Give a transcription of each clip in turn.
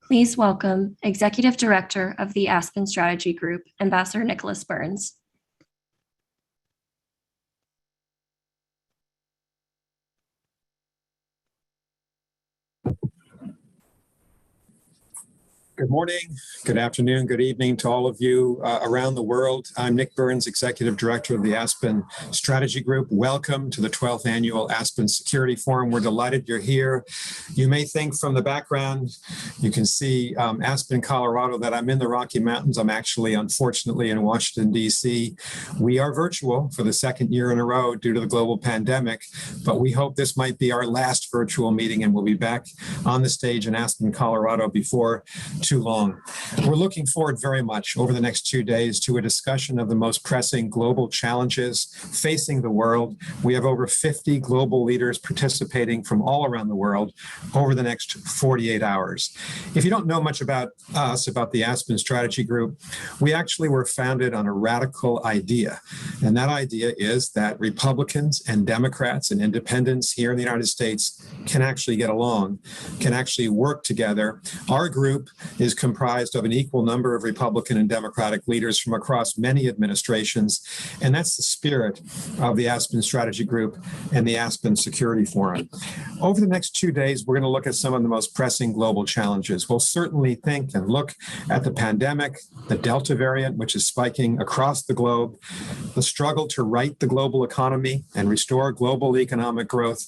Please welcome Executive Director of the Aspen Strategy Group, Ambassador Nicholas Burns. Good morning, good afternoon, good evening to all of you around the world. I'm Nick Burns, Executive Director of the Aspen Strategy Group. Welcome to the 12th Annual Aspen Security Forum. We're delighted you're here. You may think from the background, you can see Aspen, Colorado, that I'm in the Rocky Mountains. I'm actually, unfortunately, in Washington, D.C. We are virtual for the second year in a row due to the global pandemic, but we hope this might be our last virtual meeting and we'll be back on the stage in Aspen, Colorado before too long. We're looking forward very much over the next 2 days to a discussion of the most pressing global challenges facing the world. We have over 50 global leaders participating from all around the world over the next 48 hours. If you don't know much about us, about the Aspen Strategy Group, we actually were founded on a radical idea. And that idea is that Republicans and Democrats and independents here in the United States can actually get along, can actually work together. Our group is comprised of an equal number of Republican and Democratic leaders from across many administrations, and that's the spirit of the Aspen Strategy Group and the Aspen Security Forum. Over the next 2 days, we're going to look at some of the most pressing global challenges. We'll certainly think and look at the pandemic, the Delta variant, which is spiking across the globe, the struggle to right the global economy and restore global economic growth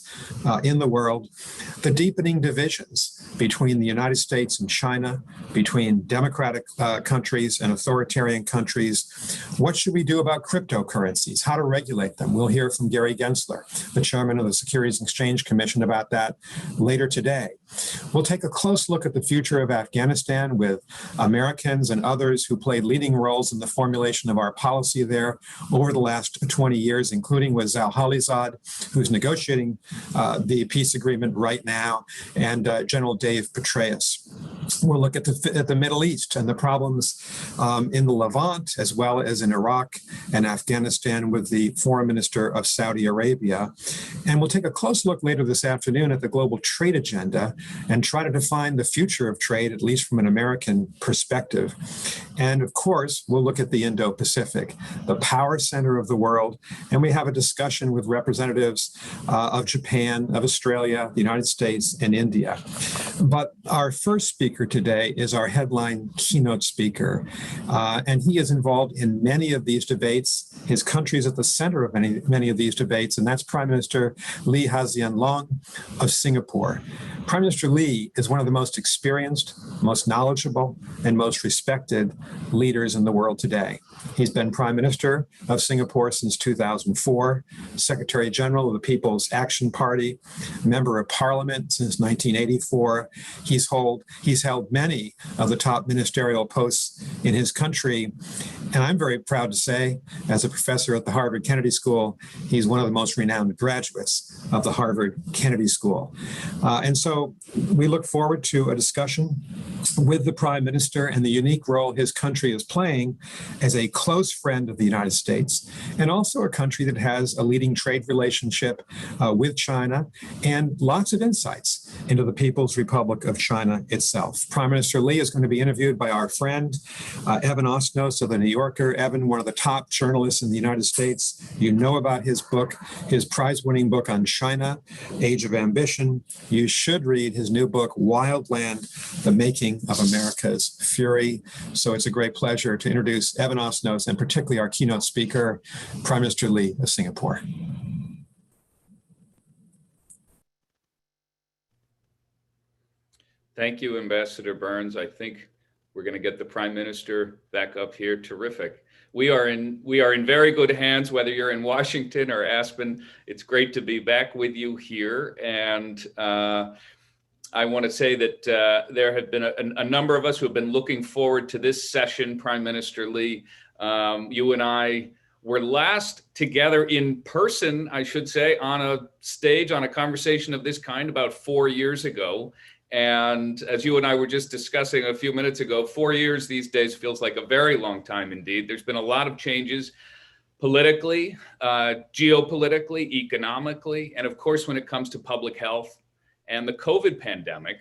in the world, the deepening divisions between the United States and China, between democratic countries and authoritarian countries. What should we do about cryptocurrencies? How to regulate them? We'll hear from Gary Gensler, the chairman of the Securities and Exchange Commission, about that later today. We'll take a close look at the future of Afghanistan with Americans and others who played leading roles in the formulation of our policy there over the last 20 years, including with Zal Khalilzad, who's negotiating the peace agreement right now, and General Dave Petraeus. We'll look at the Middle East and the problems in the Levant, as well as in Iraq and Afghanistan with the foreign minister of Saudi Arabia. And we'll take a close look later this afternoon at the global trade agenda and try to define the future of trade, at least from an American perspective. And of course, we'll look at the Indo-Pacific, the power center of the world. And we have a discussion with representatives of Japan, of Australia, the United States, and India. But our first speaker today is our headline keynote speaker, and he is involved in many of these debates. His country is at the center of many of these debates, and that's Prime Minister Lee Hsien Loong of Singapore. Prime Minister Lee is one of the most experienced, most knowledgeable, and most respected leaders in the world today. He's been Prime Minister of Singapore since 2004, Secretary General of the People's Action Party, Member of Parliament since 1984. He's held many of the top ministerial posts in his country. And I'm very proud to say, as a professor at the Harvard Kennedy School, he's one of the most renowned graduates of the Harvard Kennedy School. And so we look forward to a discussion with the Prime Minister and the unique role his country is playing as a close friend of the United States, and also a country that has a leading trade relationship with China and lots of insights into the People's Republic of China itself. Prime Minister Lee is going to be interviewed by our friend, Evan Osnos of The New Yorker. Evan, one of the top journalists in the United States. You know about his book, his prize-winning book on China, Age of Ambition. You should read his new book, Wild Land, The Making of America's Fury. So it's a great pleasure to introduce Evan Osnos and particularly our keynote speaker, Prime Minister Lee of Singapore. Thank you, Ambassador Burns. I think we're going to get the Prime Minister back up here. Terrific. We are in very good hands, whether you're in Washington or Aspen. It's great to be back with you here. And I want to say that there have been a number of us who have been looking forward to this session, Prime Minister Lee. You and I were last together in person, I should say, on a stage, on a conversation of this kind about 4 years ago. And as you and I were just discussing a few minutes ago, 4 years these days feels like a very long time indeed. There's been a lot of changes politically, geopolitically, economically, and of course, when it comes to public health and the COVID pandemic.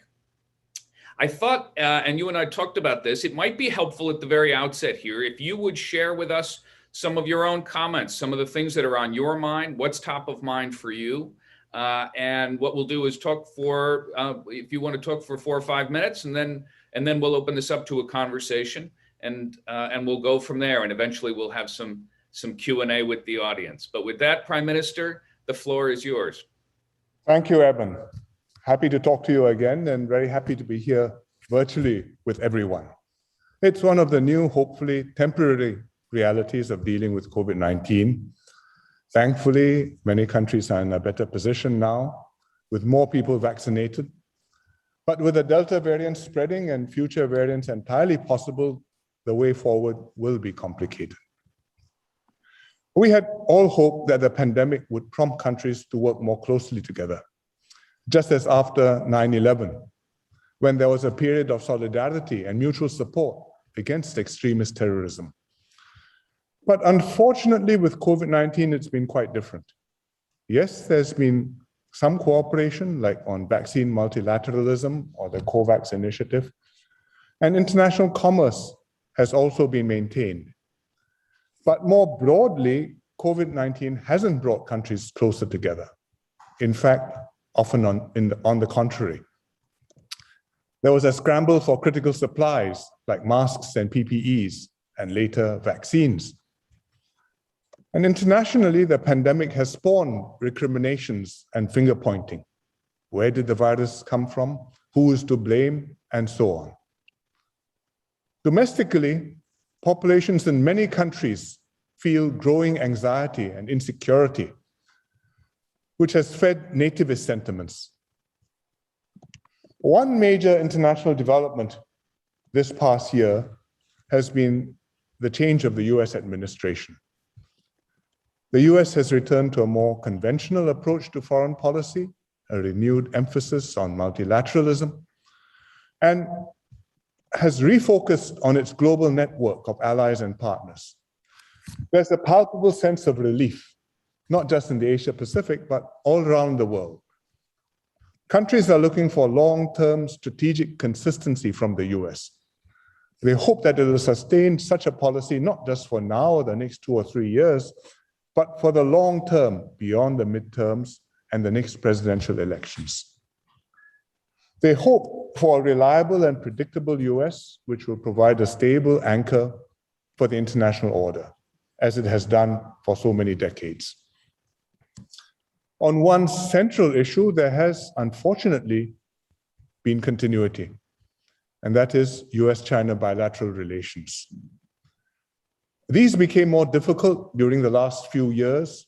I thought, and you and I talked about this, it might be helpful at the very outset here if you would share with us some of your own comments, some of the things that are on your mind, what's top of mind for you. And what we'll do is talk for, if you want to talk for 4 or 5 minutes, and then we'll open this up to a conversation, and we'll go from there. And eventually we'll have some Q&A with the audience. But with that, Prime Minister, the floor is yours. Thank you, Eben. Happy to talk to you again, and very happy to be here virtually with everyone. It's one of the new, hopefully temporary realities of dealing with COVID-19. Thankfully, many countries are in a better position now, with more people vaccinated. But with the Delta variant spreading and future variants entirely possible, the way forward will be complicated. We had all hoped that the pandemic would prompt countries to work more closely together, just as after 9/11, when there was a period of solidarity and mutual support against extremist terrorism. But unfortunately, with COVID-19, it's been quite different. Yes, there's been some cooperation, like on vaccine multilateralism or the COVAX initiative, and international commerce has also been maintained. But more broadly, COVID-19 hasn't brought countries closer together. In fact, often on the contrary. There was a scramble for critical supplies like masks and PPEs, and later vaccines. And internationally, the pandemic has spawned recriminations and finger pointing. Where did the virus come from? Who is to blame? And so on. Domestically, populations in many countries feel growing anxiety and insecurity, which has fed nativist sentiments. One major international development this past year has been the change of the US administration. The US has returned to a more conventional approach to foreign policy, a renewed emphasis on multilateralism, and has refocused on its global network of allies and partners. There's a palpable sense of relief, not just in the Asia Pacific, but all around the world. Countries are looking for long-term strategic consistency from the US. They hope that it will sustain such a policy, not just for now or the next 2 or 3 years, but for the long term, beyond the midterms and the next presidential elections. They hope for a reliable and predictable US, which will provide a stable anchor for the international order, as it has done for so many decades. On one central issue, there has unfortunately been continuity, and that is US-China bilateral relations. These became more difficult during the last few years.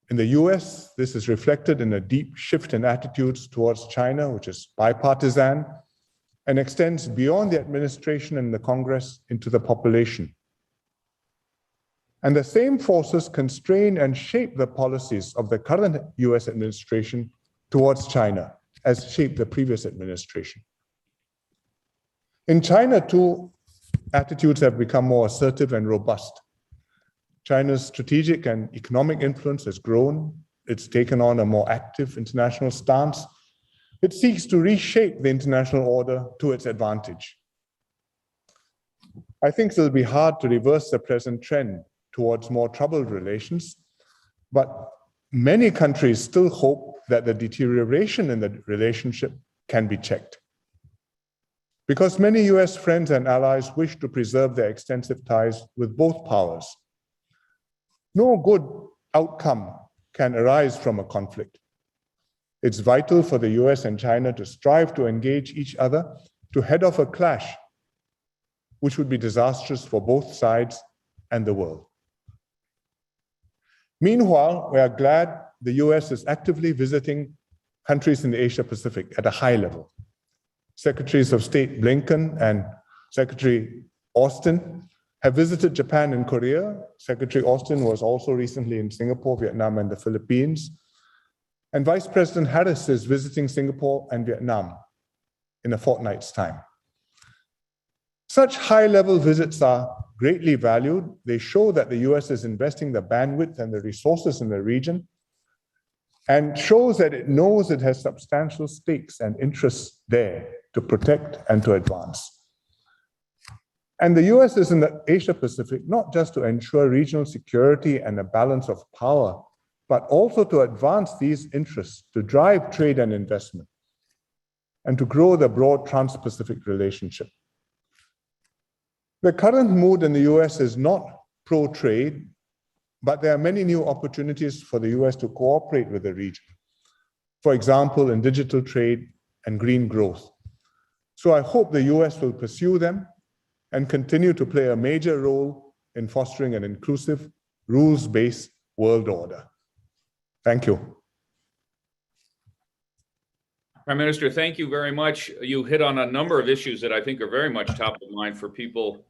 In the US, this is reflected in a deep shift in attitudes towards China, which is bipartisan and extends beyond the administration and the Congress into the population. And the same forces constrain and shape the policies of the current US administration towards China, as shaped the previous administration. In China, too, attitudes have become more assertive and robust. China's strategic and economic influence has grown. It's taken on a more active international stance. It seeks to reshape the international order to its advantage. I think it'll be hard to reverse the present trend towards more troubled relations, but many countries still hope that the deterioration in the relationship can be checked. Because many US friends and allies wish to preserve their extensive ties with both powers. No good outcome can arise from a conflict. It's vital for the US and China to strive to engage each other to head off a clash, which would be disastrous for both sides and the world. Meanwhile, we are glad the US is actively visiting countries in the Asia Pacific at a high level. Secretaries of State Blinken and Secretary Austin have visited Japan and Korea. Secretary Austin was also recently in Singapore, Vietnam, and the Philippines. And Vice President Harris is visiting Singapore and Vietnam in a fortnight's time. Such high-level visits are greatly valued. They show that the US is investing the bandwidth and the resources in the region, and shows that it knows it has substantial stakes and interests there to protect, and to advance. And the US is in the Asia Pacific, not just to ensure regional security and a balance of power, but also to advance these interests, to drive trade and investment, and to grow the broad trans-Pacific relationship. The current mood in the US is not pro-trade, but there are many new opportunities for the US to cooperate with the region. For example, in digital trade and green growth. So I hope the US will pursue them and continue to play a major role in fostering an inclusive, rules-based world order. Thank you. Prime Minister, thank you very much. You hit on a number of issues that I think are very much top of mind for people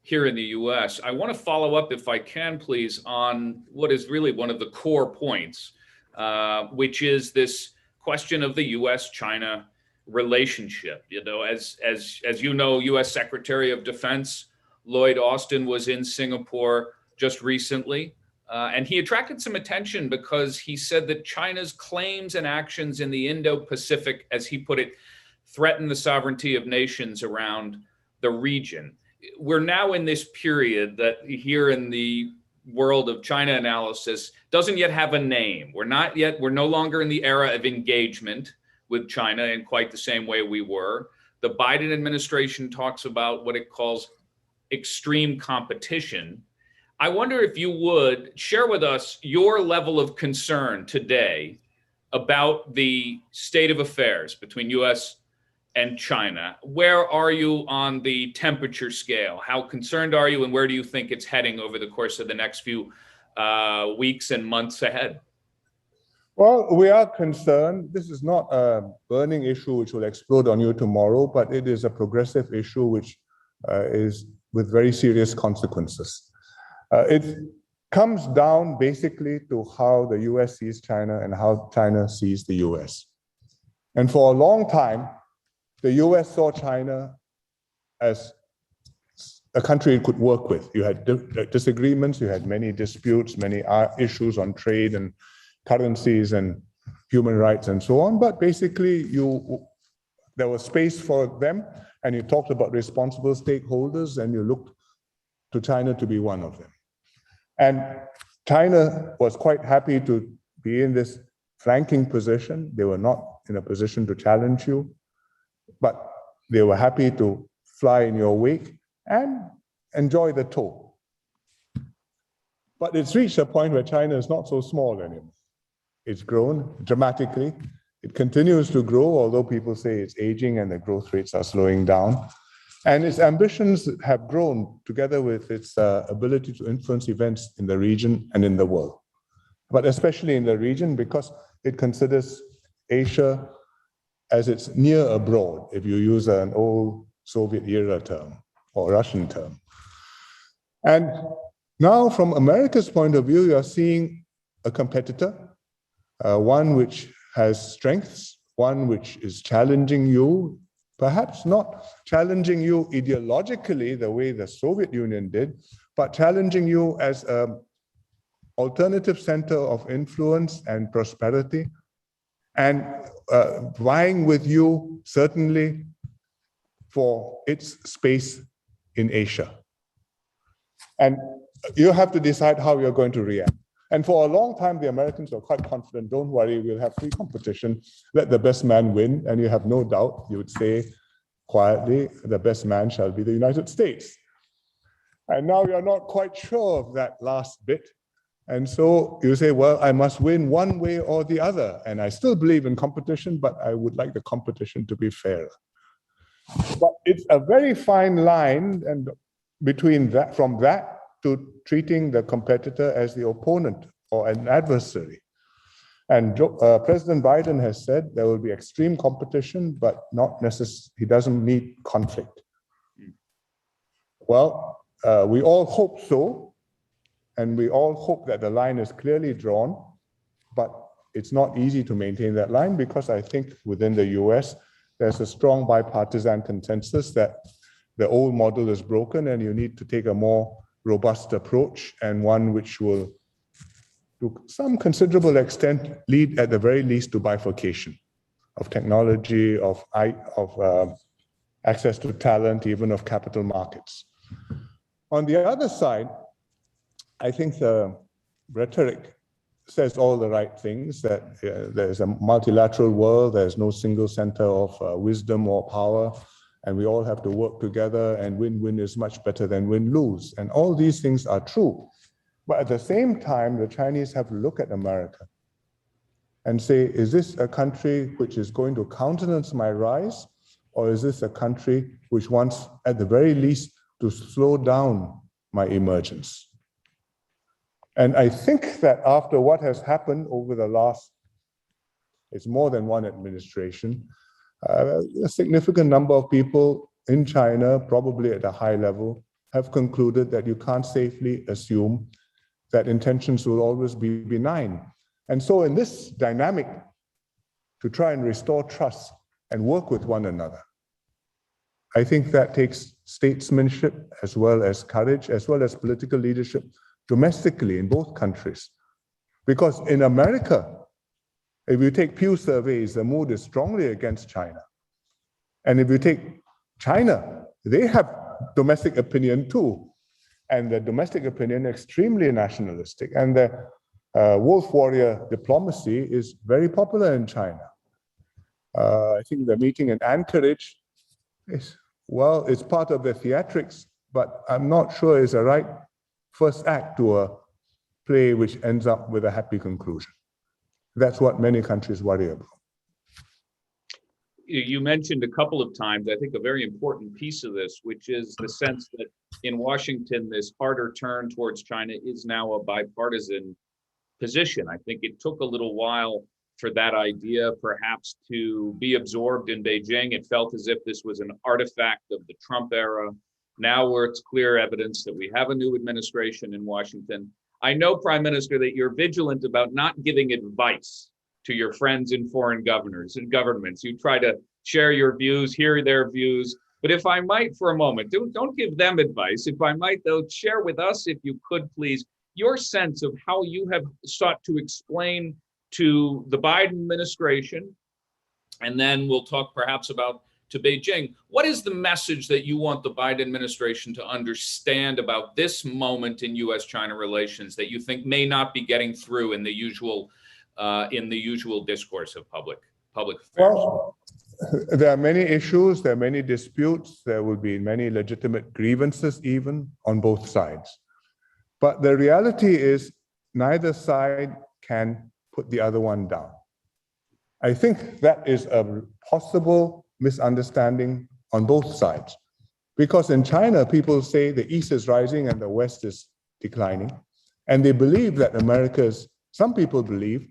here in the US. I want to follow up, if I can, please, on what is really one of the core points, which is this question of the US-China relationship. You know, as you know, US Secretary of Defense Lloyd Austin was in Singapore just recently, and he attracted some attention because he said that China's claims and actions in the Indo-Pacific, as he put it, threaten the sovereignty of nations around the region. We're now in this period that here in the world of China analysis doesn't yet have a name. We're no longer in the era of engagement with China in quite the same way we were. The Biden administration talks about what it calls extreme competition. I wonder if you would share with us your level of concern today about the state of affairs between US and China. Where are you on the temperature scale? How concerned are you, and where do you think it's heading over the course of the next few weeks and months ahead? Well, we are concerned. This is not a burning issue which will explode on you tomorrow, but it is a progressive issue which is with very serious consequences. It comes down basically to how the US sees China and how China sees the US. And for a long time, the US saw China as a country it could work with. You had disagreements, you had many disputes, many issues on trade and currencies and human rights and so on, but basically there was space for them, and you talked about responsible stakeholders, and you looked to China to be one of them. And China was quite happy to be in this flanking position. They were not in a position to challenge you, but they were happy to fly in your wake and enjoy the tour. But it's reached a point where China is not so small anymore. It's grown dramatically. It continues to grow, although people say it's aging and the growth rates are slowing down. And its ambitions have grown together with its ability to influence events in the region and in the world. But especially in the region, because it considers Asia as its near abroad, if you use an old Soviet era term or Russian term. And now from America's point of view, you're seeing a competitor, one which has strengths, one which is challenging you, perhaps not challenging you ideologically the way the Soviet Union did, but challenging you as an alternative center of influence and prosperity, and vying with you certainly for its space in Asia. And you have to decide how you're going to react. And for a long time, the Americans were quite confident, don't worry, we'll have free competition, let the best man win. And you have no doubt, you would say quietly, the best man shall be the United States. And now you're not quite sure of that last bit. And so you say, well, I must win one way or the other. And I still believe in competition, but I would like the competition to be fair. But it's a very fine line and between that, from that to treating the competitor as the opponent or an adversary. And President Biden has said there will be extreme competition, but not necessarily, he doesn't need conflict. Well, we all hope so, and we all hope that the line is clearly drawn, but it's not easy to maintain that line because I think within the US, there's a strong bipartisan consensus that the old model is broken and you need to take a more robust approach, and one which will, to some considerable extent, lead at the very least to bifurcation. of technology, of access to talent, even of capital markets. On the other side, I think the rhetoric says all the right things, that there's a multilateral world, there's no single center of wisdom or power, and we all have to work together, and win-win is much better than win-lose. And all these things are true. But at the same time, the Chinese have to look at America and say, is this a country which is going to countenance my rise, or is this a country which wants, at the very least, to slow down my emergence? And I think that after what has happened over the last, it's more than one administration, a significant number of people in China, probably at a high level, have concluded that you can't safely assume that intentions will always be benign. And so in this dynamic, to try and restore trust and work with one another, I think that takes statesmanship as well as courage, as well as political leadership domestically in both countries. Because in America, if you take Pew surveys, the mood is strongly against China. And if you take China, they have domestic opinion too. And the domestic opinion extremely nationalistic. And the wolf warrior diplomacy is very popular in China. I think the meeting in Anchorage is, well, it's part of the theatrics, but I'm not sure it's a right first act to a play which ends up with a happy conclusion. That's what many countries worry about. You mentioned a couple of times, I think, a very important piece of this, which is the sense that in Washington, this harder turn towards China is now a bipartisan position. I think it took a little while for that idea perhaps to be absorbed in Beijing. It felt as if this was an artifact of the Trump era. Now where it's clear evidence that we have a new administration in Washington. I know, Prime Minister, that you're vigilant about not giving advice to your friends in foreign governors and governments. You try to share your views, hear their views. But if I might for a moment, don't give them advice. If I might, though, share with us, if you could please, your sense of how you have sought to explain to the Biden administration, and then we'll talk perhaps about to Beijing. What is the message that you want the Biden administration to understand about this moment in U.S.-China relations that you think may not be getting through in the usual discourse of public affairs? Well, there are many issues, there are many disputes, there will be many legitimate grievances even on both sides. But the reality is neither side can put the other one down. I think that is a possible misunderstanding on both sides. Because in China, people say the East is rising and the West is declining. And they believe that some people believe,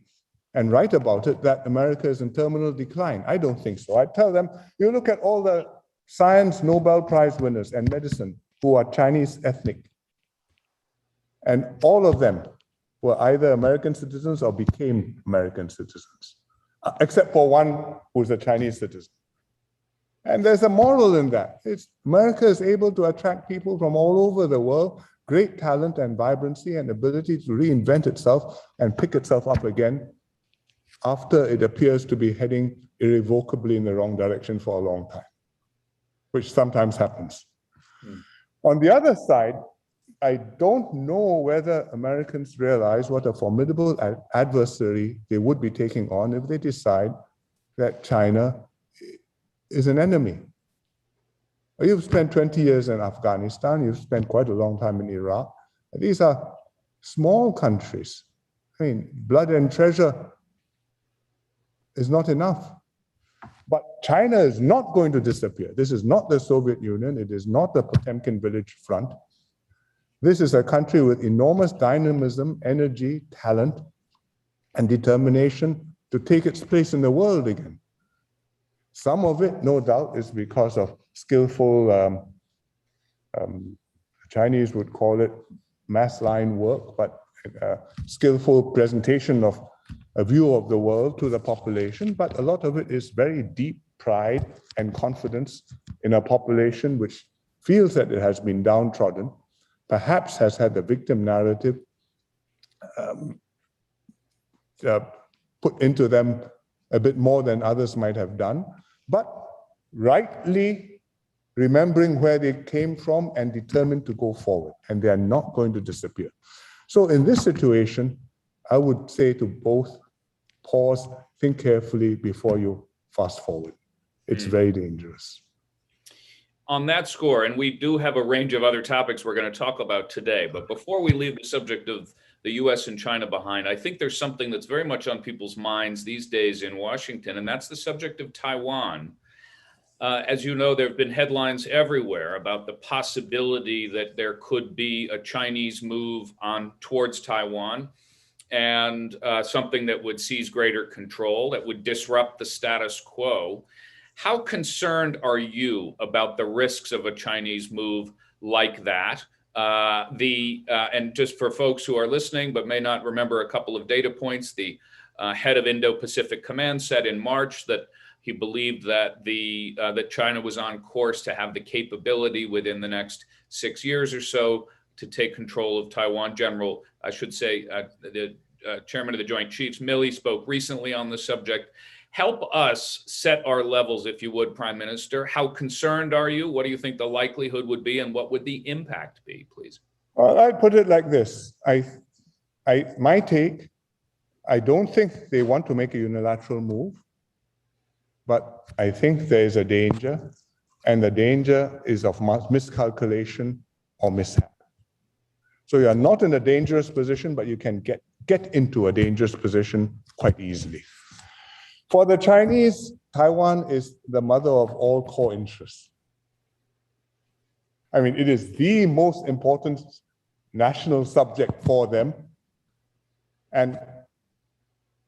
and write about it, that America is in terminal decline. I don't think so. I tell them, you look at all the science Nobel Prize winners and medicine who are Chinese ethnic. And all of them were either American citizens or became American citizens, except for one who's a Chinese citizen. And there's a moral in that. America is able to attract people from all over the world, great talent and vibrancy and ability to reinvent itself and pick itself up again after it appears to be heading irrevocably in the wrong direction for a long time, which sometimes happens. On the other side, I don't know whether Americans realize what a formidable adversary they would be taking on if they decide that China is an enemy. You've spent 20 years in Afghanistan, you've spent quite a long time in Iraq. These are small countries. I mean, blood and treasure is not enough. But China is not going to disappear. This is not the Soviet Union. It is not the Potemkin Village front. This is a country with enormous dynamism, energy, talent, and determination to take its place in the world again. Some of it, no doubt, is because of skillful, Chinese would call it mass line work, but skillful presentation of a view of the world to the population. But a lot of it is very deep pride and confidence in a population which feels that it has been downtrodden, perhaps has had the victim narrative put into them a bit more than others might have done, but rightly remembering where they came from and determined to go forward, and they are not going to disappear. So in this situation, I would say to both, pause, think carefully before you fast forward. It's very dangerous. On that score, and we do have a range of other topics we're going to talk about today, but before we leave the subject of the US and China behind, I think there's something that's very much on people's minds these days in Washington, and that's the subject of Taiwan. As you know, there have been headlines everywhere about the possibility that there could be a Chinese move on towards Taiwan, and something that would seize greater control, that would disrupt the status quo. How concerned are you about the risks of a Chinese move like that? And just for folks who are listening but may not remember a couple of data points, the head of Indo-Pacific Command said in March that he believed that that China was on course to have the capability within the next 6 years or so to take control of Taiwan. The chairman of the Joint Chiefs, Milley, spoke recently on the subject. Help us set our levels, if you would, Prime Minister. How concerned are you? What do you think the likelihood would be, and what would the impact be, please? Well, I'd put it like this. My take, I don't think they want to make a unilateral move, but I think there is a danger, and the danger is of miscalculation or mishap. So you are not in a dangerous position, but you can get into a dangerous position quite easily. For the Chinese, Taiwan is the mother of all core interests. I mean, it is the most important national subject for them. And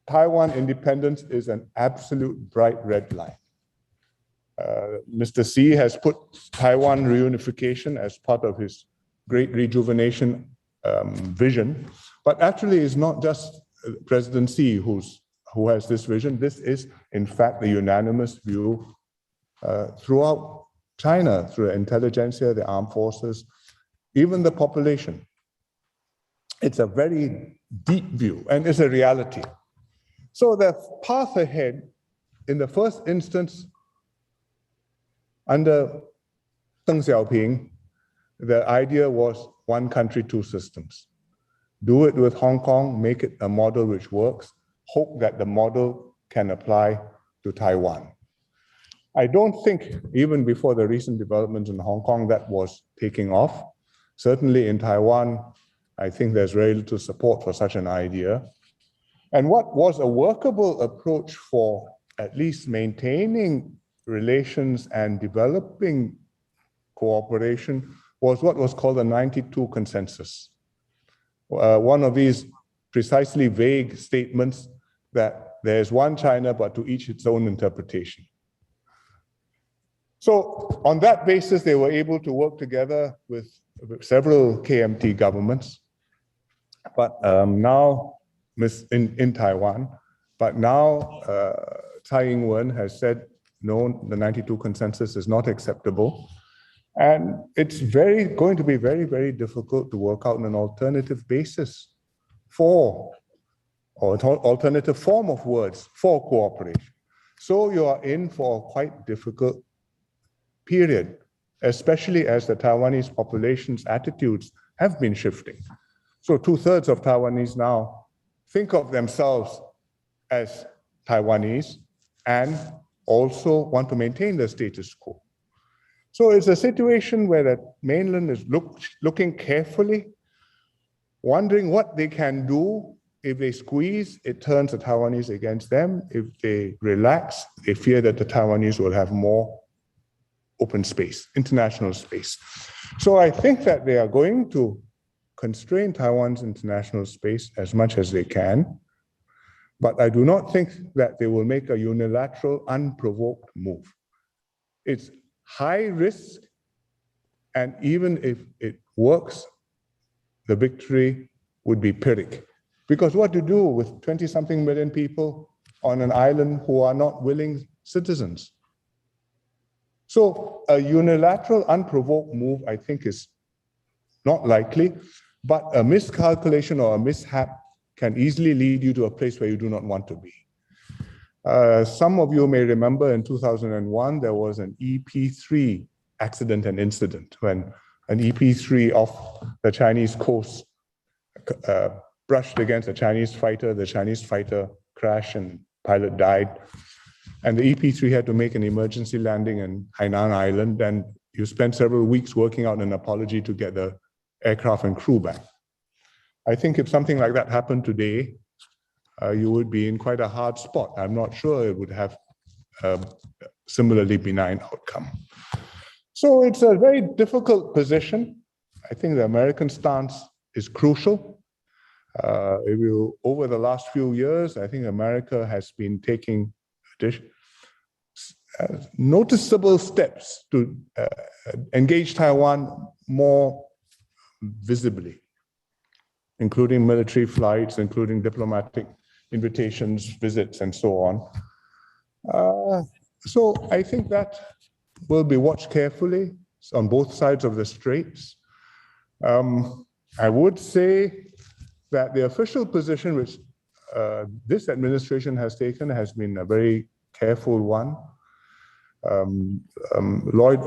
Taiwan independence is an absolute bright red line. Mr. Xi has put Taiwan reunification as part of his great rejuvenation vision, but actually it's not just President Xi who has this vision. This is, in fact, the unanimous view throughout China, through the intelligentsia, the armed forces, even the population. It's a very deep view, and it's a reality. So the path ahead, in the first instance, under Deng Xiaoping, the idea was one country, two systems. Do it with Hong Kong, make it a model which works, hope that the model can apply to Taiwan. I don't think, even before the recent developments in Hong Kong, that was taking off. Certainly in Taiwan, I think there's very little support for such an idea. And what was a workable approach for at least maintaining relations and developing cooperation was what was called the 92 consensus. One of these precisely vague statements that there's one China, but to each its own interpretation. So on that basis, they were able to work together with several KMT governments, but now in Taiwan, but now Tsai Ing-wen has said, no, the 92 consensus is not acceptable. And it's going to be very, very difficult to work out an alternative basis or alternative form of words for cooperation. So you are in for a quite difficult period, especially as the Taiwanese population's attitudes have been shifting. So 2/3 of Taiwanese now think of themselves as Taiwanese and also want to maintain the status quo. So it's a situation where the mainland is looking carefully, wondering what they can do. If they squeeze, it turns the Taiwanese against them. If they relax, they fear that the Taiwanese will have more open space, international space. So I think that they are going to constrain Taiwan's international space as much as they can, but I do not think that they will make a unilateral, unprovoked move. It's high risk, and even if it works, the victory would be Pyrrhic. Because what to do with 20-something million people on an island who are not willing citizens? So a unilateral, unprovoked move, I think, is not likely, but a miscalculation or a mishap can easily lead you to a place where you do not want to be. Some of you may remember in 2001, there was an EP-3 accident and incident when an EP-3 off the Chinese coast brushed against a Chinese fighter. The Chinese fighter crashed and pilot died. And the EP-3 had to make an emergency landing in Hainan Island. And you spent several weeks working out an apology to get the aircraft and crew back. I think if something like that happened today, you would be in quite a hard spot. I'm not sure it would have a similarly benign outcome. So it's a very difficult position. I think the American stance is crucial. Over the last few years, I think America has been taking noticeable steps to engage Taiwan more visibly, including military flights, including diplomatic invitations, visits, and so on. So I think that will be watched carefully on both sides of the straits. I would say that the official position which this administration has taken has been a very careful one. Lloyd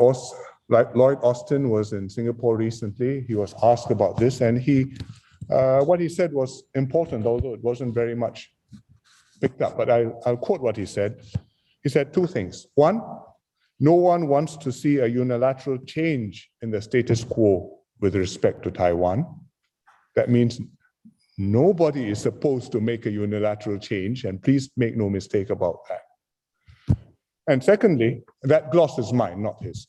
Austin was in Singapore recently. He was asked about this, and what he said was important, although it wasn't very much picked up. But I'll quote what he said. He said two things. One, no one wants to see a unilateral change in the status quo with respect to Taiwan. That means nobody is supposed to make a unilateral change, and please make no mistake about that. And secondly, that gloss is mine, not his.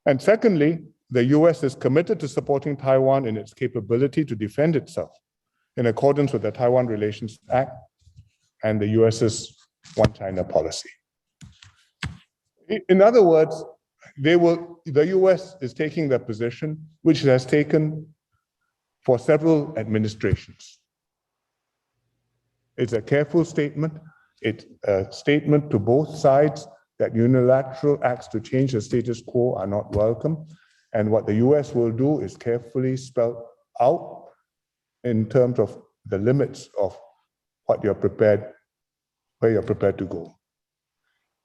And secondly, the US is committed to supporting Taiwan in its capability to defend itself in accordance with the Taiwan Relations Act and the US's One China policy. In other words, the US is taking the position which it has taken for several administrations. It's a careful statement. It's a statement to both sides that unilateral acts to change the status quo are not welcome. And what the US will do is carefully spell out in terms of the limits of what you're prepared, where you're prepared to go.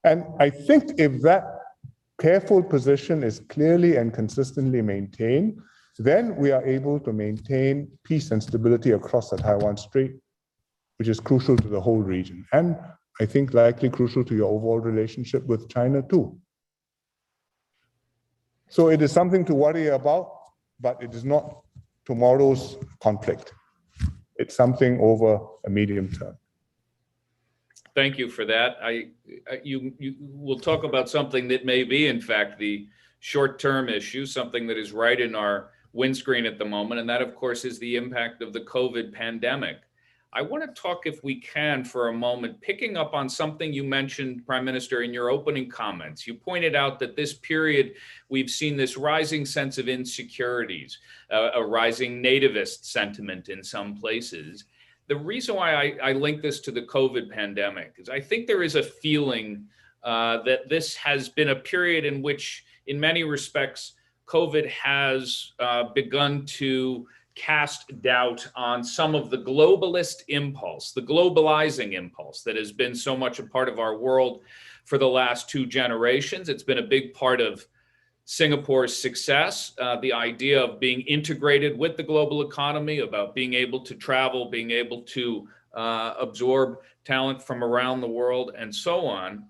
And I think if that careful position is clearly and consistently maintained, then we are able to maintain peace and stability across the Taiwan Strait, which is crucial to the whole region. And I think likely crucial to your overall relationship with China too. So it is something to worry about, but it is not tomorrow's conflict. It's something over a medium term. Thank you for that. You will talk about something that may be, in fact, the short-term issue, something that is right in our windscreen at the moment, and that, of course, is the impact of the COVID pandemic. I want to talk, if we can, for a moment, picking up on something you mentioned, Prime Minister, in your opening comments. You pointed out that this period, we've seen this rising sense of insecurities, a rising nativist sentiment in some places. The reason why I link this to the COVID pandemic is I think there is a feeling that this has been a period in which, in many respects, COVID has begun to cast doubt on some of the globalist impulse, the globalizing impulse that has been so much a part of our world for the last 2 generations. It's been a big part of Singapore's success, the idea of being integrated with the global economy, about being able to travel, being able to absorb talent from around the world, and so on.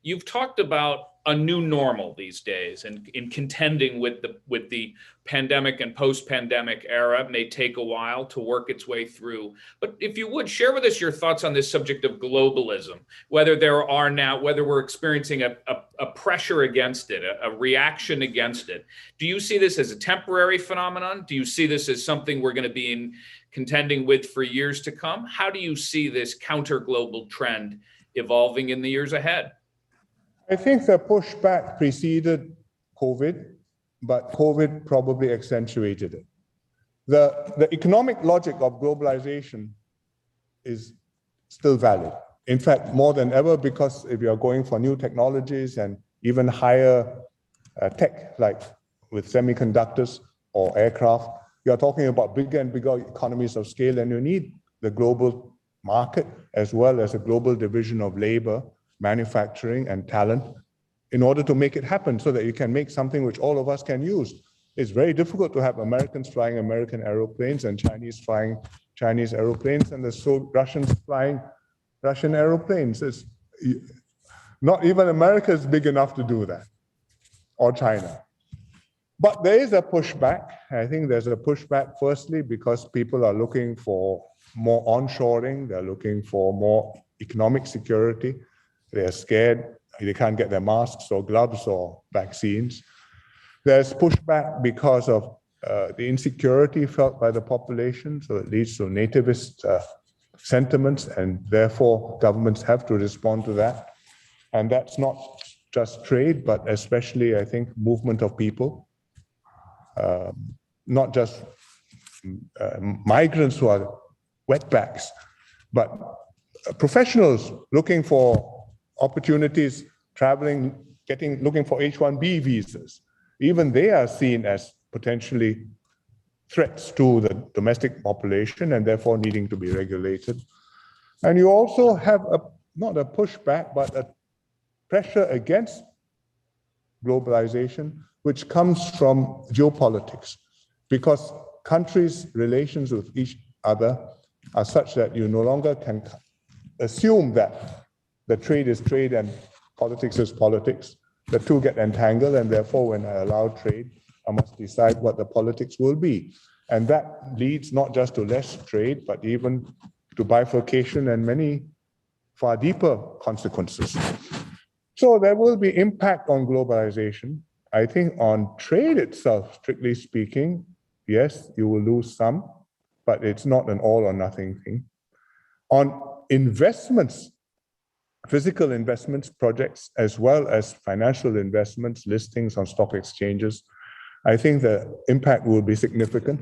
You've talked about a new normal these days, and in contending with the pandemic and post-pandemic era. It may take a while to work its way through. But if you would, share with us your thoughts on this subject of globalism, whether we're experiencing a pressure against it, a reaction against it. Do you see this as a temporary phenomenon? Do you see this as something we're going to be contending with for years to come? How do you see this counter-global trend evolving in the years ahead? I think the pushback preceded COVID, but COVID probably accentuated it. The economic logic of globalization is still valid. In fact, more than ever, because if you're going for new technologies and even higher tech, like with semiconductors or aircraft, you're talking about bigger and bigger economies of scale, and you need the global market, as well as a global division of labor, manufacturing, and talent in order to make it happen so that you can make something which all of us can use. It's very difficult to have Americans flying American aeroplanes and Chinese flying Chinese aeroplanes and the Russians flying Russian aeroplanes. It's not even America is big enough to do that, or China. But there is a pushback. I think there's a pushback, firstly, because people are looking for more onshoring. They're looking for more economic security. They're scared they can't get their masks or gloves or vaccines. There's pushback because of the insecurity felt by the population. So it leads to nativist sentiments, and therefore governments have to respond to that. And that's not just trade, but especially, I think, movement of people. Not just migrants who are wetbacks, but professionals looking for opportunities, traveling, looking for H-1B visas. Even they are seen as potentially threats to the domestic population and therefore needing to be regulated. And you also have not a pushback, but a pressure against globalization, which comes from geopolitics, because countries' relations with each other are such that you no longer can assume that the trade is trade and politics is politics. The two get entangled, and therefore, when I allow trade, I must decide what the politics will be. And that leads not just to less trade, but even to bifurcation and many far deeper consequences. So there will be impact on globalization. I think on trade itself, strictly speaking, yes, you will lose some, but it's not an all or nothing thing. On investments, physical investments, projects, as well as financial investments, listings on stock exchanges, I think the impact will be significant.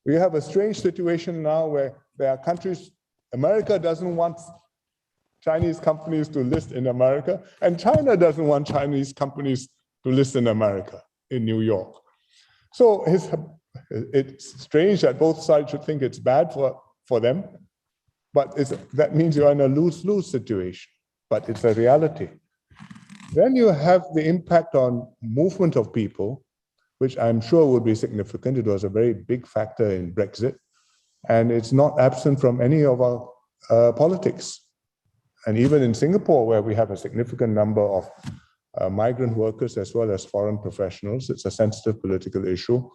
We have a strange situation now where there are countries, America doesn't want Chinese companies to list in America, and China doesn't want Chinese companies to list in America, in New York. So it's strange that both sides should think it's bad for them, but that means you're in a lose-lose situation, but it's a reality. Then you have the impact on movement of people, which I'm sure will be significant. It was a very big factor in Brexit, and it's not absent from any of our politics. And even in Singapore, where we have a significant number of migrant workers as well as foreign professionals, it's a sensitive political issue.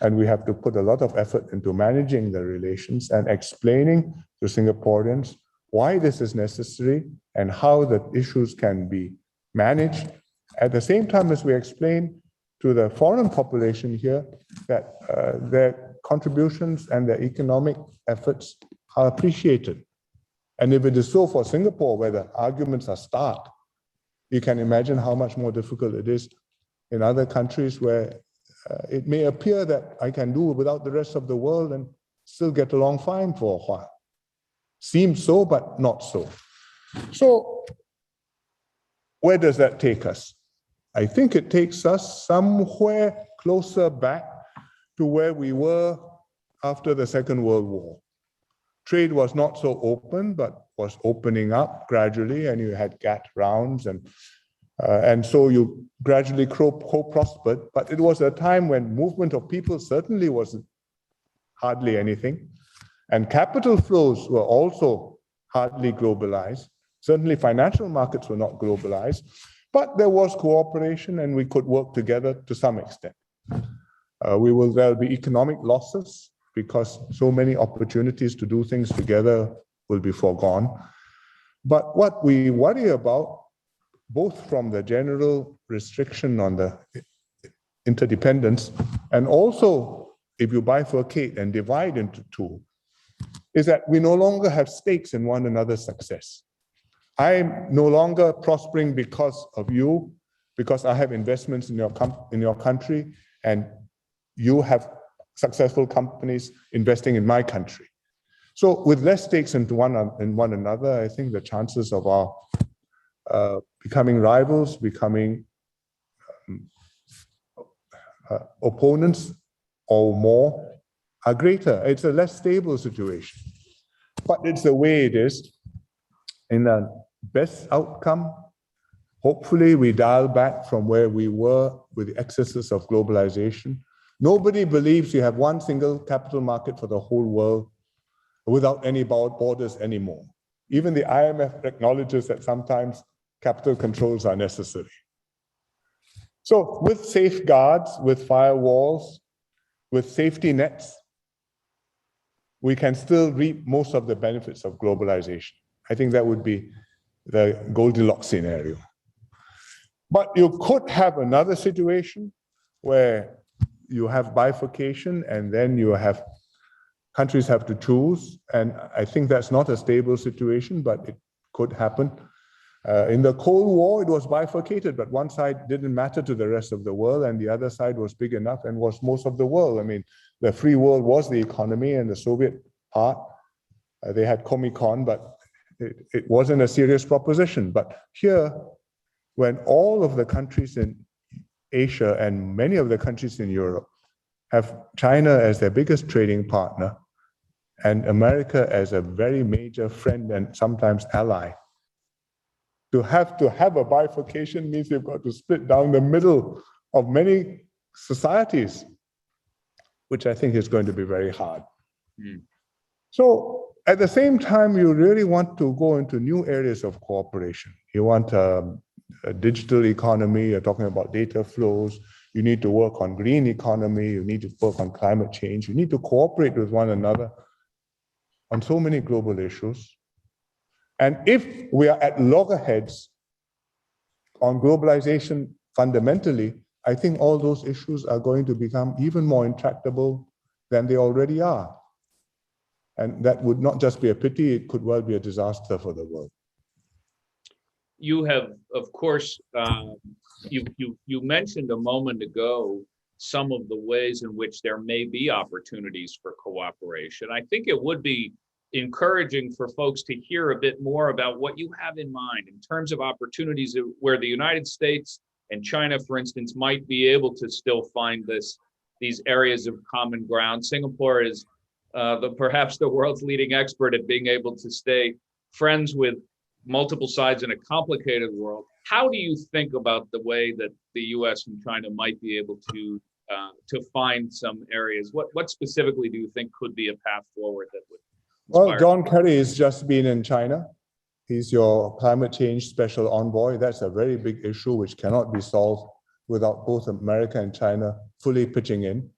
And we have to put a lot of effort into managing the relations and explaining to Singaporeans why this is necessary and how the issues can be managed. At the same time as we explain to the foreign population here that their contributions and their economic efforts are appreciated. And if it is so for Singapore, where the arguments are stark, you can imagine how much more difficult it is in other countries where it may appear that I can do without the rest of the world and still get along fine for a while. Seems so, but not so. So where does that take us? I think it takes us somewhere closer back to where we were after the Second World War. Trade was not so open, but was opening up gradually, and you had GATT rounds, and so you gradually co-prospered. But it was a time when movement of people certainly wasn't hardly anything, and capital flows were also hardly globalized. Certainly financial markets were not globalized, but there was cooperation, and we could work together to some extent. There'll be economic losses, because so many opportunities to do things together will be foregone. But what we worry about, both from the general restriction on the interdependence, and also if you bifurcate and divide into two, is that we no longer have stakes in one another's success. I'm no longer prospering because of you, because I have investments in your country, and you have successful companies investing in my country. So with less stakes in one another, I think the chances of our becoming rivals, becoming opponents or more are greater. It's a less stable situation. but it's the way it is. In the best outcome, hopefully we dial back from where we were with the excesses of globalization. Nobody believes you have one single capital market for the whole world without any borders anymore. Even the IMF acknowledges that sometimes capital controls are necessary. So with safeguards, with firewalls, with safety nets, we can still reap most of the benefits of globalization. I think that would be the Goldilocks scenario. But you could have another situation where you have bifurcation and then you have countries have to choose. And I think that's not a stable situation, but it could happen. In the Cold War, it was bifurcated, but one side didn't matter to the rest of the world and the other side was big enough and was most of the world. I mean, the free world was the economy and the Soviet part. They had Comecon, but it wasn't a serious proposition. But here, when all of the countries in Asia and many of the countries in Europe have China as their biggest trading partner and America as a very major friend and sometimes ally, to have a bifurcation means you've got to split down the middle of many societies, which I think is going to be very hard. So at the same time, you really want to go into new areas of cooperation. You want a digital economy, you're talking about data flows, you need to work on green economy, you need to work on climate change, you need to cooperate with one another on so many global issues. And if we are at loggerheads on globalization fundamentally, I think all those issues are going to become even more intractable than they already are. And that would not just be a pity, it could well be a disaster for the world. You have, of course, you mentioned a moment ago some of the ways in which there may be opportunities for cooperation. I think it would be encouraging for folks to hear a bit more about what you have in mind in terms of opportunities where the United States and China, for instance, might be able to still find these areas of common ground. Singapore is perhaps the world's leading expert at being able to stay friends with multiple sides in a complicated world. How do you think about the way that the U.S. and China might be able to find some areas? What specifically do you think could be a path forward that would inspire? Well, John Kerry has just been in China. He's your climate change special envoy. That's a very big issue which cannot be solved without both America and China fully pitching in.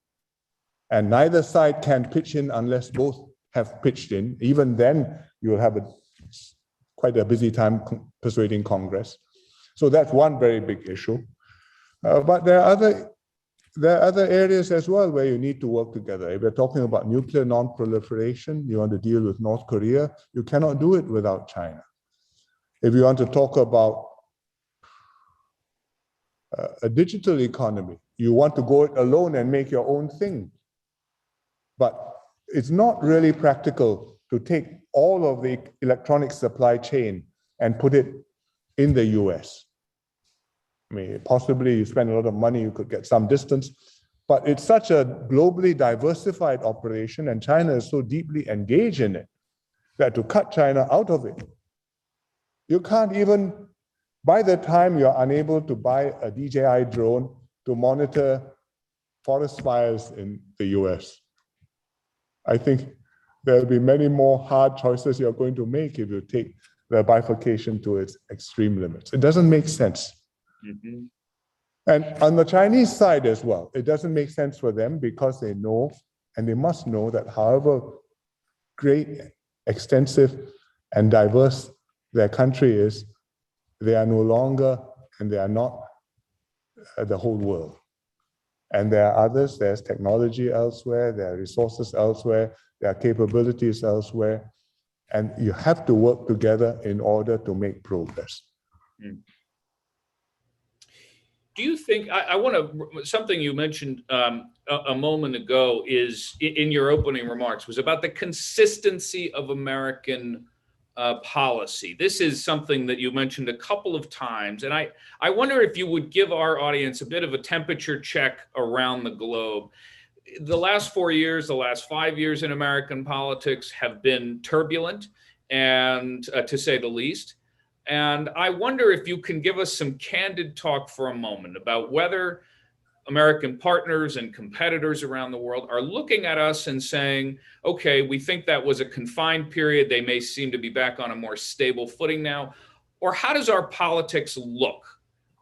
And neither side can pitch in unless both have pitched in. Even then, you'll have quite a busy time persuading Congress. So that's one very big issue. But there are other areas as well where you need to work together. If we're talking about nuclear non-proliferation, you want to deal with North Korea, you cannot do it without China. If you want to talk about a digital economy, you want to go it alone and make your own thing. But it's not really practical to take all of the electronic supply chain and put it in the US. I mean, possibly you spend a lot of money, you could get some distance, but it's such a globally diversified operation and China is so deeply engaged in it that to cut China out of it, you can't even, by the time you're unable to buy a DJI drone to monitor forest fires in the US. I think there'll be many more hard choices you're going to make if you take the bifurcation to its extreme limits. It doesn't make sense. Mm-hmm. And on the Chinese side as well, it doesn't make sense for them because they know, and they must know that however great, extensive, and diverse their country is, they are no longer, and they are not the whole world. And there are others, there's technology elsewhere, there are resources elsewhere, there are capabilities elsewhere, and you have to work together in order to make progress. Mm. Do you think, I want to, something you mentioned a moment ago is, in your opening remarks, was about the consistency of American policy. This is something that you mentioned a couple of times, and I wonder if you would give our audience a bit of a temperature check around the globe. the last 4 years, the last 5 years in American politics have been turbulent, and to say the least. And I wonder if you can give us some candid talk for a moment about whether American partners and competitors around the world are looking at us and saying, okay, we think that was a confined period. They may seem to be back on a more stable footing now. Or how does our politics look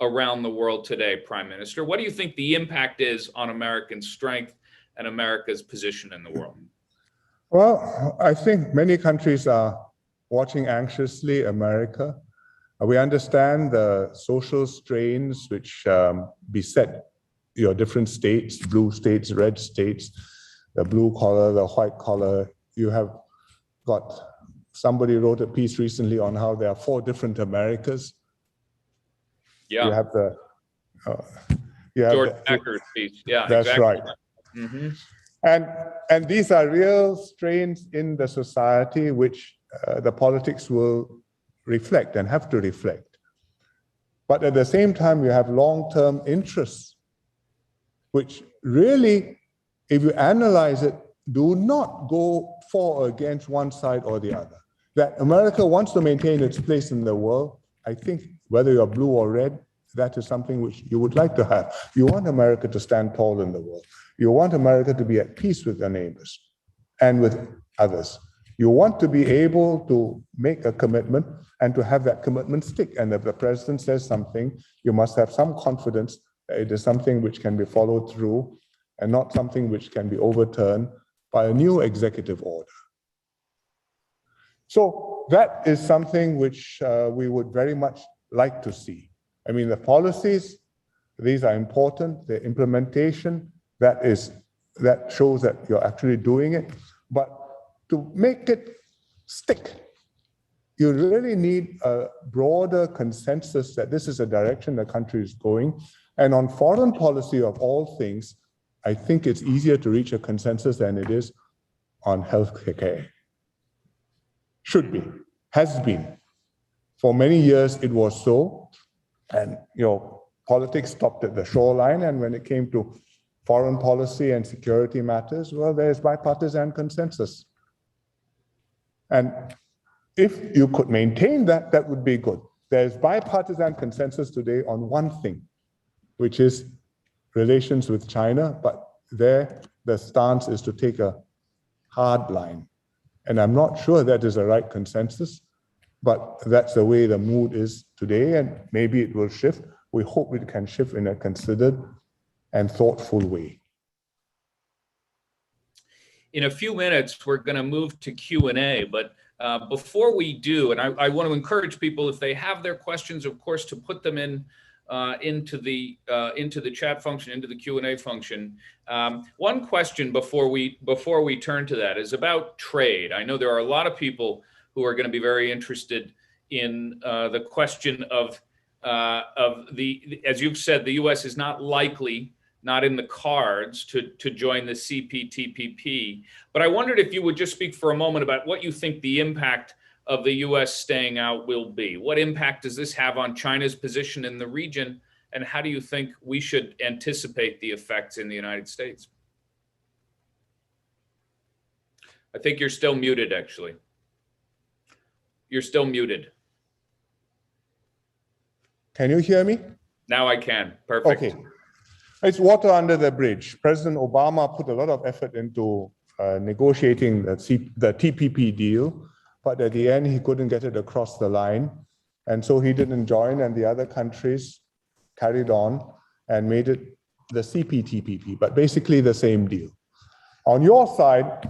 around the world today, Prime Minister? What do you think the impact is on American strength and America's position in the world? Well, I think many countries are watching anxiously America. We understand the social strains which beset your different states, blue states, red states, the blue collar, the white collar. You have got, somebody wrote a piece recently on how there are 4 different Americas. Yeah. You have the George Packer's piece. Yeah, that's exactly. right. Mm-hmm. And these are real strains in the society which the politics will reflect and have to reflect. But at the same time, you have long-term interests, which really, if you analyze it, do not go for or against one side or the other. That America wants to maintain its place in the world. I think whether you're blue or red, that is something which you would like to have. You want America to stand tall in the world. You want America to be at peace with their neighbors and with others. You want to be able to make a commitment and to have that commitment stick. And if the president says something, you must have some confidence that it is something which can be followed through and not something which can be overturned by a new executive order. So that is something which we would very much like to see. I mean, the policies, these are important. The implementation, that shows that you're actually doing it. But to make it stick, you really need a broader consensus that this is a direction the country is going. And on foreign policy of all things, I think it's easier to reach a consensus than it is on healthcare. Should be, has been. For many years, it was so. And politics stopped at the shoreline. And when it came to foreign policy and security matters, well, there's bipartisan consensus. And if you could maintain that, that would be good. There's bipartisan consensus today on one thing, which is relations with China, but there the stance is to take a hard line. And I'm not sure that is the right consensus, but that's the way the mood is today, and maybe it will shift. We hope it can shift in a considered and thoughtful way. In a few minutes, we're going to move to Q&A, but before we do, and I want to encourage people, if they have their questions, of course, to put them in into the chat function, into the Q&A function. One question before we turn to that is about trade. I know there are a lot of people who are going to be very interested in the question of as you've said, the U.S. is not likely, not in the cards to join the CPTPP. But I wondered if you would just speak for a moment about what you think the impact of the U.S. staying out will be. What impact does this have on China's position in the region? And how do you think we should anticipate the effects in the United States? I think you're still muted, actually. You're still muted. Can you hear me? Now I can. Perfect. Okay. It's water under the bridge. President Obama put a lot of effort into negotiating the TPP deal, but at the end, he couldn't get it across the line. And so he didn't join, and the other countries carried on and made it the CPTPP, but basically the same deal. On your side,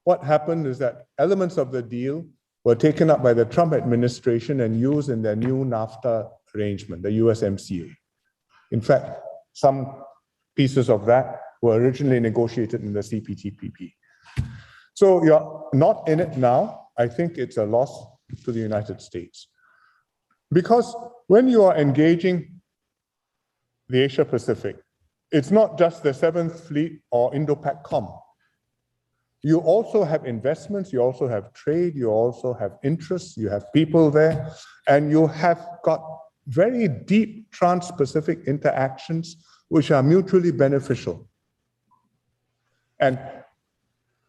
what happened is that elements of the deal were taken up by the Trump administration and used in their new NAFTA arrangement, the USMCA. In fact, some pieces of that were originally negotiated in the CPTPP. So you're not in it now. I think it's a loss to the United States. Because when you are engaging the Asia Pacific, it's not just the 7th Fleet or Indo-PACOM. You also have investments, you also have trade, you also have interests, you have people there, and you have got very deep trans-Pacific interactions which are mutually beneficial. And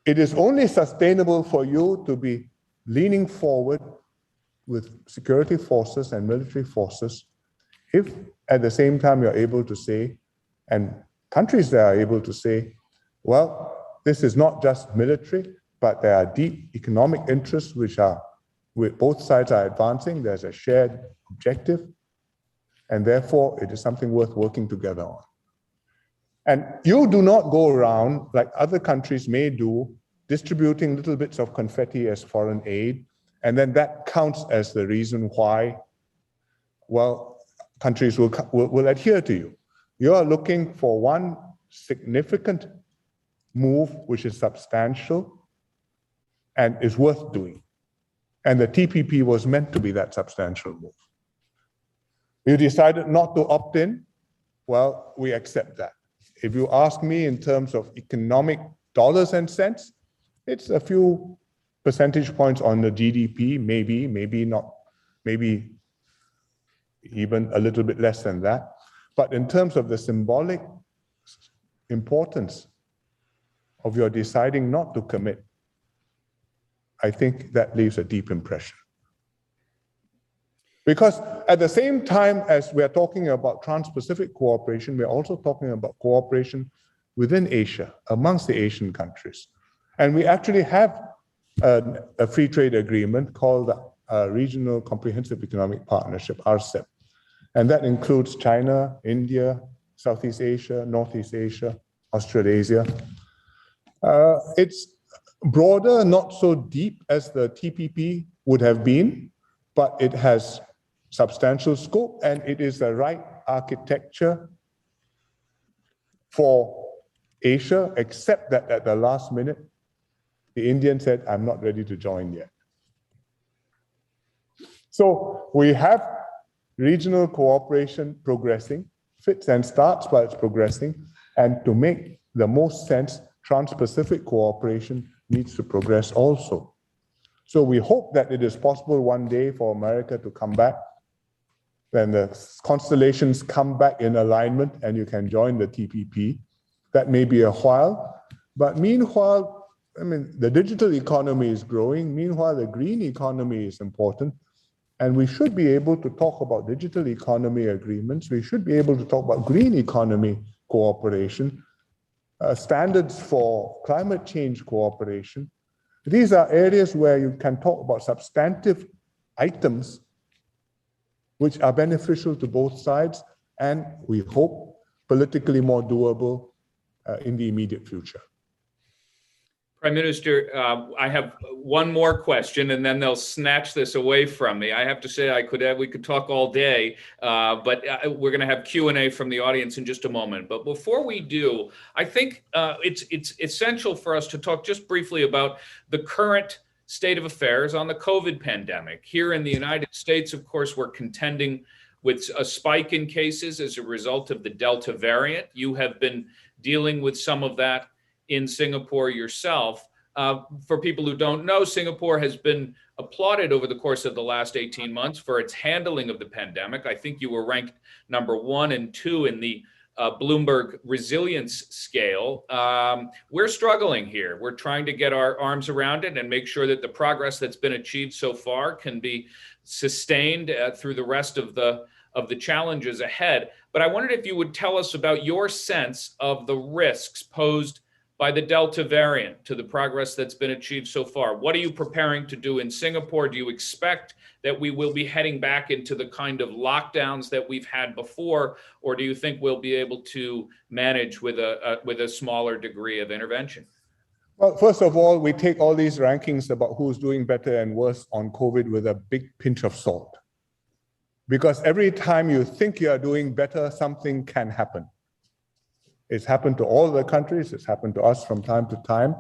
it is only sustainable for you to be leaning forward with security forces and military forces if at the same time you're able to say, and countries that are able to say, well, this is not just military, but there are deep economic interests which both sides are advancing. There's a shared objective, and therefore it is something worth working together on. And you do not go around like other countries may do, distributing little bits of confetti as foreign aid, and then that counts as the reason why, well, countries will adhere to you. You are looking for one significant move which is substantial and is worth doing. And the TPP was meant to be that substantial move. You decided not to opt in, well, we accept that. If you ask me in terms of economic dollars and cents, it's a few percentage points on the GDP, maybe not, maybe even a little bit less than that. But in terms of the symbolic importance of your deciding not to commit, I think that leaves a deep impression. Because at the same time as we're talking about Trans-Pacific cooperation, we're also talking about cooperation within Asia, amongst the Asian countries. And we actually have a free trade agreement called the Regional Comprehensive Economic Partnership, RCEP. And that includes China, India, Southeast Asia, Northeast Asia, Australasia. It's broader, not so deep as the TPP would have been, but it has substantial scope and it is the right architecture for Asia, except that at the last minute, the Indian said, I'm not ready to join yet. So we have regional cooperation progressing, fits and starts, but it's progressing. And to make the most sense, Trans-Pacific cooperation needs to progress also. So we hope that it is possible one day for America to come back, when the constellations come back in alignment and you can join the TPP. That may be a while, but meanwhile, I mean, the digital economy is growing. Meanwhile, the green economy is important. And we should be able to talk about digital economy agreements. We should be able to talk about green economy cooperation, standards for climate change cooperation. These are areas where you can talk about substantive items which are beneficial to both sides and we hope politically more doable in the immediate future. Prime Minister, I have one more question, and then they'll snatch this away from me. I have to say, we could talk all day, but we're going to have Q&A from the audience in just a moment. But before we do, I think it's essential for us to talk just briefly about the current state of affairs on the COVID pandemic. Here in the United States, of course, we're contending with a spike in cases as a result of the Delta variant. You have been dealing with some of that in Singapore yourself. For people who don't know, Singapore has been applauded over the course of the last 18 months for its handling of the pandemic. I think you were ranked number 1 and 2 in the Bloomberg resilience scale. We're struggling here. We're trying to get our arms around it and make sure that the progress that's been achieved so far can be sustained through the rest of the challenges ahead. But I wondered if you would tell us about your sense of the risks posed by the Delta variant to the progress that's been achieved so far. What are you preparing to do in Singapore? Do you expect that we will be heading back into the kind of lockdowns that we've had before, or do you think we'll be able to manage with a smaller degree of intervention? Well, first of all, we take all these rankings about who's doing better and worse on COVID with a big pinch of salt. Because every time you think you are doing better, something can happen. It's happened to all the countries, it's happened to us from time to time,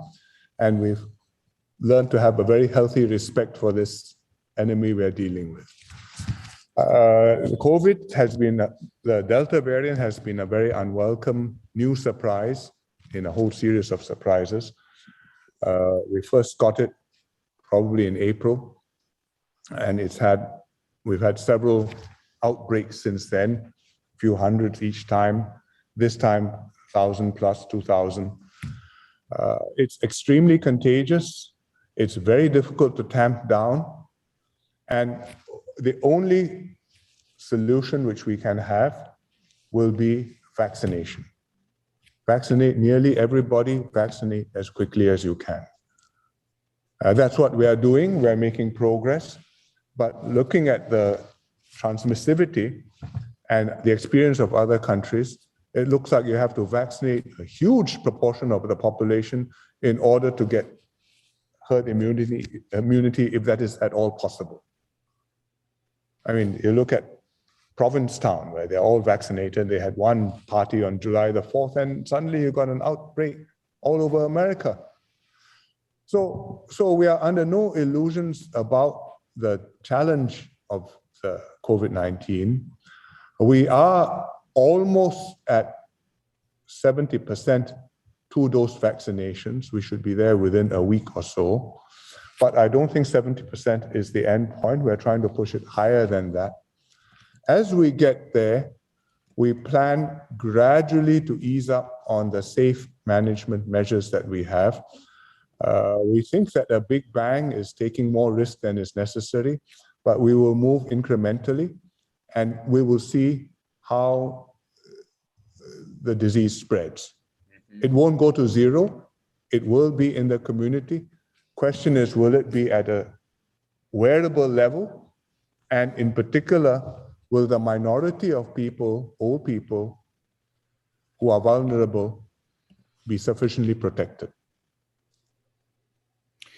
and we've learned to have a very healthy respect for this enemy we're dealing with. COVID has been, the Delta variant has been a very unwelcome new surprise in a whole series of surprises. We first got it probably in April, and we've had several outbreaks since then, a few hundreds each time. This time, 1,000 plus 2,000. It's extremely contagious. It's very difficult to tamp down. And the only solution which we can have will be vaccination. Vaccinate nearly everybody, vaccinate as quickly as you can. That's what we are doing. We're making progress. But looking at the transmissivity and the experience of other countries, it looks like you have to vaccinate a huge proportion of the population in order to get herd immunity if that is at all possible. I mean, you look at Provincetown, where they're all vaccinated. They had one party on July the 4th, and suddenly you got an outbreak all over America. So we are under no illusions about the challenge of the COVID-19. We are almost at 70% two-dose vaccinations. We should be there within a week or so. But I don't think 70% is the end point. We're trying to push it higher than that. As we get there, we plan gradually to ease up on the safe management measures that we have. We think that a big bang is taking more risk than is necessary, but we will move incrementally and we will see how the disease spreads. It won't go to zero. It will be in the community. Question is, will it be at a wearable level? And in particular, will the minority of people, old people, who are vulnerable, be sufficiently protected?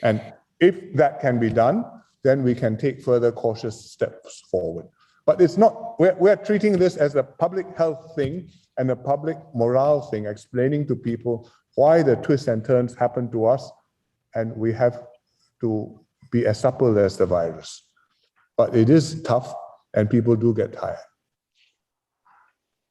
And if that can be done, then we can take further cautious steps forward. But it's not, we're treating this as a public health thing and a public morale thing, explaining to people why the twists and turns happen to us, and we have to be as supple as the virus. But it is tough, and people do get tired.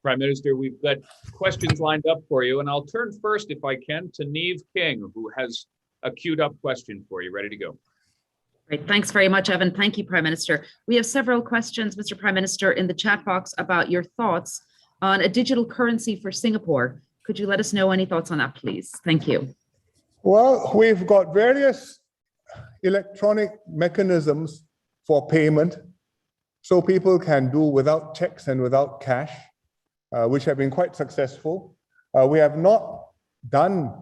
Prime Minister, we've got questions lined up for you, and I'll turn first, if I can, to Neve King, who has a queued up question for you. Ready to go. Great. Thanks very much, Evan. Thank you, Prime Minister. We have several questions, Mr. Prime Minister, in the chat box about your thoughts on a digital currency for Singapore. Could you let us know any thoughts on that, please? Thank you. Well, we've got various electronic mechanisms for payment, so people can do without checks and without cash, which have been quite successful. We have not done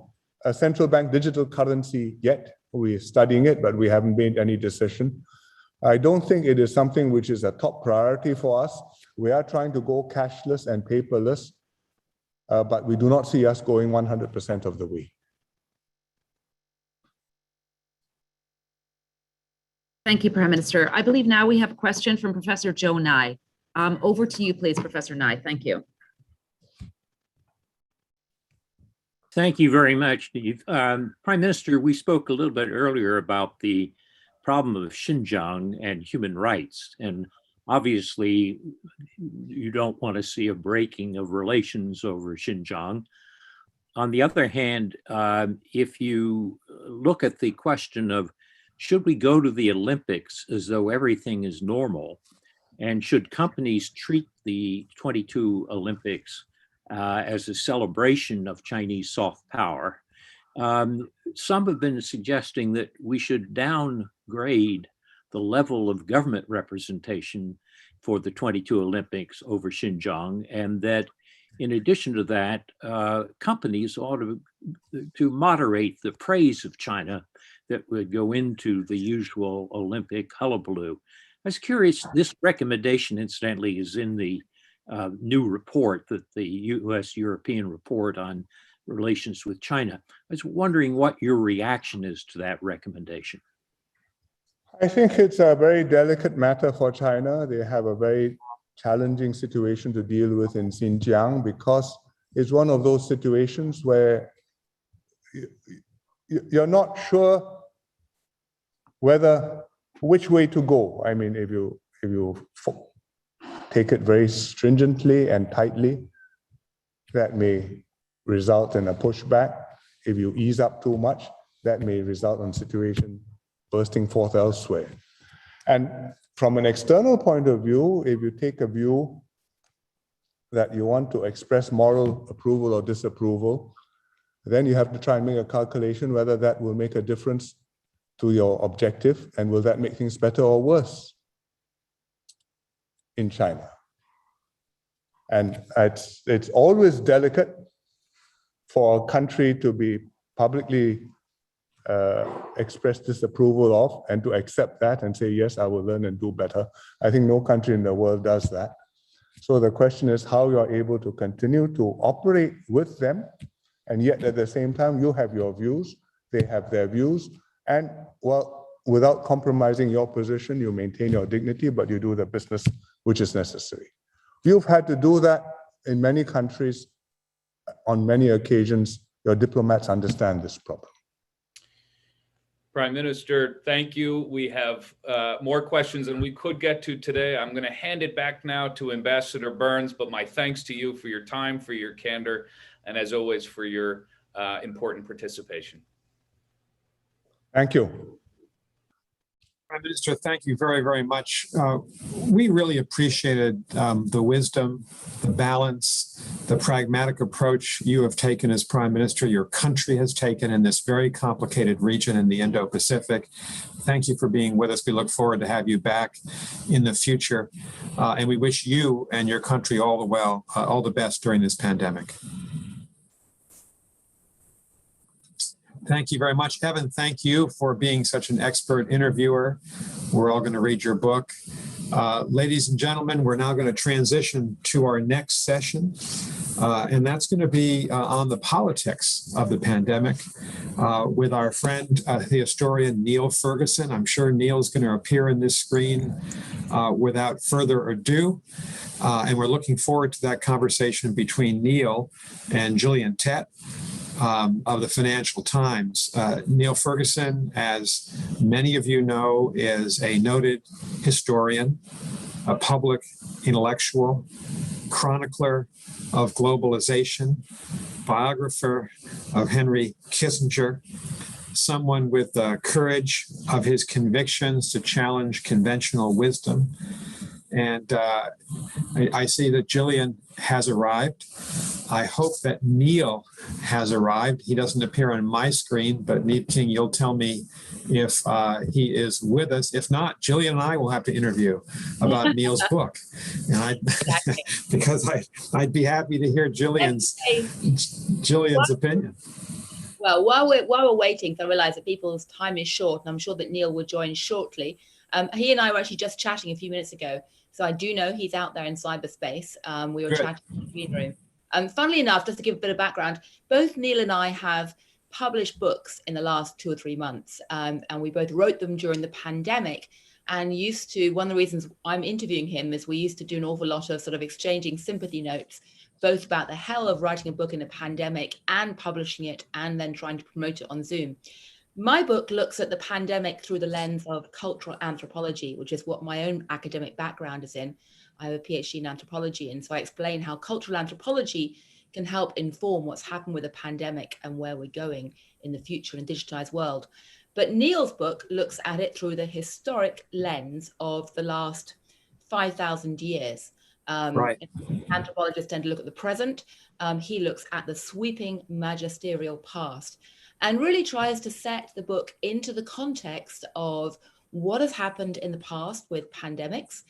a central bank digital currency yet. We're studying it, but we haven't made any decision. I don't think it is something which is a top priority for us. We are trying to go cashless and paperless, but we do not see us going 100% of the way. Thank you, Prime Minister. I believe now we have a question from Professor Joe Nye. Over to you, please, Professor Nye. Thank you. Thank you very much, Steve. Prime Minister, we spoke a little bit earlier about the problem of Xinjiang and human rights. And obviously, you don't want to see a breaking of relations over Xinjiang. On the other hand, if you look at the question of should we go to the Olympics as though everything is normal, and should companies treat the 22 Olympics as a celebration of Chinese soft power? Some have been suggesting that we should downgrade the level of government representation for the 22 Olympics over Xinjiang, and that in addition to that, companies ought to moderate the praise of China that would go into the usual Olympic hullabaloo. I was curious, this recommendation, incidentally, is in the new report, that the US-European report on relations with China. I was wondering what your reaction is to that recommendation. I think it's a very delicate matter for China. They have a very challenging situation to deal with in Xinjiang, because it's one of those situations where you're not sure which way to go. I mean, if you take it very stringently and tightly, that may result in a pushback. If you ease up too much, that may result in a situation bursting forth elsewhere. And from an external point of view, if you take a view that you want to express moral approval or disapproval, then you have to try and make a calculation whether that will make a difference to your objective, and will that make things better or worse in China? And it's always delicate for a country to be publicly express disapproval of and to accept that and say, yes, I will learn and do better. I think no country in the world does that. So the question is how you are able to continue to operate with them, and yet at the same time, you have your views, they have their views, and well, without compromising your position, you maintain your dignity, but you do the business which is necessary. You've had to do that in many countries on many occasions. Your diplomats understand this problem. Prime Minister, thank you. We have more questions than we could get to today. I'm going to hand it back now to Ambassador Burns, but my thanks to you for your time, for your candor, and as always, for your important participation. Thank you. Prime Minister, thank you very, very much. We really appreciated the wisdom, the balance, the pragmatic approach you have taken as Prime Minister, your country has taken in this very complicated region in the Indo-Pacific. Thank you for being with us. We look forward to have you back in the future. And we wish you and your country all the best during this pandemic. Thank you very much. Evan, thank you for being such an expert interviewer. We're all going to read your book. Ladies and gentlemen, we're now going to transition to our next session, and that's going to be on the politics of the pandemic with our friend, the historian Neil Ferguson. I'm sure Neil's going to appear in this screen without further ado, and we're looking forward to that conversation between Neil and Gillian Tett of the Financial Times. Neil Ferguson, as many of you know, is a noted historian, a public intellectual, chronicler of globalization, biographer of Henry Kissinger, someone with the courage of his convictions to challenge conventional wisdom. And I see that Gillian has arrived. I hope that Neil has arrived. He doesn't appear on my screen, but Neil King, you'll tell me if he is with us. If not, Gillian and I will have to interview about Neil's book. And because I'd be happy to hear Gillian's opinion. Well, while we're waiting, I realize that people's time is short, and I'm sure that Neil will join shortly. He and I were actually just chatting a few minutes ago. So I do know he's out there in cyberspace. We were chatting in the green room. Funnily enough, just to give a bit of background, both Neil and I have published books in the last 2 or 3 months. And we both wrote them during the pandemic, and one of the reasons I'm interviewing him is we used to do an awful lot of sort of exchanging sympathy notes, both about the hell of writing a book in a pandemic and publishing it and then trying to promote it on Zoom. My book looks at the pandemic through the lens of cultural anthropology, which is what my own academic background is in. I have a PhD in anthropology, and so I explain how cultural anthropology can help inform what's happened with the pandemic and where we're going in the future in a digitized world. But Neil's book looks at it through the historic lens of the last 5,000 years. Right. Anthropologists tend to look at the present. He looks at the sweeping magisterial past, and really tries to set the book into the context of what has happened in the past with pandemics,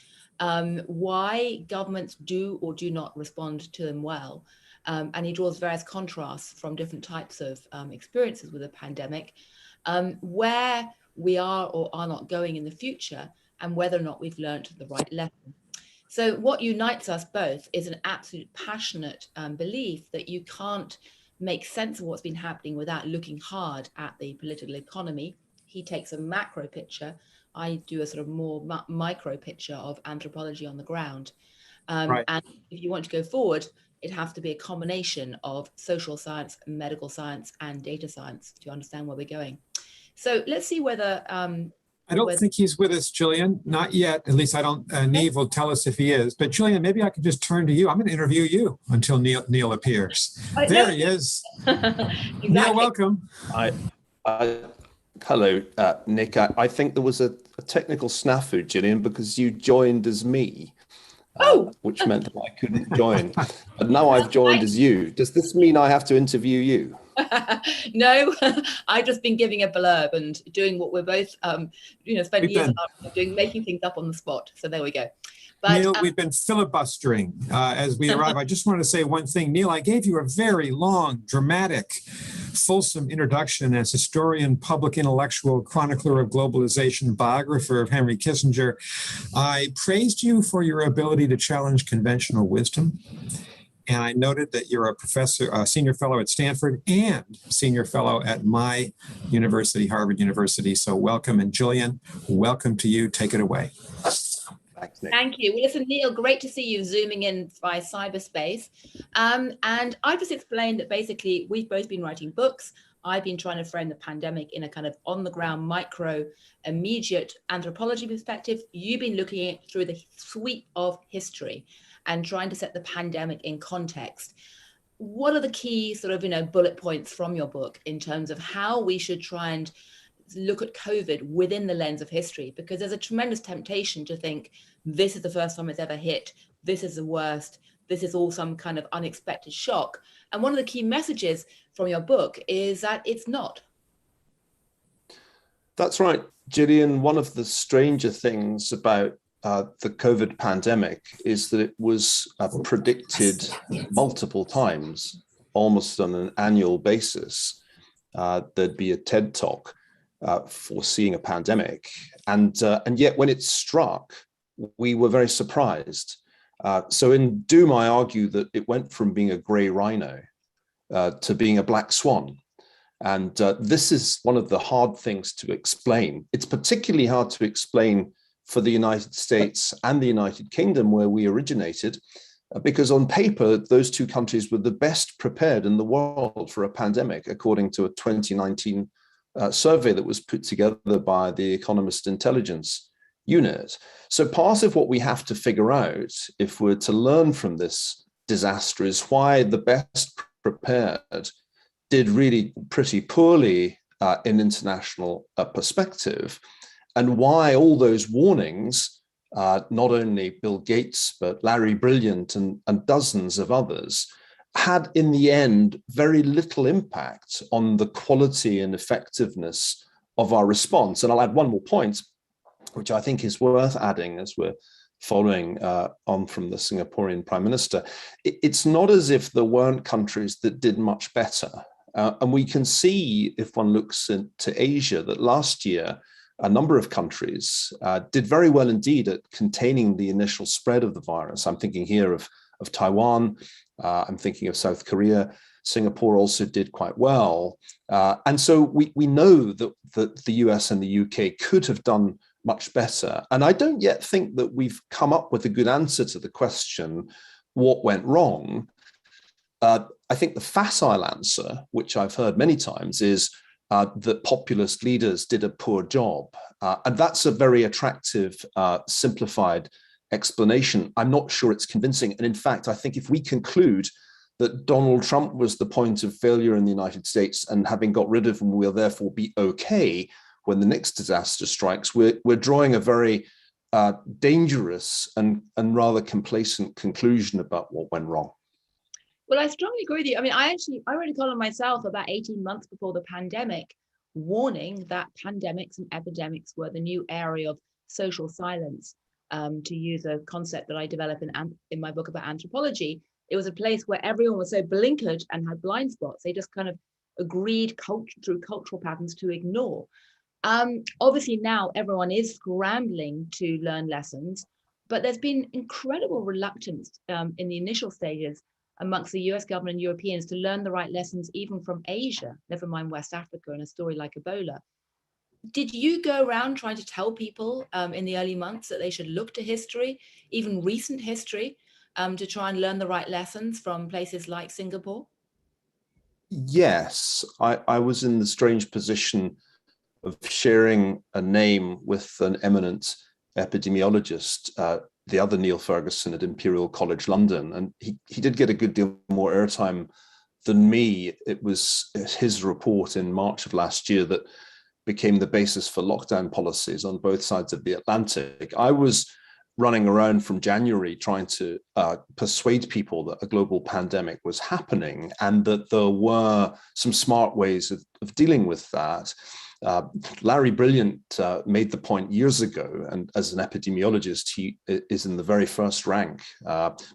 why governments do or do not respond to them well. And he draws various contrasts from different types of experiences with a pandemic, where we are or are not going in the future, and whether or not we've learned the right lesson. So what unites us both is an absolute passionate belief that you can't make sense of what's been happening without looking hard at the political economy. He takes a macro picture. I do a sort of more micro picture of anthropology on the ground. And if you want to go forward, it has to be a combination of social science, medical science, and data science to understand where we're going. So let's see whether... I don't think he's with us, Gillian. Not yet. At least I don't. Neve will tell us if he is. But Gillian, maybe I could just turn to you. I'm going to interview you until Neil appears. There he is. Exactly. Neil, welcome. Hello, Nick. I think there was a technical snafu, Gillian, because you joined as me, which meant that I couldn't join. But now I've joined as you. Does this mean I have to interview you? No, I've just been giving a blurb and doing what we're both, spent years doing, making things up on the spot. So there we go. But, Neil, we've been filibustering as we arrive. I just want to say one thing. Neil, I gave you a very long, dramatic, fulsome introduction as historian, public intellectual, chronicler of globalization, biographer of Henry Kissinger. I praised you for your ability to challenge conventional wisdom. And I noted that you're a professor, a senior fellow at Stanford and senior fellow at my university, Harvard University. So welcome. And Jillian, welcome to you. Take it away. Thanks, Nick. Thank you. Well, listen, Neil, great to see you zooming in via cyberspace. And I just explained that basically we've both been writing books. I've been trying to frame the pandemic in a kind of on the ground, micro, immediate anthropology perspective. You've been looking at through the sweep of history and trying to set the pandemic in context. What are the key sort of, bullet points from your book in terms of how we should try and look at COVID within the lens of history? Because there's a tremendous temptation to think this is the first time it's ever hit, this is the worst, this is all some kind of unexpected shock. And one of the key messages from your book is that it's not. That's right, Gillian. One of the stranger things about the COVID pandemic is that it was predicted multiple times, almost on an annual basis. There'd be a TED Talk foreseeing a pandemic. And yet when it struck, we were very surprised. So in Doom, I argue that it went from being a gray rhino to being a black swan. And this is one of the hard things to explain. It's particularly hard to explain for the United States and the United Kingdom, where we originated, because on paper, those two countries were the best prepared in the world for a pandemic, according to a 2019 survey that was put together by the Economist Intelligence Unit. So part of what we have to figure out, if we're to learn from this disaster, is why the best prepared did really pretty poorly in international perspective, and why all those warnings, not only Bill Gates, but Larry Brilliant and dozens of others, had in the end very little impact on the quality and effectiveness of our response. And I'll add one more point, which I think is worth adding as we're following on from the Singaporean Prime Minister. It's not as if there weren't countries that did much better. And we can see, if one looks into Asia, that last year, a number of countries did very well indeed at containing the initial spread of the virus. I'm thinking here of Taiwan, I'm thinking of South Korea. Singapore also did quite well. And so we know that the US and the UK could have done much better. And I don't yet think that we've come up with a good answer to the question, what went wrong? I think the facile answer, which I've heard many times, is that populist leaders did a poor job. And that's a very attractive, simplified explanation. I'm not sure it's convincing. And in fact, I think if we conclude that Donald Trump was the point of failure in the United States, and having got rid of him, we'll therefore be okay when the next disaster strikes, we're drawing a very dangerous and rather complacent conclusion about what went wrong. Well, I strongly agree with you. I mean, I wrote a column myself about 18 months before the pandemic, warning that pandemics and epidemics were the new area of social silence, to use a concept that I develop in my book about anthropology. It was a place where everyone was so blinkered and had blind spots. They just kind of agreed through cultural patterns to ignore. Obviously now everyone is scrambling to learn lessons, but there's been incredible reluctance in the initial stages amongst the US government and Europeans to learn the right lessons, even from Asia, never mind West Africa and a story like Ebola. Did you go around trying to tell people in the early months that they should look to history, even recent history, to try and learn the right lessons from places like Singapore? Yes, I was in the strange position of sharing a name with an eminent epidemiologist, the other Neil Ferguson at Imperial College London, and he did get a good deal more airtime than me. It was his report in March of last year that became the basis for lockdown policies on both sides of the Atlantic. I was running around from January trying to persuade people that a global pandemic was happening and that there were some smart ways of dealing with that. Larry Brilliant made the point years ago, and as an epidemiologist, he is in the very first rank,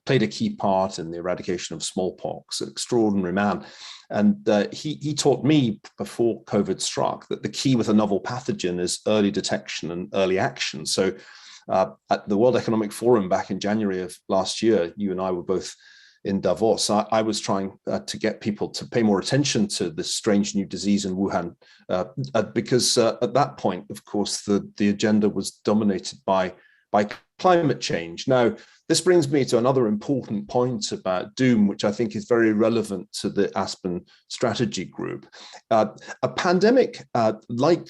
played a key part in the eradication of smallpox, an extraordinary man. And he taught me before COVID struck that the key with a novel pathogen is early detection and early action. So at the World Economic Forum back in January of last year, you and I were both in Davos. I was trying to get people to pay more attention to this strange new disease in Wuhan, because at that point, of course, the agenda was dominated by climate change. Now, this brings me to another important point about doom, which I think is very relevant to the Aspen Strategy Group. A pandemic like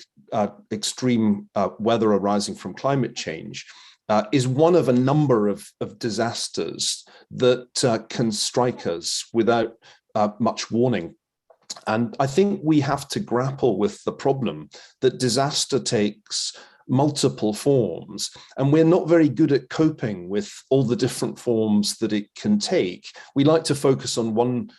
extreme weather arising from climate change is one of a number of disasters that can strike us without much warning. And I think we have to grapple with the problem that disaster takes multiple forms, and we're not very good at coping with all the different forms that it can take. We like to focus on one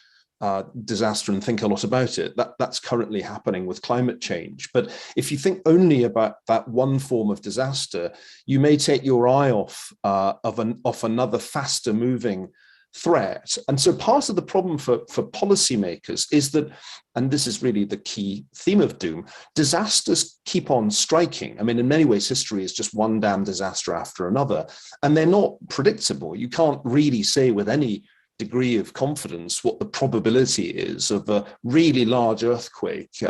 disaster and think a lot about it. That's currently happening with climate change. But if you think only about that one form of disaster, you may take your eye off another faster moving threat. And so part of the problem for policymakers is that, and this is really the key theme of doom, disasters keep on striking. I mean, in many ways, history is just one damn disaster after another, and they're not predictable. You can't really say with any degree of confidence what the probability is of a really large earthquake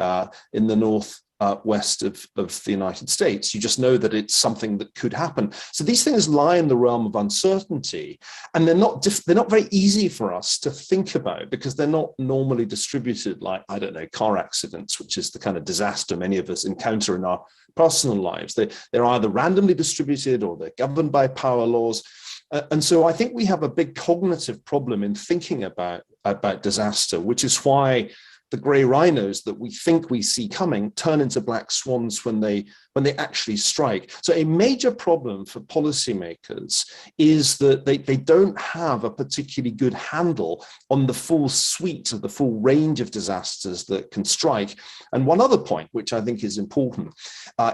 in the northwest of the United States. You just know that it's something that could happen. So these things lie in the realm of uncertainty, and they're not very easy for us to think about because they're not normally distributed like, I don't know, car accidents, which is the kind of disaster many of us encounter in our personal lives. They're either randomly distributed or they're governed by power laws. And so I think we have a big cognitive problem in thinking about disaster, which is why the grey rhinos that we think we see coming turn into black swans when they actually strike. So a major problem for policymakers is that they don't have a particularly good handle on the full suite of the full range of disasters that can strike. And one other point, which I think is important,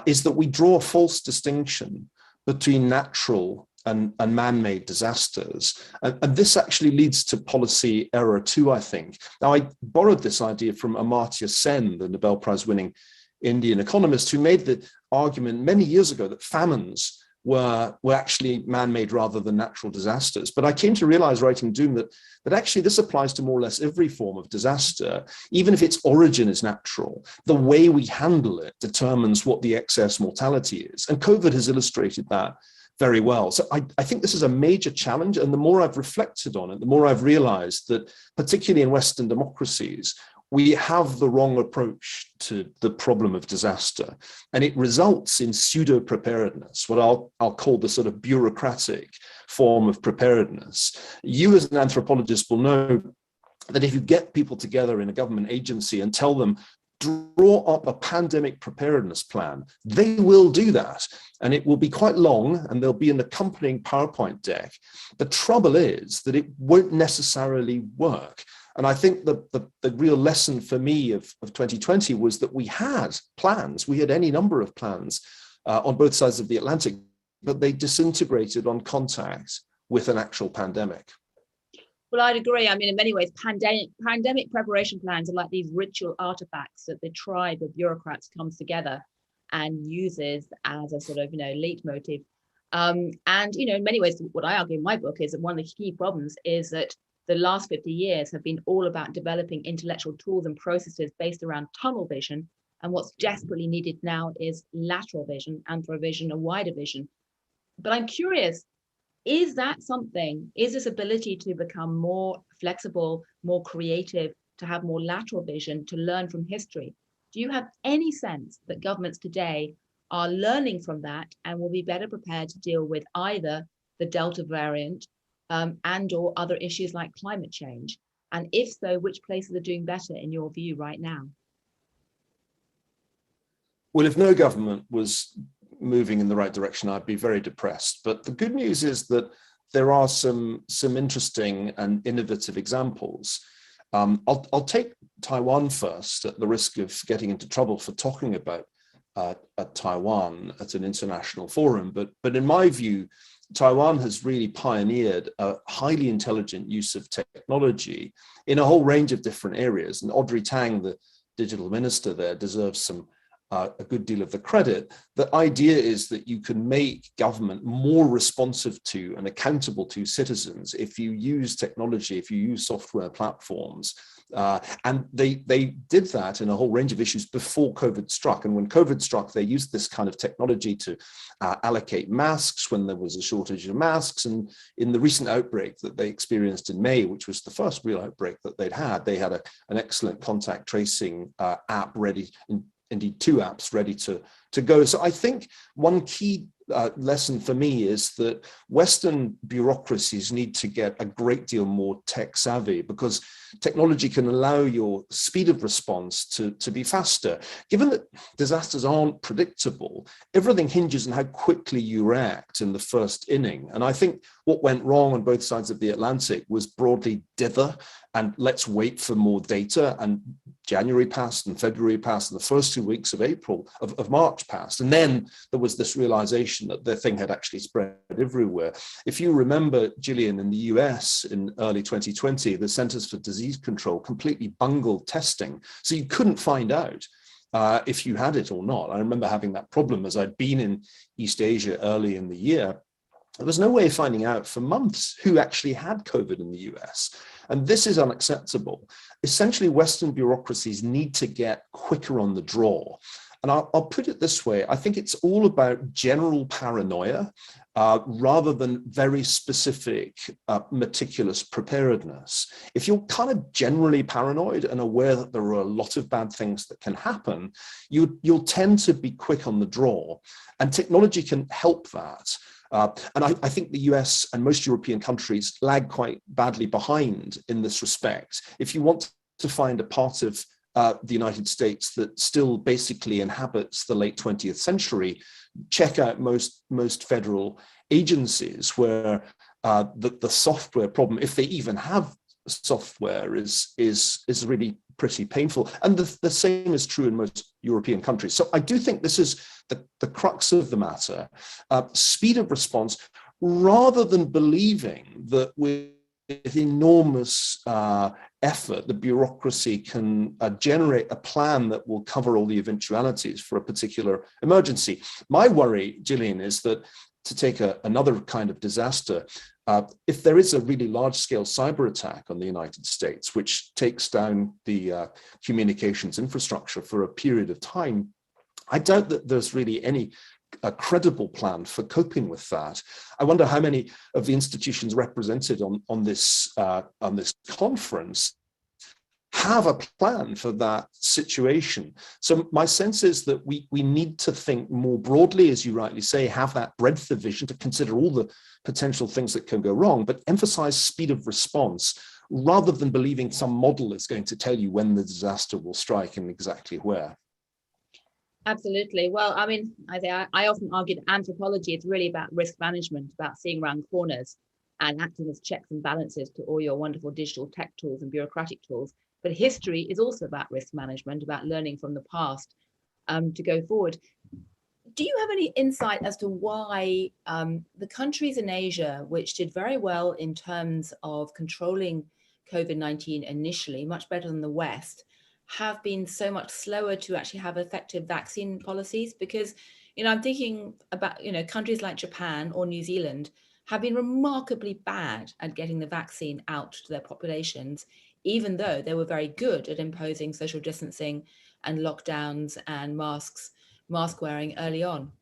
is that we draw a false distinction between natural and man-made disasters. And this actually leads to policy error too, I think. Now, I borrowed this idea from Amartya Sen, the Nobel Prize-winning Indian economist, who made the argument many years ago that famines were actually man-made rather than natural disasters. But I came to realize writing Doom that actually this applies to more or less every form of disaster, even if its origin is natural. The way we handle it determines what the excess mortality is. And COVID has illustrated that very well. So I think this is a major challenge. And the more I've reflected on it, the more I've realized that particularly in Western democracies, we have the wrong approach to the problem of disaster. And it results in pseudo preparedness, what I'll call the sort of bureaucratic form of preparedness. You as an anthropologist will know that if you get people together in a government agency and tell them, draw up a pandemic preparedness plan, they will do that. And it will be quite long and there'll be an accompanying PowerPoint deck. The trouble is that it won't necessarily work. And I think the real lesson for me of 2020 was that we had plans. We had any number of plans on both sides of the Atlantic, but they disintegrated on contact with an actual pandemic. Well, I'd agree. I mean, in many ways, pandemic preparation plans are like these ritual artifacts that the tribe of bureaucrats comes together and uses as a sort of, leitmotif. And, in many ways, what I argue in my book is that one of the key problems is that the last 50 years have been all about developing intellectual tools and processes based around tunnel vision. And what's desperately needed now is lateral vision, anthrovision, a wider vision. But I'm curious, is this ability to become more flexible, more creative, to have more lateral vision, to learn from history? Do you have any sense that governments today are learning from that and will be better prepared to deal with either the Delta variant and or other issues like climate change? And if so, which places are doing better in your view right now? Well, if no government was moving in the right direction, I'd be very depressed. But the good news is that there are some interesting and innovative examples. I'll take Taiwan first, at the risk of getting into trouble for talking about Taiwan at an international forum. But in my view, Taiwan has really pioneered a highly intelligent use of technology in a whole range of different areas. And Audrey Tang, the digital minister there, deserves a good deal of the credit. The idea is that you can make government more responsive to and accountable to citizens if you use technology, if you use software platforms. And they did that in a whole range of issues before COVID struck. And when COVID struck, they used this kind of technology to allocate masks when there was a shortage of masks. And in the recent outbreak that they experienced in May, which was the first real outbreak that they'd had, they had an excellent contact tracing app ready, indeed 2 apps ready to go. So I think one key lesson for me is that Western bureaucracies need to get a great deal more tech savvy, because technology can allow your speed of response to be faster. Given that disasters aren't predictable, everything hinges on how quickly you react in the first inning. And I think what went wrong on both sides of the Atlantic was broadly dither and let's wait for more data. And January passed and February passed and the first 2 weeks of March passed. And then there was this realization that the thing had actually spread everywhere. If you remember, Gillian, in the US in early 2020, the Centers for Disease Control completely bungled testing. So you couldn't find out if you had it or not. I remember having that problem as I'd been in East Asia early in the year. There was no way of finding out for months who actually had COVID in the US. And this is unacceptable. Essentially, Western bureaucracies need to get quicker on the draw. And I'll put it this way. I think it's all about general paranoia rather than very specific, meticulous preparedness. If you're kind of generally paranoid and aware that there are a lot of bad things that can happen, you'll tend to be quick on the draw. And technology can help that. And I think the US and most European countries lag quite badly behind in this respect. If you want to find a part of the United States that still basically inhabits the late 20th century, check out most federal agencies where the software problem, if they even have software, is really pretty painful. And the same is true in most European countries. So I do think this is the crux of the matter. Speed of response, rather than believing that with enormous effort, the bureaucracy can generate a plan that will cover all the eventualities for a particular emergency. My worry, Gillian, is that, to take another kind of disaster, if there is a really large-scale cyber attack on the United States, which takes down the communications infrastructure for a period of time, I doubt that there's really any credible plan for coping with that. I wonder how many of the institutions represented on this conference have a plan for that situation. So my sense is that we need to think more broadly, as you rightly say, have that breadth of vision to consider all the potential things that can go wrong, but emphasize speed of response rather than believing some model is going to tell you when the disaster will strike and exactly where. Absolutely. Well, I mean, I often argue that anthropology is really about risk management, about seeing around corners and acting as checks and balances to all your wonderful digital tech tools and bureaucratic tools. But history is also about risk management, about learning from the past to go forward. Do you have any insight as to why the countries in Asia, which did very well in terms of controlling COVID-19 initially, much better than the West, have been so much slower to actually have effective vaccine policies? Because, I'm thinking about, countries like Japan or New Zealand have been remarkably bad at getting the vaccine out to their populations, even though they were very good at imposing social distancing and lockdowns and mask wearing early on.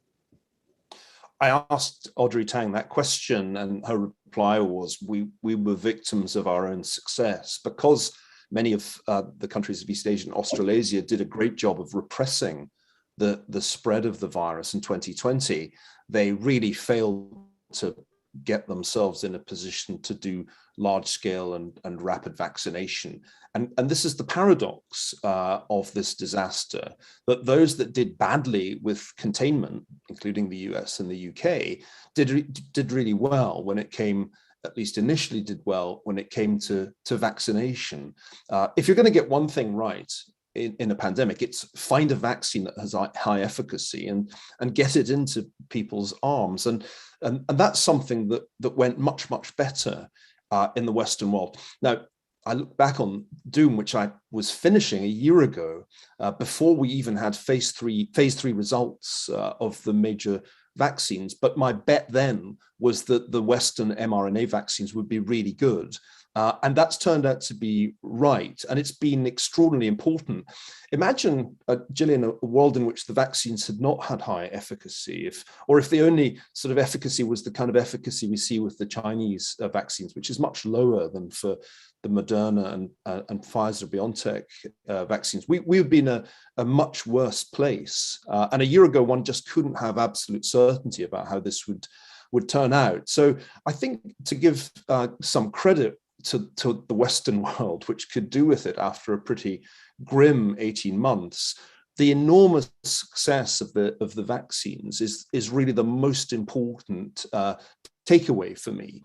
I asked Audrey Tang that question, and her reply was, we were victims of our own success, because many of the countries of East Asia and Australasia did a great job of repressing the spread of the virus in 2020. They really failed to get themselves in a position to do large scale and rapid vaccination. And this is the paradox of this disaster, that those that did badly with containment, including the US and the UK, did really well when it came, at least initially did well when it came to vaccination. If you're going to get one thing right in a pandemic, it's find a vaccine that has high efficacy and get it into people's arms. And that's something that went much, much better in the Western world. Now, I look back on Doom, which I was finishing a year ago, before we even had phase three results of the major vaccines. But my bet then was that the Western mRNA vaccines would be really good. And that's turned out to be right. And it's been extraordinarily important. Imagine, Gillian, a world in which the vaccines had not had high efficacy, or if the only sort of efficacy was the kind of efficacy we see with the Chinese vaccines, which is much lower than for the Moderna and Pfizer-BioNTech vaccines. We would be in a much worse place. And a year ago, one just couldn't have absolute certainty about how this would turn out. So I think, to give some credit to the Western world, which could do with it after a pretty grim 18 months, the enormous success of the vaccines is really the most important takeaway for me.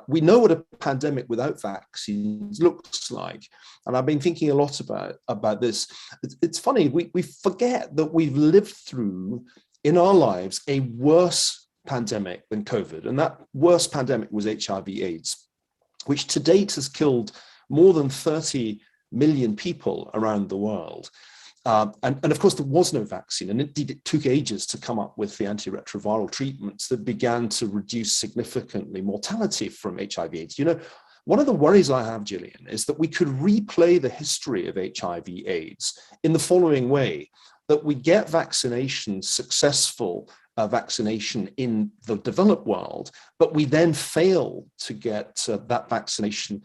We know what a pandemic without vaccines looks like, and I've been thinking a lot about this. It's funny, we forget that we've lived through in our lives a worse pandemic than COVID, and that worst pandemic was HIV/AIDS, which to date has killed more than 30 million people around the world. And of course, there was no vaccine, and indeed it took ages to come up with the antiretroviral treatments that began to reduce significantly mortality from HIV/AIDS. You know, one of the worries I have, Gillian, is that we could replay the history of HIV/AIDS in the following way: that we get vaccination, successful vaccination in the developed world, but we then fail to get that vaccination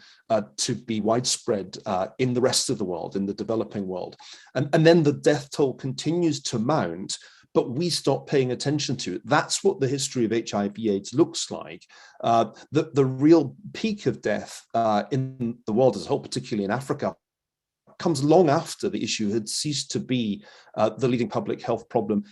to be widespread in the rest of the world, in the developing world. And then the death toll continues to mount, but we stop paying attention to it. That's what the history of HIV/AIDS looks like. The real peak of death in the world as a whole, particularly in Africa, comes long after the issue had ceased to be the leading public health problem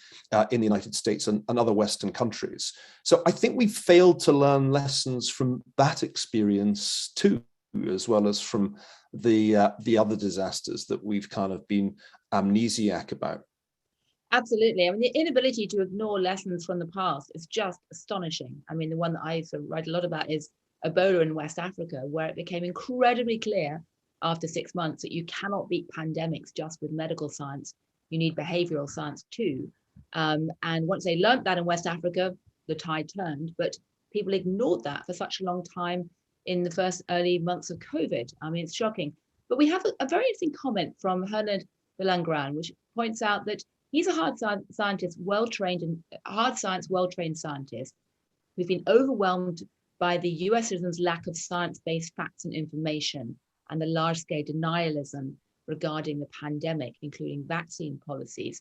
in the United States and other Western countries. So I think we failed to learn lessons from that experience too, as well as from the other disasters that we've kind of been amnesiac about. Absolutely. I mean, the inability to ignore lessons from the past is just astonishing. I mean, the one that I sort of write a lot about is Ebola in West Africa, where it became incredibly clear after 6 months that you cannot beat pandemics just with medical science. You need behavioral science too. And once they learned that in West Africa, the tide turned, but people ignored that for such a long time in the first early months of COVID. I mean, it's shocking. But we have a very interesting comment from Hernand Belangran, which points out that he's a hard scientist, well-trained scientist who's been overwhelmed by the US citizens' lack of science-based facts and information, and the large-scale denialism regarding the pandemic, including vaccine policies.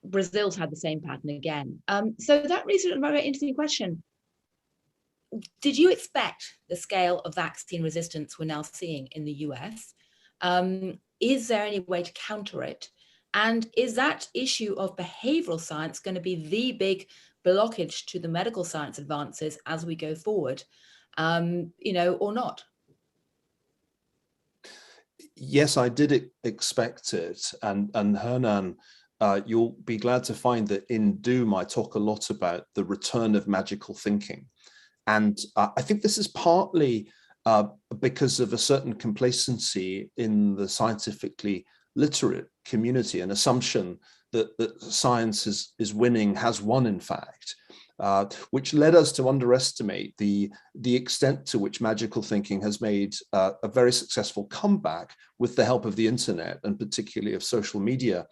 Brazil's had the same pattern again. So that raises a very interesting question. Did you expect the scale of vaccine resistance we're now seeing in the US? Is there any way to counter it? And is that issue of behavioral science going to be the big blockage to the medical science advances as we go forward, or not? Yes, I did expect it. And Hernan, you'll be glad to find that in Doom, I talk a lot about the return of magical thinking. And I think this is partly because of a certain complacency in the scientifically literate community, an assumption that science is winning, has won, in fact, which led us to underestimate the extent to which magical thinking has made a very successful comeback with the help of the internet, and particularly of social media.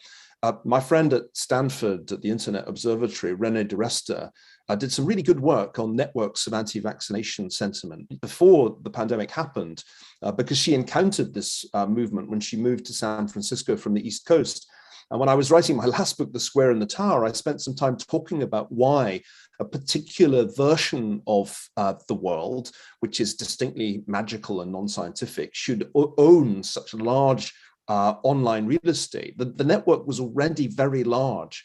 My friend at Stanford at the Internet Observatory, René de Rester, did some really good work on networks of anti-vaccination sentiment before the pandemic happened, because she encountered this movement when she moved to San Francisco from the East Coast. And when I was writing my last book, The Square and the Tower, I spent some time talking about why a particular version of the world, which is distinctly magical and non-scientific, should own such large online real estate. The network was already very large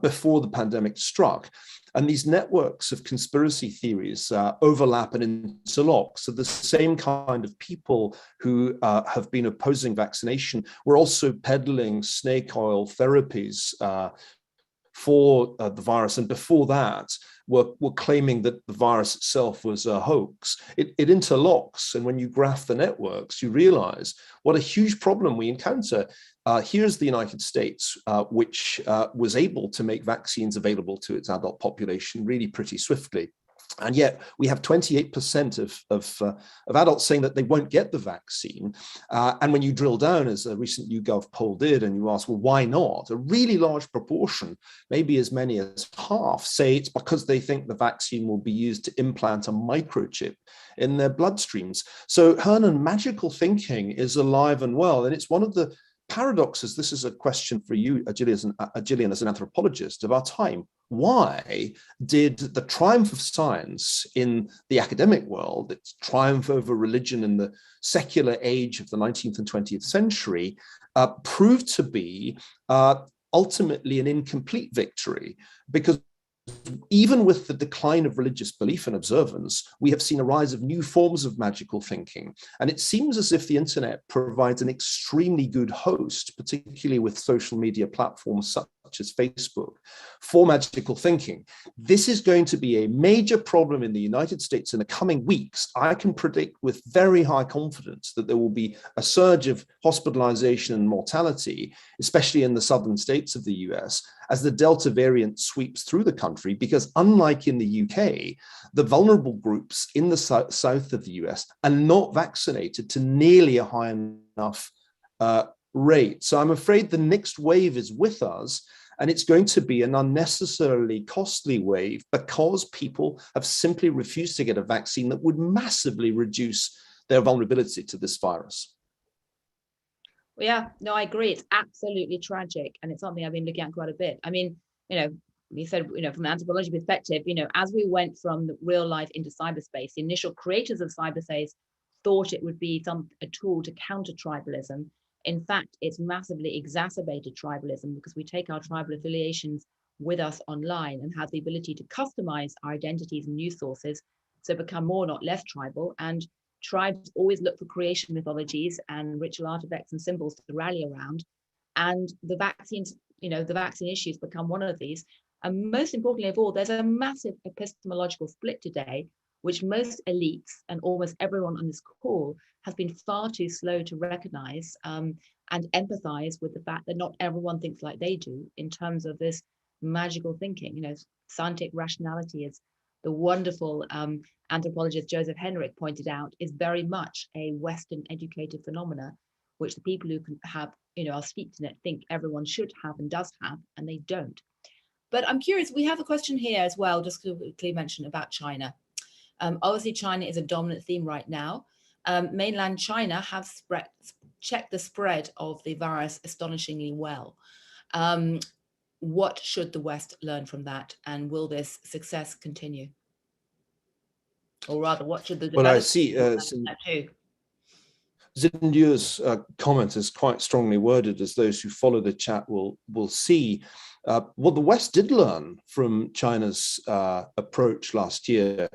before the pandemic struck. And these networks of conspiracy theories overlap and interlock. So the same kind of people who have been opposing vaccination were also peddling snake oil therapies for the virus, and before that were claiming that the virus itself was a hoax. It interlocks, and when you graph the networks, you realize what a huge problem we encounter. Here's the United States, which was able to make vaccines available to its adult population really pretty swiftly. And yet we have 28% of adults saying that they won't get the vaccine. And when you drill down, as a recent YouGov poll did, and you ask, well, why not? A really large proportion, maybe as many as half, say it's because they think the vaccine will be used to implant a microchip in their bloodstreams. So, Hernan, magical thinking is alive and well. And it's one of the paradoxes. This is a question for you, Gillian, as an anthropologist of our time. Why did the triumph of science in the academic world, its triumph over religion in the secular age of the 19th and 20th century, prove to be ultimately an incomplete victory? Because even with the decline of religious belief and observance, we have seen a rise of new forms of magical thinking. And it seems as if the internet provides an extremely good host, particularly with social media platforms such as Facebook, for magical thinking. This is going to be a major problem in the United States in the coming weeks. I can predict with very high confidence that there will be a surge of hospitalization and mortality, especially in the southern states of the US, as the Delta variant sweeps through the country, because unlike in the UK, the vulnerable groups in the south of the US are not vaccinated to nearly a high enough rate. So I'm afraid the next wave is with us, and it's going to be an unnecessarily costly wave because people have simply refused to get a vaccine that would massively reduce their vulnerability to this virus. Well, yeah, no, I agree. It's absolutely tragic. And it's something I've been looking at quite a bit. I mean, we said, from an anthropology perspective, as we went from the real life into cyberspace, the initial creators of cyberspace thought it would be a tool to counter tribalism. In fact, it's massively exacerbated tribalism because we take our tribal affiliations with us online and have the ability to customize our identities and news sources so become more, not less tribal. And tribes always look for creation mythologies and ritual artifacts and symbols to rally around. And the vaccines, the vaccine issues become one of these. And most importantly of all, there's a massive epistemological split today, which most elites and almost everyone on this call has been far too slow to recognize and empathize with the fact that not everyone thinks like they do in terms of this magical thinking. Scientific rationality, as the wonderful anthropologist Joseph Henrich pointed out, is very much a Western educated phenomena, which the people who can have, are steeped in it think everyone should have and does have, and they don't. But I'm curious, we have a question here as well, just to quickly mention about China. Obviously, China is a dominant theme right now. Mainland China have checked the spread of the virus astonishingly well. What should the West learn from that? And will this success continue? Or rather, what should the I see Zindu's comment is quite strongly worded, as those who follow the chat will see. What the West did learn from China's approach last year,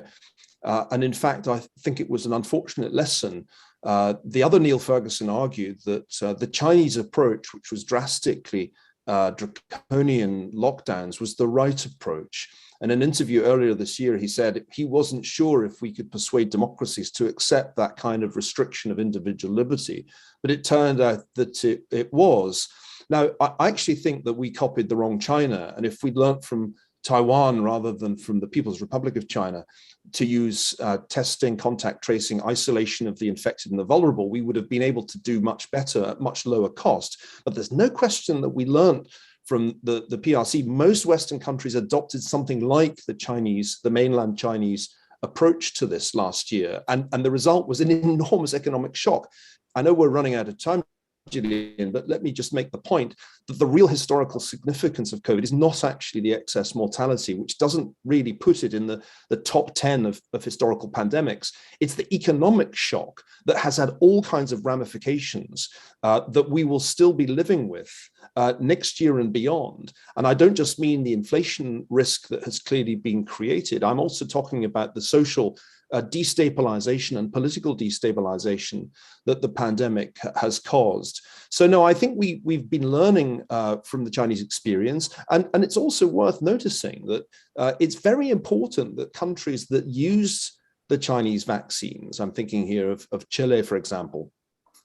and in fact, I think it was an unfortunate lesson. The other Neil Ferguson argued that the Chinese approach, which was drastically draconian lockdowns, was the right approach. In an interview earlier this year, he said he wasn't sure if we could persuade democracies to accept that kind of restriction of individual liberty, but it turned out that it was. Now, I actually think that we copied the wrong China, and if we'd learned from Taiwan rather than from the People's Republic of China to use testing, contact tracing, isolation of the infected and the vulnerable, we would have been able to do much better at much lower cost. But there's no question that we learned from the PRC. Most Western countries adopted something like the mainland Chinese approach to this last year. And the result was an enormous economic shock. I know we're running out of time, Gillian, but let me just make the point that the real historical significance of COVID is not actually the excess mortality, which doesn't really put it in the top 10 of historical pandemics. It's the economic shock that has had all kinds of ramifications that we will still be living with next year and beyond. And I don't just mean the inflation risk that has clearly been created. I'm also talking about the social destabilization and political destabilization that the pandemic has caused. So no, I think we've been learning from the Chinese experience, and it's also worth noticing that it's very important that countries that use the Chinese vaccines, I'm thinking here of Chile, for example,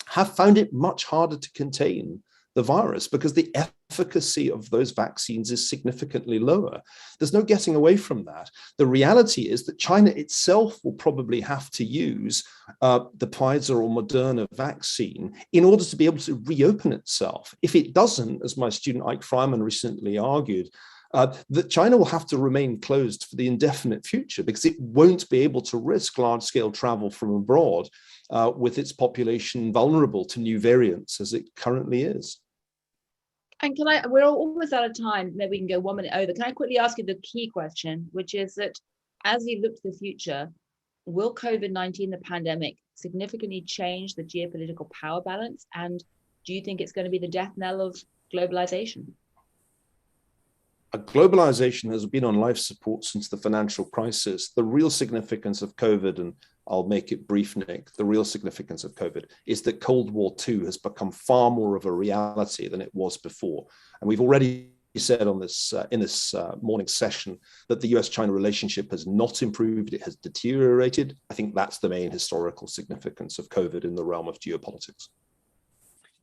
have found it much harder to contain the virus because the efficacy of those vaccines is significantly lower. There's no getting away from that. The reality is that China itself will probably have to use the Pfizer or Moderna vaccine in order to be able to reopen itself. If it doesn't, as my student Ike Fryman recently argued, that China will have to remain closed for the indefinite future because it won't be able to risk large-scale travel from abroad with its population vulnerable to new variants as it currently is. And we're almost out of time, maybe we can go 1 minute over. Can I quickly ask you the key question, which is that as you look to the future, will COVID-19, the pandemic, significantly change the geopolitical power balance? And do you think it's going to be the death knell of globalization? Globalization has been on life support since the financial crisis. The real significance of COVID, and I'll make it brief, Nick, the real significance of COVID is that Cold War II has become far more of a reality than it was before. And we've already said on this in this morning's session that the US-China relationship has not improved, it has deteriorated. I think that's the main historical significance of COVID in the realm of geopolitics.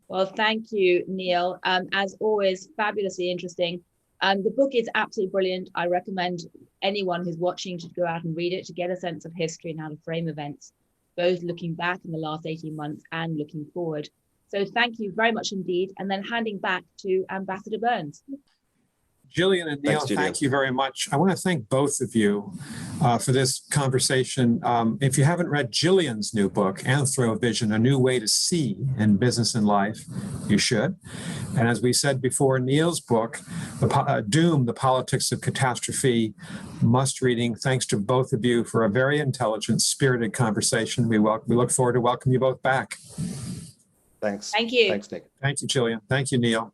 Well, thank you, Neil. As always, fabulously interesting. The book is absolutely brilliant. I recommend anyone who's watching to go out and read it to get a sense of history and how to frame events, both looking back in the last 18 months and looking forward. So thank you very much indeed. And then handing back to Ambassador Burns. Gillian and Neil, Thanks, Gillian. thank you very much. I want to thank both of you for this conversation. If you haven't read Gillian's new book, Anthrovision, A New Way to See in Business and Life, you should. And as we said before, Neil's book, Doom, The Politics of Catastrophe, must reading. Thanks to both of you for a very intelligent, spirited conversation. We look forward to welcome you both back. Thanks. Thank you. Thanks, Nick. Thank you, Gillian. Thank you, Neil.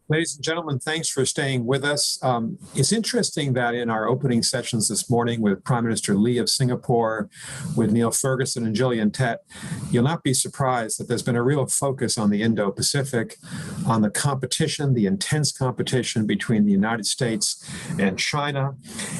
Ladies and gentlemen, thanks for staying with us. It's interesting that in our opening sessions this morning with Prime Minister Lee of Singapore, with Neil Ferguson and Gillian Tett, you'll not be surprised that there's been a real focus on the Indo-Pacific, on the competition, the intense competition between the United States and China.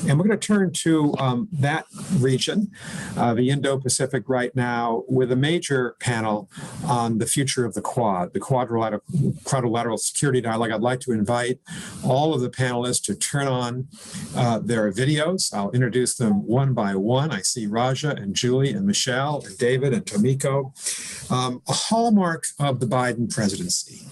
And we're going to turn to that region, the Indo-Pacific right now, with a major panel on the future of the Quad, the quadrilateral security dialogue. I'd like to invite all of the panelists to turn on their videos. I'll introduce them one by one. I see Raja and Julie and Michelle and David and Tomiko. A hallmark of the Biden presidency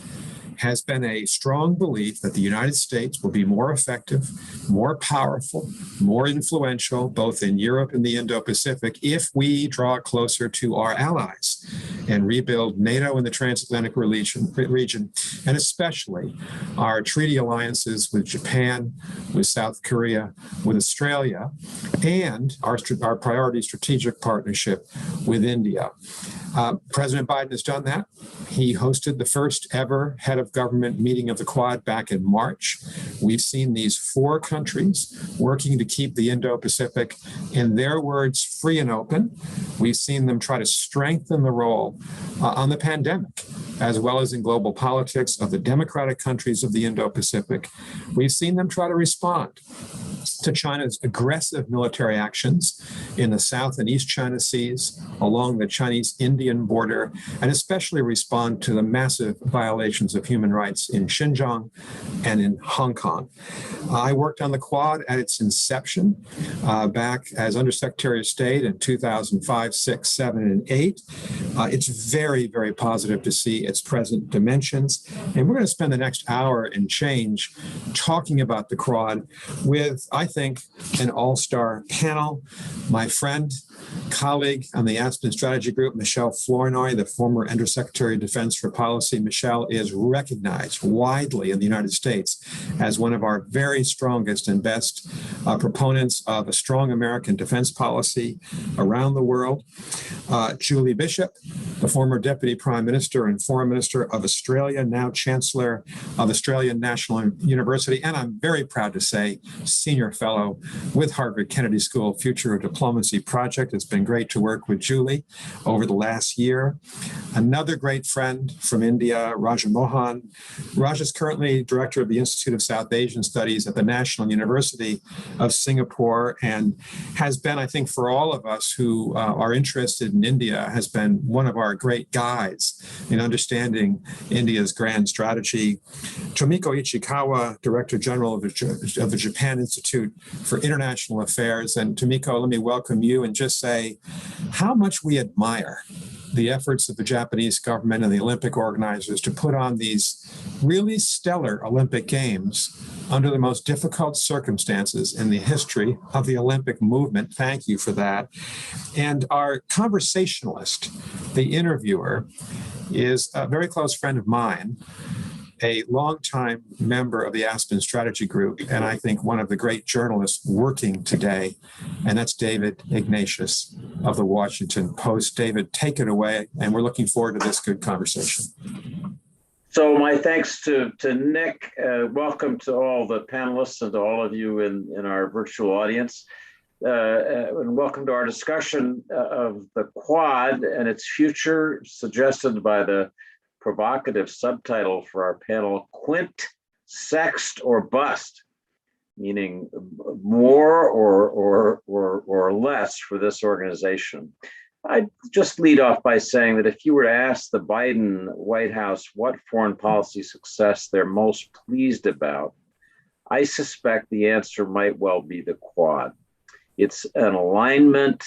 has been a strong belief that the United States will be more effective, more powerful, more influential, both in Europe and the Indo-Pacific, if we draw closer to our allies and rebuild NATO in the transatlantic region, and especially our treaty alliances with Japan, with South Korea, with Australia, and our priority strategic partnership with India. President Biden has done that. He hosted the first ever head of government meeting of the Quad back in March. We've seen these four countries working to keep the Indo-Pacific, in their words, free and open. We've seen them try to strengthen the role on the pandemic, as well as in global politics of the democratic countries of the Indo-Pacific. We've seen them try to respond to China's aggressive military actions in the South and East China Seas, along the Chinese-Indian border, and especially respond to the massive violations of human rights in Xinjiang and in Hong Kong. I worked on the Quad at its inception back as Undersecretary of State in 2005, 6, 7, and 8. It's very, very positive to see its present dimensions. And we're going to spend the next hour and change talking about the Quad with I think, an all-star panel. My friend, colleague on the Aspen Strategy Group, Michelle Flournoy, the former Undersecretary of Defense for Policy. Michelle is recognized widely in the United States as one of our very strongest and best proponents of a strong American defense policy around the world. Julie Bishop, the former Deputy Prime Minister and Foreign Minister of Australia, now Chancellor of Australian National University, and I'm very proud to say, Senior Fellow with Harvard Kennedy School Future of Diplomacy Project. It's been great to work with Julie over the last year. Another great friend from India, Raja Mohan. Raj is currently Director of the Institute of South Asian Studies at the National University of Singapore and has been, I think, for all of us who are interested in India, has been one of our great guides in understanding India's grand strategy. Tomiko Ichikawa, Director General of the Japan Institute for International Affairs. And Tomiko, let me welcome you and just say how much we admire the efforts of the Japanese government and the Olympic organizers to put on these really stellar Olympic Games under the most difficult circumstances in the history of the Olympic movement. Thank you for that. And our conversationalist, the interviewer, is a very close friend of mine, a longtime member of the Aspen Strategy Group, and I think one of the great journalists working today, and that's David Ignatius of the Washington Post. David, take it away, and we're looking forward to this good conversation. So my thanks to Nick. Welcome to all the panelists and to all of you in our virtual audience. And welcome to our discussion of the Quad and its future, suggested by the provocative subtitle for our panel, Quint, Sext, or Bust, meaning more or less for this organization. I'd just lead off by saying that if you were to ask the Biden White House what foreign policy success they're most pleased about, I suspect the answer might well be the Quad. It's an alignment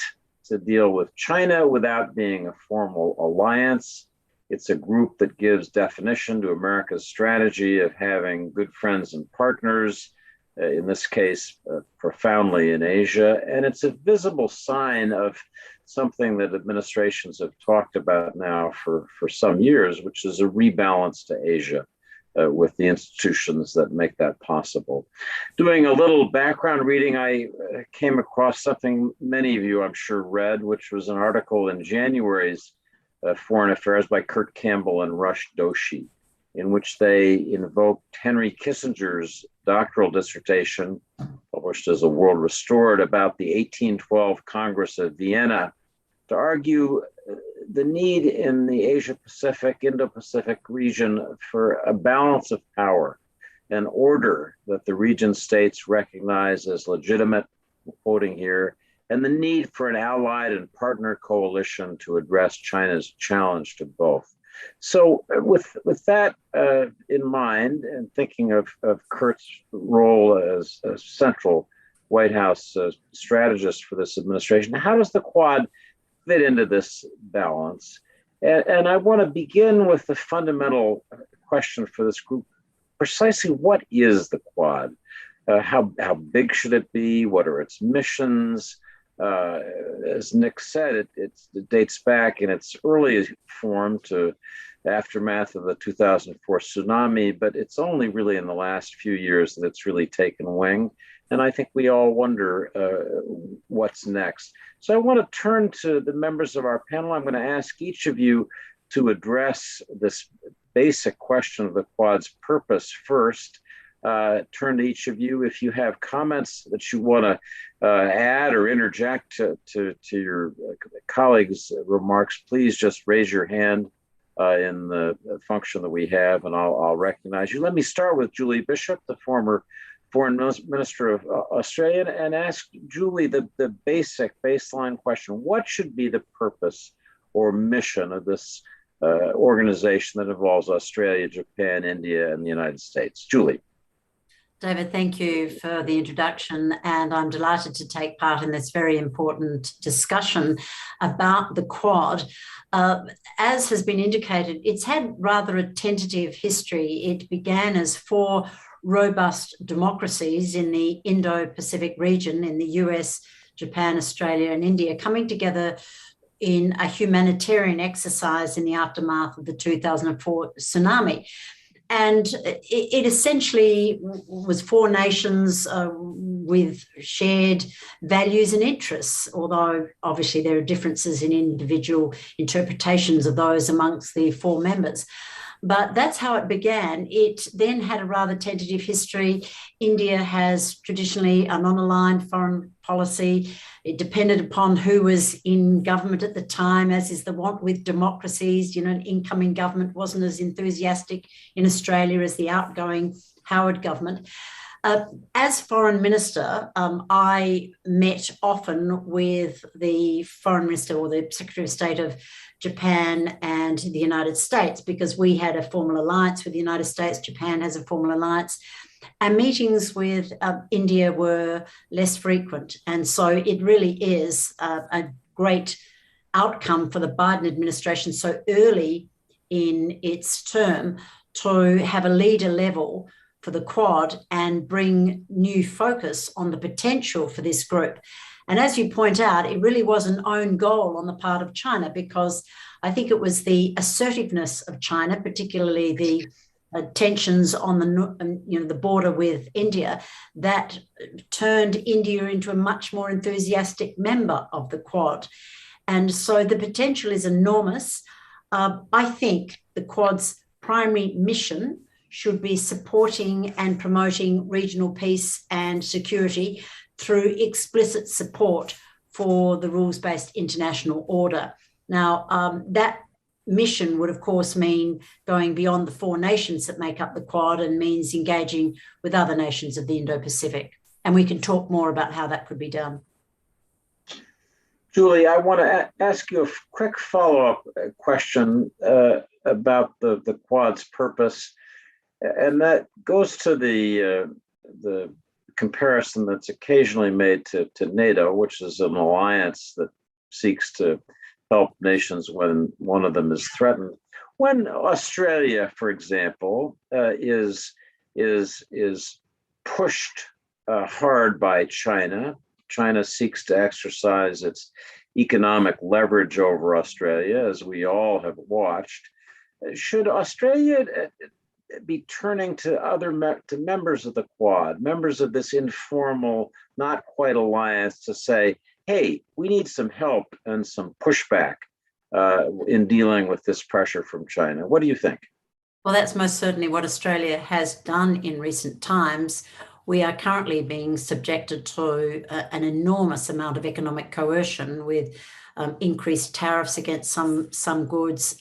to deal with China without being a formal alliance. It's a group that gives definition to America's strategy of having good friends and partners, in this case, profoundly in Asia. And it's a visible sign of something that administrations have talked about now for some years, which is a rebalance to Asia with the institutions that make that possible. Doing a little background reading, I came across something many of you, I'm sure, read, which was an article in January's Foreign Affairs by Kurt Campbell and Rush Doshi, in which they invoked Henry Kissinger's doctoral dissertation, published as A World Restored, about the 1812 Congress of Vienna, to argue the need in the Asia-Pacific, Indo-Pacific region for a balance of power, an order that the region states recognize as legitimate, quoting here, and the need for an allied and partner coalition to address China's challenge to both. So with that in mind, and thinking of Kurt's role as a central White House strategist for this administration, how does the Quad fit into this balance? And I want to begin with the fundamental question for this group. Precisely what is the Quad? How big should it be? What are its missions? As Nick said, it dates back in its early form to the aftermath of the 2004 tsunami, but it's only really in the last few years that it's really taken wing. And I think we all wonder what's next. So I want to turn to the members of our panel. I'm going to ask each of you to address this basic question of the Quad's purpose first. Turn to each of you. If you have comments that you want to add or interject to your colleagues' remarks, please just raise your hand in the function that we have, and I'll recognize you. Let me start with Julie Bishop, the former Foreign Minister of Australia, and ask Julie the baseline question. What should be the purpose or mission of this organization that involves Australia, Japan, India, and the United States? Julie. David, thank you for the introduction, and I'm delighted to take part in this very important discussion about the Quad. As has been indicated, it's had rather a tentative history. It began as 4 robust democracies in the Indo-Pacific region, in the US, Japan, Australia, and India, coming together in a humanitarian exercise in the aftermath of the 2004 tsunami. And it essentially was four nations with shared values and interests, although obviously there are differences in individual interpretations of those amongst the four members. But that's how it began. It then had a rather tentative history. India has traditionally a non-aligned foreign policy. It depended upon who was in government at the time, as is the want with democracies. You know, an incoming government wasn't as enthusiastic in Australia as the outgoing Howard government. As foreign minister, I met often with the foreign minister or the Secretary of State of Japan and the United States, because we had a formal alliance with the United States. Japan has a formal alliance. Our meetings with India were less frequent. And so it really is a great outcome for the Biden administration so early in its term to have a leader level for the Quad and bring new focus on the potential for this group. And as you point out, it really was an own goal on the part of China, because I think it was the assertiveness of China, particularly the tensions on the border with India, that turned India into a much more enthusiastic member of the Quad. And so the potential is enormous. I think the Quad's primary mission should be supporting and promoting regional peace and security through explicit support for the rules-based international order. Now, that mission would, of course, mean going beyond the four nations that make up the Quad, and means engaging with other nations of the Indo-Pacific. And we can talk more about how that could be done. Julie, I want to ask you a quick follow-up question about the Quad's purpose. And that goes to the comparison that's occasionally made to NATO, which is an alliance that seeks to help nations when one of them is threatened. When Australia, for example, is pushed hard by China, China seeks to exercise its economic leverage over Australia, as we all have watched. Should Australia be turning to members of the Quad, members of this informal, not quite alliance, to say, hey, we need some help and some pushback in dealing with this pressure from China? What do you think? Well, that's most certainly what Australia has done in recent times. We are currently being subjected to an enormous amount of economic coercion, with increased tariffs against some goods,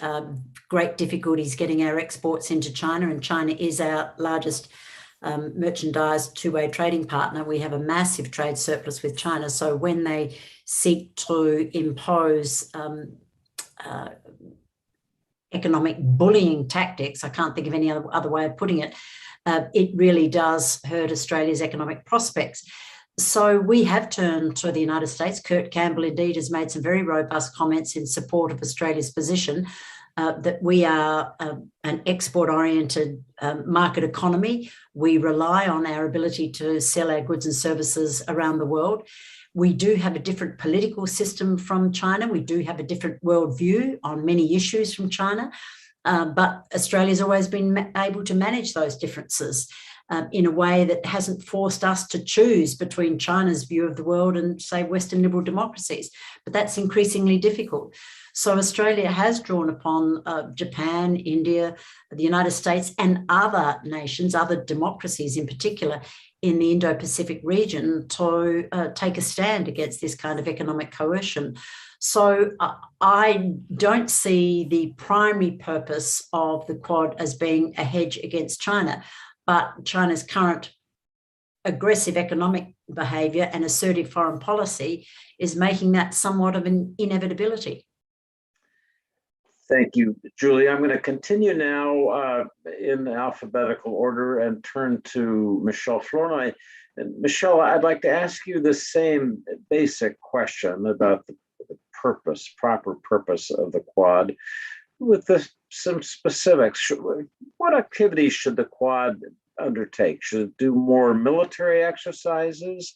great difficulties getting our exports into China, and China is our largest merchandise two-way trading partner. We have a massive trade surplus with China. So when they seek to impose economic bullying tactics, I can't think of any other way of putting it, it really does hurt Australia's economic prospects. So we have turned to the United States. Kurt Campbell indeed has made some very robust comments in support of Australia's position that we are an export-oriented market economy. We rely on our ability to sell our goods and services around the world. We do have a different political system from China. We do have a different worldview on many issues from China. But Australia's always been able to manage those differences in a way that hasn't forced us to choose between China's view of the world and, say, Western liberal democracies. But that's increasingly difficult. So Australia has drawn upon Japan, India, the United States, and other nations, other democracies in particular, in the Indo-Pacific region to take a stand against this kind of economic coercion. So I don't see the primary purpose of the Quad as being a hedge against China, but China's current aggressive economic behaviour and assertive foreign policy is making that somewhat of an inevitability. Thank you, Julie. I'm going to continue now in alphabetical order and turn to Michelle Flournoy. And Michelle, I'd like to ask you the same basic question about the proper purpose of the Quad, with some specifics. What activities should the Quad undertake? Should it do more military exercises?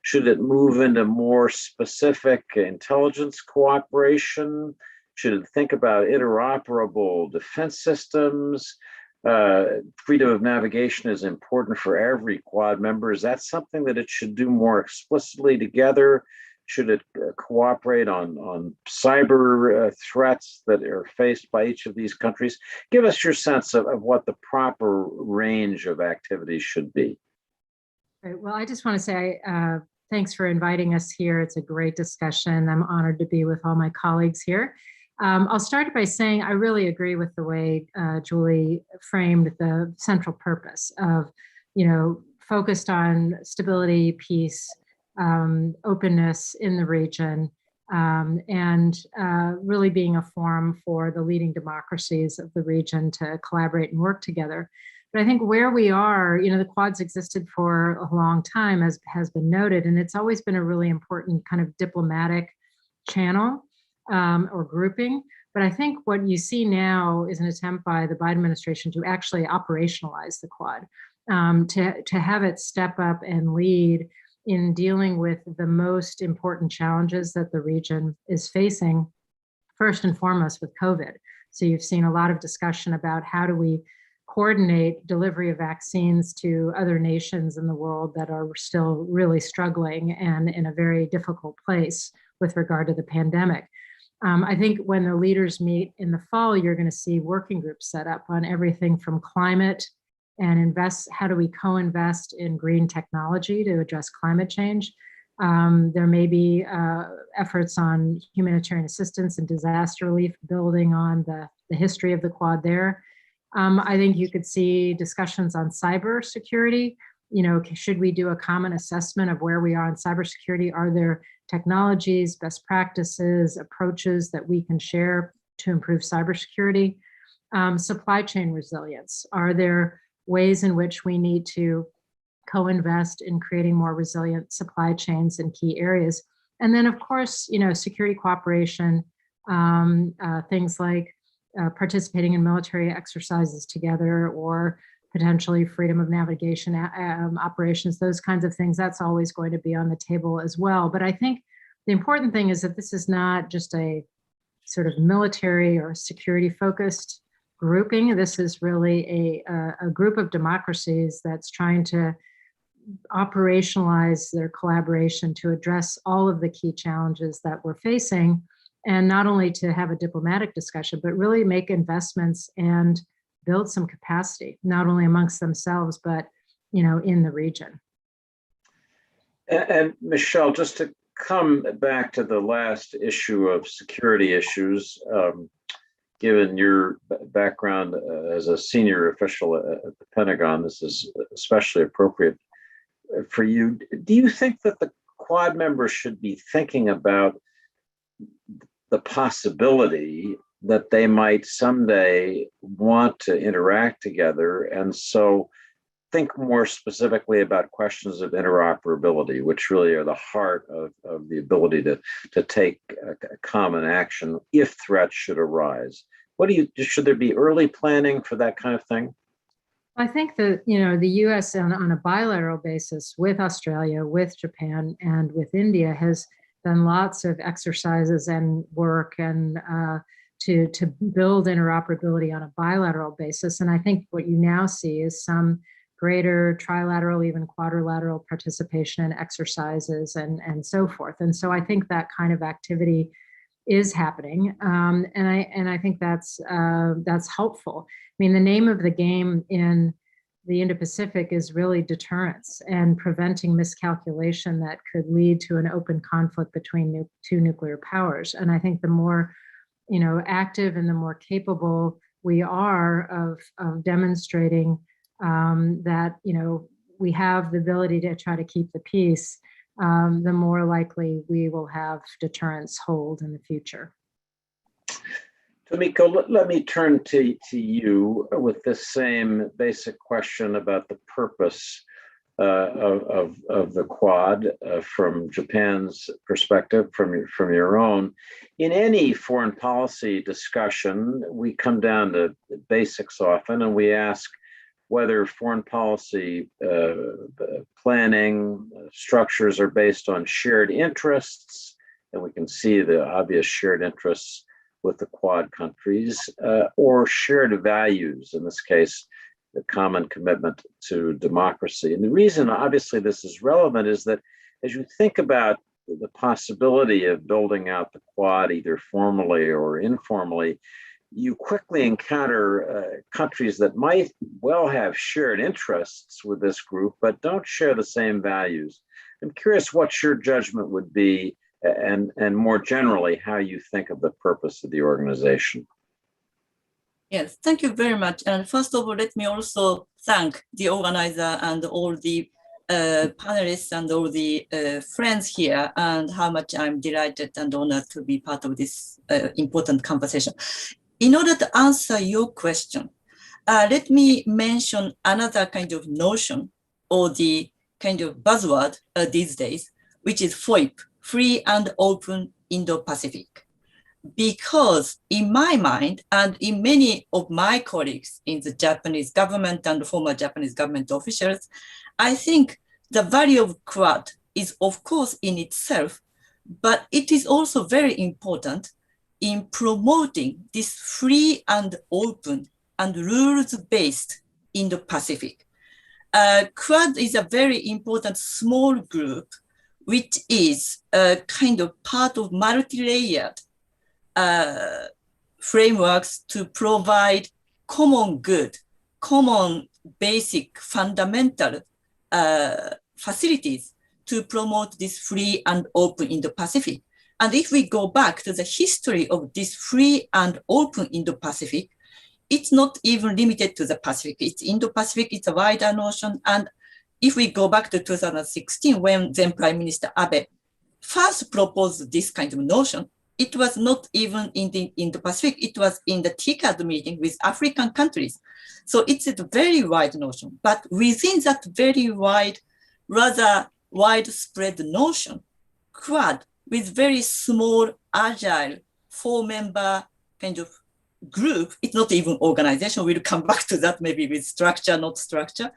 Should it move into more specific intelligence cooperation? Should it think about interoperable defense systems? Freedom of navigation is important for every Quad member. Is that something that it should do more explicitly together? Should it cooperate on cyber threats that are faced by each of these countries? Give us your sense of what the proper range of activities should be. Right. Well, I just want to say thanks for inviting us here. It's a great discussion. I'm honored to be with all my colleagues here. I'll start by saying I really agree with the way Julie framed the central purpose of, focused on stability, peace, openness in the region, and really being a forum for the leading democracies of the region to collaborate and work together. But I think where we are, the Quad's existed for a long time, as has been noted, and it's always been a really important kind of diplomatic channel or grouping. But I think what you see now is an attempt by the Biden administration to actually operationalize the Quad, to have it step up and lead in dealing with the most important challenges that the region is facing, first and foremost with COVID. So you've seen a lot of discussion about how do we coordinate delivery of vaccines to other nations in the world that are still really struggling and in a very difficult place with regard to the pandemic. I think when the leaders meet in the fall, you're going to see working groups set up on everything from climate and how do we co-invest in green technology to address climate change. There may be efforts on humanitarian assistance and disaster relief, building on the history of the Quad there. I think you could see discussions on cybersecurity. Should we do a common assessment of where we are in cybersecurity? Are there technologies, best practices, approaches that we can share to improve cybersecurity? Supply chain resilience. Are there ways in which we need to co-invest in creating more resilient supply chains in key areas? And then, of course, security cooperation, things like participating in military exercises together, or potentially freedom of navigation operations, those kinds of things. That's always going to be on the table as well. But I think the important thing is that this is not just a sort of military or security focused grouping. This is really a group of democracies that's trying to operationalize their collaboration to address all of the key challenges that we're facing, and not only to have a diplomatic discussion, but really make investments and build some capacity, not only amongst themselves, but in the region. And Michelle, just to come back to the last issue of security issues, given your background as a senior official at the Pentagon, this is especially appropriate for you. Do you think that the Quad members should be thinking about the possibility that they might someday want to interact together, and so think more specifically about questions of interoperability, which really are the heart of the ability to take common action if threats should arise? Should there be early planning for that kind of thing? I think that, the US on a bilateral basis with Australia, with Japan, and with India has done lots of exercises and work and to build interoperability on a bilateral basis. And I think what you now see is some greater trilateral, even quadrilateral participation in exercises and so forth. And so I think that kind of activity is happening, and I think that's helpful. I mean, the name of the game in the Indo-Pacific is really deterrence and preventing miscalculation that could lead to an open conflict between two nuclear powers. And I think the more active and the more capable we are of demonstrating that we have the ability to try to keep the peace, the more likely we will have deterrence hold in the future. Tomiko, let me turn to you with this same basic question about the purpose of the Quad from Japan's perspective, from your own. In any foreign policy discussion, we come down to basics often, and we ask, whether foreign policy planning structures are based on shared interests, and we can see the obvious shared interests with the Quad countries, or shared values, in this case, the common commitment to democracy. And the reason, obviously, this is relevant is that as you think about the possibility of building out the Quad, either formally or informally, you quickly encounter countries that might well have shared interests with this group, but don't share the same values. I'm curious what your judgment would be, and more generally, how you think of the purpose of the organization. Yes, thank you very much. And first of all, let me also thank the organizer and all the panelists and all the friends here, and how much I'm delighted and honored to be part of this important conversation. In order to answer your question, let me mention another kind of notion, or the kind of buzzword these days, which is FOIP, Free and Open Indo-Pacific. Because in my mind, and in many of my colleagues in the Japanese government and former Japanese government officials, I think the value of Quad is, of course, in itself, but it is also very important in promoting this free and open and rules-based Indo-Pacific. Quad is a very important small group, which is a kind of part of multi-layered frameworks to provide common good, common basic fundamental facilities to promote this free and open Indo-Pacific. And if we go back to the history of this free and open Indo-Pacific, it's not even limited to the Pacific. It's Indo-Pacific, it's a wider notion. And if we go back to 2016, when then Prime Minister Abe first proposed this kind of notion, it was not even in the Indo-Pacific, it was in the TICAD meeting with African countries. So it's a very wide notion, but within that very wide, rather widespread notion, Quad, with very small, agile, 4-member kind of group, it's not even organization, we'll come back to that maybe with structure, not structure.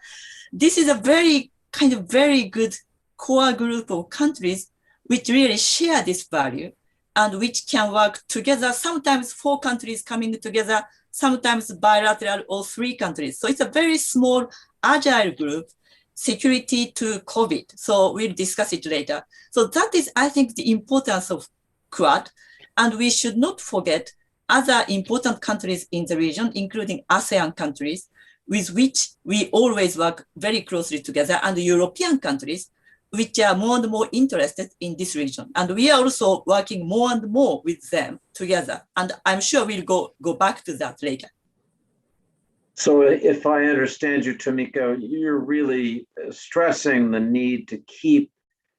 This is a very kind of very good core group of countries which really share this value and which can work together, sometimes 4 countries coming together, sometimes bilateral or 3 countries. So it's a very small, agile group, security to COVID. So we'll discuss it later. So that is, I think, the importance of Quad. And we should not forget other important countries in the region, including ASEAN countries, with which we always work very closely together, and European countries, which are more and more interested in this region. And we are also working more and more with them together. And I'm sure we'll go back to that later. So if I understand you, Tomiko, you're really stressing the need to keep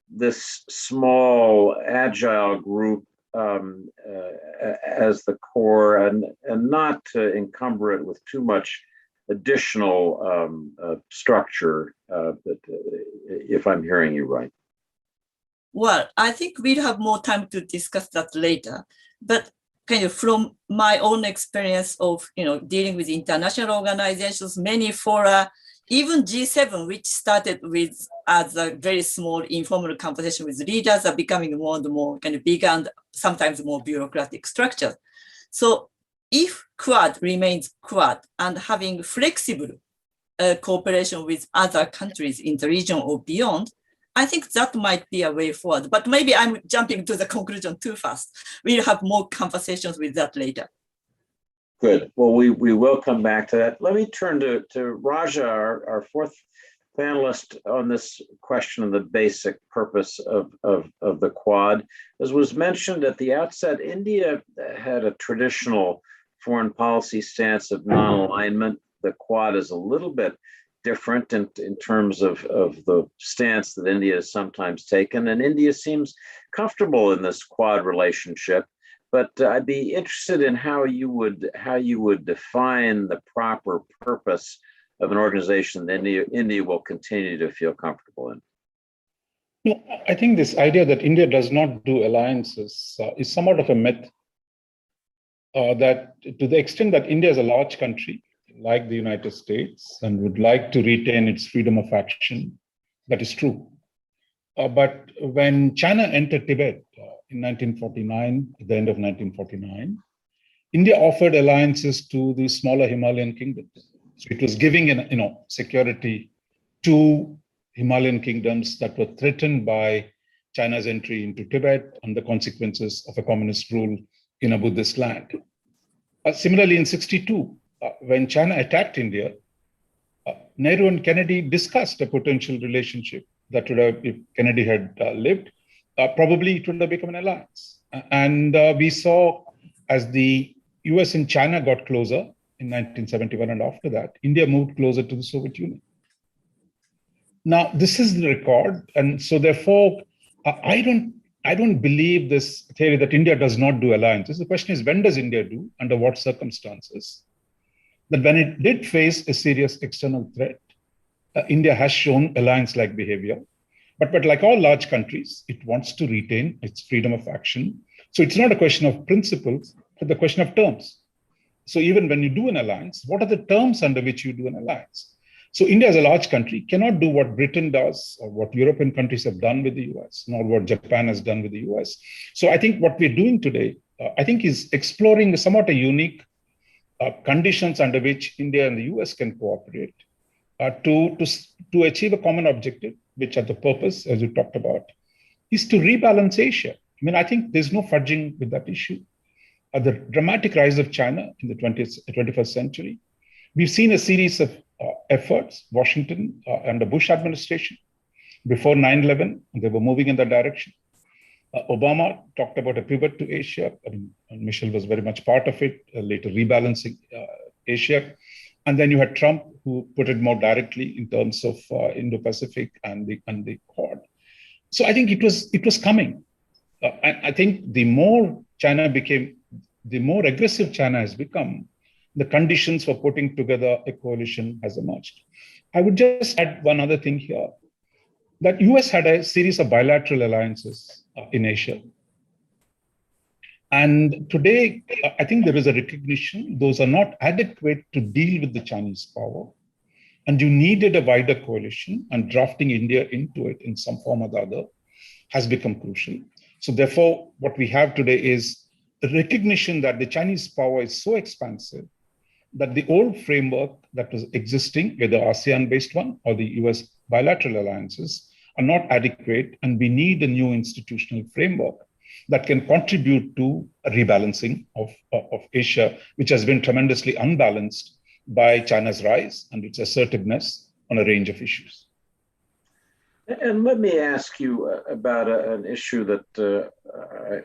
this small, agile group as the core, and not to encumber it with too much additional structure, if I'm hearing you right. Well, I think we'll have more time to discuss that later. But kind of from my own experience of dealing with international organizations, many fora, even G7, which started with as a very small informal conversation with leaders, are becoming more and more kind of bigger and sometimes more bureaucratic structures. So if Quad remains Quad and having flexible cooperation with other countries in the region or beyond, I think that might be a way forward. But maybe I'm jumping to the conclusion too fast. We'll have more conversations with that later. Good. Well, we will come back to that. Let me turn to Raja, our 4th panelist on this question of the basic purpose of the Quad. As was mentioned at the outset, India had a traditional foreign policy stance of non-alignment. The Quad is a little bit different in terms of the stance that India has sometimes taken, and India seems comfortable in this Quad relationship. But I'd be interested in how you would define the proper purpose of an organization that India will continue to feel comfortable in. No, I think this idea that India does not do alliances is somewhat of a myth. That to the extent that India is a large country, like the United States, and would like to retain its freedom of action. That is true. But when China entered Tibet in 1949, at the end of 1949, India offered alliances to the smaller Himalayan kingdoms. So it was giving security to Himalayan kingdoms that were threatened by China's entry into Tibet and the consequences of a communist rule in a Buddhist land. Similarly, in 1962, when China attacked India, Nehru and Kennedy discussed a potential relationship that would have, if Kennedy had lived, probably it would have become an alliance. And we saw as the US and China got closer in 1971 and after that, India moved closer to the Soviet Union. Now, this is the record. And so therefore, I don't believe this theory that India does not do alliances. The question is, when does India do, under what circumstances? That when it did face a serious external threat, India has shown alliance-like behavior. But like all large countries, it wants to retain its freedom of action. So it's not a question of principles, but the question of terms. So even when you do an alliance, what are the terms under which you do an alliance? So India as a large country cannot do what Britain does or what European countries have done with the US, nor what Japan has done with the US. So I think what we're doing today, I think is exploring somewhat a unique conditions under which India and the US can cooperate to achieve a common objective, which at the purpose, as you talked about, is to rebalance Asia. I mean, I think there's no fudging with that issue. The dramatic rise of China in the 21st century, we've seen a series of efforts, Washington and the Bush administration, before 9/11, they were moving in that direction. Obama talked about a pivot to Asia. I mean, Michelle was very much part of it, later rebalancing Asia. And then you had Trump, who put it more directly in terms of Indo-Pacific and the Quad. So I think it was coming. And I think the more aggressive China has become, the conditions for putting together a coalition has emerged. I would just add one other thing here, that US had a series of bilateral alliances in Asia. And today, I think there is a recognition those are not adequate to deal with the Chinese power. And you needed a wider coalition, and drafting India into it in some form or the other has become crucial. So therefore, what we have today is a recognition that the Chinese power is so expansive that the old framework that was existing, whether ASEAN-based one or the US bilateral alliances, are not adequate, and we need a new institutional framework that can contribute to a rebalancing of Asia, which has been tremendously unbalanced by China's rise and its assertiveness on a range of issues. And let me ask you about an issue that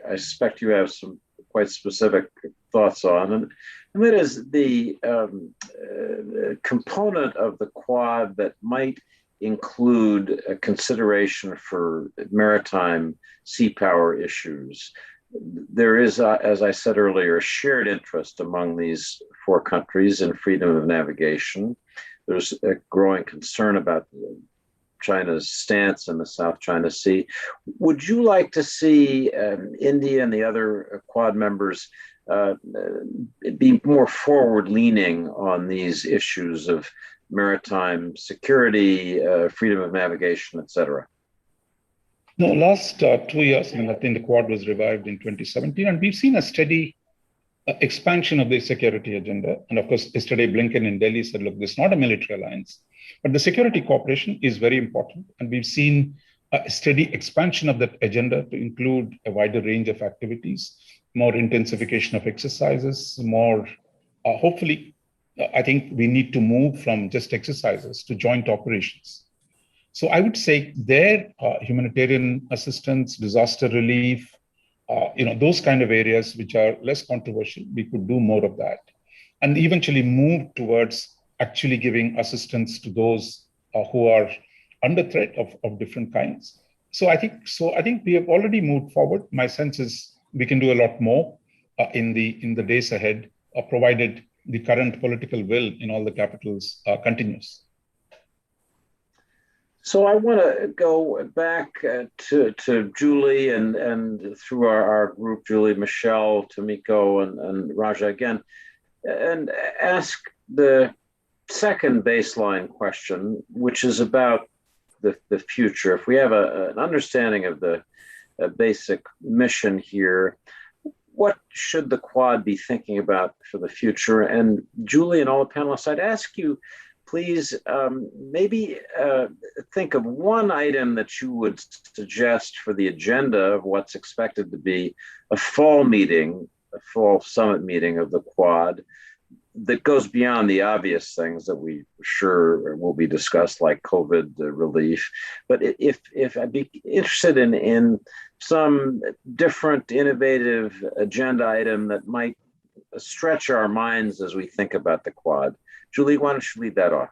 I suspect you have some quite specific thoughts on, and that is the component of the Quad that might include a consideration for maritime sea power issues. There is, as I said earlier, a shared interest among these four countries in freedom of navigation. There's a growing concern about China's stance in the South China Sea. Would you like to see India and the other Quad members be more forward-leaning on these issues of maritime security, freedom of navigation, et cetera? No, last 2 years, I think the Quad was revived in 2017, and we've seen a steady expansion of the security agenda. And of course, yesterday, Blinken in Delhi said, look, this is not a military alliance, but the security cooperation is very important. And we've seen a steady expansion of that agenda to include a wider range of activities, more intensification of exercises, more, hopefully, I think we need to move from just exercises to joint operations. So I would say their humanitarian assistance, disaster relief, those kind of areas which are less controversial, we could do more of that, and eventually move towards actually giving assistance to those who are under threat of different kinds. So I think we have already moved forward. My sense is we can do a lot more in the days ahead, provided the current political will in all the capitals continues. So I want to go back to Julie and through our group, Julie, Michelle, Tomiko, and Raja again, and ask the second baseline question, which is about the future. If we have an understanding of the basic mission here, what should the Quad be thinking about for the future? And Julie and all the panelists, I'd ask you, please, maybe think of one item that you would suggest for the agenda of what's expected to be a fall meeting, a fall summit meeting of the Quad that goes beyond the obvious things that we sure will be discussed, like COVID relief. But if I'd be interested in some different innovative agenda item that might stretch our minds as we think about the Quad. Julie, why don't you lead that off?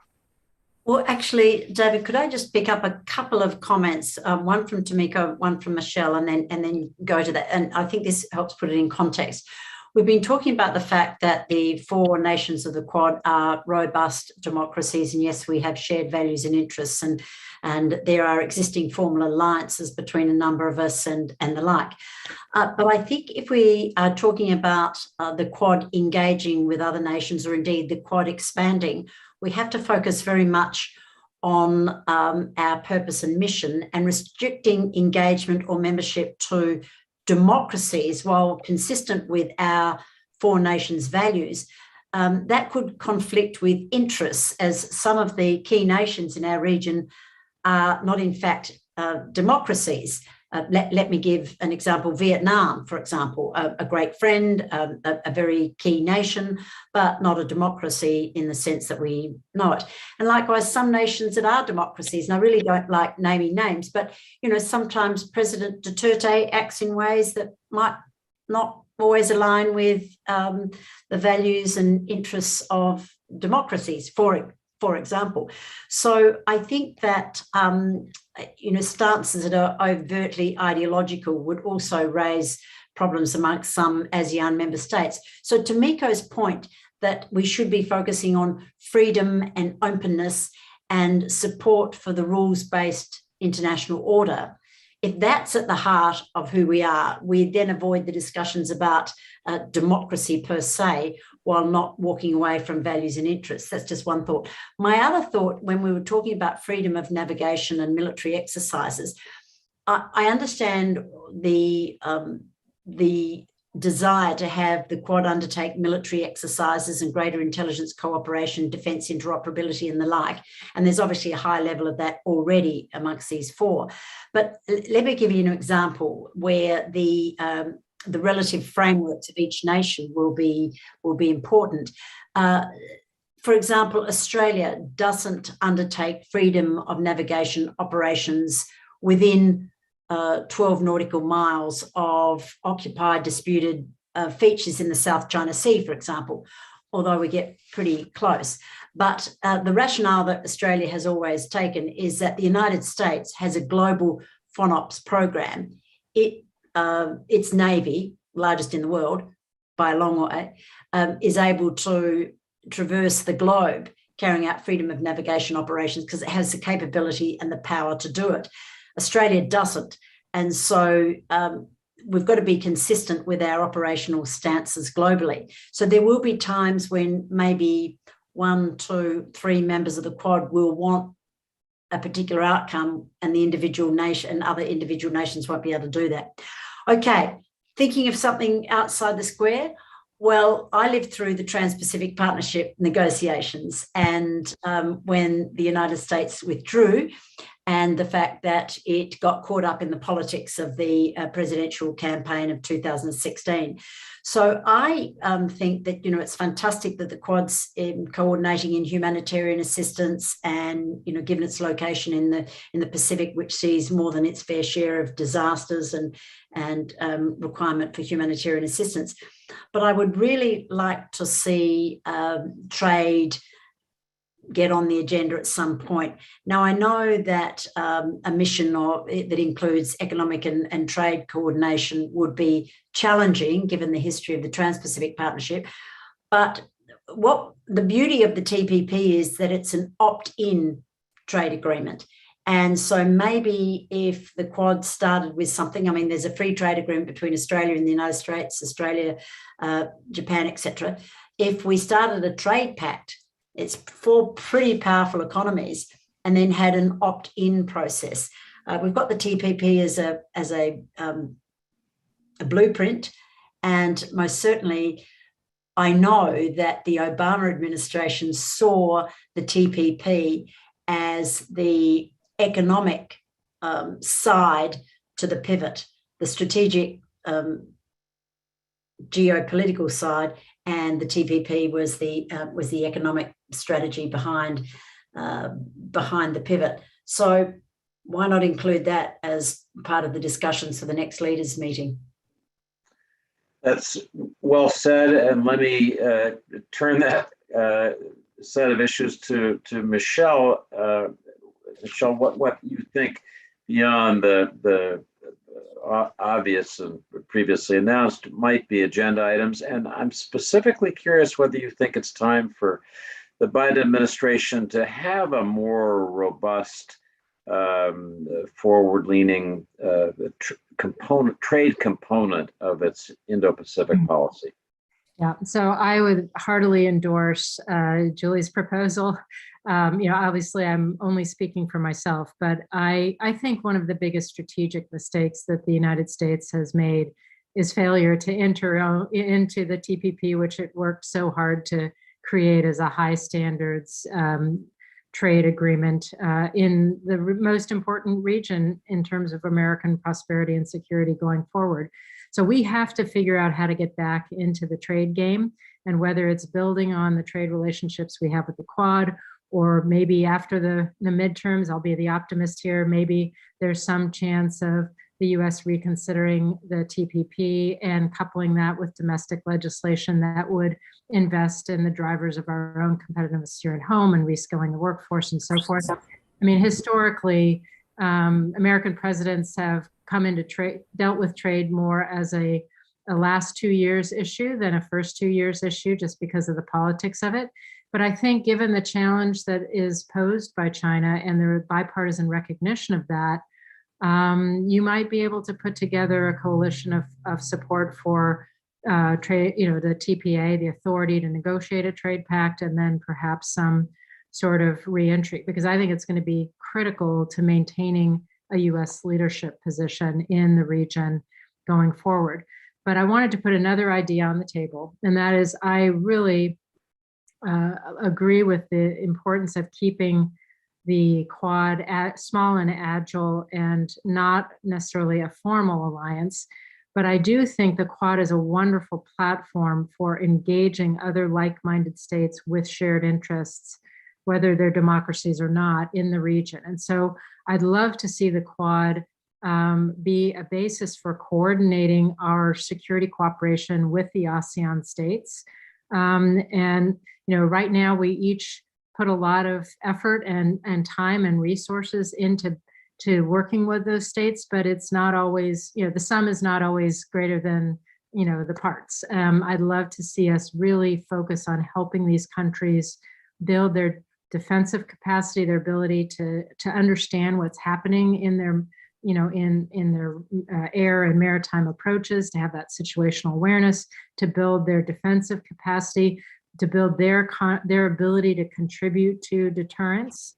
Well, actually, David, could I just pick up a couple of comments, one from Tomiko, one from Michelle, and then go to that. And I think this helps put it in context. We've been talking about the fact that the 4 nations of the Quad are robust democracies, and yes, we have shared values and interests, and there are existing formal alliances between a number of us and the like. But I think if we are talking about the Quad engaging with other nations, or indeed the Quad expanding, we have to focus very much on our purpose and mission, and restricting engagement or membership to democracies while consistent with our 4 nations values, that could conflict with interests, as some of the key nations in our region are not in fact democracies. Let me give an example. Vietnam, for example, a great friend, a very key nation, but not a democracy in the sense that we know it. And likewise, some nations that are democracies, and I really don't like naming names, but sometimes President Duterte acts in ways that might not always align with the values and interests of democracies, for example. So I think that stances that are overtly ideological would also raise problems amongst some ASEAN member states. So to Miko's point that we should be focusing on freedom and openness and support for the rules-based international order, if that's at the heart of who we are, we then avoid the discussions about democracy per se, while not walking away from values and interests. That's just one thought. My other thought, when we were talking about freedom of navigation and military exercises, I understand the desire to have the Quad undertake military exercises and greater intelligence cooperation, defence interoperability and the like. And there's obviously a high level of that already amongst these 4. But let me give you an example where the relative frameworks of each nation will be important. For example, Australia doesn't undertake freedom of navigation operations within 12 nautical miles of occupied, disputed features in the South China Sea, for example, although we get pretty close. But the rationale that Australia has always taken is that the United States has a global FONOPS program. Its Navy, largest in the world by a long way, is able to traverse the globe carrying out freedom of navigation operations because it has the capability and the power to do it. Australia doesn't. And so we've got to be consistent with our operational stances globally. So there will be times when maybe 1, 2, 3 members of the Quad will want a particular outcome, and the individual nation and other individual nations won't be able to do that. Okay, thinking of something outside the square. Well, I lived through the Trans-Pacific Partnership negotiations, and when the United States withdrew, and the fact that it got caught up in the politics of the presidential campaign of 2016. So I think that, it's fantastic that the Quad's coordinating in humanitarian assistance and, given its location in the Pacific, which sees more than its fair share of disasters and requirement for humanitarian assistance. But I would really like to see trade get on the agenda at some point. Now, I know that a mission that includes economic and trade coordination would be challenging given the history of the Trans-Pacific Partnership. But what the beauty of the TPP is that it's an opt-in trade agreement. And so maybe if the Quad started with something, there's a free trade agreement between Australia and the United States, Australia, Japan, etc. If we started a trade pact It's four pretty powerful economies, and then had an opt-in process. We've got the TPP as a blueprint, and most certainly I know that the Obama administration saw the TPP as the economic side to the pivot, the strategic geopolitical side, and the TPP was the economic strategy behind the pivot. So why not include that as part of the discussions for the next leaders meeting? That's well said, and let me turn that set of issues to Michelle. Michelle, what you think beyond the obvious and previously announced might be agenda items, and I'm specifically curious whether you think it's time for the Biden administration to have a more robust, forward-leaning trade component of its Indo-Pacific policy. Yeah, so I would heartily endorse Julie's proposal. Obviously I'm only speaking for myself, but I think one of the biggest strategic mistakes that the United States has made is failure to enter into the TPP, which it worked so hard to create as a high standards trade agreement in the most important region in terms of American prosperity and security going forward. So we have to figure out how to get back into the trade game, and whether it's building on the trade relationships we have with the Quad, or maybe after the midterms, I'll be the optimist here, maybe there's some chance of the US reconsidering the TPP and coupling that with domestic legislation that would invest in the drivers of our own competitiveness here at home and reskilling the workforce and so forth. I mean, historically, American presidents have come into trade, dealt with trade more as a last 2 years issue than a first 2 years issue, just because of the politics of it. But I think given the challenge that is posed by China and the bipartisan recognition of that, you might be able to put together a coalition of support for trade, the TPA, the authority to negotiate a trade pact, and then perhaps some sort of reentry, because I think it's going to be critical to maintaining a US leadership position in the region going forward. But I wanted to put another idea on the table, and that is I really agree with the importance of keeping the Quad small and agile and not necessarily a formal alliance. But I do think the Quad is a wonderful platform for engaging other like-minded states with shared interests, whether they're democracies or not, in the region. And so I'd love to see the Quad be a basis for coordinating our security cooperation with the ASEAN states. Right now we each put a lot of effort and time and resources into working with those states, but it's not always, the sum is not always greater than, the parts. I'd love to see us really focus on helping these countries build their defensive capacity, their ability to understand what's happening in their, in their air and maritime approaches, to have that situational awareness, to build their defensive capacity, to build their ability to contribute to deterrence,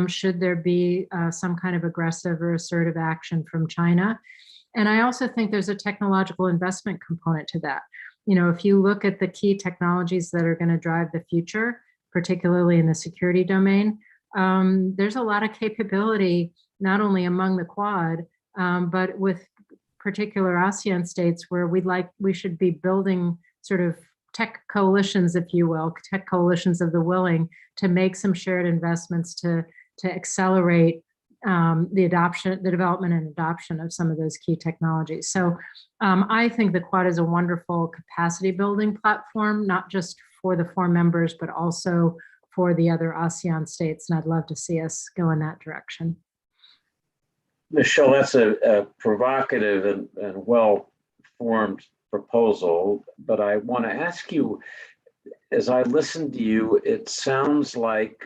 should there be some kind of aggressive or assertive action from China. And I also think there's a technological investment component to that. If you look at the key technologies that are going to drive the future, particularly in the security domain, there's a lot of capability, not only among the Quad, but with particular ASEAN states where we should be building sort of tech coalitions, if you will, tech coalitions of the willing to make some shared investments to accelerate the development and adoption of some of those key technologies. So I think the Quad is a wonderful capacity building platform, not just for the 4 members, but also for the other ASEAN states. And I'd love to see us go in that direction. Michelle, that's a provocative and well-formed proposal, but I want to ask you, as I listen to you, it sounds like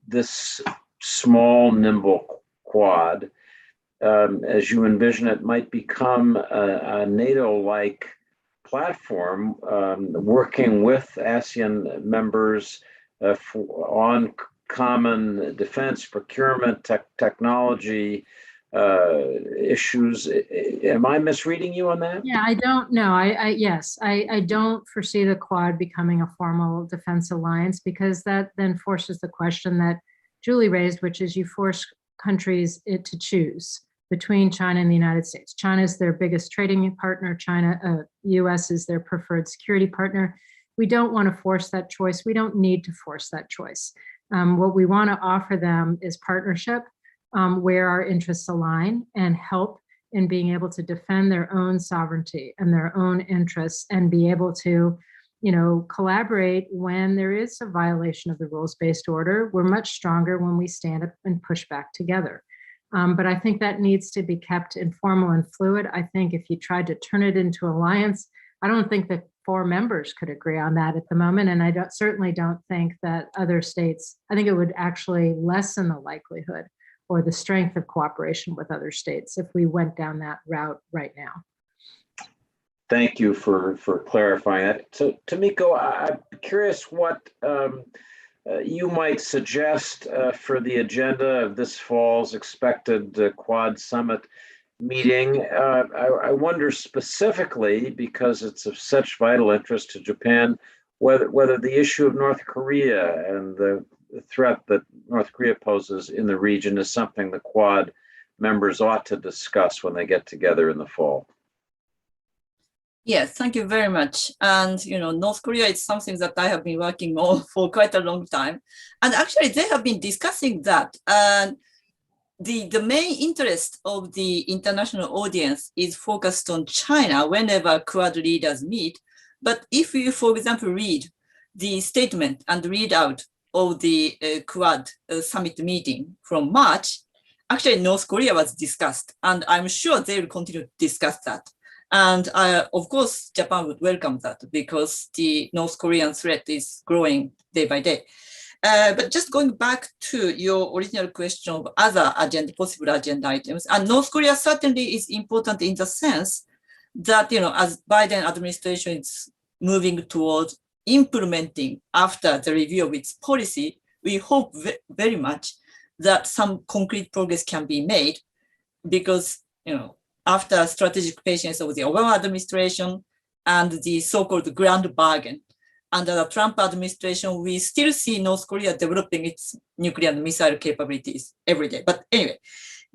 this small, nimble Quad, as you envision it, might become a NATO-like platform working with ASEAN members on common defense, procurement, technology issues. Am I misreading you on that? Yeah, I don't know. Yes, I don't foresee the Quad becoming a formal defense alliance, because that then forces the question that Julie raised, which is you force countries to choose between China and the United States. China is their biggest trading partner. US is their preferred security partner. We don't want to force that choice. We don't need to force that choice. What we want to offer them is partnership where our interests align, and help in being able to defend their own sovereignty and their own interests, and be able to, collaborate when there is a violation of the rules-based order. We're much stronger when we stand up and push back together. But I think that needs to be kept informal and fluid. I think if you tried to turn it into alliance, I don't think that 4 members could agree on that at the moment. And I certainly don't think that other states, I think it would actually lessen the likelihood or the strength of cooperation with other states if we went down that route right now. Thank you for clarifying that. So, Tomiko, I'm curious what you might suggest for the agenda of this fall's expected Quad Summit meeting. I wonder specifically, because it's of such vital interest to Japan, whether the issue of North Korea and the threat that North Korea poses in the region is something the Quad members ought to discuss when they get together in the fall. Yes, thank you very much. And, North Korea is something that I have been working on for quite a long time. And actually, they have been discussing that. And the main interest of the international audience is focused on China whenever Quad leaders meet. But if you, for example, read the statement and readout of the Quad summit meeting from March, actually North Korea was discussed. And I'm sure they will continue to discuss that. And of course, Japan would welcome that, because the North Korean threat is growing day by day. But just going back to your original question of other possible agenda items, and North Korea certainly is important in the sense that, as Biden administration is moving towards implementing after the review of its policy, we hope very much that some concrete progress can be made, because, after strategic patience of the Obama administration and the so-called grand bargain, under the Trump administration, we still see North Korea developing its nuclear and missile capabilities every day. But anyway,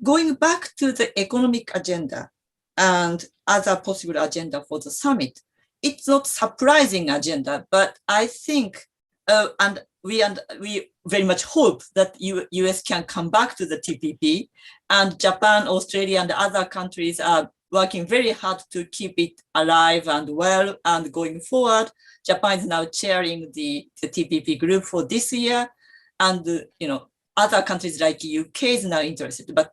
going back to the economic agenda and other possible agenda for the summit, it's not surprising agenda, but I think, and we very much hope that US can come back to the TPP, and Japan, Australia, and other countries are working very hard to keep it alive and well and going forward. Japan is now chairing the TPP group for this year, and other countries like UK is now interested. But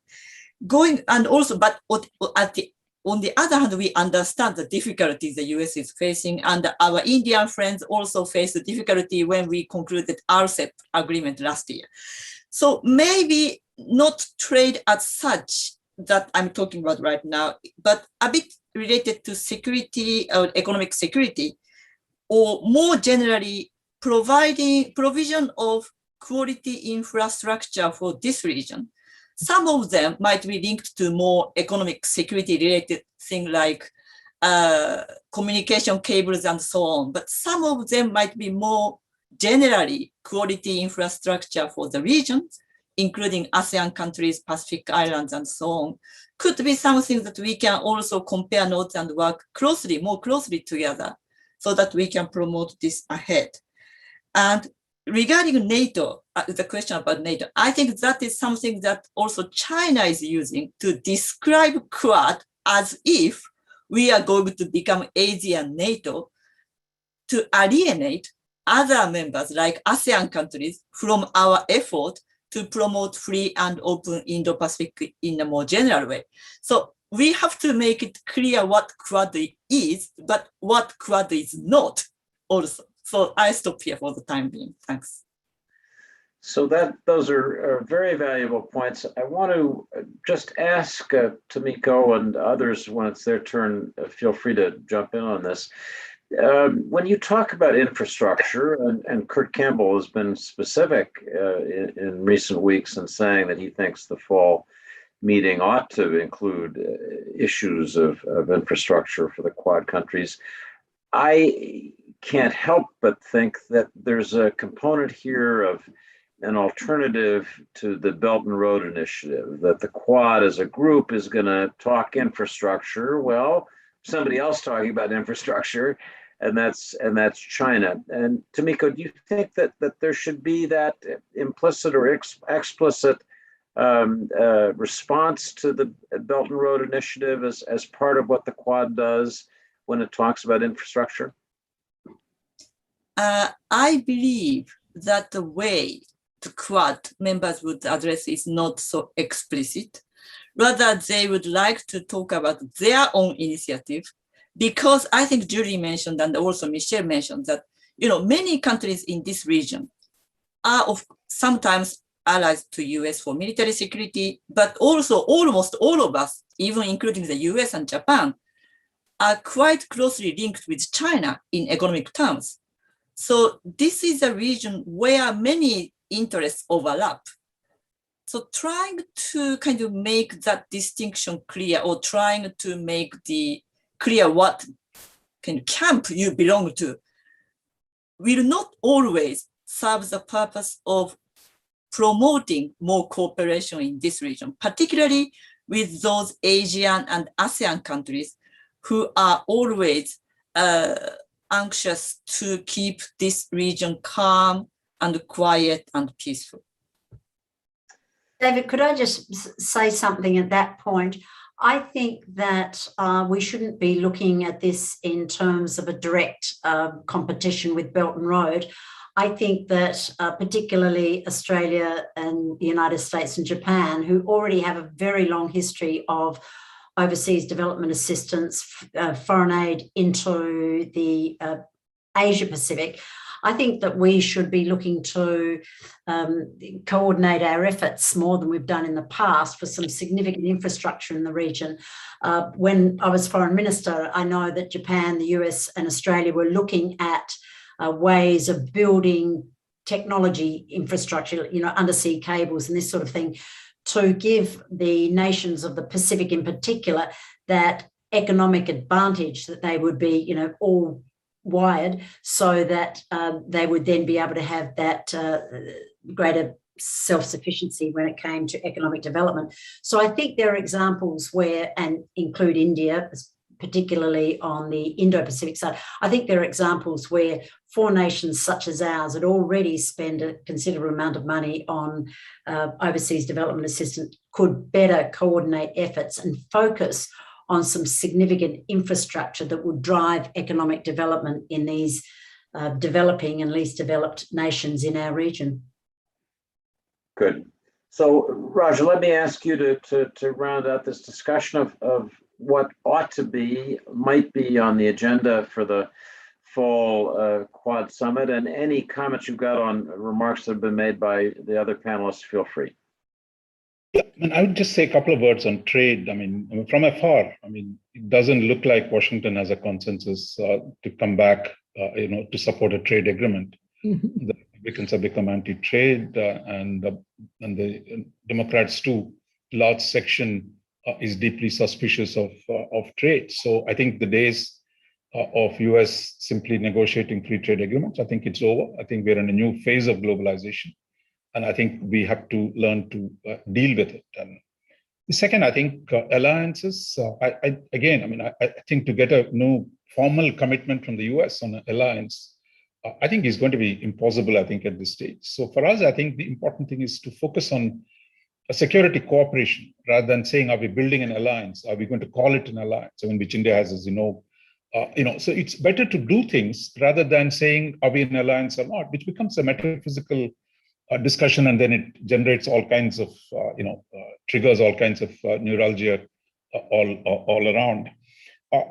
on the other hand, we understand the difficulties the US is facing, and our Indian friends also face the difficulty when we concluded RCEP agreement last year. So maybe not trade as such that I'm talking about right now, but a bit related to security or economic security, or more generally provision of quality infrastructure for this region. Some of them might be linked to more economic security related things like communication cables and so on, but some of them might be more generally quality infrastructure for the region, including ASEAN countries, Pacific Islands, and so on. Could be something that we can also compare notes and work more closely together, so that we can promote this ahead. And regarding NATO, the question about NATO, I think that is something that also China is using to describe Quad as if we are going to become Asian NATO, to alienate other members like ASEAN countries from our effort to promote free and open Indo-Pacific in a more general way. So we have to make it clear what Quad is, but what Quad is not also. So I stop here for the time being. Thanks. So those are very valuable points. I want to just ask Tomiko and others when it's their turn, feel free to jump in on this. When you talk about infrastructure, and Kurt Campbell has been specific in recent weeks in saying that he thinks the fall meeting ought to include issues of infrastructure for the Quad countries, I can't help but think that there's a component here of an alternative to the Belt and Road Initiative, that the Quad as a group is going to talk infrastructure. Well, somebody else talking about infrastructure, and that's China. And Tomiko, do you think that there should be that implicit or explicit response to the Belt and Road Initiative as part of what the Quad does when it talks about infrastructure? I believe that the way the Quad members would address is not so explicit. Rather, they would like to talk about their own initiative, because I think Julie mentioned, and also Michelle mentioned, that many countries in this region are sometimes allies to US for military security, but also almost all of us, even including the US and Japan, are quite closely linked with China in economic terms. So this is a region where many interests overlap. So trying to kind of make that distinction clear, or trying to make clear what kind of camp you belong to, will not always serve the purpose of promoting more cooperation in this region, particularly with those Asian and ASEAN countries who are always anxious to keep this region calm and quiet and peaceful. David, could I just say something at that point? I think that we shouldn't be looking at this in terms of a direct competition with Belt and Road. I think that particularly Australia and the United States and Japan, who already have a very long history of overseas development assistance, foreign aid into the Asia Pacific, I think that we should be looking to coordinate our efforts more than we've done in the past for some significant infrastructure in the region. When I was foreign minister, I know that Japan, the US and Australia were looking at ways of building technology infrastructure, undersea cables and this sort of thing, to give the nations of the Pacific in particular that economic advantage that they would be, all wired, so that they would then be able to have that greater self-sufficiency when it came to economic development. So I think there are examples where, and include India, particularly on the Indo-Pacific side, I think there are examples where four nations such as ours that already spend a considerable amount of money on overseas development assistance could better coordinate efforts and focus on some significant infrastructure that would drive economic development in these developing and least developed nations in our region. Good. So, Raja, let me ask you to round out this discussion of what might be on the agenda for the fall Quad Summit, and any comments you've got on remarks that have been made by the other panelists, feel free. Yeah, I would just say a couple of words on trade. From afar, it doesn't look like Washington has a consensus to come back, to support a trade agreement. The Republicans have become anti-trade, and the Democrats too, large section is deeply suspicious of trade. So I think the days of US simply negotiating free trade agreements, I think it's over. I think we're in a new phase of globalization. And I think we have to learn to deal with it. And the second, I think alliances, I think to get a new formal commitment from the US on an alliance, I think is going to be impossible, I think, at this stage. So for us, I think the important thing is to focus on a security cooperation rather than saying, are we building an alliance? Are we going to call it an alliance? Which India has, as you know. So it's better to do things rather than saying, are we an alliance or not, which becomes a metaphysical discussion, and then it generates all kinds of, triggers all kinds of neuralgia all around.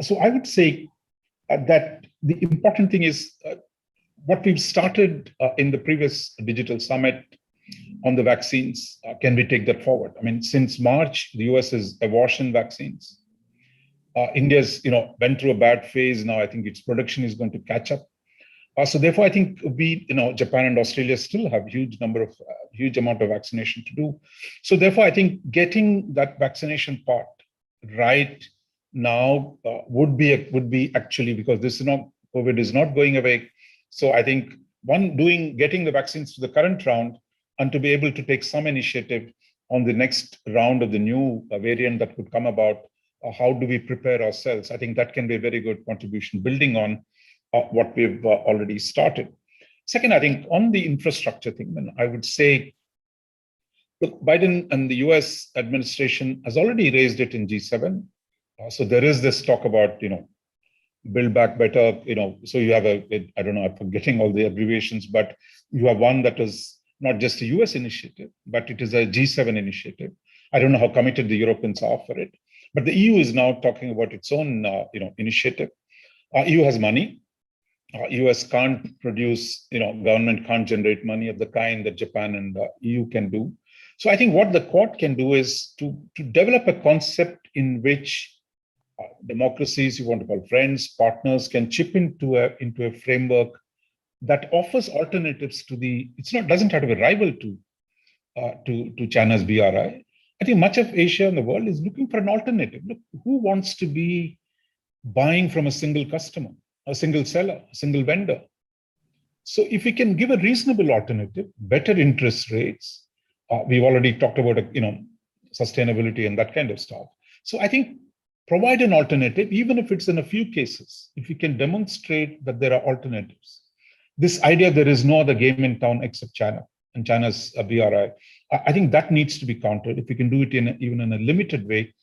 So I would say that the important thing is what we've started in the previous digital summit on the vaccines. Can we take that forward? I mean, since March, the US is awash in vaccines. India's, went through a bad phase. Now I think its production is going to catch up. So therefore, I think we, Japan and Australia still have huge amount of vaccination to do. So therefore, I think getting that vaccination part right now would be actually, because COVID is not going away. So I think getting the vaccines to the current round and to be able to take some initiative on the next round of the new variant that would come about, how do we prepare ourselves? I think that can be a very good contribution, building on what we've already started. Second, I think on the infrastructure thing, I would say, look, Biden and the US administration has already raised it in G7. So there is this talk about, build back better, so you have I don't know, I'm forgetting all the abbreviations, but you have one that is not just a US initiative, but it is a G7 initiative. I don't know how committed the Europeans are for it, but the EU is now talking about its own, initiative. EU has money. US can't produce, government can't generate money of the kind that Japan and EU can do. So I think what the Quad can do is to develop a concept in which democracies, you want to call friends, partners, can chip into a framework that offers alternatives to doesn't have to be rival to China's BRI. I think much of Asia and the world is looking for an alternative. Look, who wants to be buying from a single customer, a single seller, a single vendor? So if we can give a reasonable alternative, better interest rates, we've already talked about, sustainability and that kind of stuff. So I think provide an alternative, even if it's in a few cases, if we can demonstrate that there are alternatives. This idea there is no other game in town except China and China's BRI, I think that needs to be countered. If we can do it even in a limited way,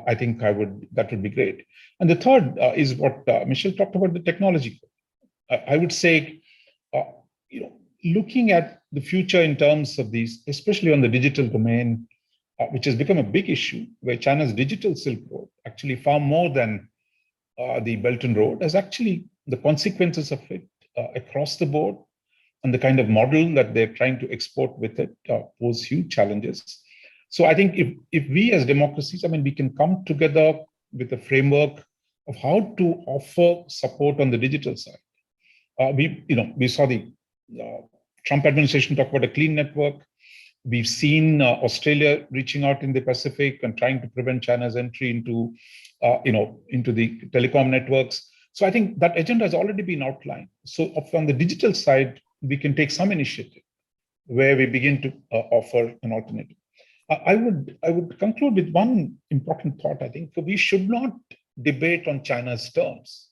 I think that would be great. And the third is what Michelle talked about, the technology. I would say, looking at the future in terms of these, especially on the digital domain, which has become a big issue, where China's digital Silk Road, actually far more than the Belt and Road, has actually the consequences of it across the board, and the kind of model that they're trying to export with it pose huge challenges. So I think if we as democracies, we can come together with a framework of how to offer support on the digital side. We saw the Trump administration talk about a clean network. We've seen Australia reaching out in the Pacific and trying to prevent China's entry into the telecom networks. So I think that agenda has already been outlined. So from the digital side, we can take some initiative where we begin to offer an alternative. I would conclude with one important thought. I think we should not debate on China's terms.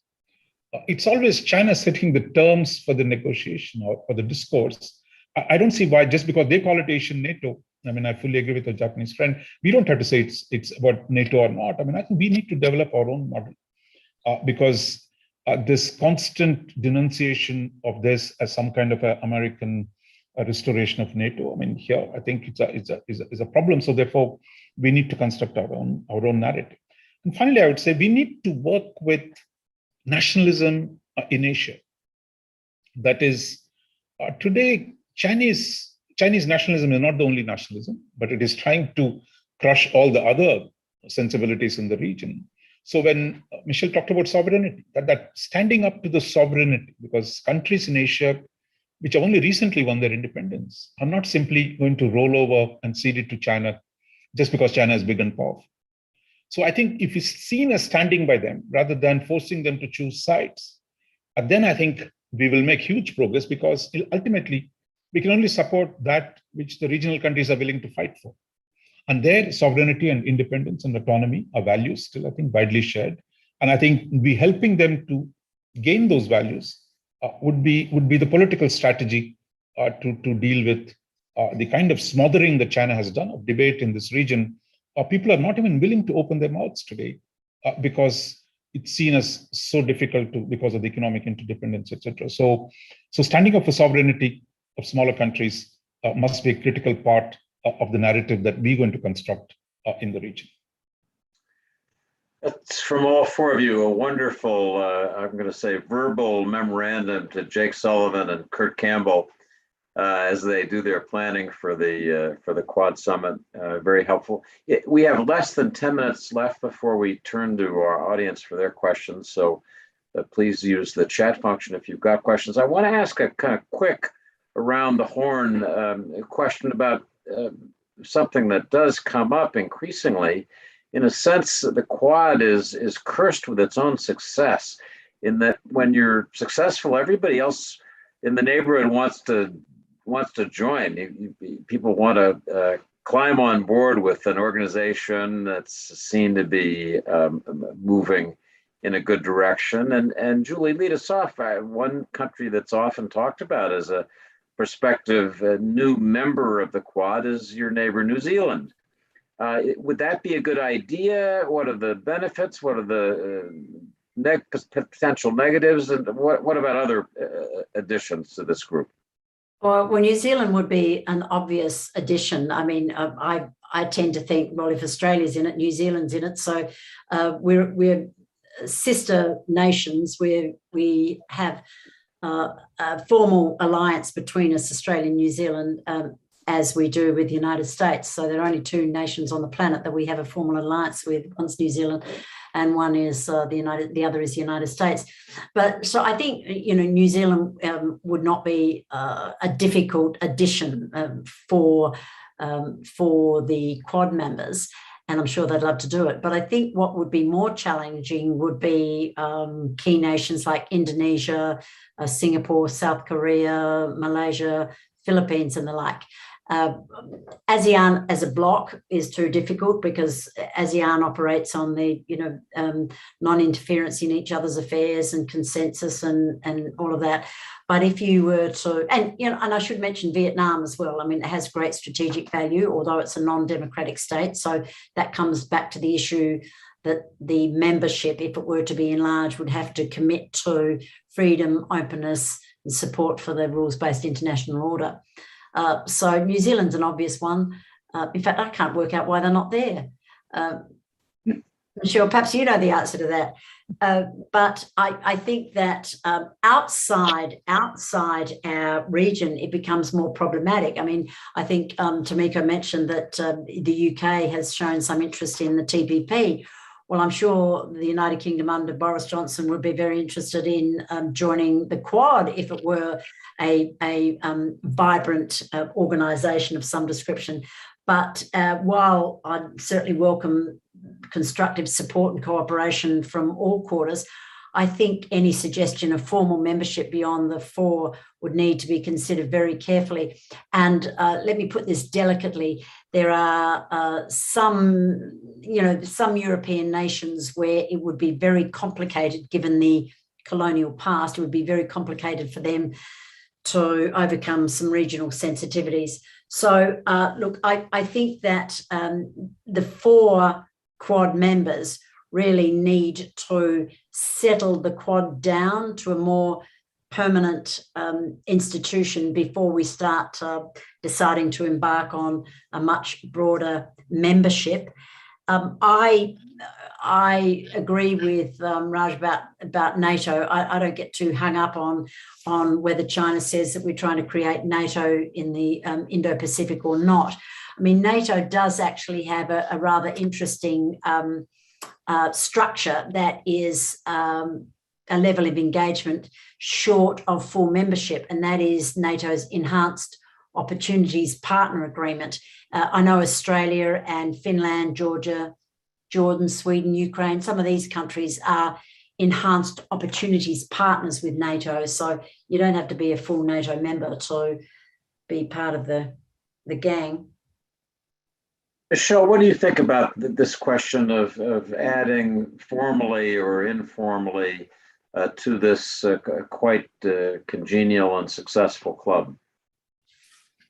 It's always China setting the terms for the negotiation or for the discourse. I don't see why, just because they call it Asian NATO. I fully agree with the Japanese friend. We don't have to say it's about NATO or not. I think we need to develop our own model because this constant denunciation of this as some kind of American restoration of NATO. Here I think it's a problem. So therefore, we need to construct our own narrative. And finally, I would say we need to work with nationalism in Asia. That is, today Chinese nationalism is not the only nationalism, but it is trying to crush all the other sensibilities in the region. So when Michelle talked about sovereignty, that standing up to the sovereignty, because countries in Asia, which have only recently won their independence, are not simply going to roll over and cede it to China just because China is big and powerful. So I think if it's seen as standing by them rather than forcing them to choose sides, then I think we will make huge progress, because ultimately we can only support that which the regional countries are willing to fight for. And their sovereignty and independence and autonomy are values still, I think, widely shared. And I think we helping them to gain those values would be the political strategy to deal with the kind of smothering that China has done of debate in this region. People are not even willing to open their mouths today because it's seen as so difficult because of the economic interdependence, etc. So standing up for sovereignty of smaller countries must be a critical part of the narrative that we're going to construct in the region. That's from all four of you, a wonderful, I'm going to say, verbal memorandum to Jake Sullivan and Kurt Campbell as they do their planning for the Quad Summit. Very helpful. We have less than 10 minutes left before we turn to our audience for their questions. So please use the chat function if you've got questions. I want to ask a kind of quick around the horn question about something that does come up increasingly. In a sense, the Quad is cursed with its own success, in that when you're successful, everybody else in the neighborhood wants to join. People want to climb on board with an organization that's seen to be moving in a good direction. And Julie, lead us off. One country that's often talked about as a prospective new member of the Quad is your neighbor, New Zealand. Would that be a good idea? What are the benefits? What are the potential negatives? And what about other additions to this group? Well, New Zealand would be an obvious addition. I mean, I tend to think, well, if Australia's in it, New Zealand's in it. So we're sister nations where we have a formal alliance between us, Australia and New Zealand, as we do with the United States. So there are only two nations on the planet that we have a formal alliance with. One's New Zealand, and one is the other is the United States. But so I think New Zealand would not be a difficult addition for the Quad members, and I'm sure they'd love to do it. But I think what would be more challenging would be key nations like Indonesia, Singapore, South Korea, Malaysia, Philippines, and the like. ASEAN as a bloc is too difficult because ASEAN operates on the non-interference in each other's affairs and consensus and all of that. But if you were to, and I should mention Vietnam as well. I mean, it has great strategic value, although it's a non-democratic state. So that comes back to the issue that the membership, if it were to be enlarged, would have to commit to freedom, openness, and support for the rules-based international order. So New Zealand's an obvious one. In fact, I can't work out why they're not there. I'm sure perhaps you know the answer to that. But I think that outside our region, it becomes more problematic. I mean, I think Tomiko mentioned that the UK has shown some interest in the TPP. Well, I'm sure the United Kingdom under Boris Johnson would be very interested in joining the Quad if it were a vibrant organisation of some description. But while I'd certainly welcome constructive support and cooperation from all quarters, I think any suggestion of formal membership beyond the four would need to be considered very carefully. And let me put this delicately. There are some European nations where it would be very complicated, given the colonial past, it would be very complicated for them to overcome some regional sensitivities. So look, I think that the four Quad members really need to settle the Quad down to a more permanent institution before we start deciding to embark on a much broader membership. I agree with Raj about NATO. I don't get too hung up on whether China says that we're trying to create NATO in the Indo-Pacific or not. I mean, NATO does actually have a rather interesting structure that is a level of engagement short of full membership, and that is NATO's Enhanced Opportunities Partner Agreement. I know Australia and Finland, Georgia, Jordan, Sweden, Ukraine, some of these countries are enhanced opportunities partners with NATO. So you don't have to be a full NATO member to be part of the gang. Michelle, what do you think about this question of adding formally or informally to this quite congenial and successful club?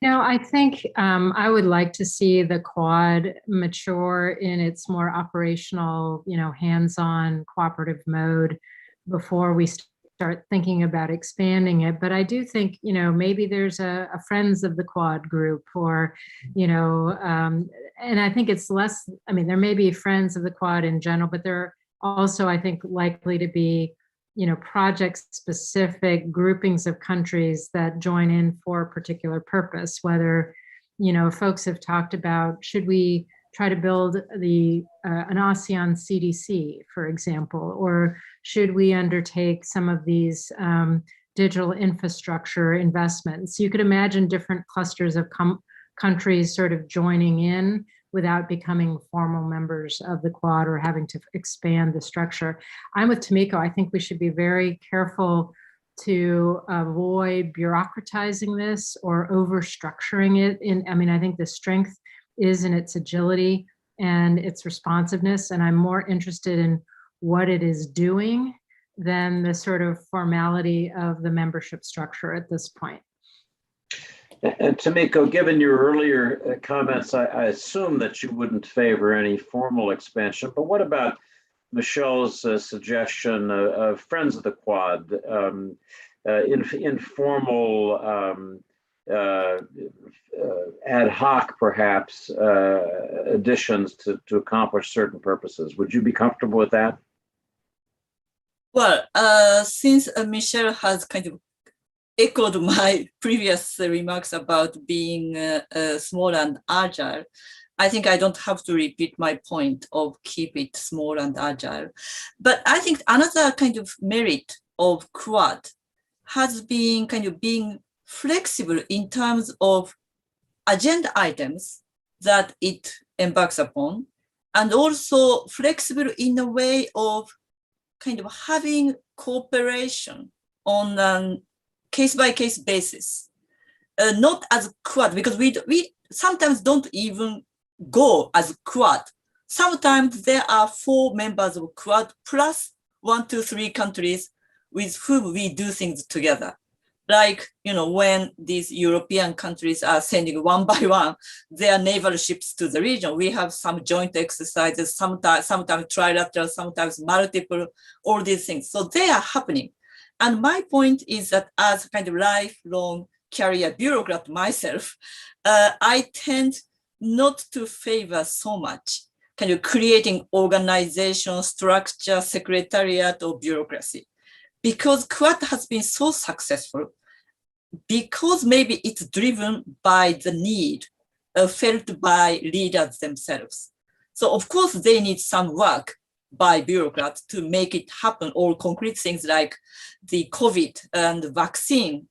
I think I would like to see the Quad mature in its more operational, hands-on cooperative mode before we start thinking about expanding it. But I do think, maybe there's a Friends of the Quad group or, and I think it's less, there may be Friends of the Quad in general, but there are also, I think, likely to be, project-specific groupings of countries that join in for a particular purpose, whether, folks have talked about, should we try to build an ASEAN CDC, for example, or should we undertake some of these digital infrastructure investments? You could imagine different clusters of countries sort of joining in without becoming formal members of the Quad or having to expand the structure. I'm with Tomiko. I think we should be very careful to avoid bureaucratizing this or overstructuring it. I think the strength is in its agility and its responsiveness, and I'm more interested in what it is doing than the sort of formality of the membership structure at this point. And Tomiko, given your earlier comments, I assume that you wouldn't favor any formal expansion, but what about Michelle's suggestion of Friends of the Quad, informal ad hoc, perhaps, additions to accomplish certain purposes? Would you be comfortable with that? Well, since Michelle has kind of echoed my previous remarks about being small and agile, I think I don't have to repeat my point of keep it small and agile. But I think another kind of merit of Quad has been kind of being flexible in terms of agenda items that it embarks upon, and also flexible in a way of kind of having cooperation on a case-by-case basis. Not as Quad, because we sometimes don't even go as Quad. Sometimes there are 4 members of Quad plus 1, 2, 3 countries with whom we do things together. Like, when these European countries are sending one by one their naval ships to the region, we have some joint exercises, sometimes trilateral, sometimes multiple, all these things. So they are happening. And my point is that as a kind of lifelong career bureaucrat myself, I tend not to favor so much kind of creating organization, structure, secretariat, or bureaucracy. Because Quad has been so successful, because maybe it's driven by the need felt by leaders themselves. So of course they need some work by bureaucrats to make it happen, or concrete things like the COVID and vaccine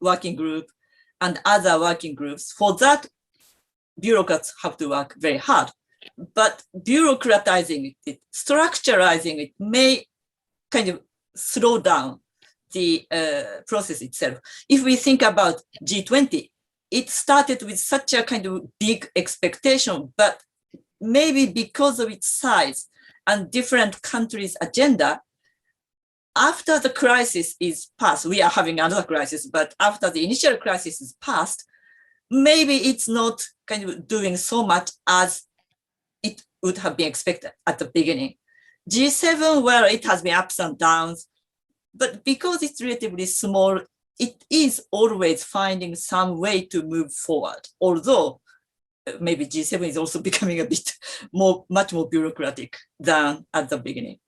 working group and other working groups. For that, bureaucrats have to work very hard. But bureaucratizing it, structuralizing it may kind of slow down the process itself. If we think about G20, it started with such a kind of big expectation, but maybe because of its size and different countries' agenda, after the crisis is past, we are having another crisis, but after the initial crisis is past, maybe it's not kind of doing so much as it would have been expected at the beginning. G7, well, it has been ups and downs, but because it's relatively small, it is always finding some way to move forward, although maybe G7 is also becoming a bit much more bureaucratic than at the beginning.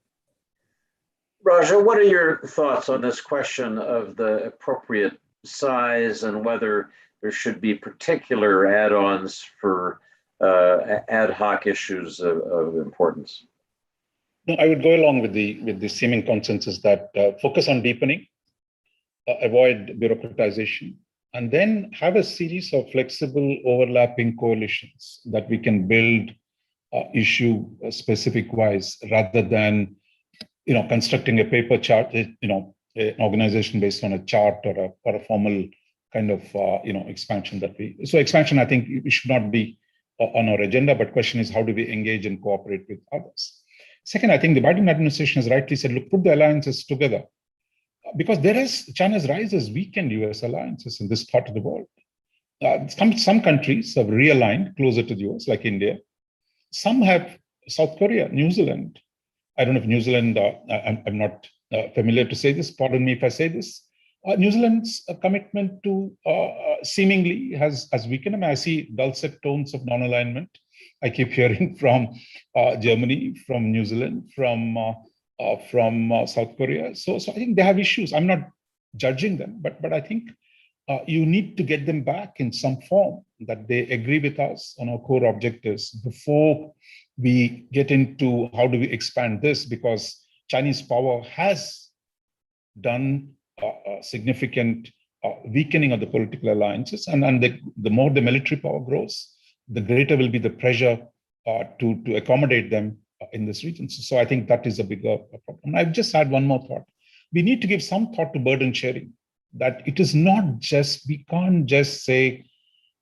Raja, what are your thoughts on this question of the appropriate size and whether there should be particular add-ons for ad hoc issues of importance? No, I would go along with the seeming consensus that focus on deepening, avoid bureaucratization, and then have a series of flexible overlapping coalitions that we can build issue specific wise, rather than constructing a paper chart, an organization based on a chart or a formal kind of expansion that so expansion, I think it should not be on our agenda, but question is how do we engage and cooperate with others? Second, I think the Biden administration has rightly said, look, put the alliances together, because China's rise has weakened US alliances in this part of the world. Some countries have realigned closer to the US, like India. Some have South Korea, New Zealand. I don't know if New Zealand, I'm not familiar to say this, pardon me if I say this. New Zealand's commitment to seemingly has weakened. I see dulcet tones of non-alignment. I keep hearing from Germany, from New Zealand, from from South Korea. So I think they have issues. I'm not judging them, but I think you need to get them back in some form that they agree with us on our core objectives before we get into how do we expand this, because Chinese power has done a significant weakening of the political alliances. And the more the military power grows, the greater will be the pressure to accommodate them in this region. So I think that is a bigger problem. I've just had one more thought. We need to give some thought to burden sharing, that it is not just, we can't just say,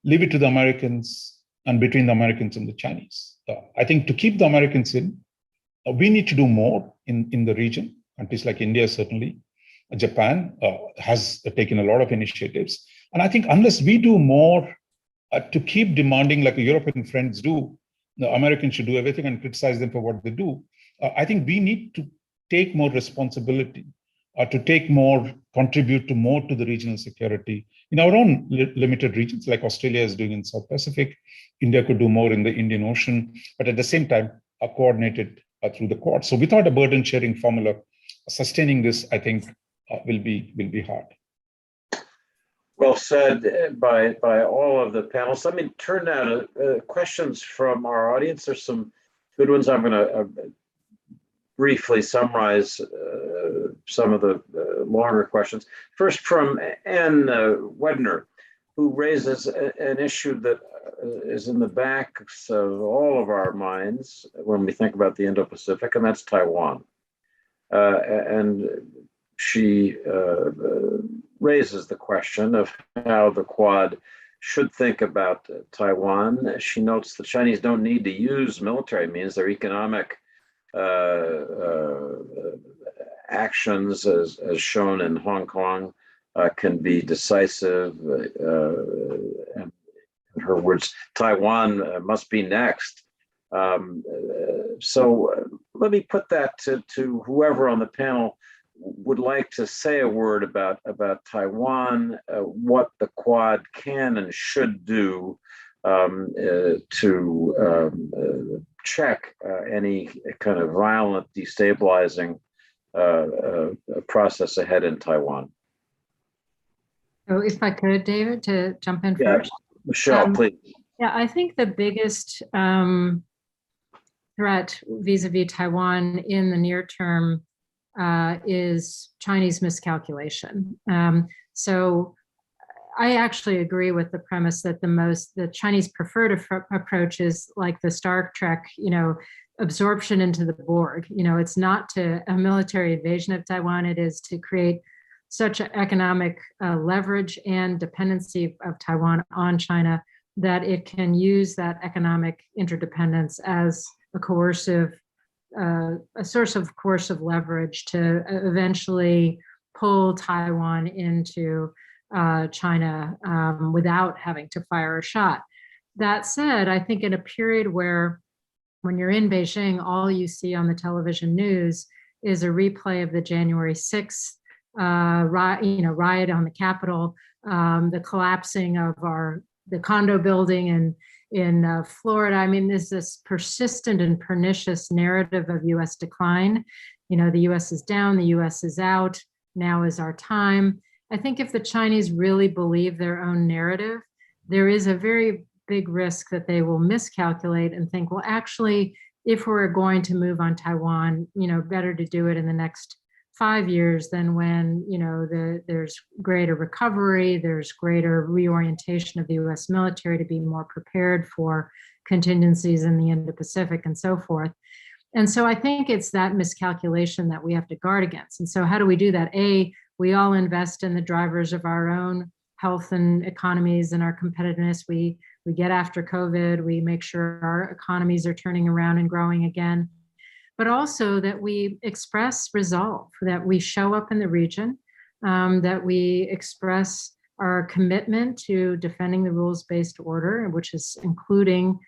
leave it to the Americans and between the Americans and the Chinese. I think to keep the Americans in, we need to do more in the region. Countries like India, certainly. Japan has taken a lot of initiatives. And I think unless we do more to keep demanding, like European friends do, the Americans should do everything and criticize them for what they do. I think we need to take more responsibility, to take more, contribute to more to the regional security in our own limited regions, like Australia is doing in South Pacific. India could do more in the Indian Ocean, but at the same time, coordinated through the Quad. So without a burden sharing formula, sustaining this, I think, will be hard. Well said by all of the panelists. Let me turn now to questions from our audience. There's some good ones. I'm going to briefly summarize some of the longer questions. First, from Ann Wedner, who raises an issue that is in the backs of all of our minds when we think about the Indo-Pacific, and that's Taiwan. And she raises the question of how the Quad should think about Taiwan. She notes the Chinese don't need to use military means. Their economic actions, as shown in Hong Kong, can be decisive. And in her words, Taiwan must be next. So let me put that to whoever on the panel would like to say a word about Taiwan, what the Quad can and should do to check any kind of violent, destabilizing process ahead in Taiwan. So if I could, David, to jump in first. Michelle, please. Yeah, I think the biggest threat vis-a-vis Taiwan in the near term is Chinese miscalculation. So I actually agree with the premise that the Chinese preferred approach is like the Star Trek, absorption into the Borg. It's not a military invasion of Taiwan. It is to create such economic leverage and dependency of Taiwan on China that it can use that economic interdependence as a source of coercive leverage to eventually pull Taiwan into China without having to fire a shot. That said, I think in a period where when you're in Beijing, all you see on the television news is a replay of the January 6th riot on the Capitol, the collapsing of the condo building in Florida. I mean, there's this persistent and pernicious narrative of U.S. decline. The U.S. is down, the U.S. is out, now is our time. I think if the Chinese really believe their own narrative, there is a very big risk that they will miscalculate and think, well, actually, if we're going to move on Taiwan, better to do it in the next 5 years than when, there's greater recovery, there's greater reorientation of the US military to be more prepared for contingencies in the Indo-Pacific and so forth. And so I think it's that miscalculation that we have to guard against. And so how do we do that? We all invest in the drivers of our own health and economies and our competitiveness. We get after COVID, we make sure our economies are turning around and growing again, but also that we express resolve, that we show up in the region, that we express our commitment to defending the rules-based order, which is including,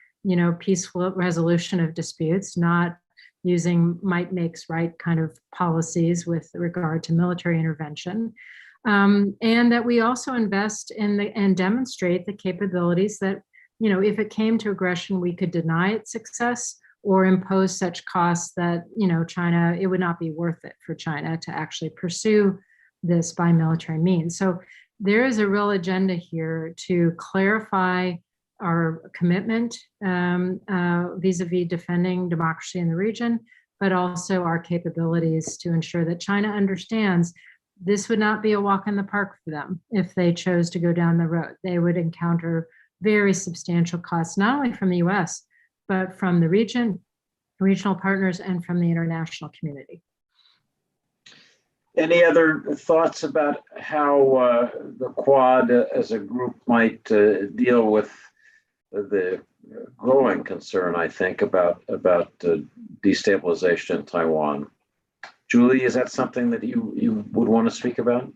peaceful resolution of disputes, not using might makes right kind of policies with regard to military intervention. And that we also invest and demonstrate the capabilities that, if it came to aggression, we could deny its success or impose such costs that, China, it would not be worth it for China to actually pursue this by military means. So there is a real agenda here to clarify our commitment vis-a-vis defending democracy in the region, but also our capabilities to ensure that China understands this would not be a walk in the park for them if they chose to go down the road. They would encounter very substantial costs, not only from the US, but from the region, regional partners, and from the international community. Any other thoughts about how the Quad as a group might deal with the growing concern, I think, about destabilization in Taiwan? Julie, is that something that you would want to speak about?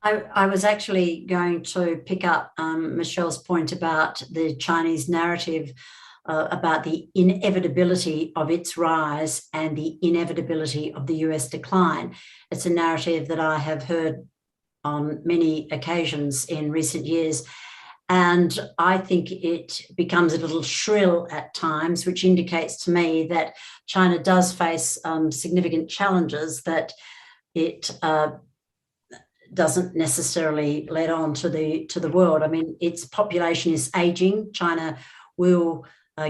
I was actually going to pick up Michelle's point about the Chinese narrative about the inevitability of its rise and the inevitability of the US decline. It's a narrative that I have heard on many occasions in recent years. And I think it becomes a little shrill at times, which indicates to me that China does face significant challenges that it doesn't necessarily let on to the world. I mean, its population is aging. China will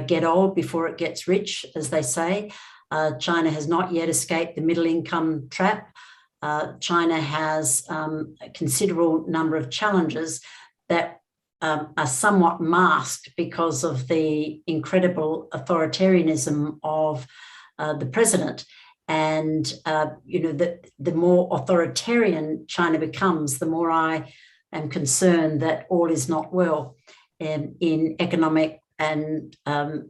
get old before it gets rich, as they say. China has not yet escaped the middle income trap. China has a considerable number of challenges that are somewhat masked because of the incredible authoritarianism of the president. And, the more authoritarian China becomes, the more I am concerned that all is not well in economic and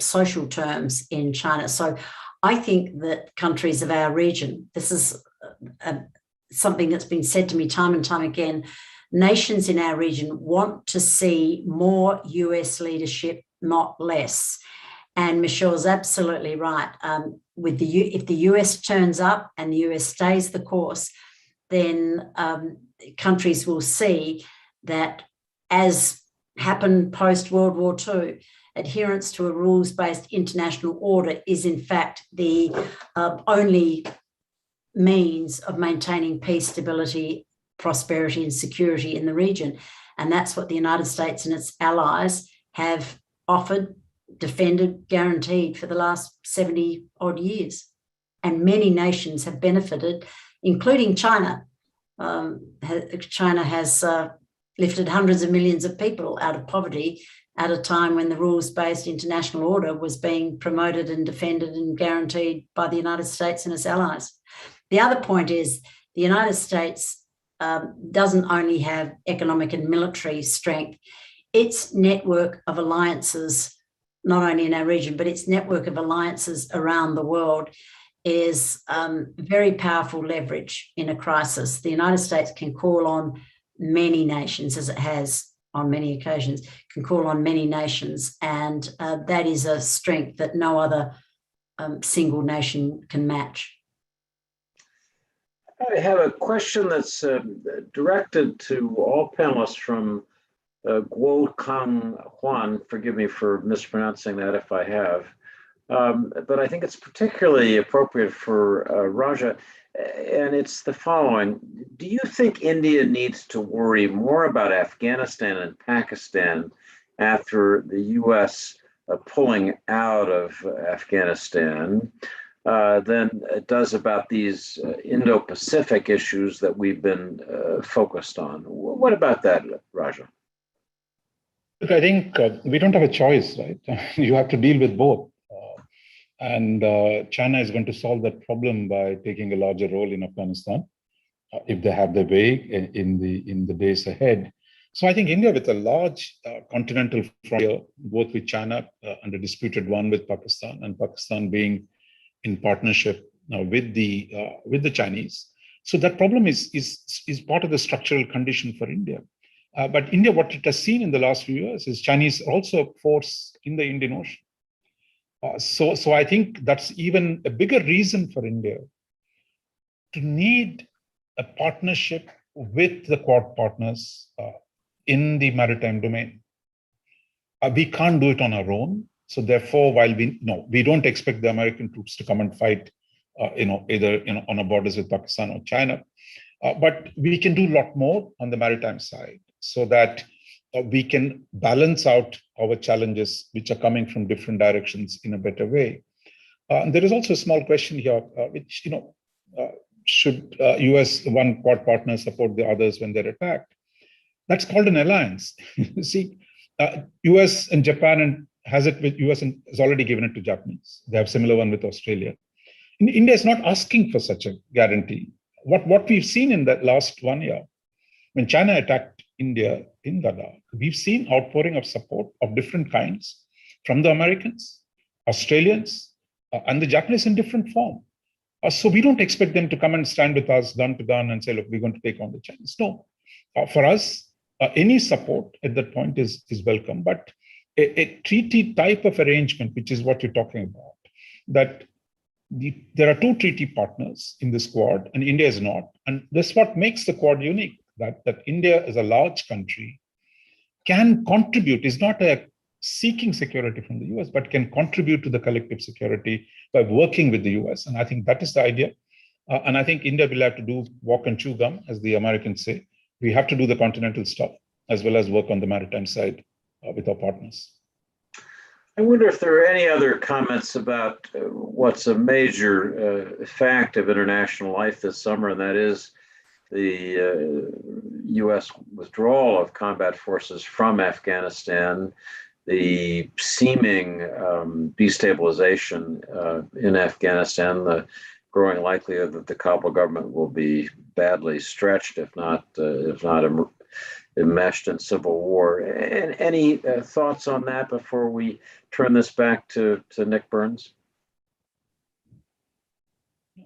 social terms in China. So I think that countries of our region, this is something that's been said to me time and time again, nations in our region want to see more US leadership, not less. And Michelle's absolutely right. If the US turns up and the US stays the course, then countries will see that, as happened post-World War II, adherence to a rules-based international order is in fact the only means of maintaining peace, stability, prosperity and security in the region. And that's what the United States and its allies have offered, defended, guaranteed for the last 70 odd years. And many nations have benefited, including China. China has lifted hundreds of millions of people out of poverty at a time when the rules-based international order was being promoted and defended and guaranteed by the United States and its allies. The other point is the United States doesn't only have economic and military strength, its network of alliances, not only in our region, but its network of alliances around the world is very powerful leverage in a crisis. The United States can call on many nations, as it has on many occasions, can call on many nations, and that is a strength that no other single nation can match. I have a question that's directed to all panelists from Guo Kang Huan. Forgive me for mispronouncing that if I have. But I think it's particularly appropriate for Raja, and it's the following. Do you think India needs to worry more about Afghanistan and Pakistan after the US pulling out of Afghanistan than it does about these Indo-Pacific issues that we've been focused on? What about that, Raja? Look, I think we don't have a choice, right? You have to deal with both. And China is going to solve that problem by taking a larger role in Afghanistan, if they have their way in the days ahead. So I think India, with a large continental frontier, both with China and a disputed one with Pakistan, and Pakistan being in partnership with the Chinese. So that problem is part of the structural condition for India. But India, what it has seen in the last few years is Chinese also force in the Indian Ocean. So I think that's even a bigger reason for India to need a partnership with the Quad partners in the maritime domain. We can't do it on our own. So therefore, while we don't expect the American troops to come and fight, either on our borders with Pakistan or China, but we can do a lot more on the maritime side so that we can balance out our challenges, which are coming from different directions in a better way. There is also a small question here, which, should US one Quad partner support the others when they're attacked? That's called an alliance. See, US and Japan has it with US and has already given it to Japanese. They have similar one with Australia. India is not asking for such a guarantee. What we've seen in that last 1 year, when China attacked India in Ladakh, we've seen outpouring of support of different kinds from the Americans, Australians, and the Japanese in different form. So we don't expect them to come and stand with us gun to gun and say, look, we're going to take on the Chinese. No, for us, any support at that point is welcome, but a treaty type of arrangement, which is what you're talking about, that there are two treaty partners in this Quad and India is not. And this is what makes the Quad unique, that India is a large country, can contribute, is not seeking security from the US, but can contribute to the collective security by working with the US. And I think that is the idea. And I think India will have to walk and chew gum, as the Americans say. We have to do the continental stuff as well as work on the maritime side with our partners. I wonder if there are any other comments about what's a major fact of international life this summer, and that is the US withdrawal of combat forces from Afghanistan, the seeming destabilization in Afghanistan, the growing likelihood that the Kabul government will be badly stretched, if not enmeshed in civil war. And any thoughts on that before we turn this back to Nick Burns?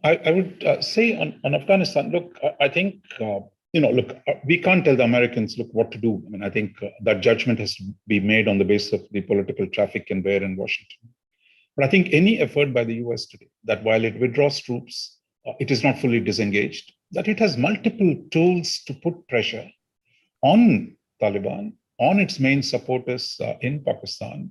I would say on Afghanistan, look, I think, we can't tell the Americans, look, what to do. I mean, I think that judgment has to be made on the basis of the political traffic and where in Washington. But I think any effort by the US today, that while it withdraws troops, it is not fully disengaged, that it has multiple tools to put pressure on Taliban, on its main supporters in Pakistan,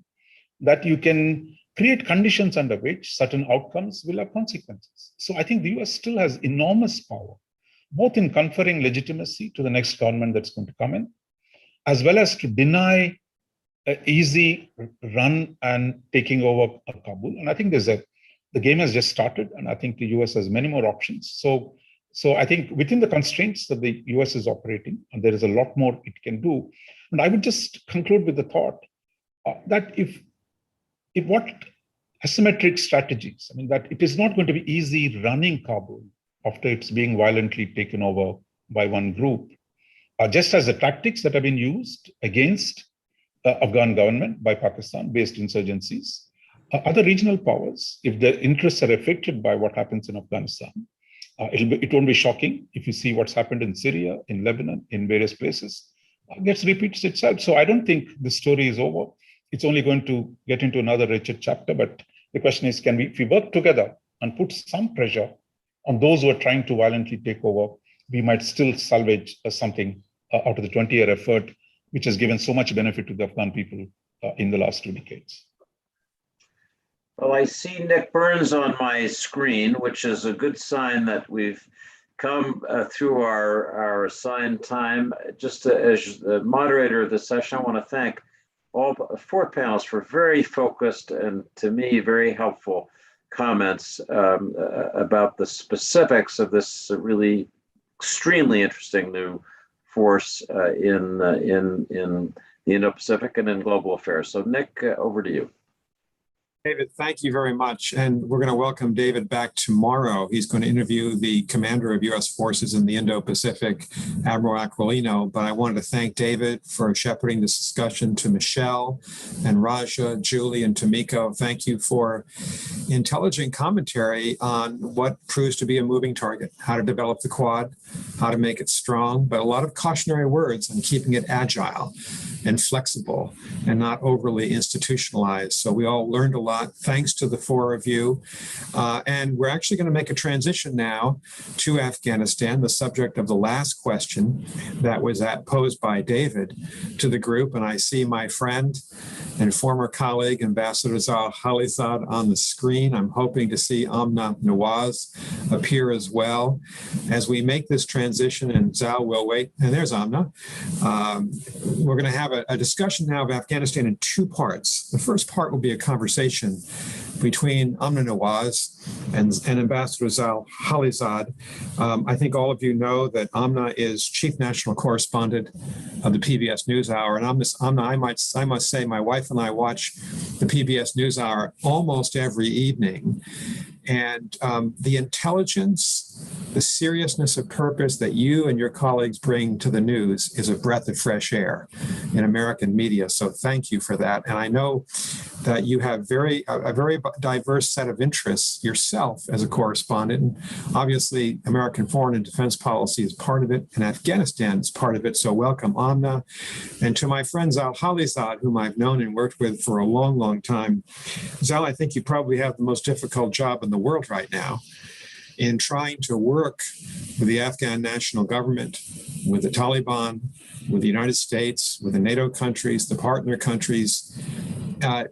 that you can create conditions under which certain outcomes will have consequences. So I think the US still has enormous power, both in conferring legitimacy to the next government that's going to come in, as well as to deny an easy run and taking over Kabul. And I think the game has just started, and I think the US has many more options. So I think within the constraints that the US is operating, and there is a lot more it can do. And I would just conclude with the thought that if what asymmetric strategies, I mean, that it is not going to be easy running Kabul after it's being violently taken over by one group, just as the tactics that have been used against Afghan government by Pakistan-based insurgencies, other regional powers, if their interests are affected by what happens in Afghanistan, it won't be shocking if you see what's happened in Syria, in Lebanon, in various places, repeats itself. So I don't think the story is over. It's only going to get into another wretched chapter. But the question is, if we work together and put some pressure on those who are trying to violently take over, we might still salvage something out of the 20-year effort, which has given so much benefit to the Afghan people in the last 2 decades. Well, I see Nick Burns on my screen, which is a good sign that we've come through our assigned time. Just as the moderator of the session, I want to thank all 4 panelists for very focused and, to me, very helpful comments about the specifics of this really extremely interesting new force in the Indo-Pacific and in global affairs. So, Nick, over to you. David, thank you very much. And we're going to welcome David back tomorrow. He's going to interview the commander of U.S. forces in the Indo-Pacific, Admiral Aquilino. But I wanted to thank David for shepherding this discussion, to Michelle and Raja, Julie, and Tomiko. Thank you for intelligent commentary on what proves to be a moving target, how to develop the Quad, how to make it strong, but a lot of cautionary words on keeping it agile. and flexible and not overly institutionalized. So we all learned a lot thanks to the four of you. And we're actually going to make a transition now to Afghanistan, the subject of the last question that was posed by David to the group. And I see my friend and former colleague, Ambassador Zal Khalilzad, on the screen. I'm hoping to see Amna Nawaz appear as well. As we make this transition, and Zal will wait, and there's Amna. We're going to have a discussion now of Afghanistan in two parts. The first part will be a conversation between Amna Nawaz and Ambassador Zal Khalilzad. I think all of you know that Amna is Chief National Correspondent of the PBS NewsHour. And Amna, I must say, my wife and I watch the PBS NewsHour almost every evening. And the intelligence, the seriousness of purpose that you and your colleagues bring to the news is a breath of fresh air in American media. So thank you for that. And I know that you have a very diverse set of interests yourself as a correspondent. And obviously, American foreign and defense policy is part of it, and Afghanistan is part of it. So welcome, Amna. And to my friend Zal Khalilzad, whom I've known and worked with for a long, long time. Zal, I think you probably have the most difficult job in the world right now in trying to work with the Afghan national government, with the Taliban, with the United States, with the NATO countries, the partner countries,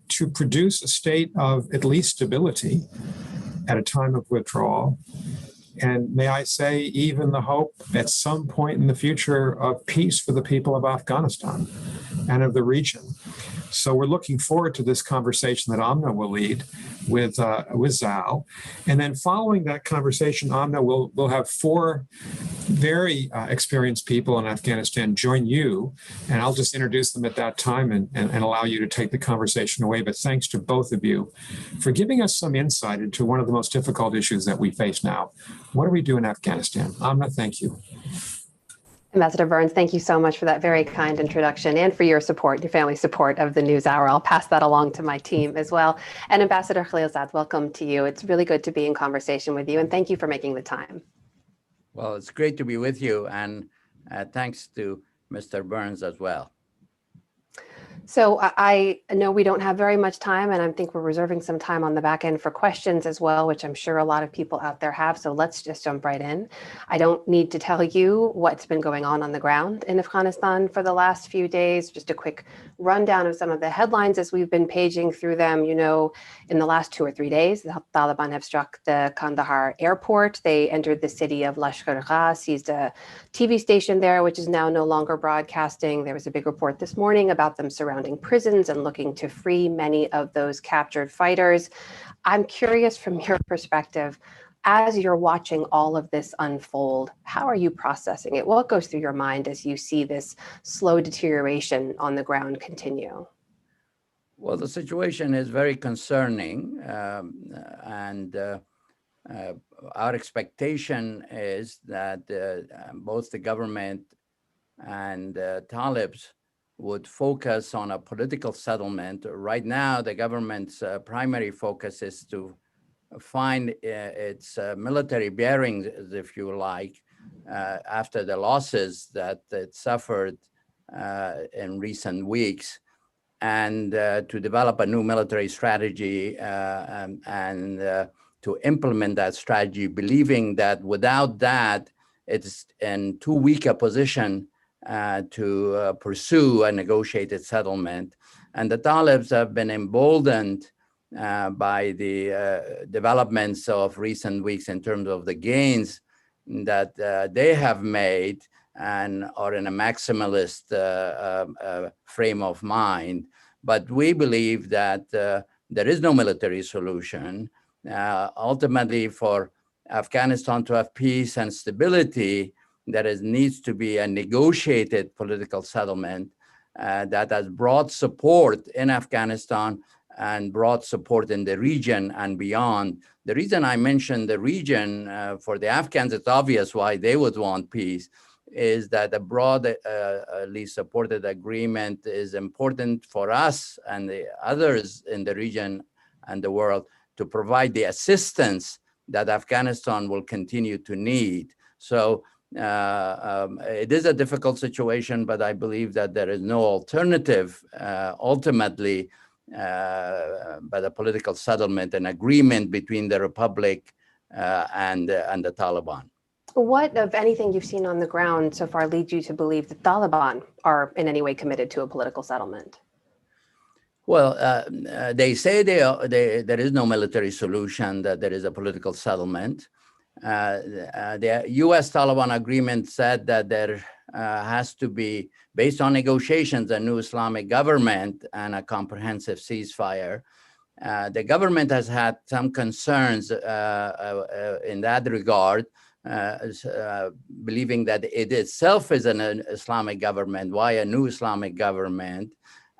to produce a state of at least stability at a time of withdrawal. And may I say, even the hope at some point in the future of peace for the people of Afghanistan and of the region. So we're looking forward to this conversation that Amna will lead with Zal. And then following that conversation, Amna will have four very experienced people in Afghanistan join you. And I'll just introduce them at that time and allow you to take the conversation away. But thanks to both of you for giving us some insight into one of the most difficult issues that we face now. What do we do in Afghanistan? Amna, thank you. Ambassador Burns, thank you so much for that very kind introduction and for your support, your family's support of the NewsHour. I'll pass that along to my team as well. And Ambassador Khalilzad, welcome to you. It's really good to be in conversation with you, and thank you for making the time. Well, it's great to be with you, and thanks to Mr. Burns as well. So I know we don't have very much time, and I think we're reserving some time on the back end for questions as well, which I'm sure a lot of people out there have. So let's just jump right in. I don't need to tell you what's been going on the ground in Afghanistan for the last few days. Just a quick rundown of some of the headlines as we've been paging through them. You know, in the last 2 or 3 days, the Taliban have struck the Kandahar airport. They entered the city of Lashkar-Gah, seized a TV station there, which is now no longer broadcasting. There was a big report this morning about them surrounding prisons and looking to free many of those captured fighters. I'm curious from your perspective, as you're watching all of this unfold, how are you processing it? What goes through your mind as you see this slow deterioration on the ground continue? Well, the situation is very concerning, and our expectation is that both the government and Talibs would focus on a political settlement. Right now, the government's primary focus is to find its military bearings, if you like, after the losses that it suffered in recent weeks, and to develop a new military strategy and to implement that strategy, believing that without that, it's in too weak a position to pursue a negotiated settlement. And the Talibs have been emboldened by the developments of recent weeks in terms of the gains that they have made and are in a maximalist frame of mind. But we believe that there is no military solution. Ultimately, for Afghanistan to have peace and stability, needs to be a negotiated political settlement that has broad support in Afghanistan and broad support in the region and beyond. The reason I mentioned the region for the Afghans, it's obvious why they would want peace, is that a broadly supported agreement is important for us and the others in the region and the world to provide the assistance that Afghanistan will continue to need. So It is a difficult situation, but I believe that there is no alternative ultimately but a political settlement and agreement between the Republic and the Taliban. What, of anything you've seen on the ground so far, leads you to believe the Taliban are in any way committed to a political settlement? Well, they say there is no military solution, that there is a political settlement. The US Taliban agreement said that there has to be, based on negotiations, a new Islamic government and a comprehensive ceasefire. The government has had some concerns in that regard, believing that it itself is an Islamic government. Why a new Islamic government?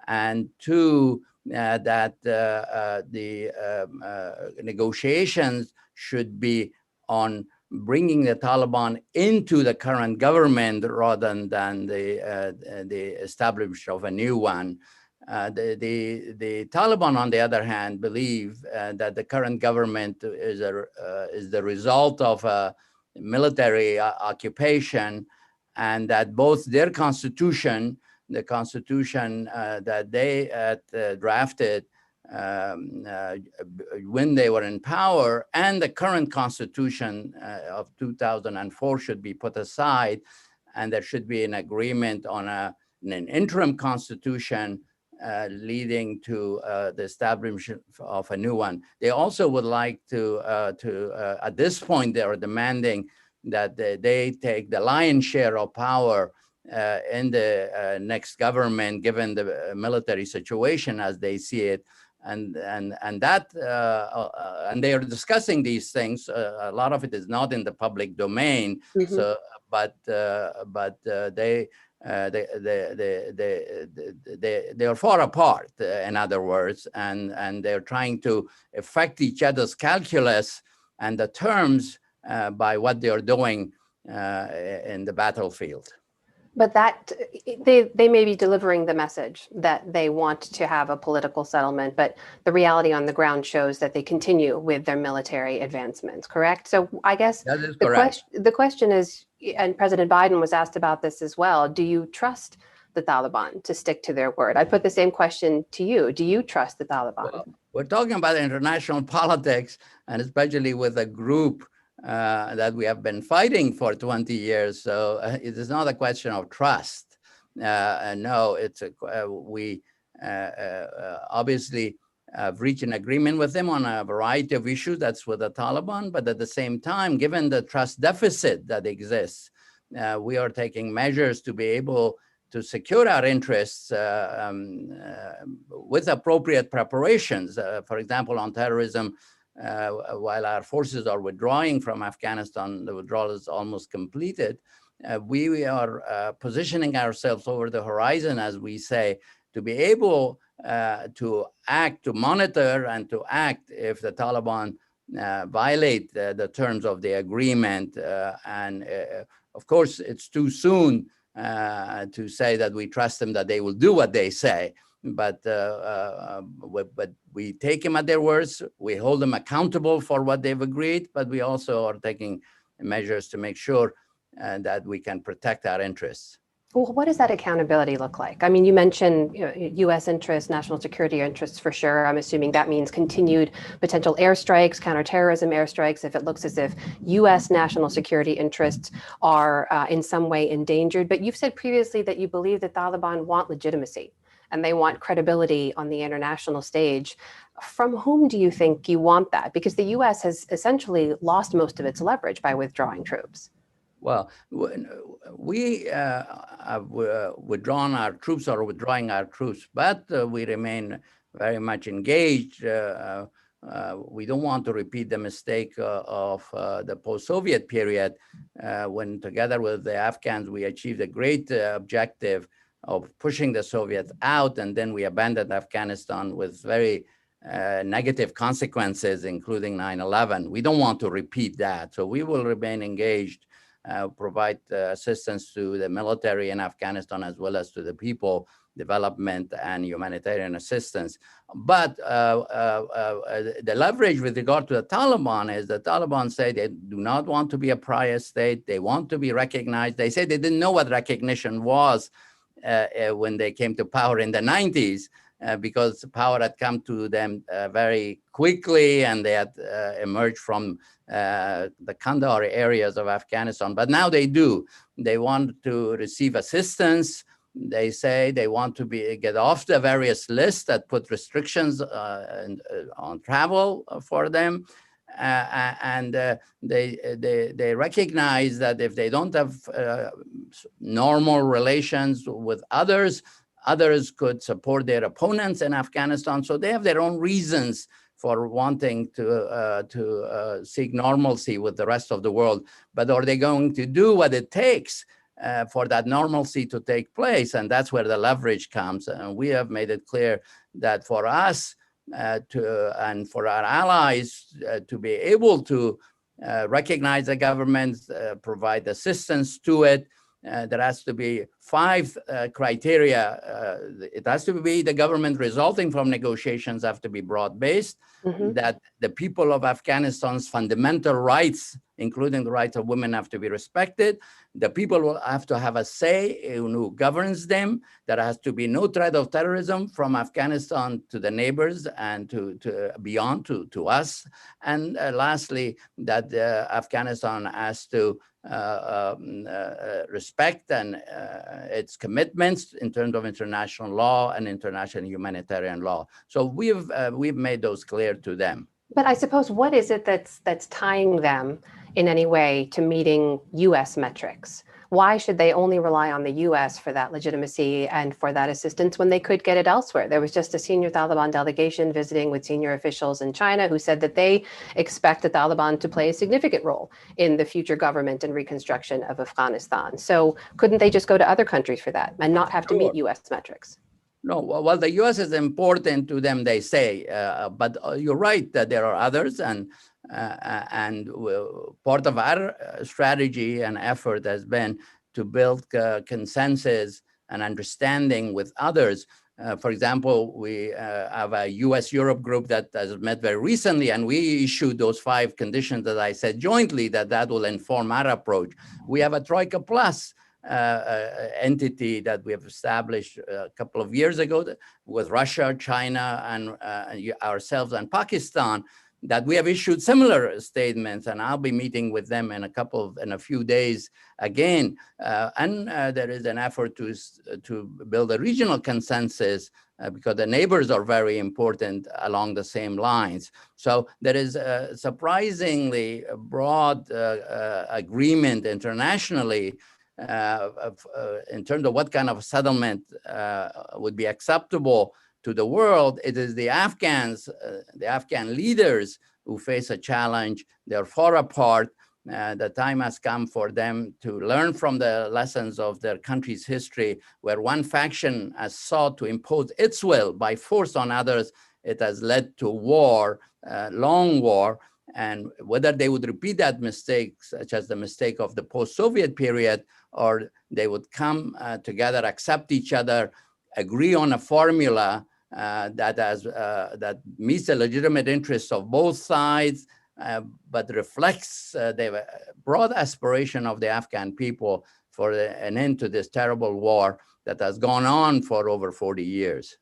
And two, that the negotiations should be on bringing the Taliban into the current government rather than the establishment of a new one. The Taliban, on the other hand, believe that the current government is the result of a military occupation, and that both their constitution, the constitution that they had drafted when they were in power, and the current constitution of 2004 should be put aside, and there should be an agreement on an interim constitution leading to the establishment of a new one. They also would like to at this point, they are demanding that they take the lion's share of power in the next government, given the military situation as they see it, and they are discussing these things. A lot of it is not in the public domain. Mm-hmm. So, but they are far apart, in other words, and they're trying to affect each other's calculus and the terms by what they are doing in the battlefield. But that they may be delivering the message that they want to have a political settlement, but the reality on the ground shows that they continue with their military advancements, correct? So I guess the question is, and President Biden was asked about this as well, do you trust the Taliban to stick to their word? I put the same question to you. Do you trust the Taliban? Well, we're talking about international politics, and especially with a group that we have been fighting for 20 years. So it is not a question of trust. No, it's we obviously have reached an agreement with them on a variety of issues. That's with the Taliban. But at the same time, given the trust deficit that exists, we are taking measures to be able to secure our interests with appropriate preparations. For example, on terrorism, while our forces are withdrawing from Afghanistan, the withdrawal is almost completed. We are positioning ourselves over the horizon, as we say, to be able to act, to monitor and to act if the Taliban violate the terms of the agreement. And of course, it's too soon to say that we trust them, that they will do what they say. But we take them at their words. We hold them accountable for what they've agreed, but we also are taking measures to make sure that we can protect our interests. Well, what does that accountability look like? I mean, you mentioned U.S. interests, national security interests for sure. I'm assuming that means continued potential airstrikes, counterterrorism airstrikes, if it looks as if U.S. national security interests are in some way endangered. But you've said previously that you believe the Taliban want legitimacy and they want credibility on the international stage. From whom do you think you want that? Because the U.S. has essentially lost most of its leverage by withdrawing troops. Well, we have withdrawn our troops or withdrawing our troops, but we remain very much engaged. We don't want to repeat the mistake of the post-Soviet period when, together with the Afghans, we achieved a great objective of pushing the Soviets out, and then we abandoned Afghanistan with very negative consequences, including 9/11. We don't want to repeat that, so we will remain engaged provide assistance to the military in Afghanistan as well as to the people, development and humanitarian assistance. But the leverage with regard to the Taliban is the Taliban say they do not want to be a pariah state. They want to be recognized. They say they didn't know what recognition was when they came to power in the 90s. Because power had come to them very quickly and they had emerged from the Kandahar areas of Afghanistan. But now they do. They want to receive assistance. They say they want to get off the various lists that put restrictions on travel for them. And they recognize that if they don't have normal relations with others could support their opponents in Afghanistan. So they have their own reasons for wanting to seek normalcy with the rest of the world. But are they going to do what it takes for that normalcy to take place? And that's where the leverage comes. And we have made it clear that for us and for our allies to be able to recognize the government, provide assistance to it, there has to be 5 criteria. It has to be the government resulting from negotiations have to be broad-based, that the people of Afghanistan's fundamental rights, including the rights of women, have to be respected. The people will have to have a say in who governs them. There has to be no threat of terrorism from Afghanistan to the neighbors and to beyond to us. And lastly, that Afghanistan has to respect and its commitments in terms of international law and international humanitarian law. So we've made those clear to them. But I suppose what is it that's tying them in any way to meeting U.S. metrics? Why should they only rely on the U.S. for that legitimacy and for that assistance when they could get it elsewhere? There was just a senior Taliban delegation visiting with senior officials in China who said that they expect the Taliban to play a significant role in the future government and reconstruction of Afghanistan. So couldn't they just go to other countries for that and not have to meet U.S. metrics? No, well, the U.S. is important to them, they say, but you're right that there are others, and part of our strategy and effort has been to build consensus and understanding with others. For example, we have a U.S.-Europe group that has met very recently, and we issued those 5 conditions that I said jointly that will inform our approach. We have a Troika Plus entity that we have established a couple of years ago with Russia, China, and ourselves and Pakistan, that we have issued similar statements, and I'll be meeting with them in a few days again. And there is an effort to build a regional consensus because the neighbors are very important along the same lines. So there is a surprisingly broad agreement internationally in terms of what kind of settlement would be acceptable to the world. It is the Afghan leaders who face a challenge. They're far apart. The time has come for them to learn from the lessons of their country's history, where one faction has sought to impose its will by force on others. It has led to war, long war. And whether they would repeat that mistake, such as the mistake of the post-Soviet period, or they would come together, accept each other, agree on a formula that meets the legitimate interests of both sides, but reflects the broad aspiration of the Afghan people for an end to this terrible war that has gone on for over 40 years.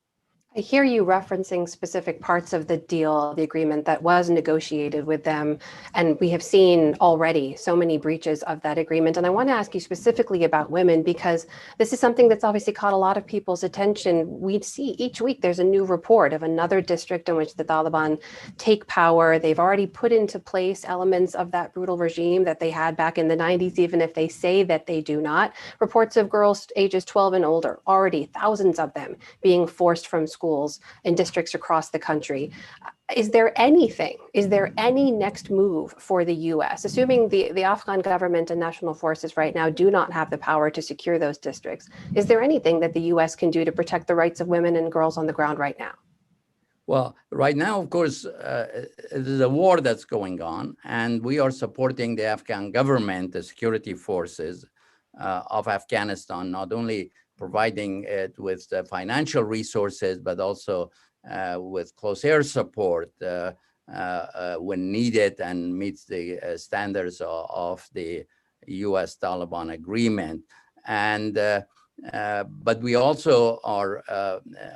I hear you referencing specific parts of the deal, the agreement that was negotiated with them, and we have seen already so many breaches of that agreement. And I want to ask you specifically about women, because this is something that's obviously caught a lot of people's attention. We see each week there's a new report of another district in which the Taliban take power. They've already put into place elements of that brutal regime that they had back in the 90s, even if they say that they do not. Reports of girls ages 12 and older, already thousands of them being forced from schools in districts across the country. Is there any next move for the U.S., assuming the Afghan government and national forces right now do not have the power to secure those districts? Is there anything that the U.S. can do to protect the rights of women and girls on the ground right now? Well, right now, of course, there's a war that's going on, and we are supporting the Afghan government, the security forces of Afghanistan, not only providing it with the financial resources, but also with close air support when needed and meets the standards of the US Taliban agreement. And but we also are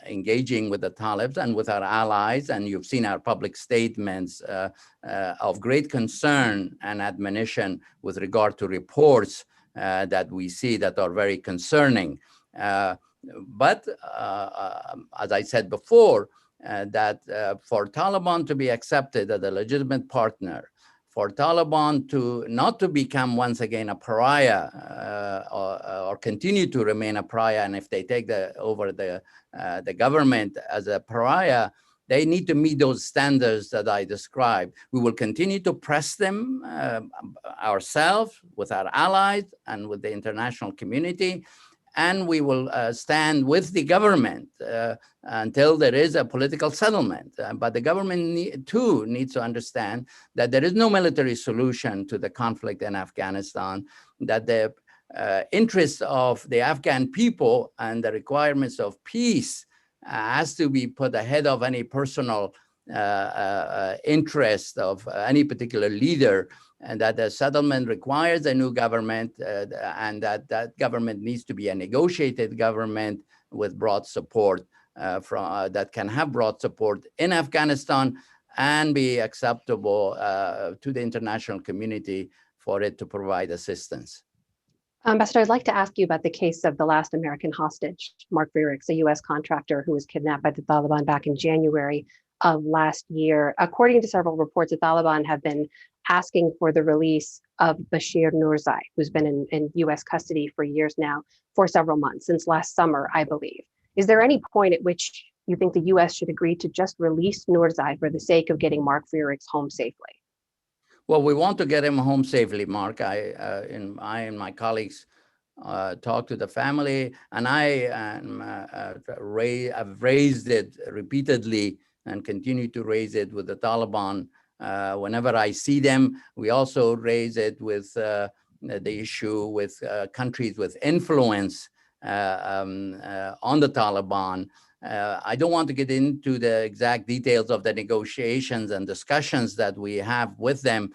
engaging with the Talibs and with our allies, and you've seen our public statements of great concern and admonition with regard to reports that we see that are very concerning. But as I said before, that for Taliban to be accepted as a legitimate partner, for Taliban to not to become once again a pariah or continue to remain a pariah, and if they take over the government as a pariah, they need to meet those standards that I described. We will continue to press them ourselves, with our allies, and with the international community. And we will stand with the government until there is a political settlement. But the government too needs to understand that there is no military solution to the conflict in Afghanistan, that the interests of the Afghan people and the requirements of peace has to be put ahead of any personal interest of any particular leader, and that the settlement requires a new government, and that government needs to be a negotiated government with broad support that can have broad support in Afghanistan and be acceptable to the international community for it to provide assistance. Ambassador, I'd like to ask you about the case of the last American hostage, Mark Frerichs, a U.S. contractor who was kidnapped by the Taliban back in January of last year. According to several reports, the Taliban have been asking for the release of Bashir Nurzai, who's been in U.S. custody for years now, for several months, since last summer, I believe. Is there any point at which you think the U.S. should agree to just release Nurzai for the sake of getting Mark Frerichs home safely? Well, we want to get him home safely, Mark. I and my colleagues talked to the family, and I have raised it repeatedly and continue to raise it with the Taliban whenever I see them. We also raise it with the issue with countries with influence on the Taliban. I don't want to get into the exact details of the negotiations and discussions that we have with them.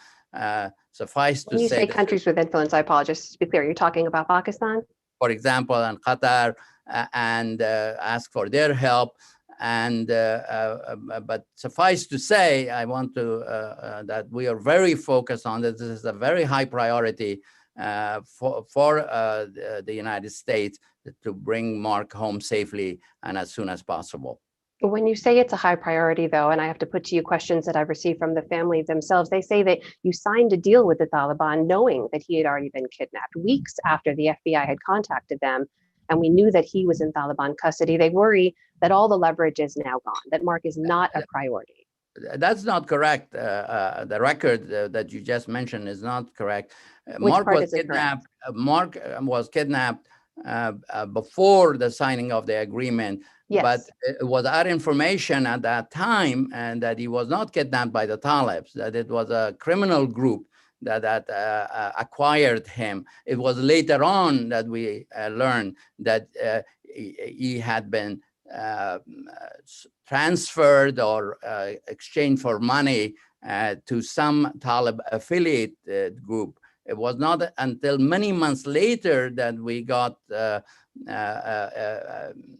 Suffice to say, when you say countries with influence, I apologize, just to be clear, you're talking about Pakistan? For example, and Qatar, and ask for their help. And but suffice to say, I want to that we are very focused on this. This is a very high priority for the United States to bring Mark home safely and as soon as possible. When you say it's a high priority, though, and I have to put to you questions that I've received from the family themselves, they say that you signed a deal with the Taliban knowing that he had already been kidnapped weeks after the FBI had contacted them, and we knew that he was in Taliban custody. They worry that all the leverage is now gone, that Mark is not a priority. That's not correct. The record that you just mentioned is not correct. Which Mark part was is it kidnapped. Mark was kidnapped before the signing of the agreement. Yes. But it was our information at that time, and that he was not kidnapped by the Talibs, that it was a criminal group that acquired him. It was later on that we learned that he had been transferred or exchanged for money to some Talib affiliate group. It was not until many months later that we got an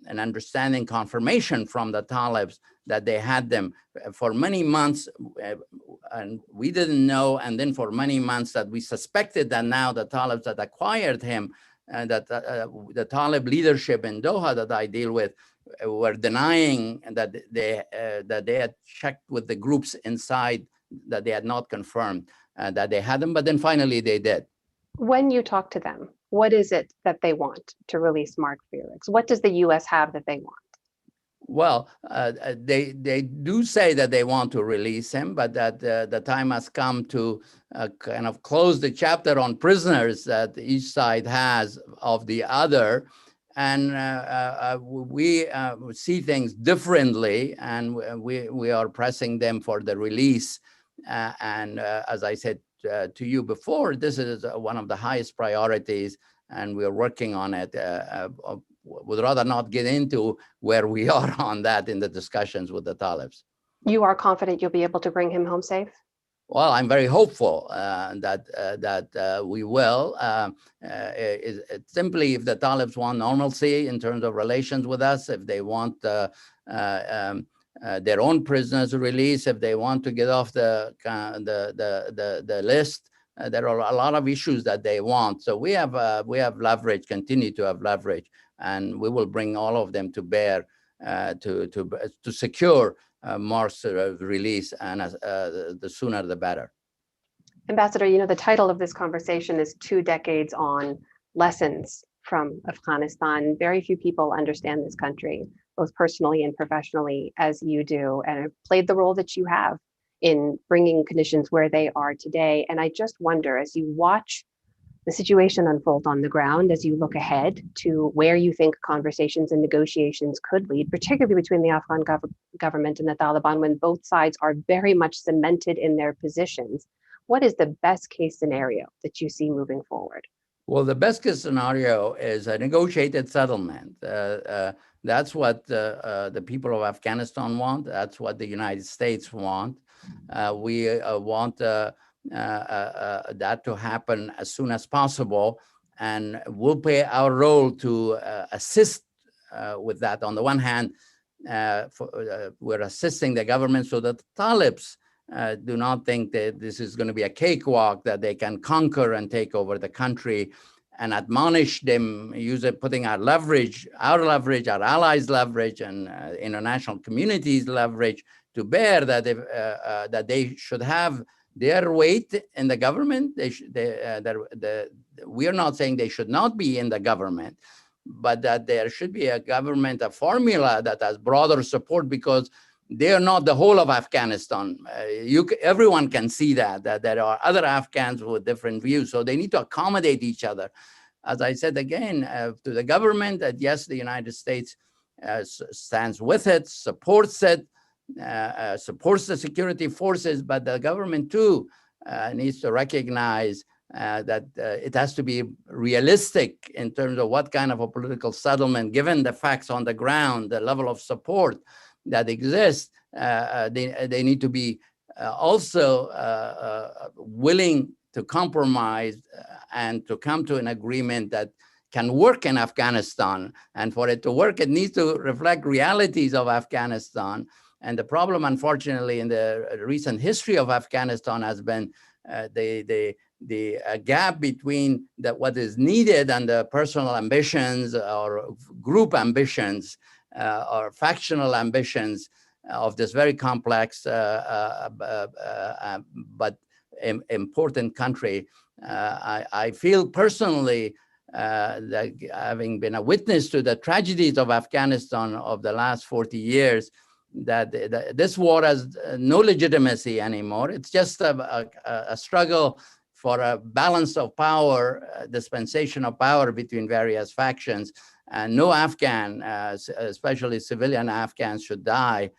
understanding confirmation from the Talibs that they had them for many months, and we didn't know. And then for many months that we suspected that now the Talibs that acquired him, that the Talib leadership in Doha that I deal with were denying that they had checked with the groups inside, that they had not confirmed that they had them, but then finally they did. When you talk to them, what is it that they want to release Mark Frerichs? What does the U.S. have that they want? Well, they do say that they want to release him, but that the time has come to kind of close the chapter on prisoners that each side has of the other. And we see things differently, and we are pressing them for the release. And as I said to you before, this is one of the highest priorities, and we're working on it. Would rather not get into where we are on that in the discussions with the Talibs. You are confident you'll be able to bring him home safe? Well, I'm very hopeful that we will. It's simply if the Talibs want normalcy in terms of relations with us, if they want their own prisoners released, if they want to get off the list, there are a lot of issues that they want. So we have leverage, continue to have leverage, and we will bring all of them to bear to secure Mark's release, and the sooner the better. Ambassador, you know, the title of this conversation is 2 decades on lessons from Afghanistan. Very few people understand this country, both personally and professionally, as you do, and have played the role that you have in bringing conditions where they are today. And I just wonder, as you watch the situation unfold on the ground, as you look ahead to where you think conversations and negotiations could lead, particularly between the Afghan government and the Taliban, when both sides are very much cemented in their positions, what is the best case scenario that you see moving forward? Well, the best case scenario is a negotiated settlement. That's what the people of Afghanistan want. That's what the United States want. We want that to happen as soon as possible, and we'll play our role to assist with that. On the one hand, we're assisting the government so that the Talibs do not think that this is going to be a cakewalk, that they can conquer and take over the country, and admonish them, putting our leverage, our allies' leverage, and international community's leverage to bear, that that they should have their weight in the government. We are not saying they should not be in the government, but that there should be a government, a formula that has broader support, because they are not the whole of Afghanistan. Everyone can see that there are other Afghans with different views, so they need to accommodate each other. As I said again to the government, that yes, the United States stands with it, supports it, supports the security forces, but the government too needs to recognize that it has to be realistic in terms of what kind of a political settlement, given the facts on the ground, the level of support that exists. They need to be also willing to compromise and to come to an agreement that can work in Afghanistan. And for it to work, it needs to reflect realities of Afghanistan. And the problem, unfortunately, in the recent history of Afghanistan has been the gap between what is needed and the personal ambitions or group ambitions or factional ambitions of this very complex but important country. I feel personally that, having been a witness to the tragedies of Afghanistan of the last 40 years, that this war has no legitimacy anymore. It's just a struggle for a balance of power, dispensation of power between various factions. And no Afghan, especially civilian Afghans, should die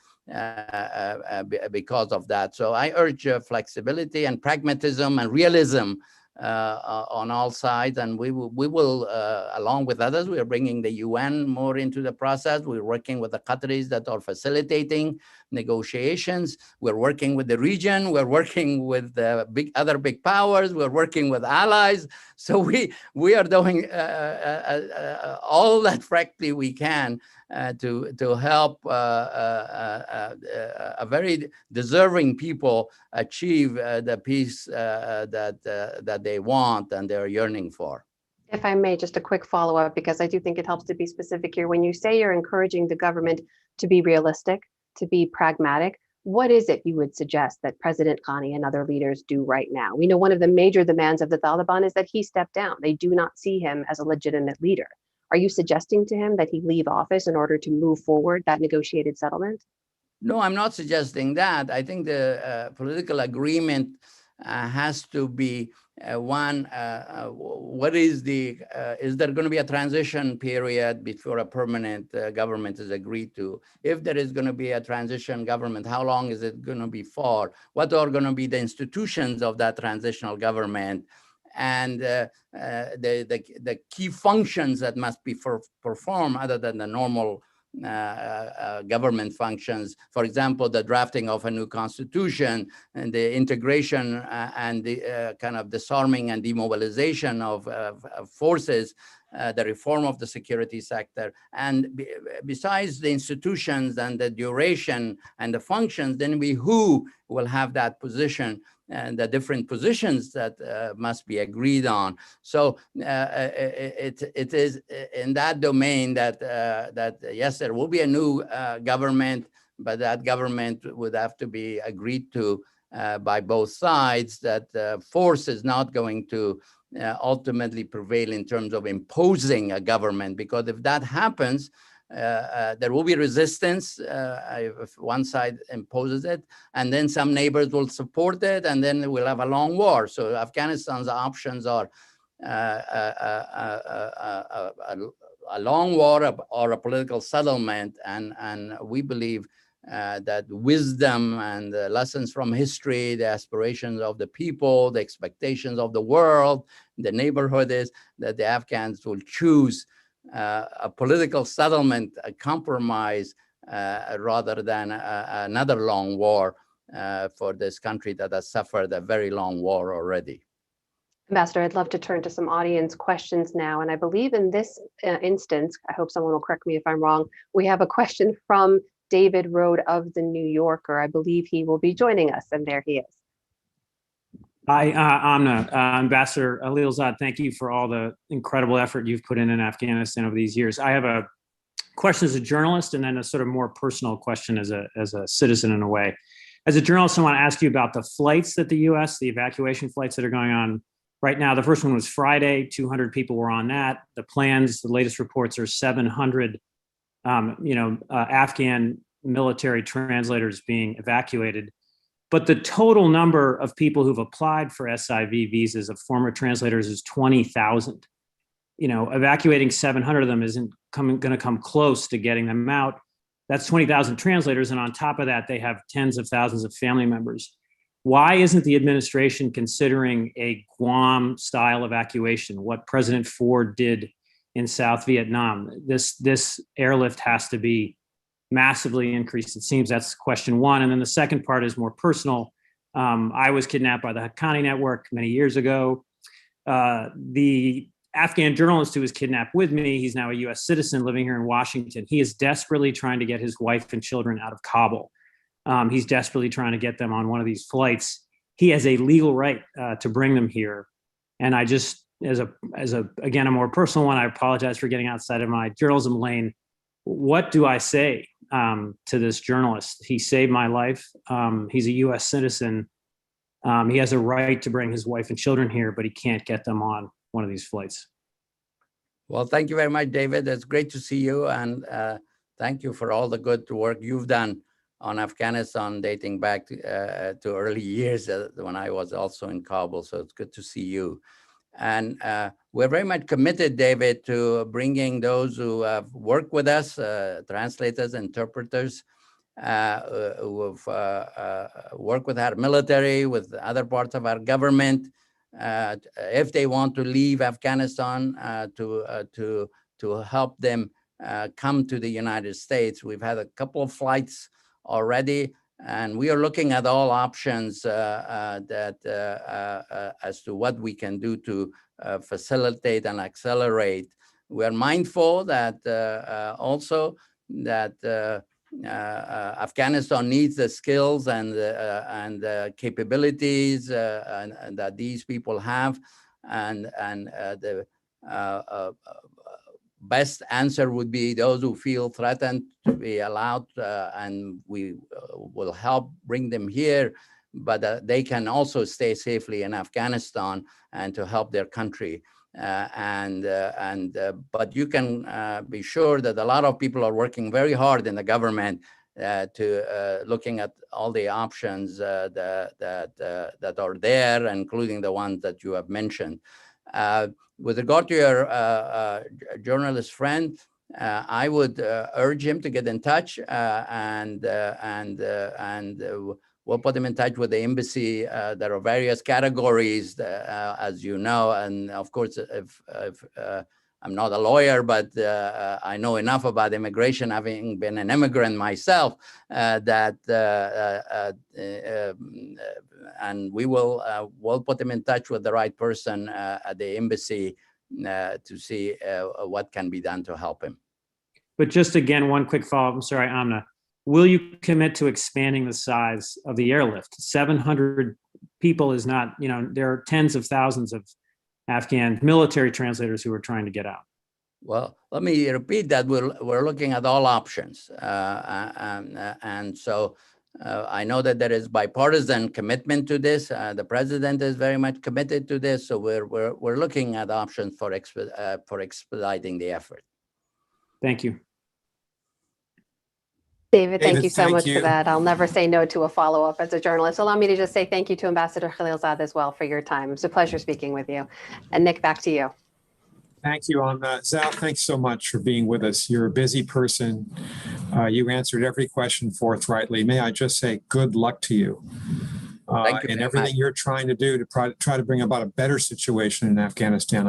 because of that. So I urge flexibility and pragmatism and realism on all sides, and we will along with others, we are bringing the UN more into the process. We're working with the Qataris that are facilitating negotiations. We're working with the region. We're working with the other big powers. We're working with allies. So we are doing all that frankly we can to help a very deserving people achieve the peace that they want and they're yearning for. If I may, just a quick follow-up, because I do think it helps to be specific here. When you say you're encouraging the government to be realistic, to be pragmatic, what is it you would suggest that President Ghani and other leaders do right now? We know one of the major demands of the Taliban is that he step down. They do not see him as a legitimate leader. Are you suggesting to him that he leave office in order to move forward that negotiated settlement? No, I'm not suggesting that. I think the political agreement has to be One, what is is there going to be a transition period before a permanent government is agreed to? If there is going to be a transition government, how long is it going to be for? What are going to be the institutions of that transitional government? And the key functions that must be performed other than the normal government functions, for example, the drafting of a new constitution and the integration and the kind of disarming and demobilization of forces, the reform of the security sector. And besides the institutions and the duration and the functions, then who will have that position and the different positions that must be agreed on. So it is in that domain that yes, there will be a new government, but that government would have to be agreed to by both sides, that force is not going to ultimately prevail in terms of imposing a government, because if that happens, there will be resistance if one side imposes it, and then some neighbors will support it, and then we'll have a long war. So Afghanistan's options are a long war or a political settlement, and we believe that wisdom and the lessons from history, the aspirations of the people, the expectations of the world, the neighborhood is that the Afghans will choose a political settlement, a compromise, rather than another long war for this country that has suffered a very long war already. Ambassador, I'd love to turn to some audience questions now. And I believe in this instance, I hope someone will correct me if I'm wrong, we have a question from David Rode of the New Yorker. I believe he will be joining us, and there he is. Hi, Amna. Ambassador Khalilzad, thank you for all the incredible effort you've put in Afghanistan over these years. I have a question as a journalist, and then a sort of more personal question as a citizen in a way. As a journalist, I want to ask you about the flights that the U.S., the evacuation flights that are going on right now. The first one was Friday, 200 people were on that. The plans, the latest reports are 700, Afghan military translators being evacuated. But the total number of people who've applied for SIV visas of former translators is 20,000. Evacuating 700 of them isn't going to come close to getting them out. That's 20,000 translators. And on top of that, they have tens of thousands of family members. Why isn't the administration considering a Guam-style evacuation, what President Ford did in South Vietnam? This airlift has to be massively increased. It seems that's question one. And then the second part is more personal. I was kidnapped by the Haqqani network many years ago. The Afghan journalist who was kidnapped with me, he's now a US citizen living here in Washington. He is desperately trying to get his wife and children out of Kabul. He's desperately trying to get them on one of these flights. He has a legal right to bring them here. And I just, again, a more personal one, I apologize for getting outside of my journalism lane. What do I say to this journalist? He saved my life. He's a US citizen. He has a right to bring his wife and children here, but he can't get them on one of these flights. Well, thank you very much, David. It's great to see you. And thank you for all the good work you've done on Afghanistan, dating back to early years when I was also in Kabul. So it's good to see you. And we're very much committed, David, to bringing those who have worked with us, translators, interpreters, who have worked with our military, with other parts of our government, if they want to leave Afghanistan, to help them come to the United States. We've had a couple of flights already, and we are looking at all options as to what we can do to facilitate and accelerate. We are mindful that also that Afghanistan needs the skills and the capabilities and that these people have, and the best answer would be those who feel threatened to be allowed, and we will help bring them here, but they can also stay safely in Afghanistan and to help their country. But you can be sure that a lot of people are working very hard in the government to looking at all the options that are there, including the ones that you have mentioned. With regard to your journalist friend, I would urge him to get in touch and we'll put him in touch with the embassy. There are various categories, as you know, and of course, if I'm not a lawyer, but I know enough about immigration, having been an immigrant myself, and we will we'll put him in touch with the right person at the embassy to see what can be done to help him. But just again, one quick follow-up. I'm sorry, Amna. Will you commit to expanding the size of the airlift? 700 people is not, there are tens of thousands of Afghan military translators who are trying to get out. Well, let me repeat that we're looking at all options. And so I know that there is bipartisan commitment to this. The president is very much committed to this. So we're looking at options for expediting the effort. Thank you. David, thank you so much for that. I'll never say no to a follow-up as a journalist. Allow me to just say thank you to Ambassador Khalilzad as well for your time. It's a pleasure speaking with you. And Nick, back to you. Thank you, Amna. Zal, thanks so much for being with us. You're a busy person. You answered every question forthrightly. May I just say good luck to you. And everything you're trying to do to try to bring about a better situation in Afghanistan.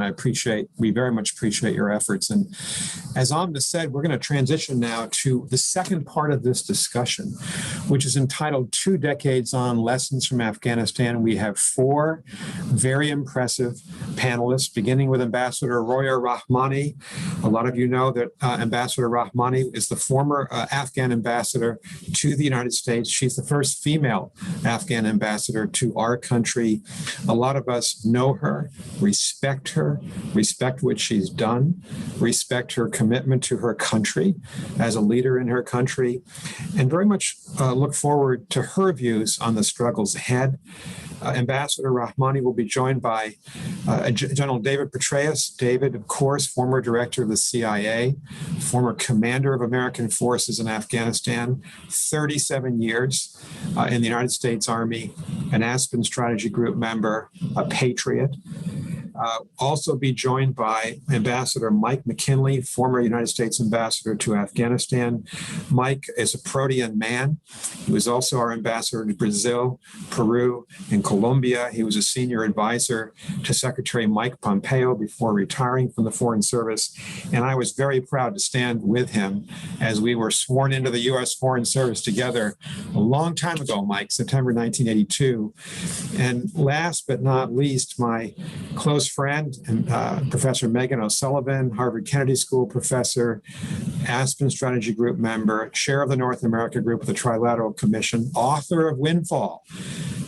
We very much appreciate your efforts. And as Amna said, we're going to transition now to the second part of this discussion, which is entitled 2 Decades on Lessons from Afghanistan. We have 4 very impressive panelists, beginning with Ambassador Roya Rahmani. A lot of you know that Ambassador Rahmani is the former Afghan ambassador to the United States. She's the first female Afghan ambassador to our country. A lot of us know her, respect what she's done, respect her commitment to her country as a leader in her country, and very much look forward to her views on the struggles ahead. Ambassador Rahmani will be joined by General David Petraeus. David, of course, former director of the CIA, former commander of American forces in Afghanistan, 37 years in the United States Army, an Aspen Strategy Group member, a patriot. Also be joined by Ambassador Mike McKinley, former United States ambassador to Afghanistan. Mike is a protean man. He was also our ambassador to Brazil, Peru, and Colombia. He was a senior advisor to Secretary Mike Pompeo before retiring from the Foreign Service. And I was very proud to stand with him as we were sworn into the U.S. Foreign Service together a long time ago, Mike, September 1982. And last but not least, my close friend, Professor Megan O'Sullivan, Harvard Kennedy School professor, Aspen Strategy Group member, chair of the North America Group of the Trilateral Commission, author of Windfall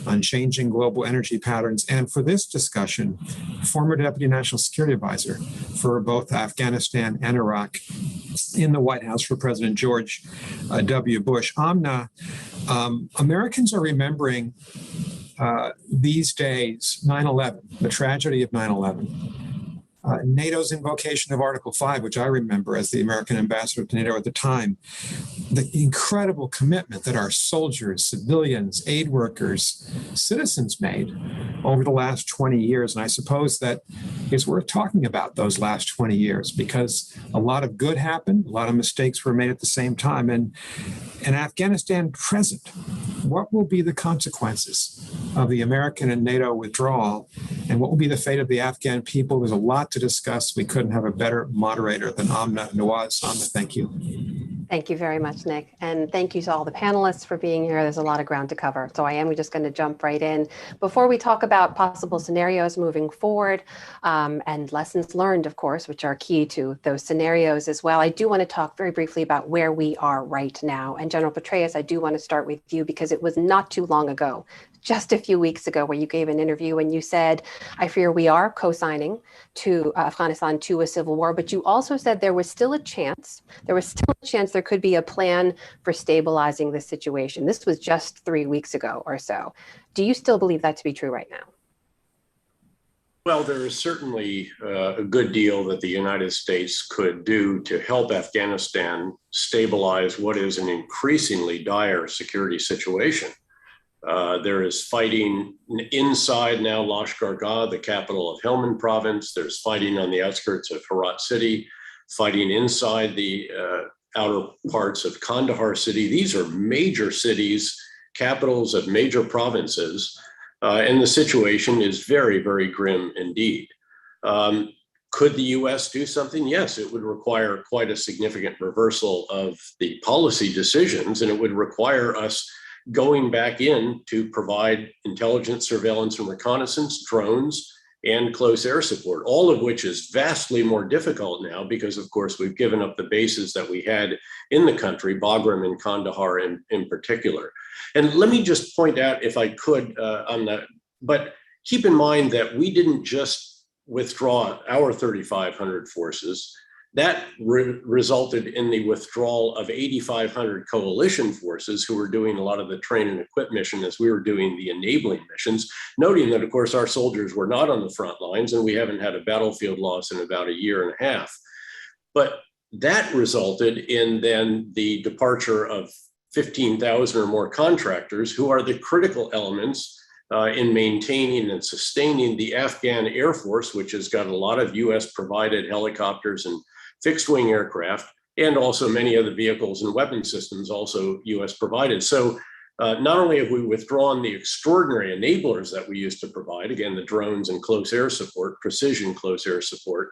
on Changing Global Energy Patterns, and for this discussion, former Deputy National Security Advisor for both Afghanistan and Iraq in the White House for President George W. Bush. Amna, Americans are remembering these days, 9/11, the tragedy of 9/11, NATO's invocation of Article 5, which I remember as the American ambassador to NATO at the time, the incredible commitment that our soldiers, civilians, aid workers, citizens made over the last 20 years. And I suppose that it's worth talking about those last 20 years because a lot of good happened, a lot of mistakes were made at the same time. And in Afghanistan present, what will be the consequences of the American and NATO withdrawal, and what will be the fate of the Afghan people? There's a lot to discuss. We couldn't have a better moderator than Amna Nawaz. Amna, thank you. Thank you very much, Nick. And thank you to all the panelists for being here. There's a lot of ground to cover. So I am just going to jump right in. Before we talk about possible scenarios moving forward and lessons learned, of course, which are key to those scenarios as well, I do want to talk very briefly about where we are right now. And General Petraeus, I do want to start with you because it was not too long ago, just a few weeks ago, where you gave an interview and you said, I fear we are co-signing to Afghanistan to a civil war, but you also said there was still a chance there could be a plan for stabilizing the situation. This was just 3 weeks ago or so. Do you still believe that to be true right now? Well, there is certainly a good deal that the United States could do to help Afghanistan stabilize what is an increasingly dire security situation. There is fighting inside now Lashkar-Gah, the capital of Helmand province. There's fighting on the outskirts of Herat city, fighting inside the outer parts of Kandahar city. These are major cities, capitals of major provinces. And the situation is very, very grim indeed. Could the US do something? Yes, it would require quite a significant reversal of the policy decisions, and it would require us going back in to provide intelligence, surveillance, and reconnaissance, drones, and close air support, all of which is vastly more difficult now because, of course, we've given up the bases that we had in the country, Bagram and Kandahar in particular. And let me just point out, if I could, on that, but keep in mind that we didn't just withdraw our 3,500 forces. That resulted in the withdrawal of 8,500 coalition forces who were doing a lot of the train and equip mission as we were doing the enabling missions, noting that, of course, our soldiers were not on the front lines and we haven't had a battlefield loss in about a year and a half. But that resulted in then the departure of 15,000 or more contractors who are the critical elements in maintaining and sustaining the Afghan Air Force, which has got a lot of US provided helicopters and fixed wing aircraft, and also many of the vehicles and weapon systems also US provided. So not only have we withdrawn the extraordinary enablers that we used to provide, again, the drones and close air support, precision close air support,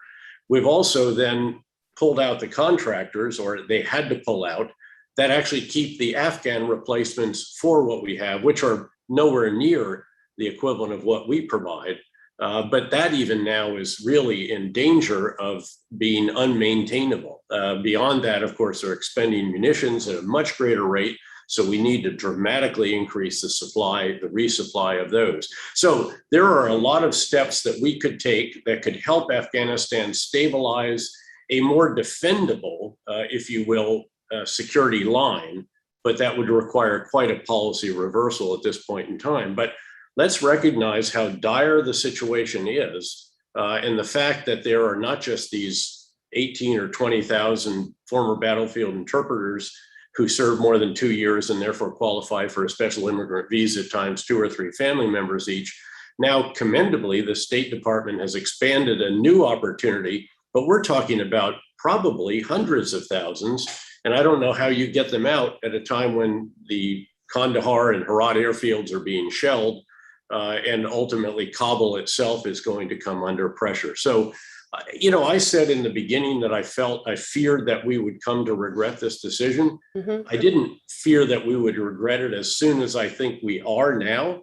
we've also then pulled out the contractors, or they had to pull out, that actually keep the Afghan replacements for what we have, which are nowhere near the equivalent of what we provide. But that even now is really in danger of being unmaintainable. Beyond that, of course, they're expending munitions at a much greater rate. So we need to dramatically increase the supply, the resupply of those. So there are a lot of steps that we could take that could help Afghanistan stabilize a more defendable, if you will, security line, but that would require quite a policy reversal at this point in time. But let's recognize how dire the situation is, and the fact that there are not just these 18 or 20,000 former battlefield interpreters who serve more than 2 years and therefore qualify for a special immigrant visa times 2 or 3 family members each. Now, commendably, the State Department has expanded a new opportunity, but we're talking about probably hundreds of thousands. And I don't know how you get them out at a time when the Kandahar and Herat airfields are being shelled, and ultimately Kabul itself is going to come under pressure. So, I said in the beginning that I feared that we would come to regret this decision. Mm-hmm. I didn't fear that we would regret it as soon as I think we are now,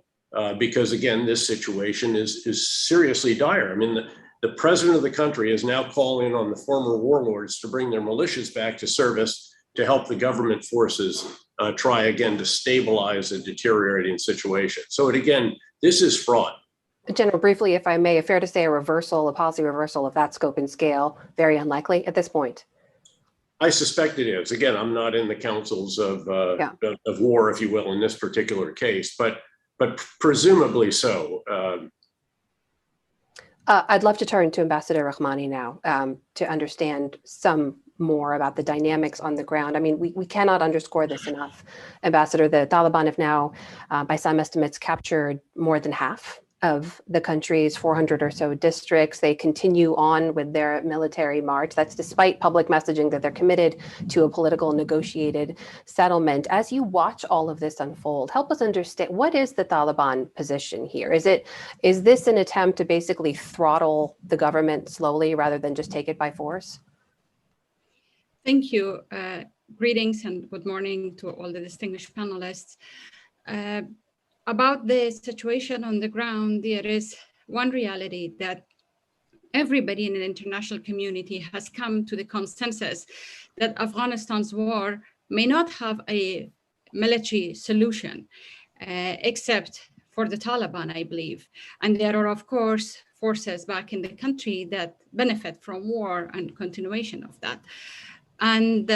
because again, this situation is seriously dire. I mean, the president of the country is now calling on the former warlords to bring their militias back to service to help the government forces try again to stabilize a deteriorating situation. So again, this is fraud. General, briefly, if I may, fair to say a policy reversal of that scope and scale, very unlikely at this point? I suspect it is. Again, I'm not in the councils of war, if you will, in this particular case, but presumably so. I'd love to turn to Ambassador Rahmani now to understand some more about the dynamics on the ground. I mean, we cannot underscore this enough, Ambassador. The Taliban have now, by some estimates, captured more than half of the country's 400 or so districts. They continue on with their military march. That's despite public messaging that they're committed to a political negotiated settlement. As you watch all of this unfold, help us understand, what is the Taliban position here? Is this an attempt to basically throttle the government slowly rather than just take it by force? Thank you. Greetings and good morning to all the distinguished panelists. About the situation on the ground, there is one reality that everybody in the international community has come to the consensus that Afghanistan's war may not have a military solution, except for the Taliban, I believe. And there are, of course, forces back in the country that benefit from war and continuation of that. And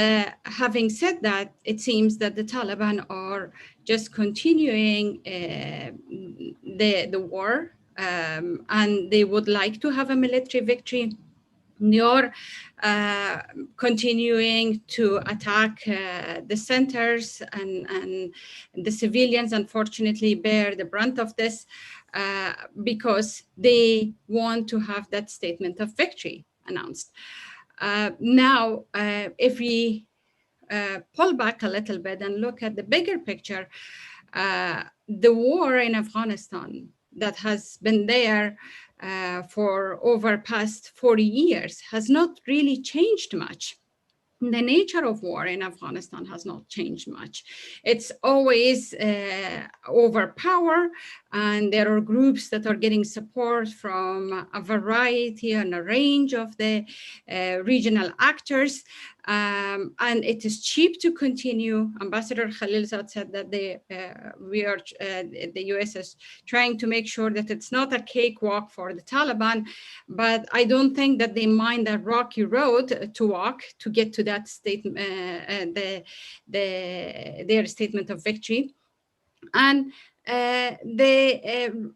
having said that, it seems that the Taliban are just continuing the war and they would like to have a military victory, nor continuing to attack the centers, and the civilians unfortunately bear the brunt of this because they want to have that statement of victory announced. Now, if we pull back a little bit and look at the bigger picture, the war in Afghanistan that has been there for over past 40 years has not really changed much. The nature of war in Afghanistan has not changed much. It's always over power, and there are groups that are getting support from a variety and a range of the regional actors. And it is cheap to continue. Ambassador Khalilzad said that the US is trying to make sure that it's not a cakewalk for the Taliban, but I don't think that they mind a rocky road to walk to get to that statement, their statement of victory. And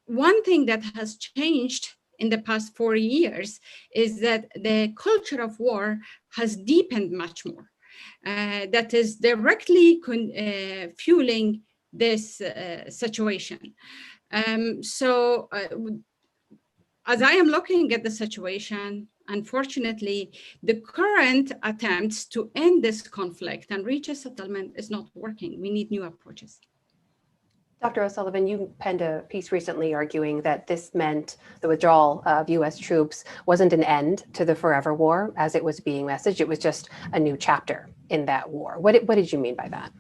one thing that has changed in the past 40 years is that the culture of war has deepened much more. That is directly fueling this situation. So as I am looking at the situation, unfortunately, the current attempts to end this conflict and reach a settlement is not working. We need new approaches. Dr. O'Sullivan, you penned a piece recently arguing that this meant the withdrawal of US troops wasn't an end to the forever war as it was being messaged. It was just a new chapter in that war. What did you mean by that?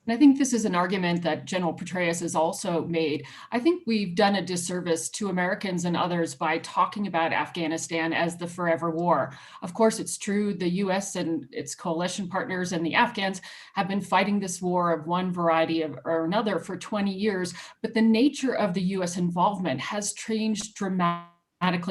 And I think this is an argument that General Petraeus has also made. I think we've done a disservice to Americans and others by talking about Afghanistan as the forever war. Of course, it's true the US and its coalition partners and the Afghans have been fighting this war of one variety or another for 20 years, but the nature of the US involvement has changed dramatically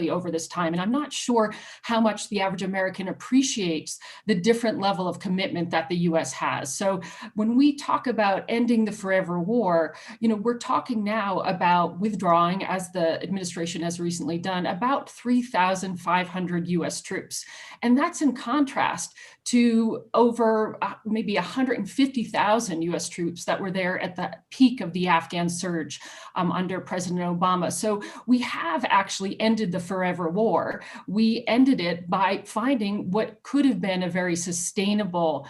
over this time. And I'm not sure how much the average American appreciates the different level of commitment that the US has. So when we talk about ending the forever war, we're talking now about withdrawing, as the administration has recently done, about 3,500 US troops. And that's in contrast to over maybe 150,000 US troops that were there at the peak of the Afghan surge under President Obama. So we have actually ended the forever war. We ended it by finding what could have been a very sustainable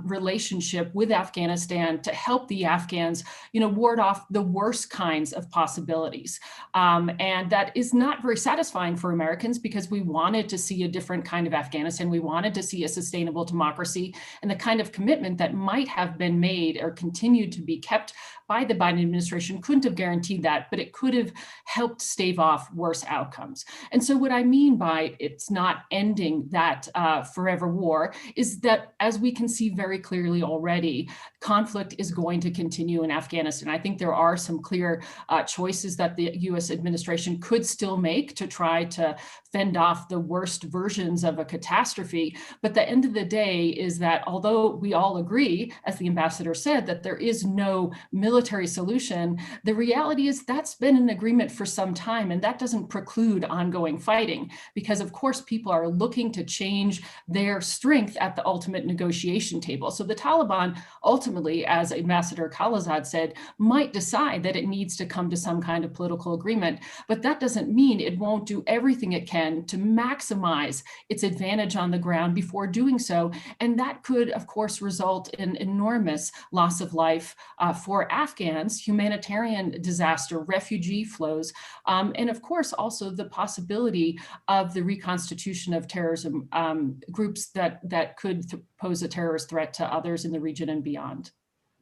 relationship with Afghanistan to help the Afghans, ward off the worst kinds of possibilities. And that is not very satisfying for Americans because we wanted to see a different kind of Afghanistan. We wanted to see a sustainable democracy, and the kind of commitment that might have been made or continued to be kept by the Biden administration couldn't have guaranteed that, but it could have helped stave off worse outcomes. And so what I mean by it's not ending that forever war is that, as we can see very clearly already, conflict is going to continue in Afghanistan. I think there are some clear choices that the US administration could still make to try to fend off the worst versions of a catastrophe. But the end of the day is that although we all agree, as the ambassador said, that there is no military solution, the reality is that's been an agreement for some time, and that doesn't preclude ongoing fighting, because of course people are looking to change their strength at the ultimate negotiation table. So the Taliban ultimately, as Ambassador Khalilzad said, might decide that it needs to come to some kind of political agreement, but that doesn't mean it won't do everything it can to maximize its advantage on the ground before doing so. And that could, of course, result in enormous loss of life for Afghans, humanitarian disaster, refugee flows, and of course, also the possibility of the reconstitution of terrorism groups that could pose a terrorist threat to others in the region and beyond.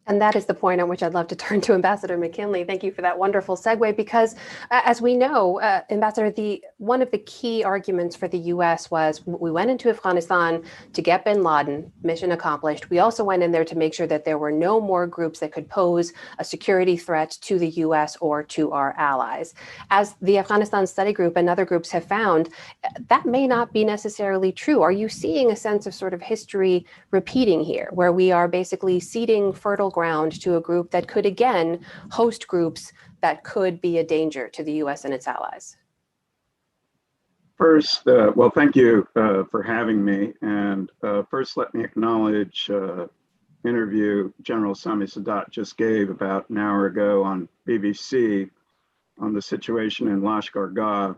And that is the point on which I'd love to turn to Ambassador McKinley. Thank you for that wonderful segue, because as we know, Ambassador, one of the key arguments for the US was we went into Afghanistan to get bin Laden, mission accomplished. We also went in there to make sure that there were no more groups that could pose a security threat to the US or to our allies. As the Afghanistan Study Group and other groups have found, that may not be necessarily true. Are you seeing a sense of sort of history repeating here, where we are basically ceding fertile ground to a group that could again host groups that could be a danger to the US and its allies? First, well, thank you for having me. And first, let me acknowledge interview General Sami Sadat just gave about an hour ago on BBC on the situation in Lashkar Gah.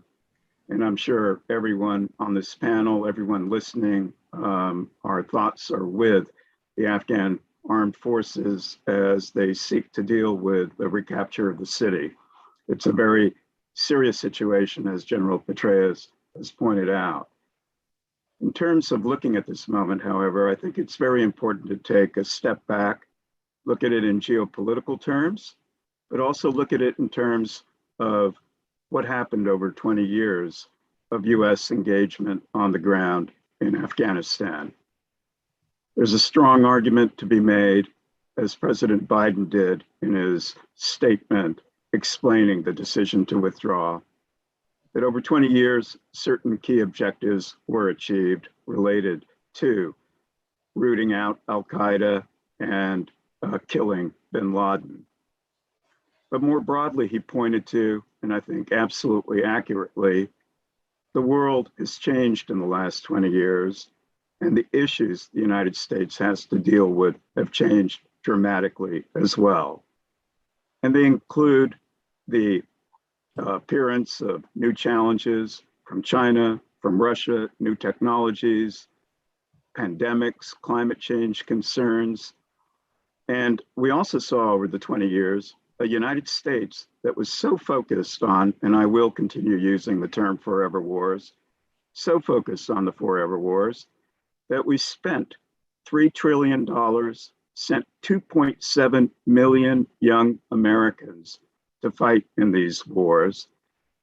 And I'm sure everyone on this panel, everyone listening, our thoughts are with the Afghan armed forces as they seek to deal with the recapture of the city. It's a very serious situation, as General Petraeus has pointed out. In terms of looking at this moment, however, I think it's very important to take a step back, look at it in geopolitical terms, but also look at it in terms of what happened over 20 years of US engagement on the ground in Afghanistan. There's a strong argument to be made, as President Biden did in his statement explaining the decision to withdraw, that over 20 years, certain key objectives were achieved related to rooting out al-Qaeda and killing bin Laden. But more broadly, he pointed to, and I think absolutely accurately, the world has changed in the last 20 years, and the issues the United States has to deal with have changed dramatically as well. And they include the appearance of new challenges from China, from Russia, new technologies, pandemics, climate change concerns. And we also saw over the 20 years a United States that was so focused on, and I will continue using the term forever wars, so focused on the forever wars that we spent $3 trillion, sent 2.7 million young Americans to fight in these wars.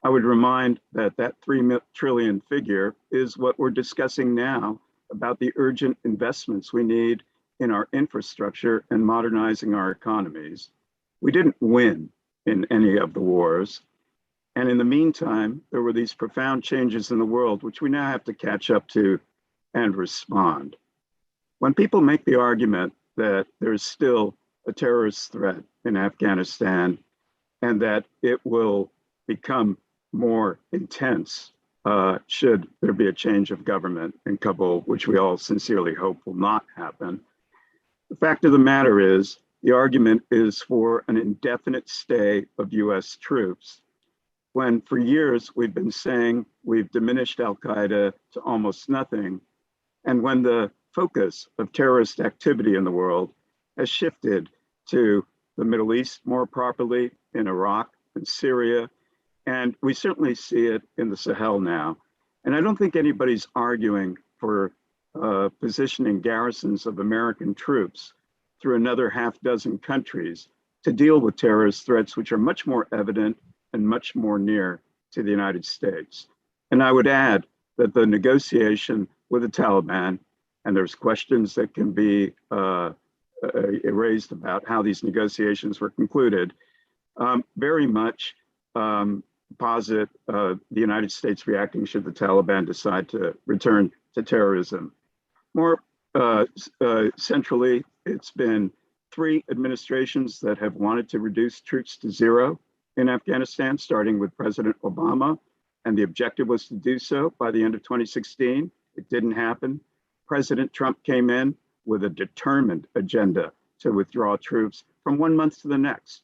I would remind that 3 trillion figure is what we're discussing now about the urgent investments we need in our infrastructure and modernizing our economies. We didn't win in any of the wars. And in the meantime, there were these profound changes in the world, which we now have to catch up to and respond. When people make the argument that there's still a terrorist threat in Afghanistan and that it will become more intense should there be a change of government in Kabul, which we all sincerely hope will not happen. The fact of the matter is, the argument is for an indefinite stay of US troops, when for years we've been saying we've diminished al-Qaeda to almost nothing, and when the focus of terrorist activity in the world has shifted to the Middle East, more properly in Iraq and Syria, and we certainly see it in the Sahel now. And I don't think anybody's arguing for positioning garrisons of American troops through another half dozen countries to deal with terrorist threats, which are much more evident and much more near to the United States. And I would add that the negotiation with the Taliban, and there's questions that can be raised about how these negotiations were concluded, very much posit the United States reacting should the Taliban decide to return to terrorism. More centrally, it's been 3 administrations that have wanted to reduce troops to 0 in Afghanistan, starting with President Obama, and the objective was to do so by the end of 2016. It didn't happen. President Trump came in with a determined agenda to withdraw troops from 1 month to the next.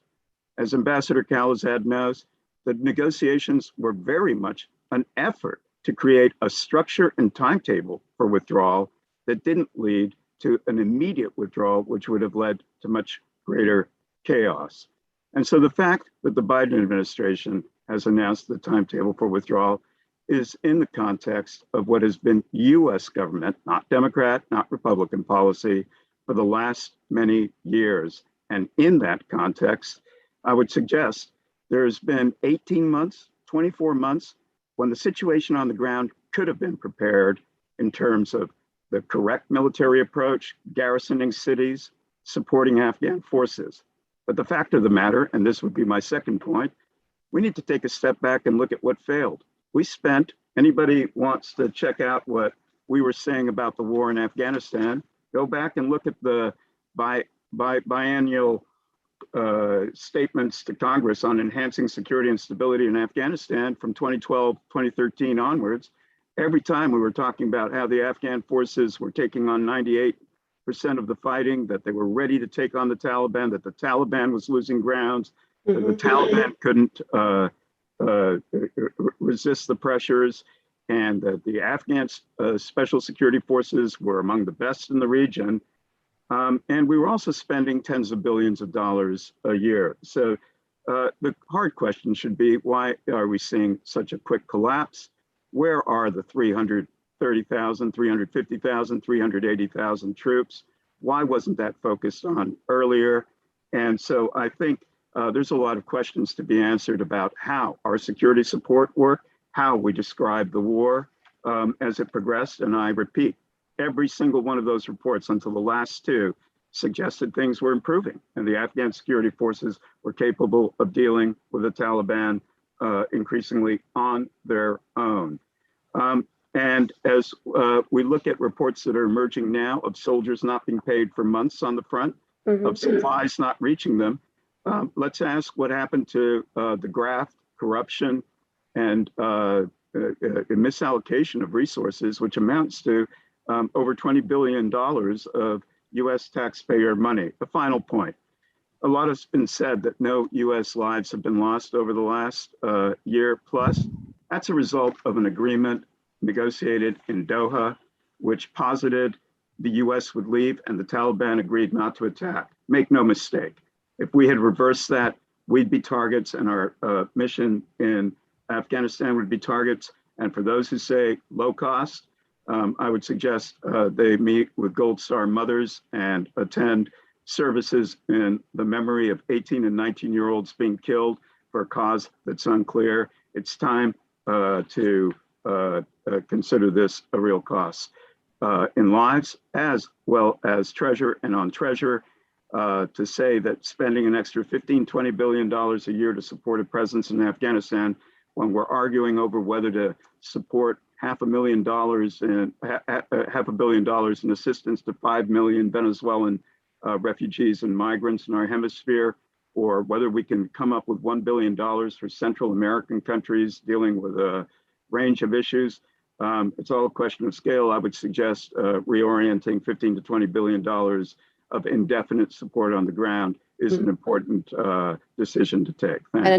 As Ambassador Khalilzad knows, the negotiations were very much an effort to create a structure and timetable for withdrawal that didn't lead to an immediate withdrawal, which would have led to much greater chaos. And so the fact that the Biden administration has announced the timetable for withdrawal is in the context of what has been US government, not Democrat, not Republican policy, for the last many years. And in that context, I would suggest there's been 18 months, 24 months, when the situation on the ground could have been prepared in terms of the correct military approach, garrisoning cities, supporting Afghan forces. But the fact of the matter, and this would be my second point, we need to take a step back and look at what failed. We spent, anybody wants to check out what we were saying about the war in Afghanistan, go back and look at the biannual statements to Congress on enhancing security and stability in Afghanistan from 2012, 2013 onwards, every time we were talking about how the Afghan forces were taking on 98% of the fighting, that they were ready to take on the Taliban, that the Taliban was losing grounds, that the Taliban couldn't resist the pressures, and that the Afghan special security forces were among the best in the region. And we were also spending tens of billions of dollars a year. So the hard question should be, why are we seeing such a quick collapse? Where are the 330,000, 350,000, 380,000 troops? Why wasn't that focused on earlier? And so I think there's a lot of questions to be answered about how our security support worked, how we described the war as it progressed. And I repeat, every single one of those reports until the last two suggested things were improving and the Afghan security forces were capable of dealing with the Taliban increasingly on their own. And as we look at reports that are emerging now of soldiers not being paid for months on the front, of supplies not reaching them, let's ask what happened to the graft, corruption, and misallocation of resources, which amounts to over $20 billion of US taxpayer money. The final point, a lot has been said that no US lives have been lost over the last year plus. That's a result of an agreement negotiated in Doha, which posited the US would leave and the Taliban agreed not to attack. Make no mistake, if we had reversed that, we'd be targets and our mission in Afghanistan would be targets. And for those who say low cost, I would suggest they meet with Gold Star mothers and attend services in the memory of 18 and 19-year-olds being killed for a cause that's unclear. It's time to consider this a real cost in lives as well as treasure. And on treasure, to say that spending an extra $15–20 billion a year to support a presence in Afghanistan when we're arguing over whether to support $500 million in assistance to 5 million Venezuelan refugees and migrants in our hemisphere, or whether we can come up with $1 billion for Central American countries dealing with a range of issues. It's all a question of scale. I would suggest reorienting $15–20 billion of indefinite support on the ground is an important decision to take. Thanks. And a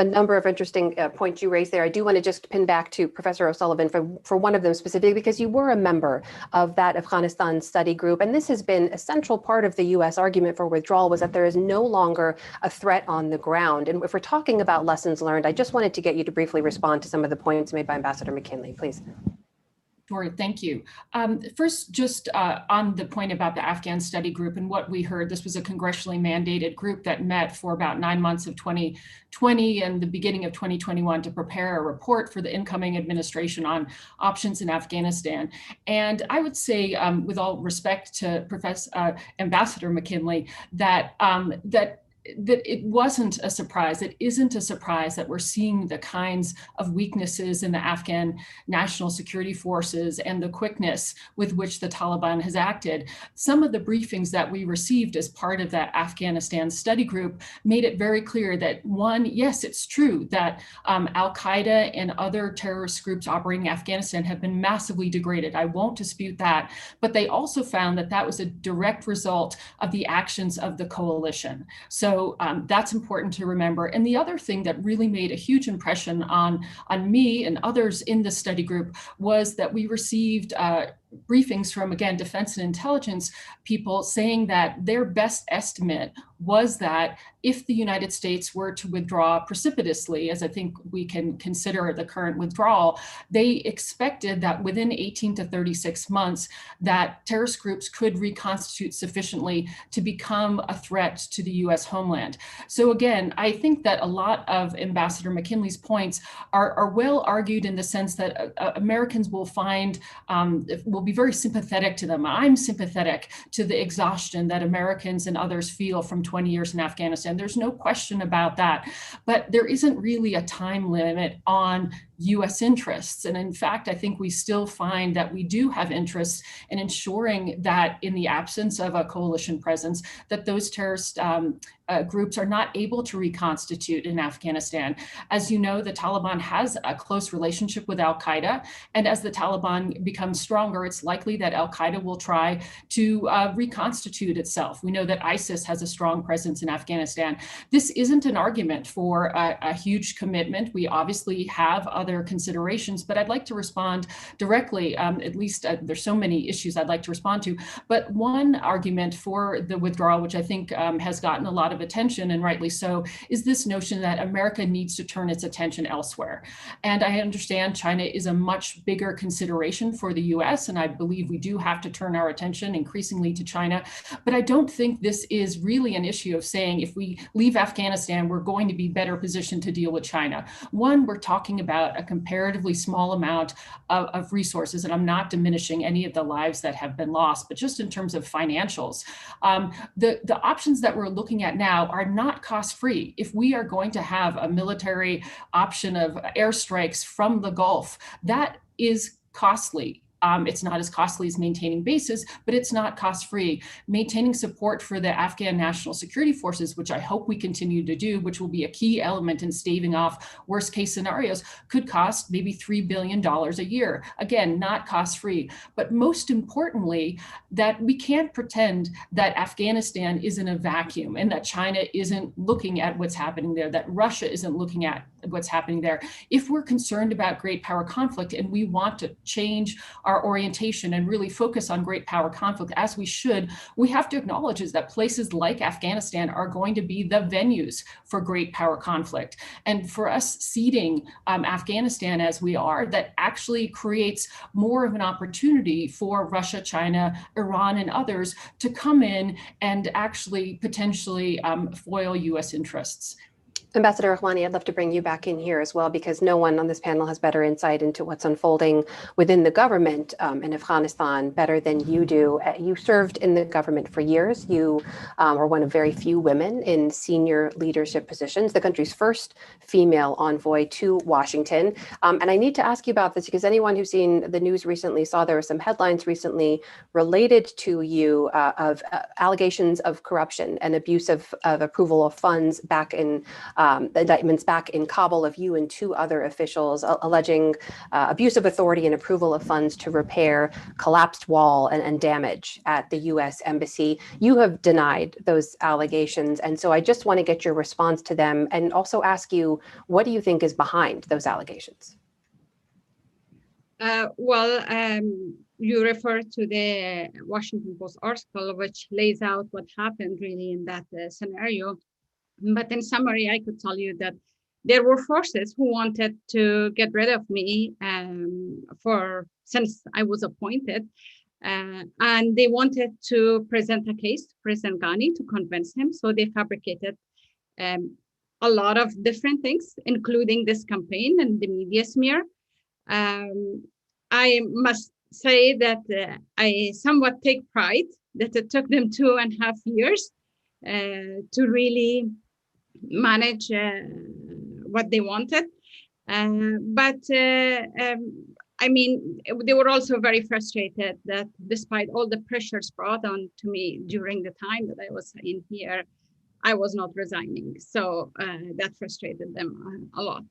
number of interesting points you raised there. I do want to just pin back to Professor O'Sullivan for one of them specifically, because you were a member of that Afghanistan study group. And this has been a central part of the US argument for withdrawal, was that there is no longer a threat on the ground. And if we're talking about lessons learned, I just wanted to get you to briefly respond to some of the points made by Ambassador McKinley, please. Sure, thank you. First, just on the point about the Afghan study group and what we heard, this was a congressionally mandated group that met for about 9 months of 2020 and the beginning of 2021 to prepare a report for the incoming administration on options in Afghanistan. And I would say, with all respect to Ambassador McKinley, that it wasn't a surprise. It isn't a surprise that we're seeing the kinds of weaknesses in the Afghan national security forces and the quickness with which the Taliban has acted. Some of the briefings that we received as part of that Afghanistan study group made it very clear that, one, yes, it's true that Al-Qaeda and other terrorist groups operating in Afghanistan have been massively degraded. I won't dispute that, but they also found that that was a direct result of the actions of the coalition. So that's important to remember. And the other thing that really made a huge impression on me and others in the study group was that we received briefings from, again, defense and intelligence people saying that their best estimate was that if the United States were to withdraw precipitously, as I think we can consider the current withdrawal, they expected that within 18 to 36 months, that terrorist groups could reconstitute sufficiently to become a threat to the US homeland. So again, I think that a lot of Ambassador McKinley's points are well argued in the sense that Americans will find, will be very sympathetic to them. I'm sympathetic to the exhaustion that Americans and others feel from 20 years in Afghanistan. There's no question about that. But there isn't really a time limit on US interests. And in fact, I think we still find that we do have interests in ensuring that in the absence of a coalition presence, that those terrorist groups are not able to reconstitute in Afghanistan. As you know, the Taliban has a close relationship with al-Qaeda. And as the Taliban becomes stronger, it's likely that al-Qaeda will try to reconstitute itself. We know that ISIS has a strong presence in Afghanistan. This isn't an argument for a huge commitment. We obviously have other considerations, but I'd like to respond directly, at least there's so many issues I'd like to respond to, but one argument for the withdrawal, which I think has gotten a lot of attention, and rightly so, is this notion that America needs to turn its attention elsewhere. And I understand China is a much bigger consideration for the US, and I believe we do have to turn our attention increasingly to China, but I don't think this is really an issue of saying if we leave Afghanistan, we're going to be better positioned to deal with China. One, we're talking about a comparatively small amount of resources, and I'm not diminishing any of the lives that have been lost, but just in terms of financials, the options that we're looking at now are not cost-free. If we are going to have a military option of airstrikes from the Gulf, that is costly. It's not as costly as maintaining bases, but it's not cost-free. Maintaining support for the Afghan National Security Forces, which I hope we continue to do, which will be a key element in staving off worst-case scenarios, could cost maybe $3 billion a year. Again, not cost-free. But most importantly, that we can't pretend that Afghanistan is in a vacuum and that China isn't looking at what's happening there, that Russia isn't looking at what's happening there. If we're concerned about great power conflict and we want to change our orientation and really focus on great power conflict, as we should, we have to acknowledge is that places like Afghanistan are going to be the venues for great power conflict. And for us ceding Afghanistan as we are, that actually creates more of an opportunity for Russia, China, Iran, and others to come in and actually potentially foil US interests. Ambassador Rahmani, I'd love to bring you back in here as well, because no one on this panel has better insight into what's unfolding within the government in Afghanistan better than you do. You served in the government for years. You are one of very few women in senior leadership positions, the country's first female envoy to Washington. And I need to ask you about this because anyone who's seen the news recently saw there were some headlines recently related to you of allegations of corruption and abuse of approval of funds back in the indictments back in Kabul of you and two other officials alleging abuse of authority and approval of funds to repair collapsed wall and damage at the US Embassy. You have denied those allegations. And so I just want to get your response to them and also ask you, what do you think is behind those allegations? You refer to the Washington Post article, which lays out what happened really in that scenario. But in summary, I could tell you that there were forces who wanted to get rid of me since I was appointed. And they wanted to present a case to President Ghani to convince him. So they fabricated a lot of different things, including this campaign and the media smear. I must say that I somewhat take pride that it took them 2.5 years to really manage what they wanted. I mean, they were also very frustrated that despite all the pressures brought on to me during the time that I was in here, I was not resigning. So that frustrated them a lot.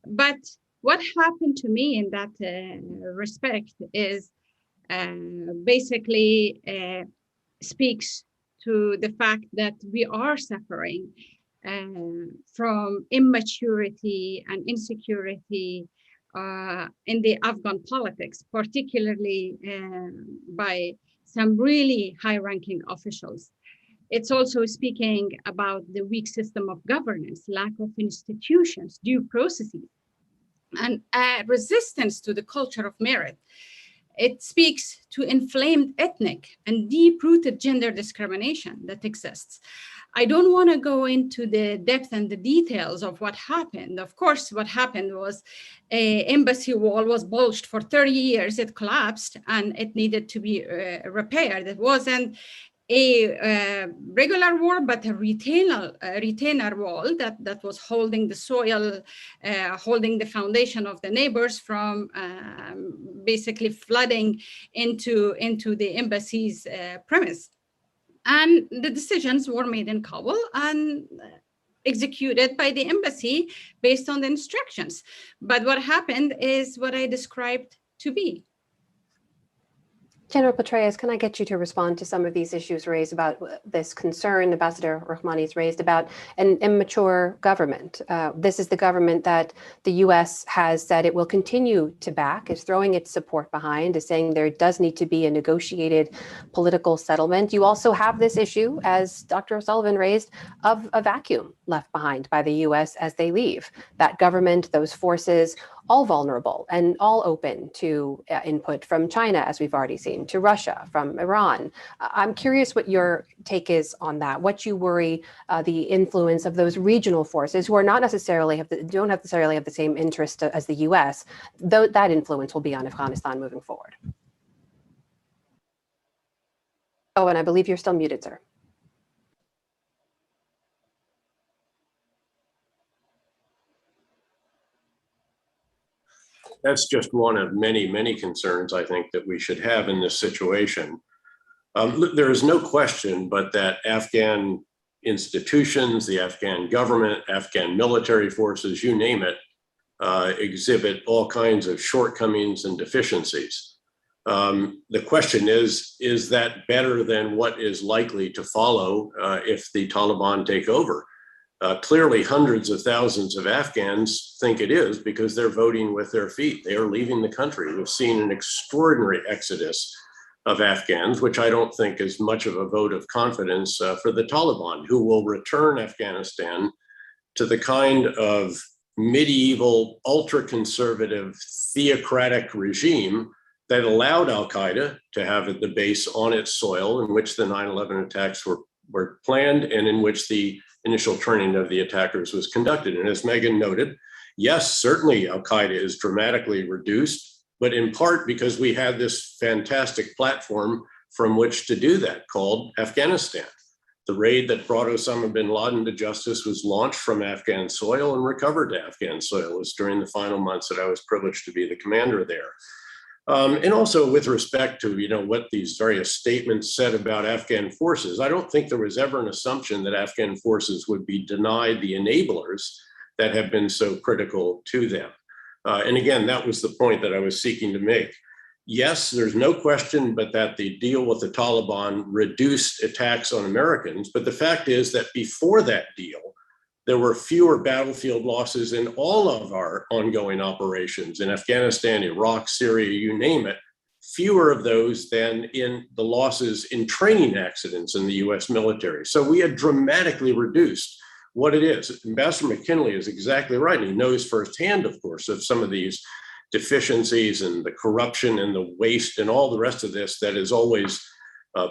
But what happened to me in that respect is basically speaks to the fact that we are suffering from immaturity and insecurity in the Afghan politics, particularly by some really high-ranking officials. It's also speaking about the weak system of governance, lack of institutions, due processes, and resistance to the culture of merit. It speaks to inflamed ethnic and deep-rooted gender discrimination that exists. I don't want to go into the depth and the details of what happened. Of course, what happened was an embassy wall was bulged for 30 years. It collapsed and it needed to be repaired. It wasn't a regular wall, but a retainer wall that was holding the soil, holding the foundation of the neighbors from basically flooding into the embassy's premise. And the decisions were made in Kabul and executed by the embassy based on the instructions. But what happened is what I described to be. General Petraeus, can I get you to respond to some of these issues raised about this concern Ambassador Rahmani's raised about an immature government? This is the government that the U.S. has said it will continue to back, is throwing its support behind, is saying there does need to be a negotiated political settlement. You also have this issue, as Dr. O'Sullivan raised, of a vacuum left behind by the U.S. as they leave. That government, those forces, all vulnerable and all open to input from China, as we've already seen, to Russia, from Iran. I'm curious what your take is on that. What you worry the influence of those regional forces who are not necessarily don't necessarily have the same interest as the U.S. Though that influence will be on Afghanistan moving forward. Oh, and I believe you're still muted, sir. That's just one of many, many concerns I think that we should have in this situation. There is no question but that Afghan institutions, the Afghan government, Afghan military forces, you name it, exhibit all kinds of shortcomings and deficiencies. The question is that better than what is likely to follow if the Taliban take over? Clearly, hundreds of thousands of Afghans think it is because they're voting with their feet. They are leaving the country. We've seen an extraordinary exodus of Afghans, which I don't think is much of a vote of confidence for the Taliban, who will return Afghanistan to the kind of medieval, ultra-conservative, theocratic regime that allowed al-Qaeda to have the base on its soil, in which the 9/11 attacks were planned and in which the initial training of the attackers was conducted. And as Megan noted, yes, certainly al-Qaeda is dramatically reduced, but in part because we had this fantastic platform from which to do that, called Afghanistan. The raid that brought Osama bin Laden to justice was launched from Afghan soil and recovered to Afghan soil. It was during the final months that I was privileged to be the commander there. And also with respect to, what these various statements said about Afghan forces, I don't think there was ever an assumption that Afghan forces would be denied the enablers that have been so critical to them. And again, that was the point that I was seeking to make. Yes, there's no question but that the deal with the Taliban reduced attacks on Americans. But the fact is that before that deal, there were fewer battlefield losses in all of our ongoing operations in Afghanistan, Iraq, Syria, you name it, fewer of those than in the losses in training accidents in the US military. So we had dramatically reduced what it is. Ambassador McKinley is exactly right. And he knows firsthand, of course, of some of these deficiencies and the corruption and the waste and all the rest of this that has always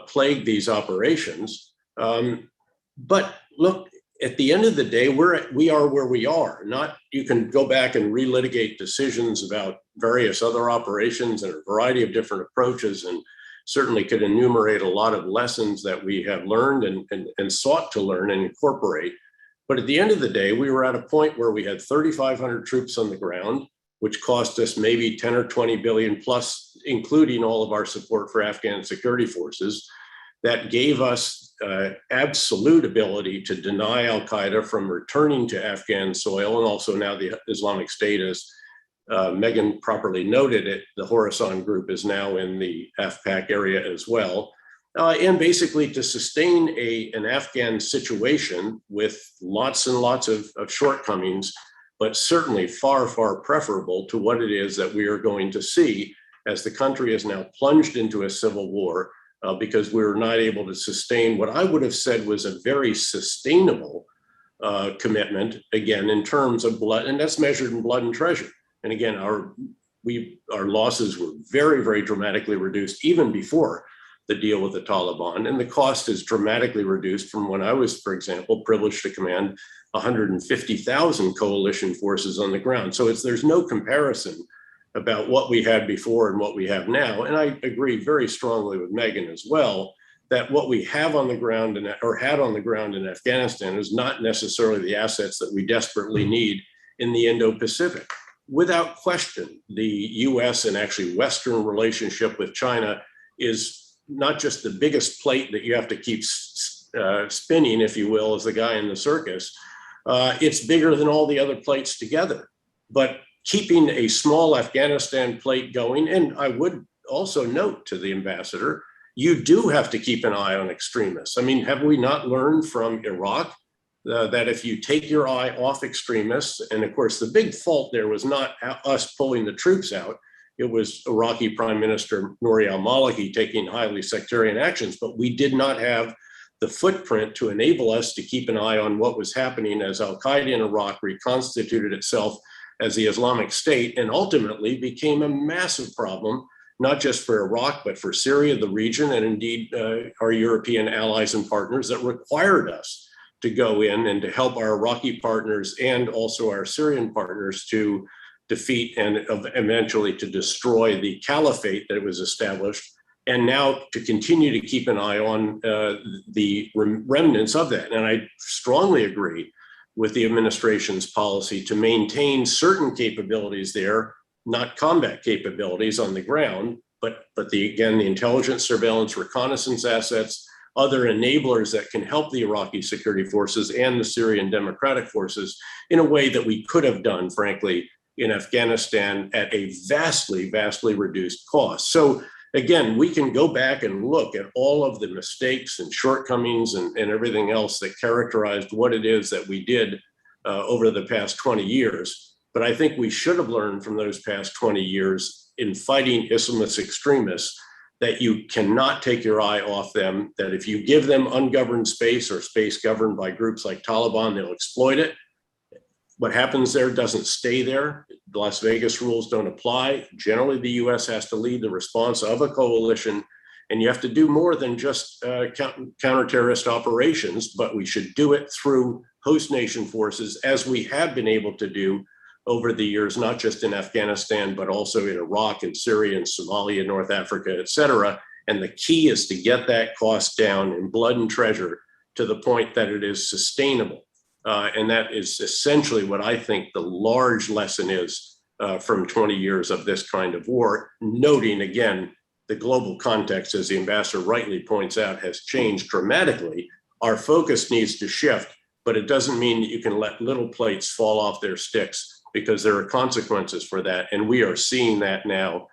plagued these operations. But look, at the end of the day, we are where we are. Not, you can go back and relitigate decisions about various other operations and a variety of different approaches, and certainly could enumerate a lot of lessons that we have learned and sought to learn and incorporate. But at the end of the day, we were at a point where we had 3,500 troops on the ground, which cost us maybe 10 or 20 billion plus, including all of our support for Afghan security forces. That gave us absolute ability to deny al-Qaeda from returning to Afghan soil, and also now the Islamic State, as Megan properly noted it, the Khorasan group is now in the AfPak area as well, and basically to sustain an Afghan situation with lots and lots of shortcomings, but certainly far, far preferable to what it is that we are going to see as the country is now plunged into a civil war. Because we were not able to sustain what I would have said was a very sustainable commitment, again, in terms of blood, and that's measured in blood and treasure. And again, our losses were very, very dramatically reduced even before the deal with the Taliban, and the cost is dramatically reduced from when I was, for example, privileged to command 150,000 coalition forces on the ground. So there's no comparison about what we had before and what we have now. And I agree very strongly with Megan as well, that what we have on the ground or had on the ground in Afghanistan is not necessarily the assets that we desperately need in the Indo-Pacific. Without question, the US and actually Western relationship with China is not just the biggest plate that you have to keep spinning, if you will, as the guy in the circus. It's bigger than all the other plates together. But keeping a small Afghanistan plate going, and I would also note to the ambassador, you do have to keep an eye on extremists. I mean, have we not learned from Iraq that if you take your eye off extremists, and of course the big fault there was not us pulling the troops out, it was Iraqi Prime Minister Nouri al-Maliki taking highly sectarian actions, but we did not have the footprint to enable us to keep an eye on what was happening as al-Qaeda in Iraq reconstituted itself as the Islamic State and ultimately became a massive problem, not just for Iraq, but for Syria, the region, and indeed our European allies and partners that required us to go in and to help our Iraqi partners and also our Syrian partners to defeat and eventually to destroy the caliphate that was established, and now to continue to keep an eye on the remnants of that. And I strongly agree with the administration's policy to maintain certain capabilities there, not combat capabilities on the ground, but again, the intelligence, surveillance, reconnaissance assets, other enablers that can help the Iraqi security forces and the Syrian democratic forces in a way that we could have done, frankly, in Afghanistan at a vastly, vastly reduced cost. So again, we can go back and look at all of the mistakes and shortcomings and everything else that characterized what it is that we did over the past 20 years. But I think we should have learned from those past 20 years in fighting Islamist extremists that you cannot take your eye off them, that if you give them ungoverned space or space governed by groups like Taliban, they'll exploit it. What happens there doesn't stay there. The Las Vegas rules don't apply. Generally, the US has to lead the response of a coalition, and you have to do more than just counter-terrorist operations, but we should do it through host nation forces, as we have been able to do over the years, not just in Afghanistan, but also in Iraq and Syria and Somalia, North Africa, et cetera. And the key is to get that cost down in blood and treasure to the point that it is sustainable. And that is essentially what I think the large lesson is from 20 years of this kind of war, noting again, the global context, as the ambassador rightly points out, has changed dramatically. Our focus needs to shift, but it doesn't mean that you can let little plates fall off their sticks, because there are consequences for that. And we are seeing that now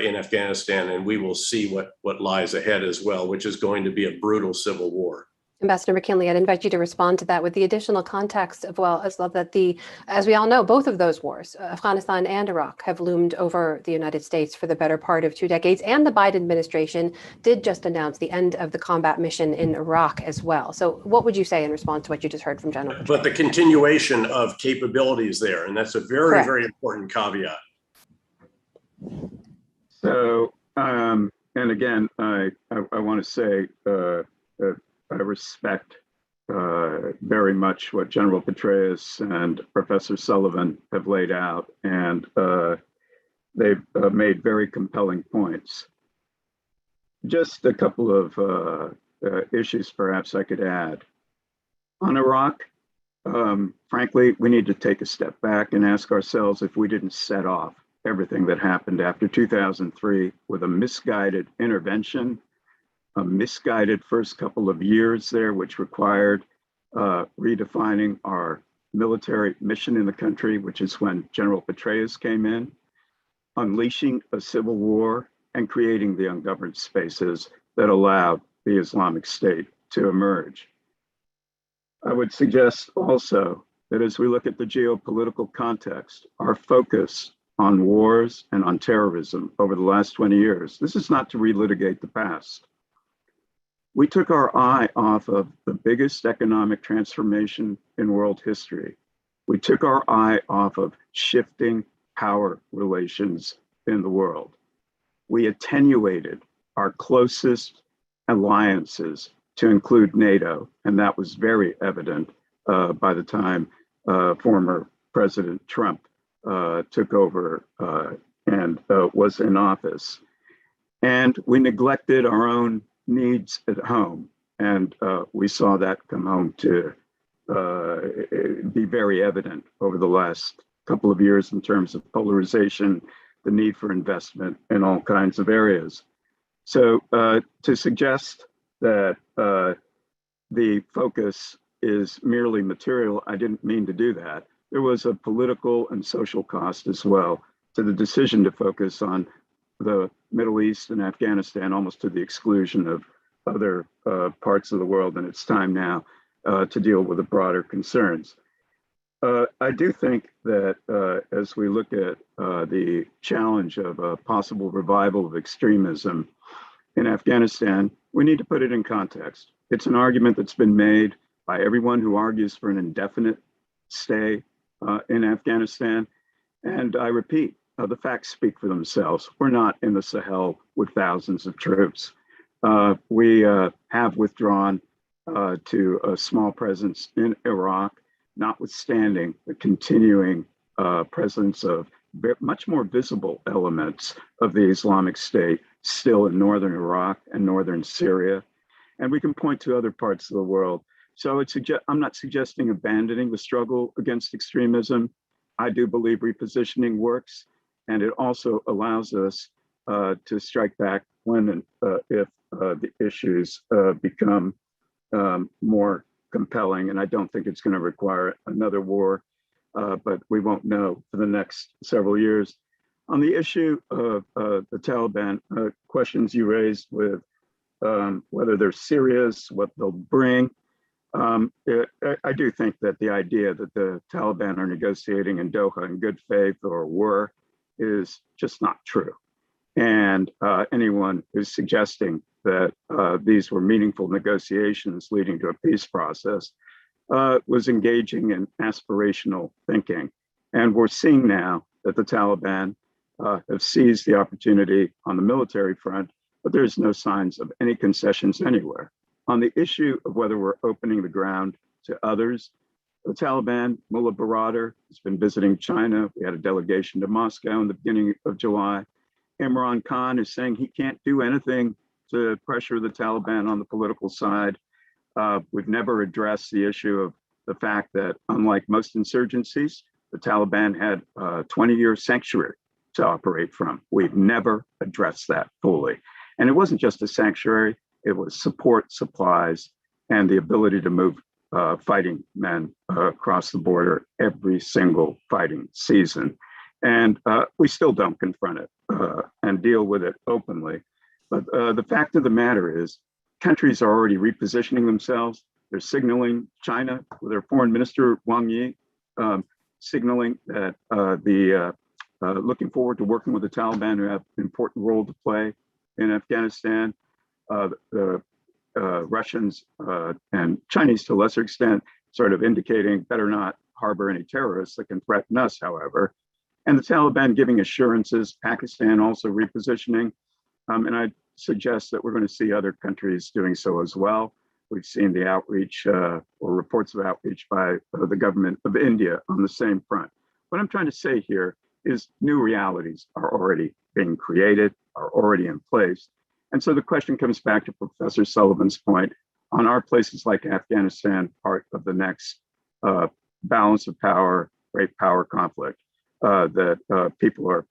in Afghanistan, and we will see what lies ahead as well, which is going to be a brutal civil war. Ambassador McKinley, I'd invite you to respond to that with the additional context of, well, that as we all know, both of those wars, Afghanistan and Iraq, have loomed over the United States for the better part of 2 decades. And the Biden administration did just announce the end of the combat mission in Iraq as well. So what would you say in response to what you just heard from General Petraeus? But the continuation of capabilities there, and that's a very, Correct. very important caveat. So, and again, I want to say, I respect very much what General Petraeus and Professor Sullivan have laid out, and they've made very compelling points. Just a couple of issues perhaps I could add. On Iraq, frankly, we need to take a step back and ask ourselves if we didn't set off everything that happened after 2003 with a misguided intervention, a misguided first couple of years there, which required redefining our military mission in the country, which is when General Petraeus came in, unleashing a civil war and creating the ungoverned spaces that allowed the Islamic State to emerge. I would suggest also that as we look at the geopolitical context, our focus on wars and on terrorism over the last 20 years, this is not to relitigate the past. We took our eye off of the biggest economic transformation in world history. We took our eye off of shifting power relations in the world. We attenuated our closest alliances to include NATO, and that was very evident by the time former President Trump took over and was in office. And we neglected our own needs at home. And we saw that come home to be very evident over the last couple of years in terms of polarization, the need for investment in all kinds of areas. So to suggest that the focus is merely material, I didn't mean to do that. There was a political and social cost as well to the decision to focus on the Middle East and Afghanistan, almost to the exclusion of other parts of the world. And it's time now to deal with the broader concerns. I do think that as we look at the challenge of a possible revival of extremism in Afghanistan, we need to put it in context. It's an argument that's been made by everyone who argues for an indefinite stay in Afghanistan. And I repeat, the facts speak for themselves. We're not in the Sahel with thousands of troops. We have withdrawn to a small presence in Iraq, notwithstanding the continuing presence of much more visible elements of the Islamic State still in northern Iraq and northern Syria. And we can point to other parts of the world. So I'm not suggesting abandoning the struggle against extremism. I do believe repositioning works, and it also allows us to strike back when and if the issues become more compelling. And I don't think it's going to require another war, but we won't know for the next several years. On the issue of the Taliban, questions you raised with whether they're serious, what they'll bring. I do think that the idea that the Taliban are negotiating in Doha in good faith or were is just not true. And anyone who's suggesting that these were meaningful negotiations leading to a peace process was engaging in aspirational thinking. And we're seeing now that the Taliban have seized the opportunity on the military front, but there's no signs of any concessions anywhere. On the issue of whether we're opening the ground to others, the Taliban, Mullah Baradar, has been visiting China. We had a delegation to Moscow in the beginning of July. Imran Khan is saying he can't do anything to pressure the Taliban on the political side. We've never addressed the issue of the fact that, unlike most insurgencies, the Taliban had a 20-year sanctuary to operate from. We've never addressed that fully. And it wasn't just a sanctuary, it was support, supplies, and the ability to move fighting men across the border every single fighting season. And we still don't confront it and deal with it openly. But the fact of the matter is, countries are already repositioning themselves. They're signaling, China, with their foreign minister, Wang Yi, signaling that looking forward to working with the Taliban, who have an important role to play in Afghanistan. The Russians and Chinese, to a lesser extent, sort of indicating better not harbor any terrorists that can threaten us, however. And the Taliban giving assurances, Pakistan also repositioning. And I suggest that we're going to see other countries doing so as well. We've seen the outreach or reports of outreach by the government of India on the same front. What I'm trying to say here is new realities are already being created, are already in place. And so the question comes back to Professor Sullivan's point on our places like Afghanistan, part of the next balance of power, great power conflict that people are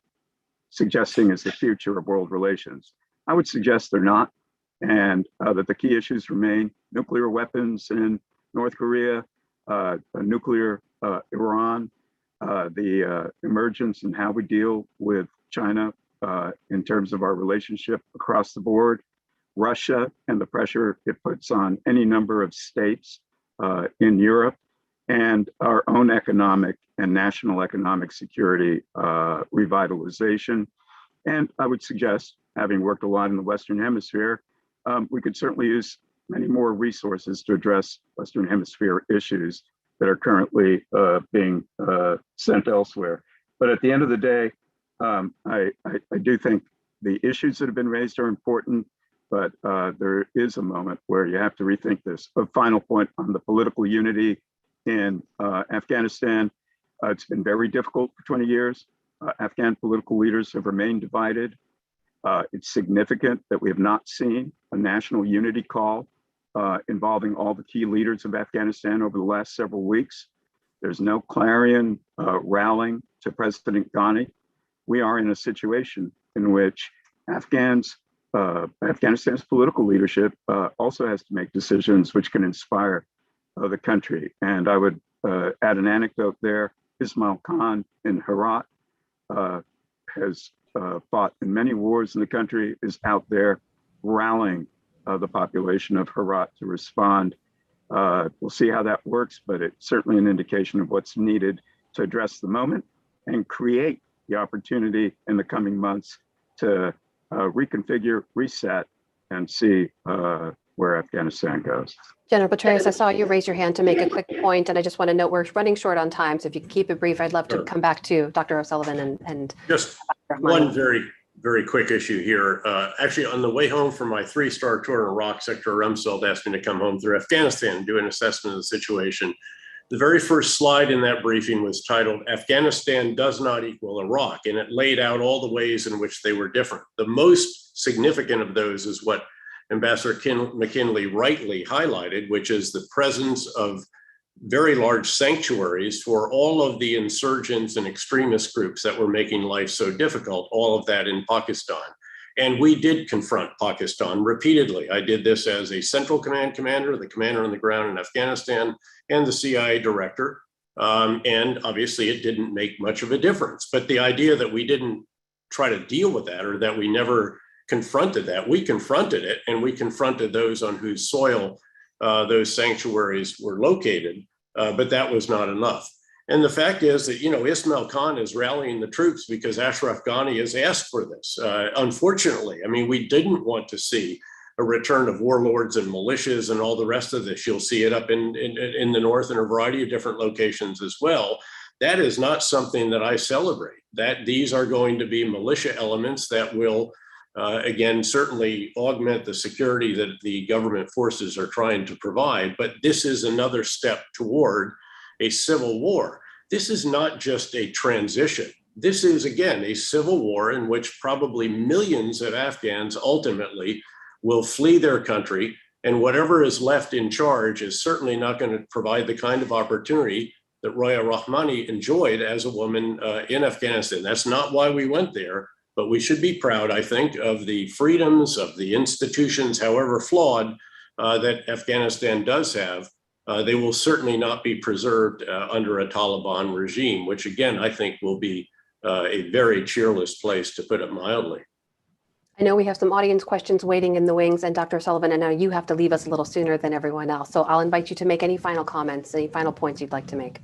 suggesting is the future of world relations. I would suggest they're not, and that the key issues remain nuclear weapons in North Korea, nuclear Iran, the emergence and how we deal with China in terms of our relationship across the board, Russia and the pressure it puts on any number of states in Europe, and our own economic and national economic security revitalization. And I would suggest, having worked a lot in the Western Hemisphere, we could certainly use many more resources to address Western Hemisphere issues that are currently being sent elsewhere. But at the end of the day, I do think the issues that have been raised are important, but there is a moment where you have to rethink this. A final point on the political unity in Afghanistan. It's been very difficult for 20 years. Afghan political leaders have remained divided. It's significant that we have not seen a national unity call involving all the key leaders of Afghanistan over the last several weeks. There's no clarion rallying to President Ghani. We are in a situation in which Afghanistan's political leadership also has to make decisions which can inspire the country. And I would add an anecdote there. Ismail Khan in Herat has fought in many wars in the country, is out there rallying the population of Herat to respond. We'll see how that works, but it's certainly an indication of what's needed to address the moment and create the opportunity in the coming months to reconfigure, reset, and see where Afghanistan goes. General Petraeus, I saw you raise your hand to make a quick point, and I just want to note we're running short on time, so if you can keep it brief, I'd love to come back to Dr. O'Sullivan and just one very quick issue here. Actually, on the way home from my 3-star tour in Iraq, Secretary Rumsfeld asked me to come home through Afghanistan and do an assessment of the situation. The very first slide in that briefing was titled, "Afghanistan does not equal Iraq," and it laid out all the ways in which they were different. The most significant of those is what Ambassador McKinley rightly highlighted, which is the presence of very large sanctuaries for all of the insurgents and extremist groups that were making life so difficult, all of that in Pakistan. And we did confront Pakistan repeatedly. I did this as a Central Command commander, the commander on the ground in Afghanistan, and the CIA director. And obviously it didn't make much of a difference. But the idea that we didn't try to deal with that, or that we never confronted that, we confronted it, and we confronted those on whose soil those sanctuaries were located, but that was not enough. And the fact is that, Ismail Khan is rallying the troops because Ashraf Ghani has asked for this. Unfortunately, I mean, we didn't want to see a return of warlords and militias and all the rest of this. You'll see it up in the north in a variety of different locations as well. That is not something that I celebrate. That these are going to be militia elements that will again, certainly augment the security that the government forces are trying to provide, but this is another step toward a civil war. This is not just a transition. This is, again, a civil war in which probably millions of Afghans ultimately will flee their country, and whatever is left in charge is certainly not going to provide the kind of opportunity that Roya Rahmani enjoyed as a woman in Afghanistan. That's not why we went there. But we should be proud, I think, of the freedoms of the institutions, however flawed, that Afghanistan does have. They will certainly not be preserved under a Taliban regime, which again, I think will be a very cheerless place, to put it mildly. I know we have some audience questions waiting in the wings, and Dr. Sullivan, I know you have to leave us a little sooner than everyone else. So I'll invite you to make any final comments, any final points you'd like to make.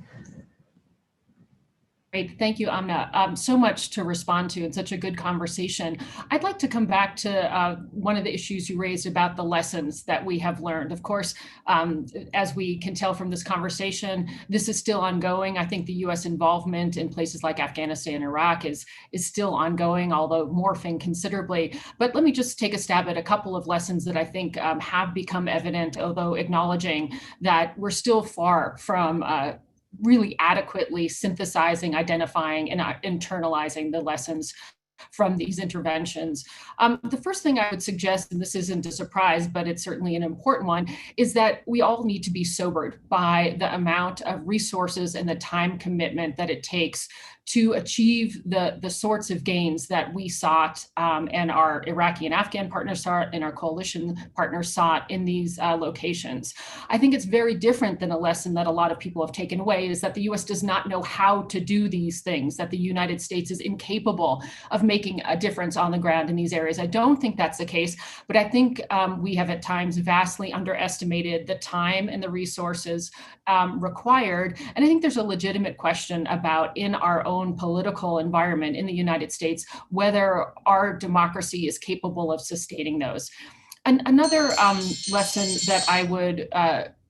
Great. Thank you, Amna. So much to respond to and such a good conversation. I'd like to come back to one of the issues you raised about the lessons that we have learned. Of course, as we can tell from this conversation, this is still ongoing. I think the U.S. involvement in places like Afghanistan and Iraq is still ongoing, although morphing considerably. But let me just take a stab at a couple of lessons that I think have become evident, although acknowledging that we're still far from really adequately synthesizing, identifying, and internalizing the lessons from these interventions. The first thing I would suggest, and this isn't a surprise, but it's certainly an important one, is that we all need to be sobered by the amount of resources and the time commitment that it takes to achieve the sorts of gains that we sought and our Iraqi and Afghan partners sought and our coalition partners sought in these locations. I think it's very different than a lesson that a lot of people have taken away, is that the US does not know how to do these things, that the United States is incapable of making a difference on the ground in these areas. I don't think that's the case, but I think we have at times vastly underestimated the time and the resources required. And I think there's a legitimate question about, in our own political environment in the United States, whether our democracy is capable of sustaining those. And another lesson that I would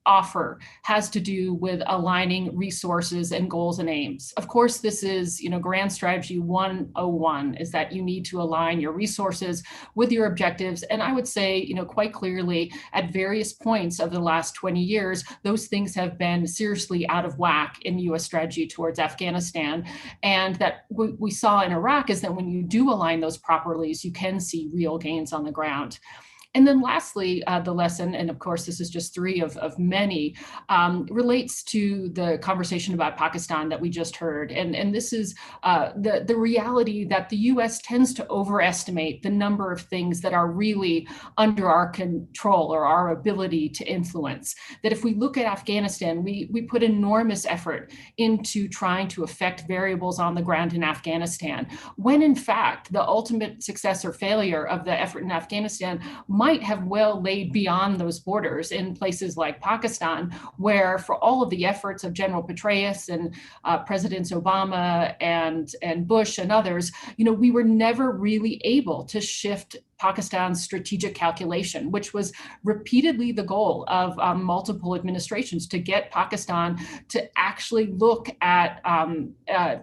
offer has to do with aligning resources and goals and aims. Of course, this is, grand strategy 101, is that you need to align your resources with your objectives. And I would say, quite clearly at various points of the last 20 years, those things have been seriously out of whack in US strategy towards Afghanistan. And that what we saw in Iraq is that when you do align those properly, you can see real gains on the ground. And then lastly, the lesson, and of course, this is just three of many, relates to the conversation about Pakistan that we just heard. And this is the reality that the US tends to overestimate the number of things that are really under our control or our ability to influence. That if we look at Afghanistan, we put enormous effort into trying to affect variables on the ground in Afghanistan, when in fact, the ultimate success or failure of the effort in Afghanistan might have well laid beyond those borders in places like Pakistan, where for all of the efforts of General Petraeus and Presidents Obama and Bush and others, we were never really able to shift Pakistan's strategic calculation, which was repeatedly the goal of multiple administrations, to get Pakistan to actually look at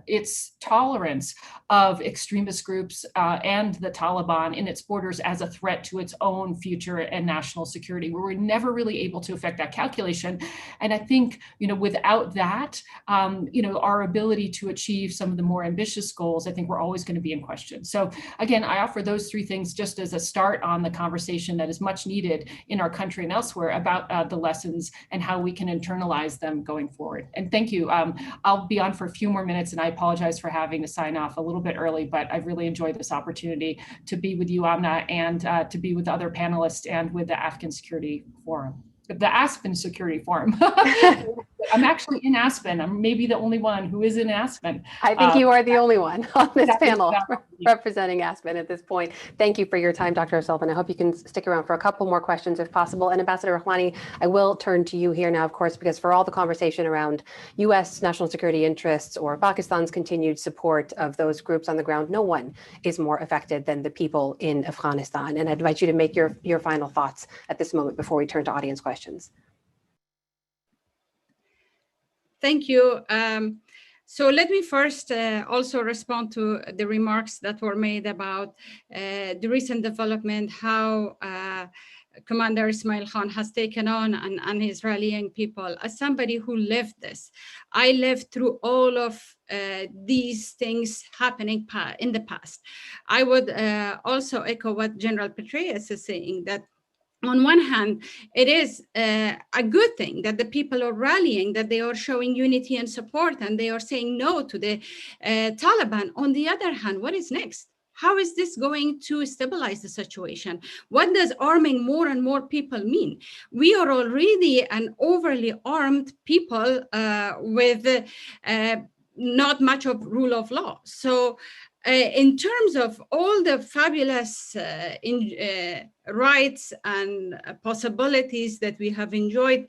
its tolerance of extremist groups and the Taliban in its borders as a threat to its own future and national security. We were never really able to affect that calculation. And I think, without that, our ability to achieve some of the more ambitious goals, I think we're always going to be in question. So again, I offer those three things just as a start on the conversation that is much needed in our country and elsewhere about the lessons and how we can internalize them going forward. And thank you. I'll be on for a few more minutes, and I apologize for having to sign off a little bit early, but I've really enjoyed this opportunity to be with you, Amna, and to be with other panelists and with the Aspen Security Forum. The Aspen Security Forum. I'm actually in Aspen. I'm maybe the only one who is in Aspen. I think you are the only one on this panel representing Aspen at this point. Thank you for your time, Dr. O'Sullivan. I hope you can stick around for a couple more questions if possible. And Ambassador Rahmani, I will turn to you here now, of course, because for all the conversation around US national security interests or Pakistan's continued support of those groups on the ground, no one is more affected than the people in Afghanistan. And I invite you to make your final thoughts at this moment before we turn to audience questions. Thank you. So let me first also respond to the remarks that were made about the recent development, how Commander Ismail Khan has taken on and is rallying people. As somebody who lived this, I lived through all of these things happening in the past. I would also echo what General Petraeus is saying, that on one hand, it is a good thing that the people are rallying, that they are showing unity and support, and they are saying no to the Taliban. On the other hand, what is next? How is this going to stabilize the situation? What does arming more and more people mean? We are already an overly armed people with not much of rule of law. So in terms of all the fabulous rights and possibilities that we have enjoyed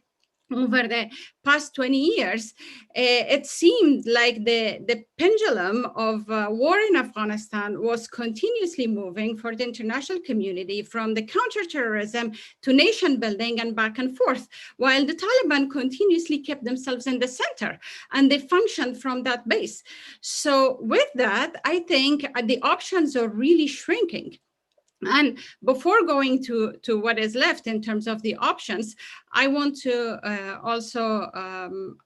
over the past 20 years, it seemed like the pendulum of war in Afghanistan was continuously moving for the international community from the counterterrorism to nation building and back and forth, while the Taliban continuously kept themselves in the center and they functioned from that base. So with that, I think the options are really shrinking. And before going to what is left in terms of the options, I want to also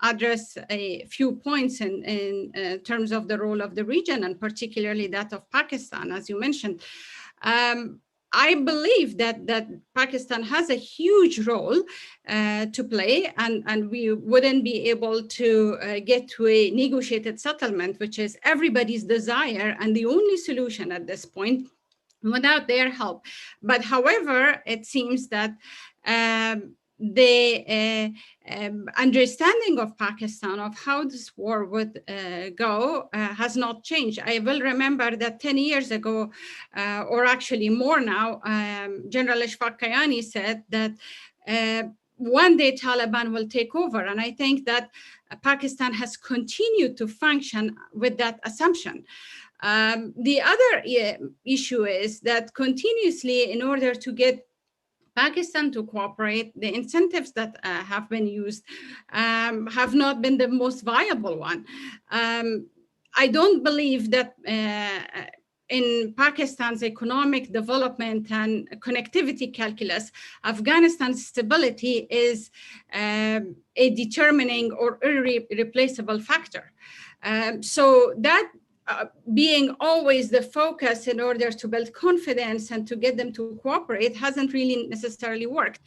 address a few points in terms of the role of the region, and particularly that of Pakistan, as you mentioned. I believe that Pakistan has a huge role to play, and we wouldn't be able to get to a negotiated settlement, which is everybody's desire and the only solution at this point, without their help. But however, it seems that the understanding of Pakistan of how this war would go has not changed. I will remember that 10 years ago, or actually more now, General Ashfaq Kayani said that one day Taliban will take over. And I think that Pakistan has continued to function with that assumption. The other issue is that continuously, in order to get Pakistan to cooperate. The incentives that have been used have not been the most viable one. I don't believe that in Pakistan's economic development and connectivity calculus, Afghanistan's stability is a determining or irreplaceable factor. So that being always the focus in order to build confidence and to get them to cooperate hasn't really necessarily worked.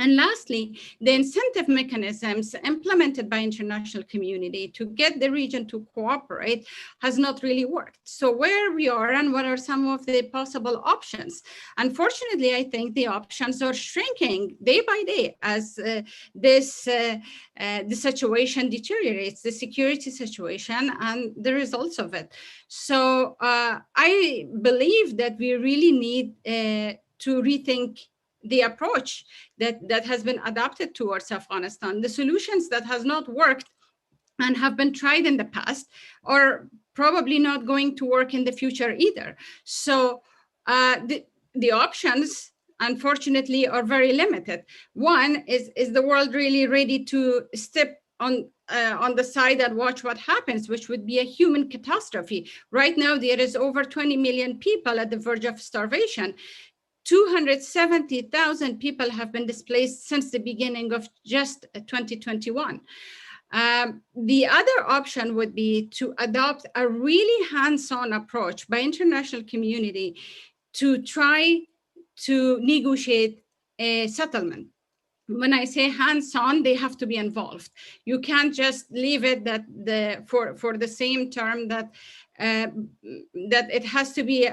And lastly, the incentive mechanisms implemented by international community to get the region to cooperate has not really worked. So where we are and what are some of the possible options? Unfortunately, I think the options are shrinking day by day as the situation deteriorates, the security situation and the results of it. So I believe that we really need to rethink the approach that has been adopted towards Afghanistan. The solutions that has not worked and have been tried in the past are probably not going to work in the future either. So the options, unfortunately, are very limited. One is the world really ready to step on the side and watch what happens, which would be a human catastrophe. Right now, there is over 20 million people at the verge of starvation. 270,000 people have been displaced since the beginning of just 2021. The other option would be to adopt a really hands-on approach by international community to try to negotiate a settlement. When I say hands-on, they have to be involved. You can't just leave it that for the same term that it has to be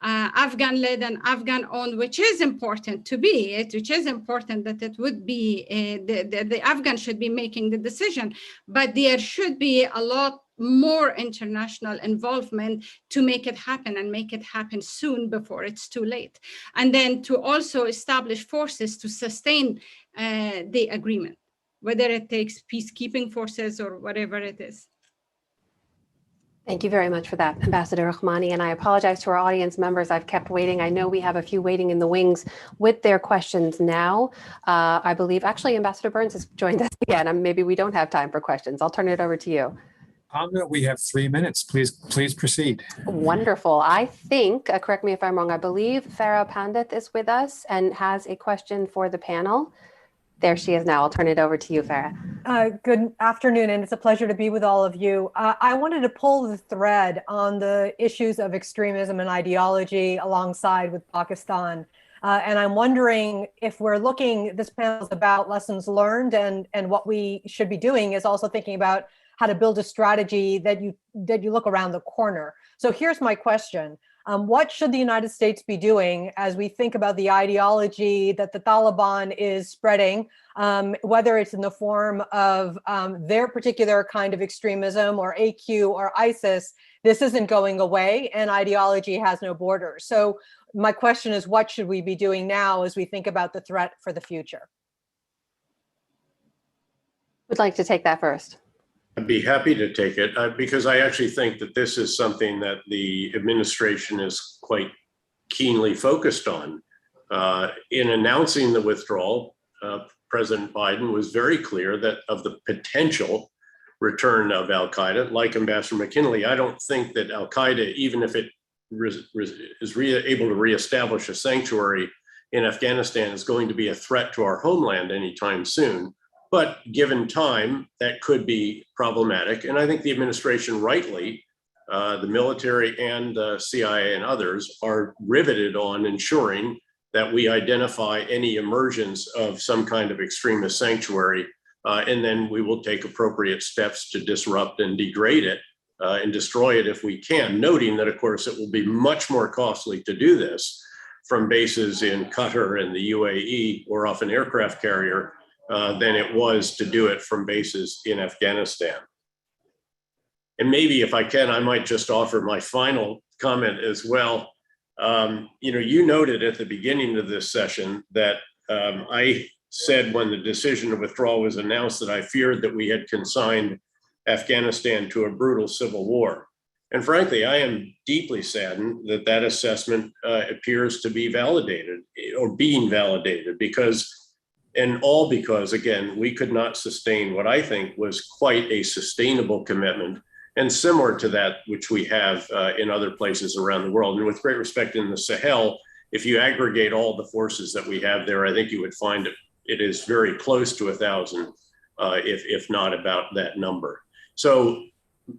Afghan-led and Afghan-owned, which is important to be, which is important that it would be, the Afghan should be making the decision, but there should be a lot more international involvement to make it happen and make it happen soon before it's too late. And then to also establish forces to sustain the agreement, whether it takes peacekeeping forces or whatever it is. Thank you very much for that, Ambassador Rahmani. And I apologize to our audience members. I've kept waiting. I know we have a few waiting in the wings with their questions now. I believe actually Ambassador Burns has joined us again. And maybe we don't have time for questions. I'll turn it over to you. We have 3 minutes. Please proceed. Wonderful. I think, correct me if I'm wrong, I believe Farah Pandit is with us and has a question for the panel. There she is now. I'll turn it over to you, Farah. Good afternoon, and it's a pleasure to be with all of you. I wanted to pull the thread on the issues of extremism and ideology alongside with Pakistan. And I'm wondering if we're looking, this panel is about lessons learned, and what we should be doing is also thinking about how to build a strategy that you look around the corner. So here's my question. What should the United States be doing as we think about the ideology that the Taliban is spreading, whether it's in the form of their particular kind of extremism or AQ or ISIS? This isn't going away, and ideology has no borders. So my question is, what should we be doing now as we think about the threat for the future? Would like to take that first. I'd be happy to take it because I actually think that this is something that the administration is quite keenly focused on. In announcing the withdrawal, President Biden was very clear that of the potential return of al-Qaeda. Like Ambassador McKinley, I don't think that al-Qaeda, even if it is able to reestablish a sanctuary in Afghanistan, is going to be a threat to our homeland anytime soon. But given time, that could be problematic. And I think the administration rightly, the military and CIA and others are riveted on ensuring that we identify any emergence of some kind of extremist sanctuary, and then we will take appropriate steps to disrupt and degrade it and destroy it if we can, noting that, of course, it will be much more costly to do this from bases in Qatar and the UAE or off an aircraft carrier than it was to do it from bases in Afghanistan. And maybe if I can, I might just offer my final comment as well. You noted at the beginning of this session that I said when the decision to withdraw was announced that I feared that we had consigned Afghanistan to a brutal civil war. And frankly, I am deeply saddened that that assessment appears to be validated. or being validated, because again, we could not sustain what I think was quite a sustainable commitment, and similar to that which we have in other places around the world. And with great respect, in the Sahel, if you aggregate all the forces that we have there, I think you would find it is very close to 1,000, if not about that number. So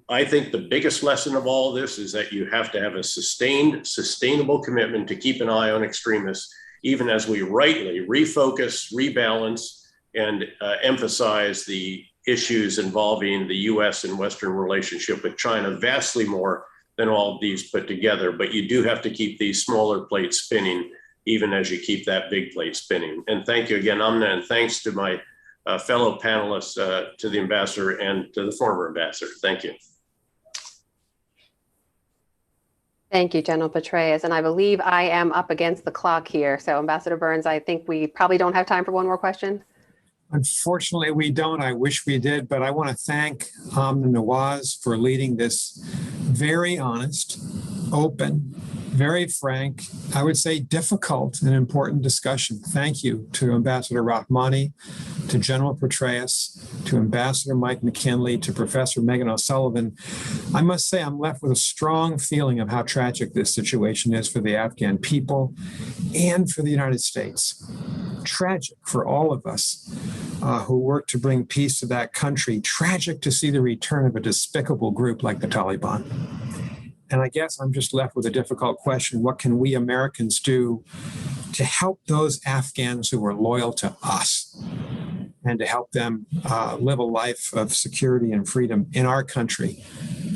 I think the biggest lesson of all of this is that you have to have a sustainable commitment to keep an eye on extremists, even as we rightly refocus, rebalance, and emphasize the issues involving the US and Western relationship with China vastly more than all of these put together. But you do have to keep these smaller plates spinning, even as you keep that big plate spinning. And thank you again, Amna, and thanks to my fellow panelists, to the ambassador and to the former ambassador. Thank you. Thank you, General Petraeus. And I believe I am up against the clock here. So Ambassador Burns, I think we probably don't have time for one more question. Unfortunately, we don't. I wish we did, but I want to thank Amna Nawaz for leading this very honest, open, very frank, I would say difficult and important discussion. Thank you to Ambassador Rahmani, to General Petraeus, to Ambassador Mike McKinley, to Professor Megan O'Sullivan. I must say I'm left with a strong feeling of how tragic this situation is for the Afghan people and for the United States. Tragic for all of us who work to bring peace to that country. Tragic to see the return of a despicable group like the Taliban. And I guess I'm just left with a difficult question. What can we Americans do to help those Afghans who are loyal to us and to help them live a life of security and freedom in our country,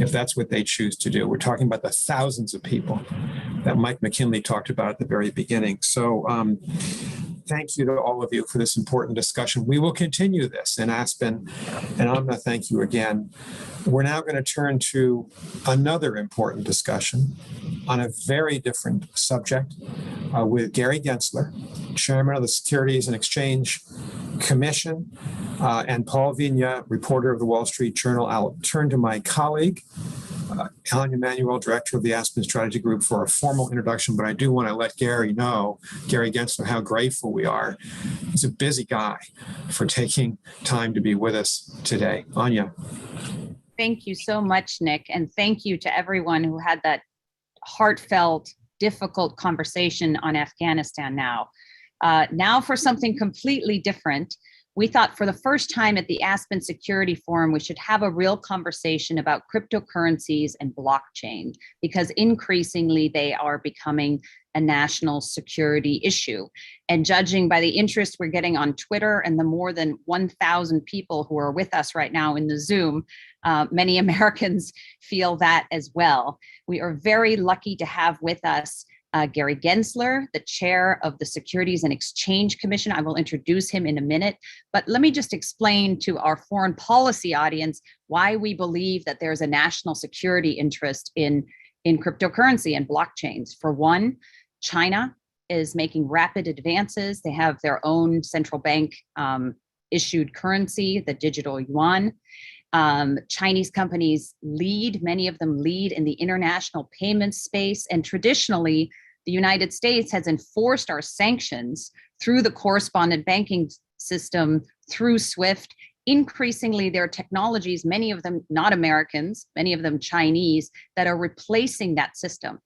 if that's what they choose to do? We're talking about the thousands of people that Mike McKinley talked about at the very beginning. So thank you to all of you for this important discussion. We will continue this in Aspen, and Amna, thank you again. We're now going to turn to another important discussion on a very different subject with Gary Gensler, Chairman of the Securities and Exchange Commission, and Paul Vigna, reporter of the Wall Street Journal. I'll turn to my colleague, Anya Manuel, director of the Aspen Strategy Group, for a formal introduction, but I do want to let Gary Gensler, how grateful we are. He's a busy guy for taking time to be with us today. Anya. Thank you so much, Nick, and thank you to everyone who had that heartfelt, difficult conversation on Afghanistan now. Now for something completely different. We thought for the first time at the Aspen Security Forum, we should have a real conversation about cryptocurrencies and blockchain, because increasingly they are becoming a national security issue. And judging by the interest we're getting on Twitter and the more than 1,000 people who are with us right now in the Zoom, many Americans feel that as well. We are very lucky to have with us Gary Gensler, the chair of the Securities and Exchange Commission. I will introduce him in a minute, but let me just explain to our foreign policy audience why we believe that there's a national security interest in cryptocurrency and blockchains. For one, China is making rapid advances. They have their own central bank issued currency, the digital yuan. Chinese companies many of them lead in the international payments space, and traditionally, the United States has enforced our sanctions through the correspondent banking system, through SWIFT. Increasingly, there are technologies, many of them not Americans, many of them Chinese, that are replacing that system.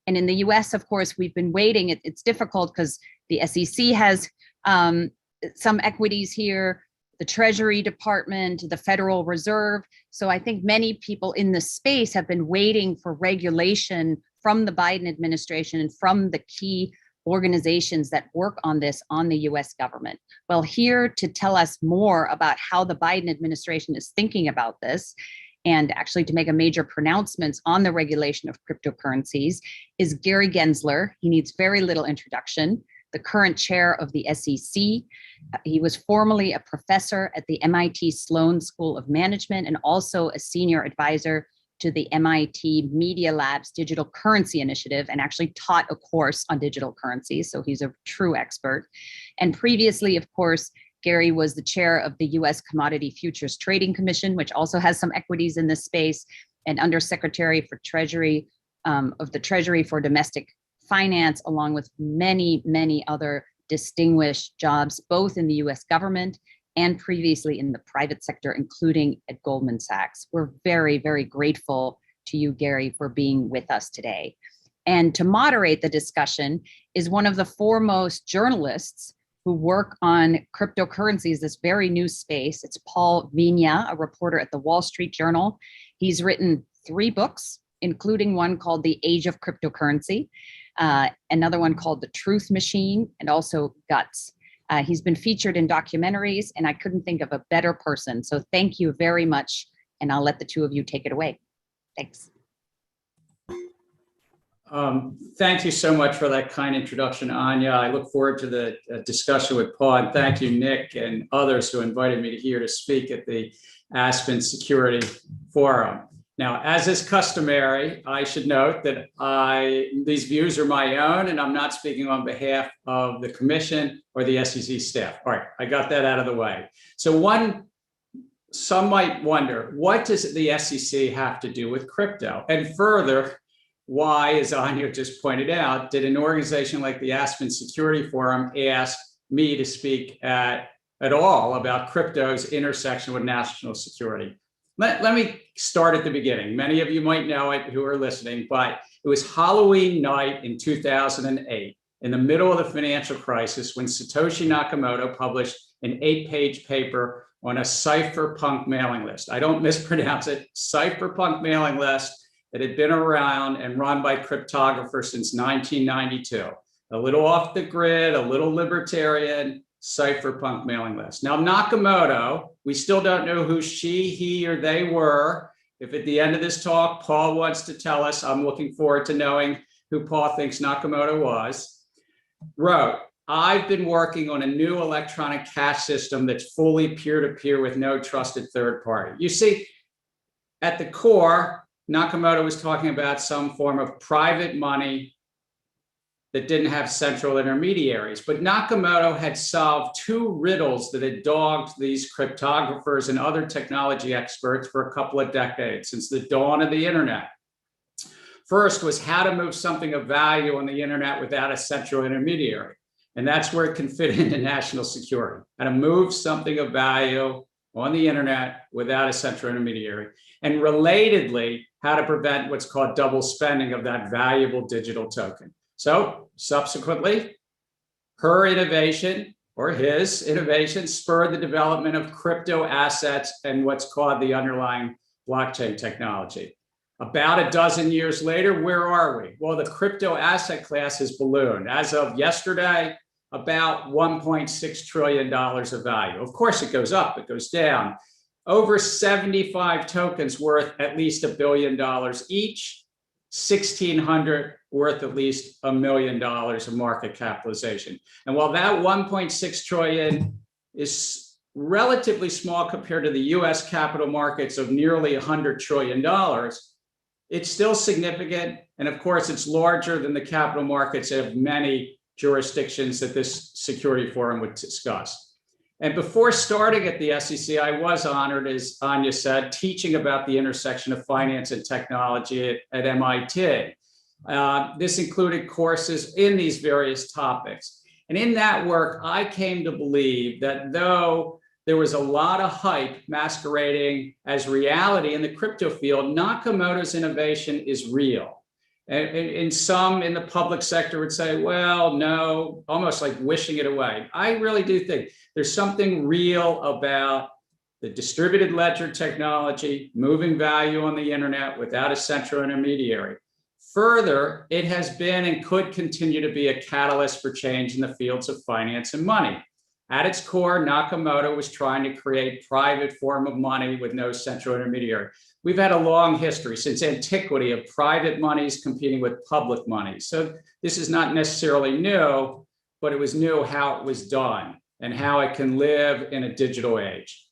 And in the US, of course, we've been waiting. It's difficult because the SEC has some equities here, the Treasury Department, the Federal Reserve. So I think many people in the space have been waiting for regulation from the Biden administration and from the key organizations that work on this on the US government. Well, here to tell us more about how the Biden administration is thinking about this, and actually to make a major pronouncements on the regulation of cryptocurrencies, is Gary Gensler. He needs very little introduction, the current chair of the SEC. He was formerly a professor at the MIT Sloan School of Management and also a senior advisor to the MIT Media Lab's Digital Currency Initiative, and actually taught a course on digital currencies. So he's a true expert. And previously, of course, Gary was the chair of the US Commodity Futures Trading Commission, which also has some equities in this space, and undersecretary for Treasury of the Treasury for Domestic finance, along with many, many other distinguished jobs, both in the US government and previously in the private sector, including at Goldman Sachs. We're very, very grateful to you, Gary, for being with us today. And to moderate the discussion is one of the foremost journalists who work on cryptocurrencies, this very new space. It's Paul Vigna, a reporter at the Wall Street Journal. He's written 3 books, including one called The Age of Cryptocurrency, another one called The Truth Machine, and also Guts. He's been featured in documentaries, and I couldn't think of a better person. So thank you very much, and I'll let the two of you take it away. Thanks. Thank you so much for that kind introduction, Anya. I look forward to the discussion with Paul, and thank you, Nick, and others who invited me here to speak at the Aspen Security Forum. Now, as is customary, I should note that these views are my own, and I'm not speaking on behalf of the Commission or the SEC staff. All right, I got that out of the way. So some might wonder, what does the SEC have to do with crypto? And further, why, as Anya just pointed out, did an organization like the Aspen Security Forum ask me to speak at all about crypto's intersection with national security? Let me start at the beginning. Many of you might know it who are listening, but it was Halloween night in 2008, in the middle of the financial crisis, when Satoshi Nakamoto published an 8-page paper on a cypherpunk mailing list. I don't mispronounce it, cypherpunk mailing list that had been around and run by cryptographers since 1992. A little off the grid, a little libertarian, cypherpunk mailing list. Now, Nakamoto, we still don't know who she, he, or they were. If at the end of this talk, Paul wants to tell us, I'm looking forward to knowing who Paul thinks Nakamoto was, wrote, I've been working on a new electronic cash system that's fully peer-to-peer with no trusted third party. You see, at the core, Nakamoto was talking about some form of private money that didn't have central intermediaries. But Nakamoto had solved 2 riddles that had dogged these cryptographers and other technology experts for a couple of decades, since the dawn of the internet. First was how to move something of value on the internet without a central intermediary. And that's where it can fit into national security, how to move something of value on the internet without a central intermediary. And relatedly, how to prevent what's called double spending of that valuable digital token. So subsequently, her innovation, or his innovation, spurred the development of crypto assets and what's called the underlying blockchain technology. About a dozen years later, where are we? Well, the crypto asset class has ballooned. As of yesterday, about $1.6 trillion of value. Of course, it goes up, it goes down. Over 75 tokens worth at least $1 billion each, 1,600 worth at least $1 million of market capitalization. And while that 1.6 trillion is relatively small compared to the US capital markets of nearly $100 trillion, it's still significant. And of course, it's larger than the capital markets of many jurisdictions that this security forum would discuss. And before starting at the SEC, I was honored, as Anya said, teaching about the intersection of finance and technology at MIT. This included courses in these various topics. And in that work, I came to believe that though there was a lot of hype masquerading as reality in the crypto field, Nakamoto's innovation is real. And some in the public sector would say, well, no, almost like wishing it away. I really do think there's something real about the distributed ledger technology, moving value on the internet without a central intermediary. Further, it has been and could continue to be a catalyst for change in the fields of finance and money. At its core, Nakamoto was trying to create a private form of money with no central intermediary. We've had a long history since antiquity of private monies competing with public money. So this is not necessarily new, but it was new how it was done and how it can live in a digital age.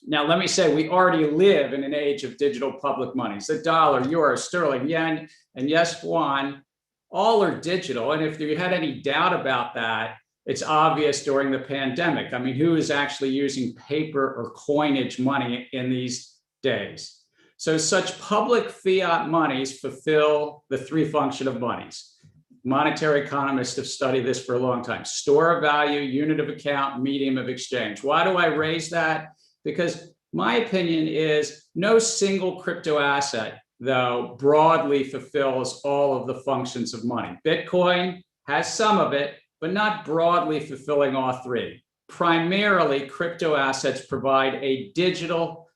Now, let me say, we already live in an age of digital public monies. The dollar, euro, sterling, yen, and yes, yuan, all are digital. And if you had any doubt about that, it's obvious during the pandemic. I mean, who is actually using paper or coinage money in these days? So such public fiat monies fulfill the 3 functions of monies. monetary economists have studied this for a long time. Store of value, unit of account, medium of exchange. Why do I raise that? Because my opinion is no single crypto asset, though, broadly fulfills all of the functions of money. Bitcoin has some of it, but not broadly fulfilling all three. Primarily, crypto assets provide a digital,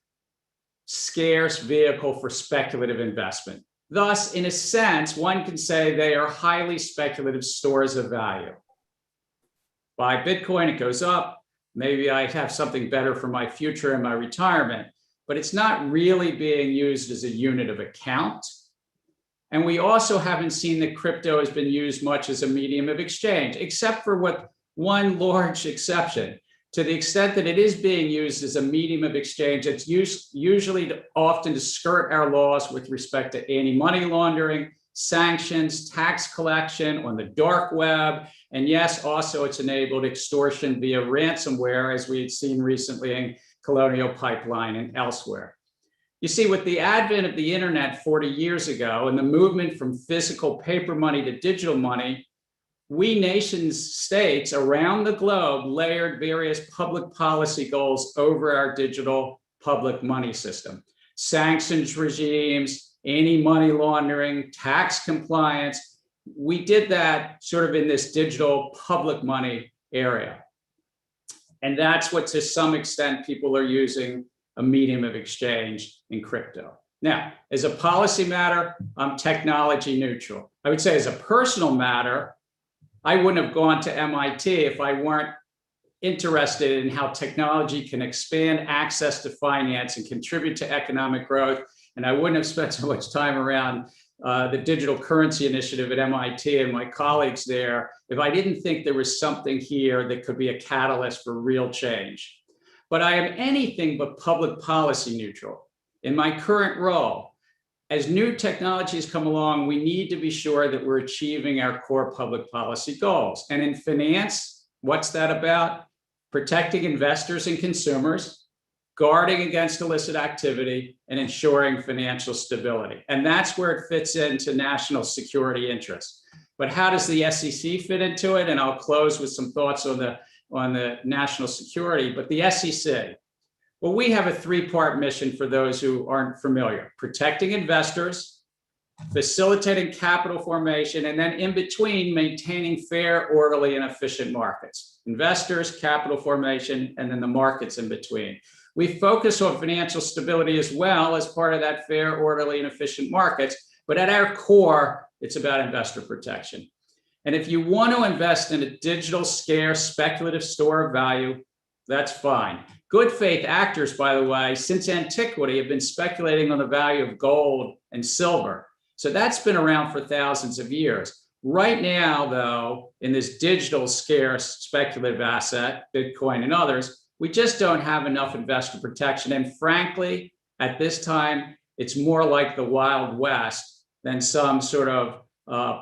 scarce vehicle for speculative investment. Thus, in a sense, one can say they are highly speculative stores of value. Buy Bitcoin, it goes up. Maybe I have something better for my future and my retirement, but it's not really being used as a unit of account. And we also haven't seen that crypto has been used much as a medium of exchange, except for one large exception. To the extent that it is being used as a medium of exchange, it's usually often to skirt our laws with respect to anti-money laundering, sanctions, tax collection on the dark web, and yes, also it's enabled extortion via ransomware, as we had seen recently in Colonial Pipeline and elsewhere. You see, with the advent of the internet 40 years ago and the movement from physical paper money to digital money, we nations, states around the globe layered various public policy goals over our digital public money system. Sanctions regimes, anti-money laundering, tax compliance. We did that sort of in this digital public money area. And that's what, to some extent, people are using a medium of exchange in crypto. Now, as a policy matter, I'm technology neutral. I would say as a personal matter, I wouldn't have gone to MIT if I weren't interested in how technology can expand access to finance and contribute to economic growth. And I wouldn't have spent so much time around the digital currency initiative at MIT and my colleagues there if I didn't think there was something here that could be a catalyst for real change. But I am anything but public policy neutral. In my current role, as new technologies come along, we need to be sure that we're achieving our core public policy goals. And in finance, what's that about? Protecting investors and consumers, guarding against illicit activity, and ensuring financial stability. And that's where it fits into national security interests. But how does the SEC fit into it? And I'll close with some thoughts on the national security. But the SEC, well, we have a three-part mission for those who aren't familiar: protecting investors, facilitating capital formation, and then in between, maintaining fair, orderly, and efficient markets. Investors, capital formation, and then the markets in between. We focus on financial stability as well as part of that fair, orderly, and efficient markets, but at our core, it's about investor protection. And if you want to invest in a digital, scarce, speculative store of value, that's fine. Good faith actors, by the way, since antiquity have been speculating on the value of gold and silver. So that's been around for thousands of years. Right now, though, in this digital, scarce, speculative asset, Bitcoin and others, we just don't have enough investor protection. And frankly, at this time, it's more like the Wild West than some sort of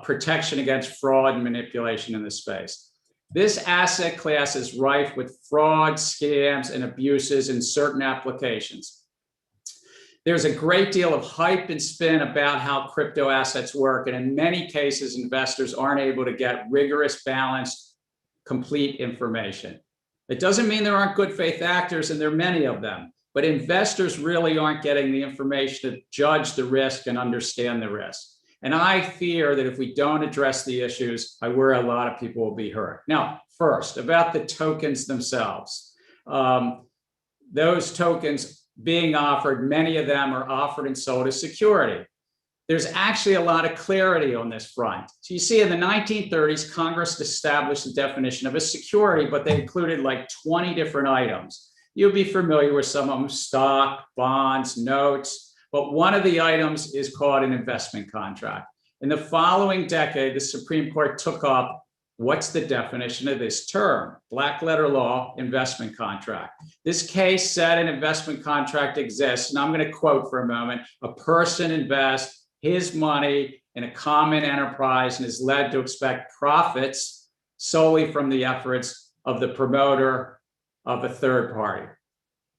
protection against fraud and manipulation in the space. This asset class is rife with fraud, scams, and abuses in certain applications. There's a great deal of hype and spin about how crypto assets work, and in many cases, investors aren't able to get rigorous, balanced, complete information. It doesn't mean there aren't good faith actors, and there are many of them, but investors really aren't getting the information to judge the risk and understand the risk. And I fear that if we don't address the issues, I worry a lot of people will be hurt. Now, first, about the tokens themselves. Those tokens being offered, many of them are offered and sold as security. There's actually a lot of clarity on this front. So you see, in the 1930s, Congress established the definition of a security, but they included like 20 different items. You'll be familiar with some of them: stock, bonds, notes. But one of the items is called an investment contract. In the following decade, the Supreme Court took up what's the definition of this term: black letter law, investment contract. This case said an investment contract exists, and I'm going to quote for a moment: a person invests his money in a common enterprise and is led to expect profits solely from the efforts of the promoter of a third party.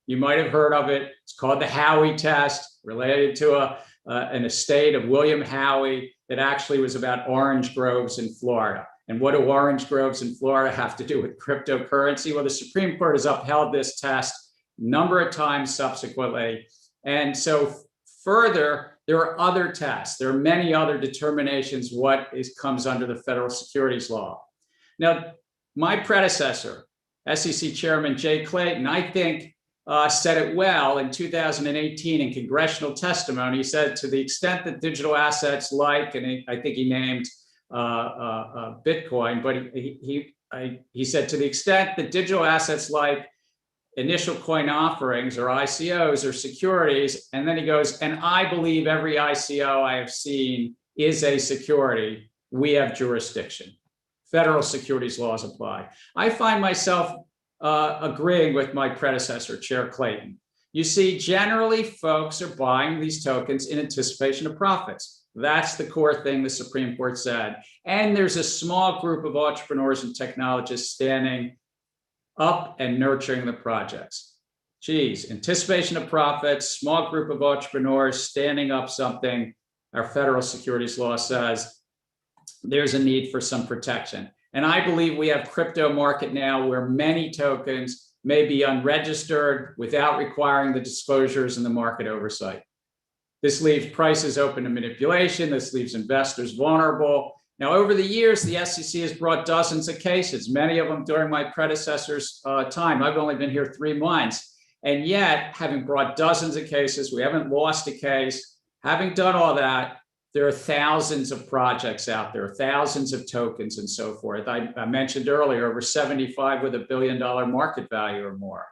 You might have heard of it. It's called the Howey test, related to an estate of William Howey. that actually was about orange groves in Florida. And what do orange groves in Florida have to do with cryptocurrency? Well, the Supreme Court has upheld this test a number of times subsequently. And so further, there are other tests. There are many other determinations what comes under the federal securities law. Now, my predecessor, SEC Chairman Jay Clayton, I think said it well in 2018 in congressional testimony. He said, to the extent that digital assets like, and I think he named Bitcoin, but he said, to the extent that digital assets like initial coin offerings or ICOs or securities, and then he goes, and I believe every ICO I have seen is a security, we have jurisdiction. Federal securities laws apply. I find myself agreeing with my predecessor, Chair Clayton. You see, generally folks are buying these tokens in anticipation of profits. That's the core thing the Supreme Court said. And there's a small group of entrepreneurs and technologists standing up and nurturing the projects. Geez, anticipation of profits, small group of entrepreneurs standing up something. Our federal securities law says there's a need for some protection. And I believe we have crypto market now where many tokens may be unregistered without requiring the disclosures and the market oversight. This leaves prices open to manipulation. This leaves investors vulnerable. Now, over the years, the SEC has brought dozens of cases, many of them during my predecessor's time. I've only been here 3 months. And yet, having brought dozens of cases, we haven't lost a case. Having done all that, there are thousands of projects out there, thousands of tokens and so forth. I mentioned earlier, over 75 with $1 billion market value or more.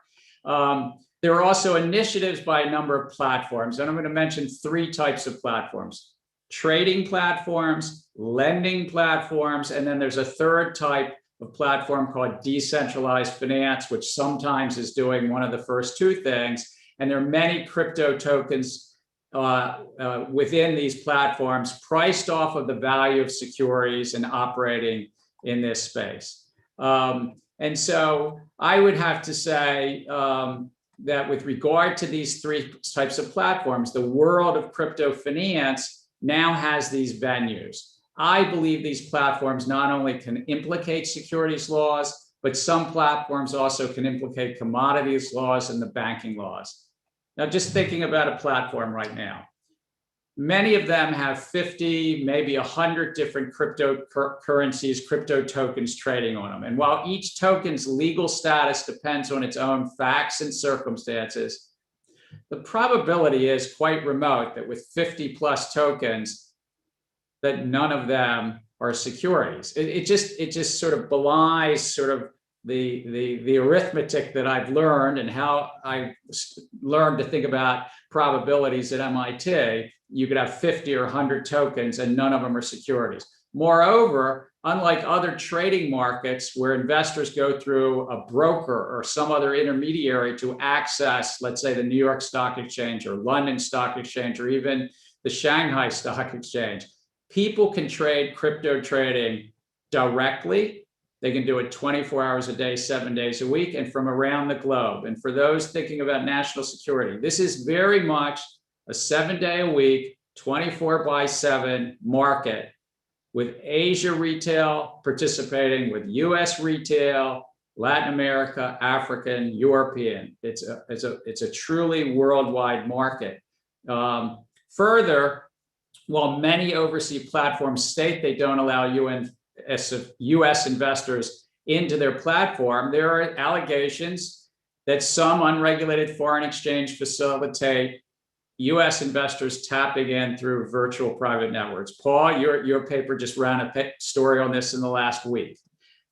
There are also initiatives by a number of platforms, and I'm going to mention 3 types of platforms: trading platforms, lending platforms, and then there's a third type of platform called decentralized finance, which sometimes is doing one of the first 2 things. And there are many crypto tokens within these platforms priced off of the value of securities and operating in this space. And so I would have to say that with regard to these 3 types of platforms, the world of crypto finance now has these venues. I believe these platforms not only can implicate securities laws, but some platforms also can implicate commodities laws and the banking laws. Now, just thinking about a platform right now, many of them have 50, maybe 100 different cryptocurrencies, crypto tokens trading on them. And while each token's legal status depends on its own facts and circumstances, the probability is quite remote that with 50 plus tokens, that none of them are securities. It just sort of belies sort of the arithmetic that I've learned and how I learned to think about probabilities at MIT. You could have 50 or 100 tokens and none of them are securities. Moreover, unlike other trading markets where investors go through a broker or some other intermediary to access, let's say, the New York Stock Exchange or London Stock Exchange or even the Shanghai Stock Exchange, people can trade crypto trading directly. They can do it 24 hours a day, 7 days a week, and from around the globe. And for those thinking about national security, this is very much a 7-day-a-week, 24/7 market with Asia retail participating, with US retail, Latin America, African, European. It's a truly worldwide market. Further, while many overseas platforms state they don't allow US investors into their platform, there are allegations that some unregulated foreign exchange facilitate US investors tapping in through virtual private networks. Paul, your paper just ran a story on this in the last week.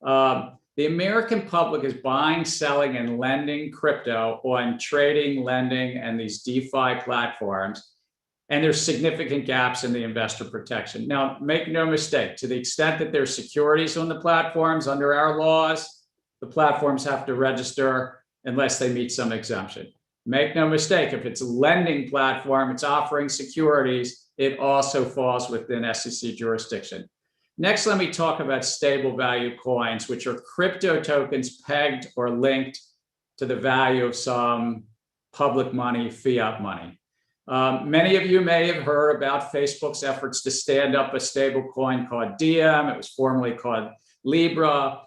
The American public is buying, selling, and lending crypto on trading, lending, and these DeFi platforms. And there's significant gaps in the investor protection. Now, make no mistake, to the extent that there's securities on the platforms under our laws, the platforms have to register unless they meet some exemption. Make no mistake, if it's a lending platform, it's offering securities, it also falls within SEC jurisdiction. Next, let me talk about stable value coins, which are crypto tokens pegged or linked to the value of some public money, fiat money. Many of you may have heard about Facebook's efforts to stand up a stable coin called Diem. It was formerly called Libra.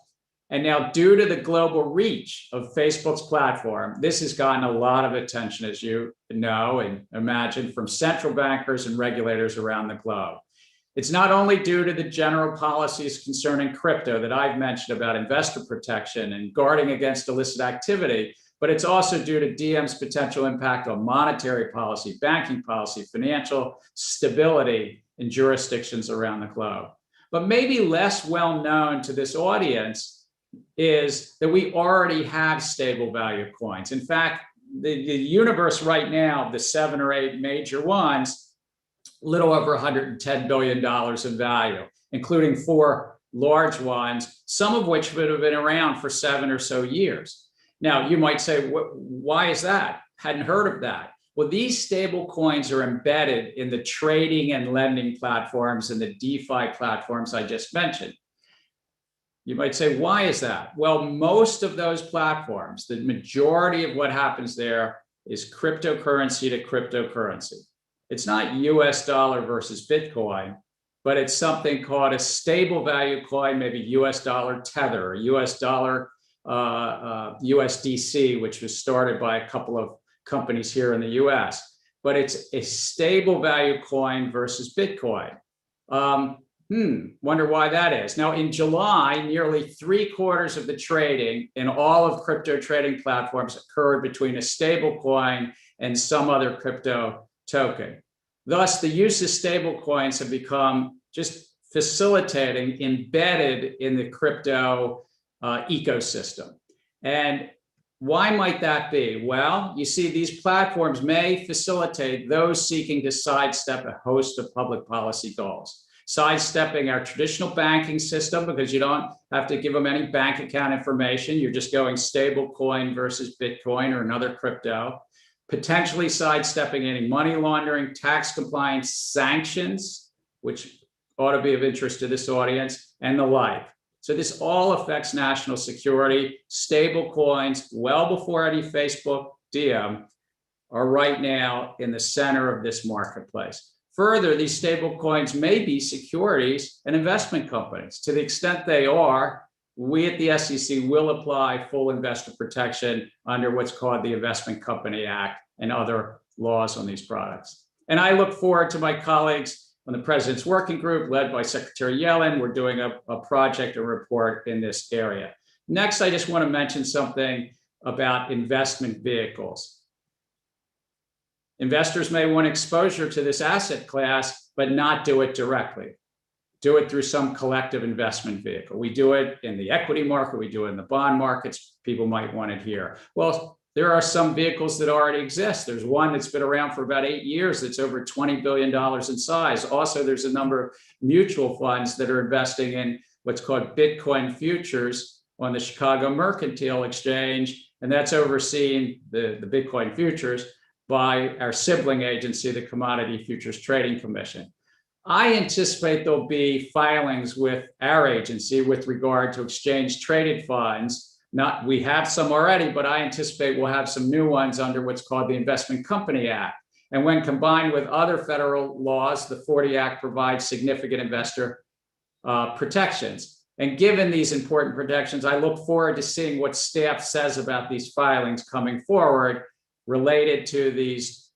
And now, due to the global reach of Facebook's platform, this has gotten a lot of attention, as you know and imagine, from central bankers and regulators around the globe. It's not only due to the general policies concerning crypto that I've mentioned about investor protection and guarding against illicit activity, but it's also due to Diem's potential impact on monetary policy, banking policy, financial stability in jurisdictions around the globe. But maybe less well known to this audience is that we already have stable value coins. In fact, the universe right now, the 7 or 8 major ones, little over $110 billion in value, including 4 large ones, some of which would have been around for 7 or so years. Now, you might say, why is that? Hadn't heard of that. Well, these stable coins are embedded in the trading and lending platforms and the DeFi platforms I just mentioned. You might say, why is that? Well, most of those platforms, the majority of what happens there is cryptocurrency to cryptocurrency. It's not US dollar versus Bitcoin, but it's something called a stable value coin, maybe US dollar Tether, or US dollar USDC, which was started by a couple of companies here in the US. But it's a stable value coin versus Bitcoin. Wonder why that is. Now, in July, nearly 3/4 of the trading in all of crypto trading platforms occurred between a stable coin and some other crypto token. Thus, the use of stable coins have become just facilitating, embedded in the crypto ecosystem. And why might that be? Well, you see, these platforms may facilitate those seeking to sidestep a host of public policy goals. Sidestepping our traditional banking system, because you don't have to give them any bank account information. You're just going stable coin versus Bitcoin or another crypto. Potentially sidestepping any money laundering, tax compliance, sanctions, which ought to be of interest to this audience, and the like. So this all affects national security. Stable coins, well before any Facebook Diem, are right now in the center of this marketplace. Further, these stable coins may be securities and investment companies. To the extent they are, we at the SEC will apply full investor protection under what's called the Investment Company Act and other laws on these products. And I look forward to my colleagues on the President's Working Group led by Secretary Yellen. We're doing a project, a report in this area. Next, I just want to mention something about investment vehicles. Investors may want exposure to this asset class, but not do it directly. Do it through some collective investment vehicle. We do it in the equity market, we do it in the bond markets. People might want it here. Well, there are some vehicles that already exist. There's one that's been around for about 8 years that's over $20 billion in size. Also, there's a number of mutual funds that are investing in what's called Bitcoin futures on the Chicago Mercantile Exchange, and that's overseeing the Bitcoin futures by our sibling agency, the Commodity Futures Trading Commission. I anticipate there'll be filings with our agency with regard to exchange traded funds. We have some already, but I anticipate we'll have some new ones under what's called the Investment Company Act. And when combined with other federal laws, the 40 Act provides significant investor protections. And given these important protections, I look forward to seeing what staff says about these filings coming forward related to these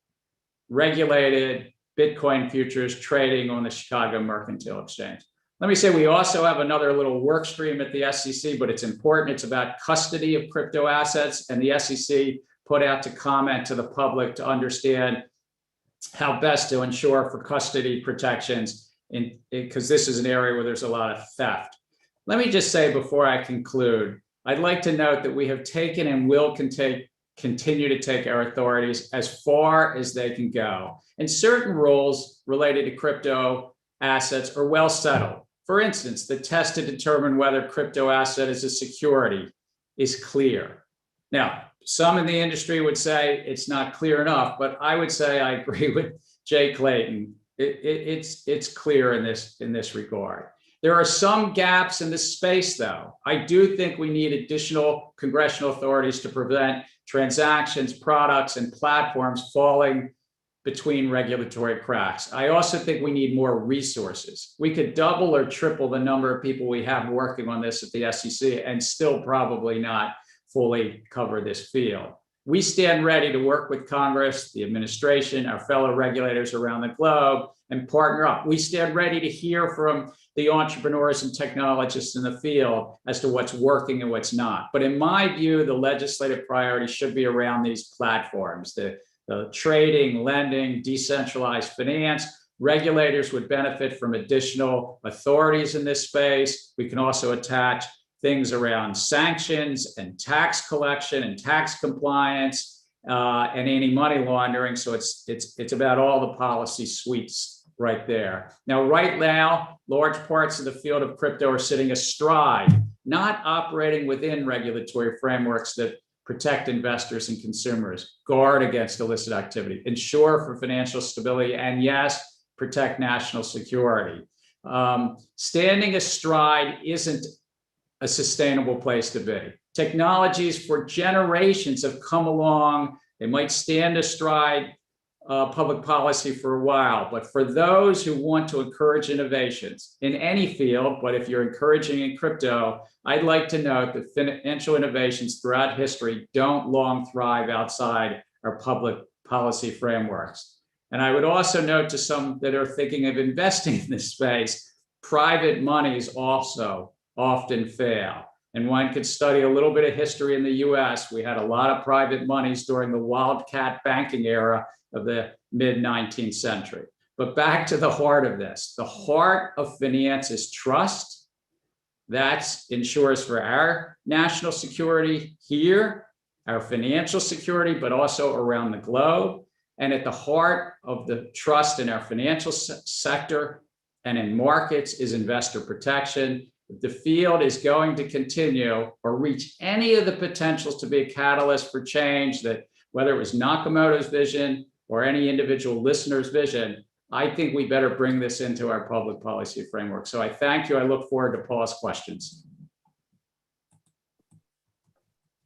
regulated Bitcoin futures trading on the Chicago Mercantile Exchange. Let me say we also have another little work stream at the SEC, but it's important. It's about custody of crypto assets, and the SEC put out to comment to the public to understand how best to ensure for custody protections, because this is an area where there's a lot of theft. Let me just say before I conclude, I'd like to note that we have taken and will continue to take our authorities as far as they can go. And certain rules related to crypto assets are well settled. For instance, the test to determine whether crypto asset is a security is clear. Now, some in the industry would say it's not clear enough, but I would say I agree with Jay Clayton. It's clear in this regard. There are some gaps in this space, though. I do think we need additional congressional authorities to prevent transactions, products, and platforms falling between regulatory cracks. I also think we need more resources. We could double or triple the number of people we have working on this at the SEC and still probably not fully cover this field. We stand ready to work with Congress, the administration, our fellow regulators around the globe, and partner up. We stand ready to hear from the entrepreneurs and technologists in the field as to what's working and what's not. But in my view, the legislative priority should be around these platforms, the trading, lending, decentralized finance. Regulators would benefit from additional authorities in this space. We can also attach things around sanctions and tax collection and tax compliance and anti-money laundering. So it's about all the policy suites right there. Right now, large parts of the field of crypto are sitting astride, not operating within regulatory frameworks that protect investors and consumers, guard against illicit activity, ensure for financial stability, and yes, protect national security. Standing astride isn't a sustainable place to be. Technologies for generations have come along. They might stand astride public policy for a while, but for those who want to encourage innovations in any field, but if you're encouraging in crypto, I'd like to note that financial innovations throughout history don't long thrive outside our public policy frameworks. And I would also note to some that are thinking of investing in this space, private monies also often fail. And one could study a little bit of history in the US. We had a lot of private monies during the wildcat banking era of the mid-19th century. But back to the heart of this. The heart of finance is trust. That ensures for our national security here, our financial security, but also around the globe. And at the heart of the trust in our financial sector and in markets is investor protection. If the field is going to continue or reach any of the potentials to be a catalyst for change, that whether it was Nakamoto's vision or any individual listener's vision, I think we better bring this into our public policy framework. So I thank you. I look forward to Paul's questions.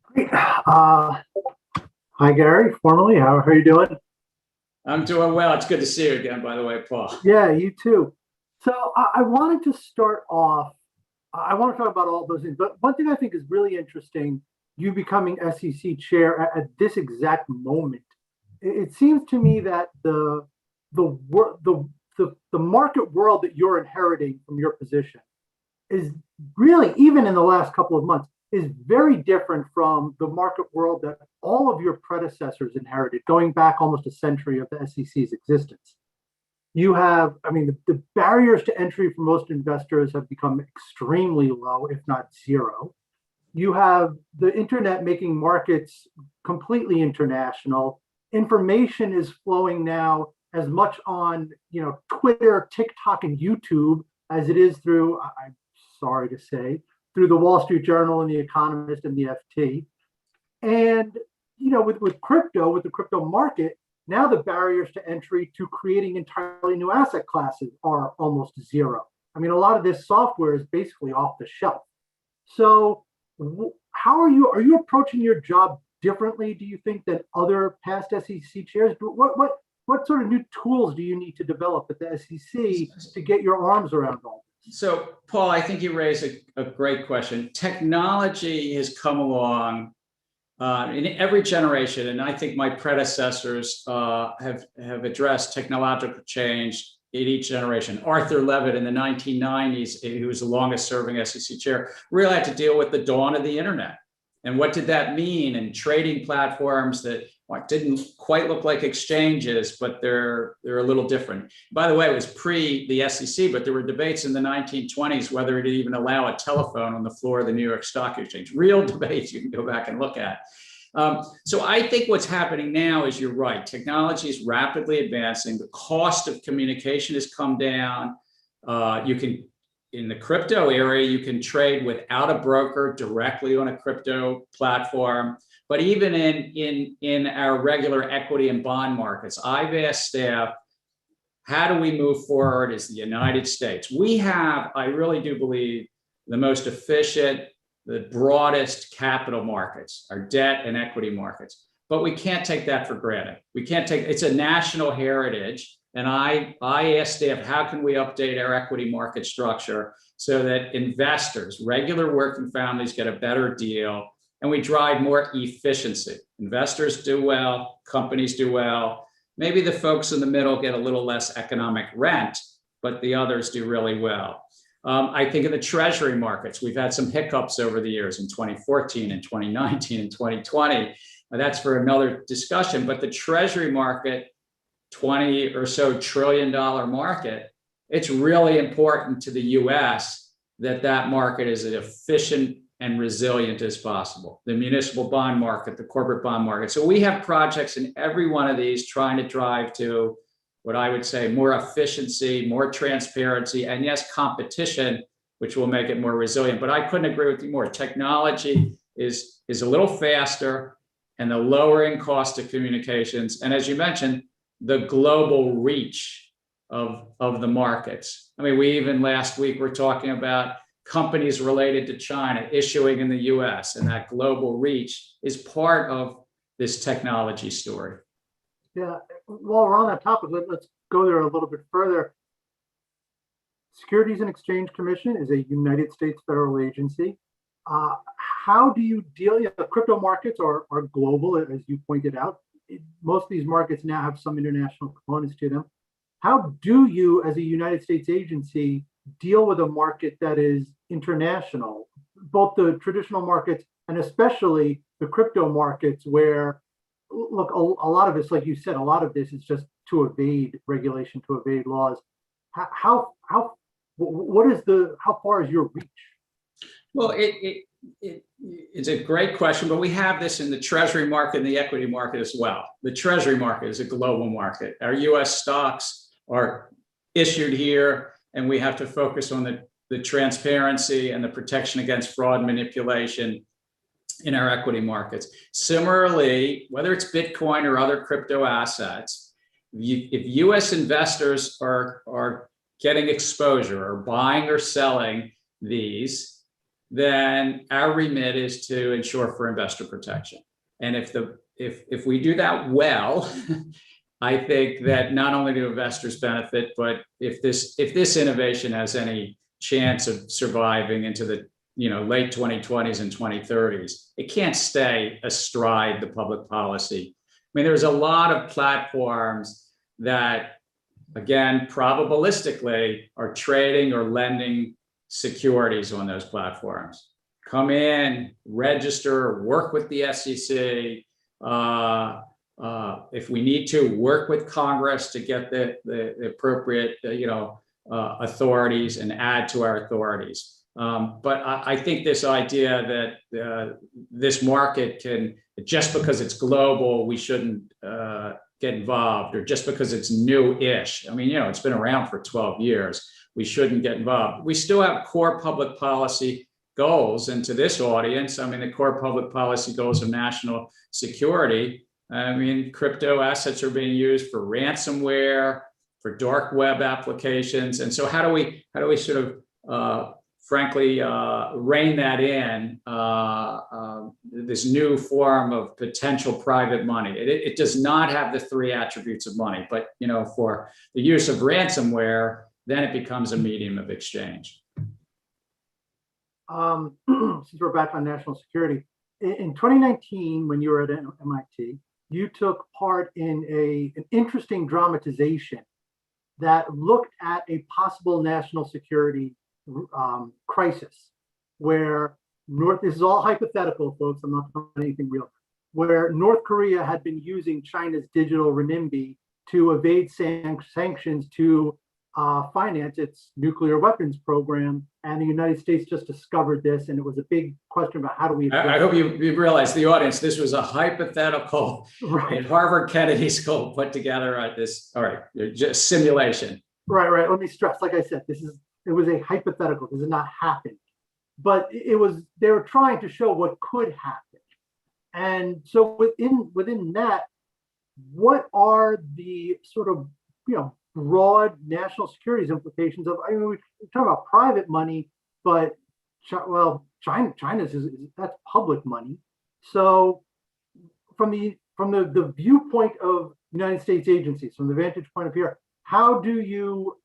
Great. Hi, Gary, formally. How are you doing? I'm doing well. It's good to see you again, by the way, Paul. Yeah, you too. So I wanted to start off, I want to talk about all those things, but one thing I think is really interesting, you becoming SEC chair at this exact moment. It seems to me that the market world that you're inheriting from your position is really, even in the last couple of months, is very different from the market world that all of your predecessors inherited, going back almost a century of the SEC's existence. You have, I mean, the barriers to entry for most investors have become extremely low, if not zero. You have the internet making markets completely international. Information is flowing now as much on, Twitter, TikTok, and YouTube as it is through, I'm sorry to say, through the Wall Street Journal and the Economist and the FT. And, with crypto, with the crypto market, now the barriers to entry to creating entirely new asset classes are almost zero. I mean, a lot of this software is basically off the shelf. So how are you approaching your job differently, do you think, than other past SEC chairs? What sort of new tools do you need to develop at the SEC to get your arms around all this? So, Paul, I think you raise a great question. Technology has come along in every generation, and I think my predecessors have addressed technological change in each generation. Arthur Levitt in the 1990s, who was the longest serving SEC chair, really had to deal with the dawn of the internet. And what did that mean? And trading platforms that didn't quite look like exchanges, but they're a little different. By the way, it was pre the SEC, but there were debates in the 1920s whether it would even allow a telephone on the floor of the New York Stock Exchange. Real debates you can go back and look at. So I think what's happening now is, you're right, technology is rapidly advancing. The cost of communication has come down. In the crypto area, you can trade without a broker directly on a crypto platform. But even in our regular equity and bond markets, I've asked staff, how do we move forward as the United States? We have, I really do believe, the most efficient, the broadest capital markets, our debt and equity markets. but we can't take that for granted. We can't take, it's a national heritage. And I asked staff, how can we update our equity market structure so that investors, regular working families get a better deal and we drive more efficiency? Investors do well, companies do well. Maybe the folks in the middle get a little less economic rent, but the others do really well. I think in the treasury markets, we've had some hiccups over the years in 2014 and 2019 and 2020. That's for another discussion, but the treasury market, $20 or so trillion market, it's really important to the US that that market is as efficient and resilient as possible. The municipal bond market, the corporate bond market. So we have projects in every one of these trying to drive to what I would say more efficiency, more transparency, and yes, competition, which will make it more resilient. But I couldn't agree with you more. Technology is a little faster and the lowering cost of communications. And as you mentioned, the global reach of the markets. I mean, we even last week were talking about companies related to China issuing in the US, and that global reach is part of this technology story. Yeah, while we're on that topic, let's go there a little bit further. Securities and Exchange Commission is a United States federal agency. How do you deal? Crypto markets are global, as you pointed out. Most of these markets now have some international components to them. How do you, as a United States agency, deal with a market that is international, both the traditional markets and especially the crypto markets where, look, a lot of this, like you said, a lot of this is just to evade regulation, to evade laws. How far is your reach? Well, it's a great question, but we have this in the treasury market and the equity market as well. The treasury market is a global market. Our US stocks are issued here, and we have to focus on the transparency and the protection against fraud manipulation in our equity markets. Similarly, whether it's Bitcoin or other crypto assets, if US investors are getting exposure or buying or selling these, then our remit is to ensure for investor protection. And if we do that well, I think that not only do investors benefit, but if this innovation has any chance of surviving into the late 2020s and 2030s, it can't stay astride the public policy. I mean, there's a lot of platforms that, again, probabilistically are trading or lending securities on those platforms. Come in, register, work with the SEC. If we need to, work with Congress to get the appropriate authorities and add to our authorities. But I think this idea that this market can, just because it's global, we shouldn't get involved, or just because it's new-ish. I mean, it's been around for 12 years. We shouldn't get involved. We still have core public policy goals. And to this audience, I mean, the core public policy goals of national security. I mean, crypto assets are being used for ransomware, for dark web applications. And so how do we sort of, frankly, rein that in, this new form of potential private money? It does not have the three attributes of money, but, for the use of ransomware, then it becomes a medium of exchange. Since we're back on national security, in 2019, when you were at MIT, you took part in an interesting dramatization that looked at a possible national security crisis, where this is all hypothetical, folks, I'm not talking about anything real, where North Korea had been using China's digital renminbi to evade sanctions to finance its nuclear weapons program, and the United States just discovered this, and it was a big question about how do we. I hope you realize, the audience, this was a hypothetical at Harvard Kennedy School put together at this. All right, just simulation. Right. Let me stress, like I said, it was a hypothetical. This did not happen, but they were trying to show what could happen, and so within that, what are the sort of broad national security implications of? I mean, we're talking about private money, but China's that's public money. So from from the viewpoint of United States agencies, from the vantage point of here, you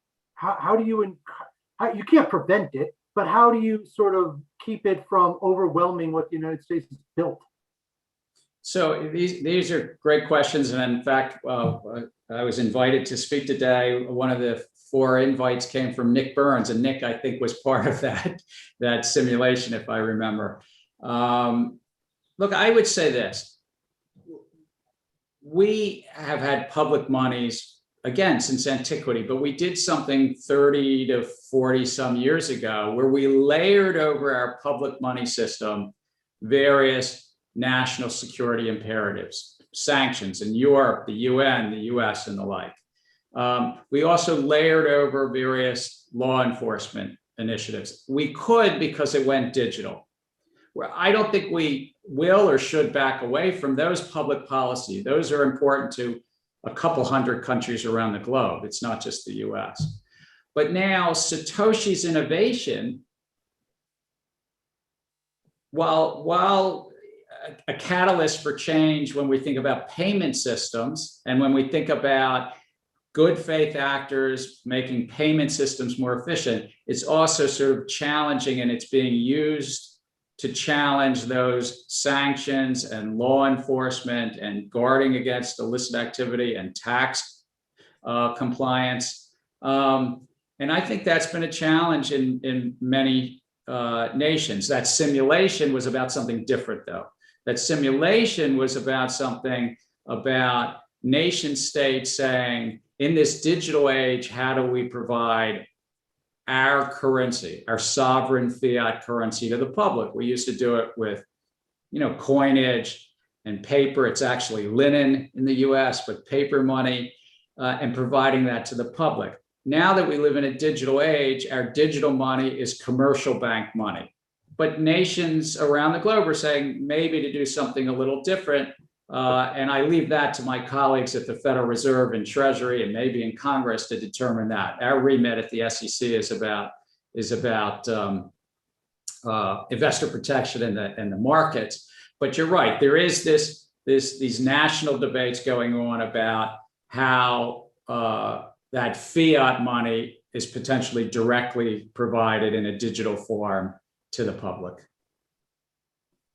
can't prevent it, but how do you sort of keep it from overwhelming what the United States has built? So these are great questions. And in fact, I was invited to speak today. One of the 4 invites came from Nick Burns, and Nick, I think, was part of that simulation, if I remember. Look, I would say this. We have had public monies, again, since antiquity, but we did something 30 to 40 some years ago where we layered over our public money system various national security imperatives, sanctions in Europe, the UN, the US, and the like. We also layered over various law enforcement initiatives. We could because it went digital. Well, I don't think we will or should back away from those public policy. Those are important to a couple hundred countries around the globe. It's not just the US. But now Satoshi's innovation, while a catalyst for change when we think about payment systems and when we think about good faith actors making payment systems more efficient, it's also sort of challenging, and it's being used to challenge those sanctions and law enforcement and guarding against illicit activity and tax compliance. And I think that's been a challenge in many nations. That simulation was about something different, though. That simulation was about something about nation states saying, in this digital age, how do we provide our currency, our sovereign fiat currency to the public? We used to do it with, coinage and paper. It's actually linen in the US, but paper money, and providing that to the public. Now that we live in a digital age, our digital money is commercial bank money. But nations around the globe are saying maybe to do something a little different. And I leave that to my colleagues at the Federal Reserve and Treasury and maybe in Congress to determine that. Our remit at the SEC is about investor protection in the markets. But you're right, there is these national debates going on about how that fiat money is potentially directly provided in a digital form to the public.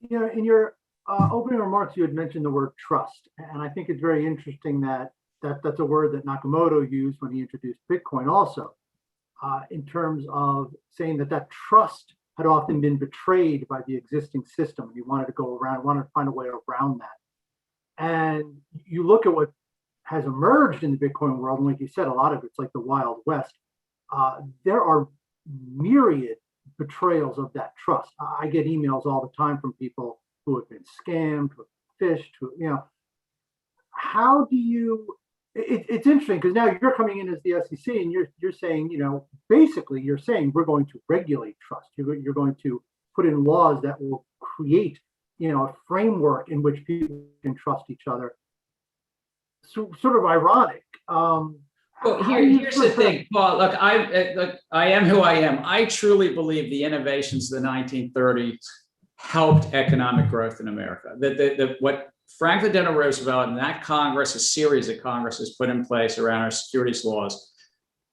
In your opening remarks, you had mentioned the word trust, and I think it's very interesting that's a word that Nakamoto used when he introduced Bitcoin also, in terms of saying that trust had often been betrayed by the existing system, and you wanted to find a way around that. And you look at what has emerged in the Bitcoin world, and like you said, a lot of it's like the Wild West. There are myriad betrayals of that trust. I get emails all the time from people who have been scammed, who have fished, how do you, it's interesting because now you're coming in as the SEC and you're saying, basically you're saying we're going to regulate trust. You're going to put in laws that will create, a framework in which people can trust each other. So, sort of ironic. Well, here's the thing, Paul. Look, I am who I am. I truly believe the innovations of the 1930s helped economic growth in America. What Franklin Delano Roosevelt and that Congress, a series of Congresses put in place around our securities laws,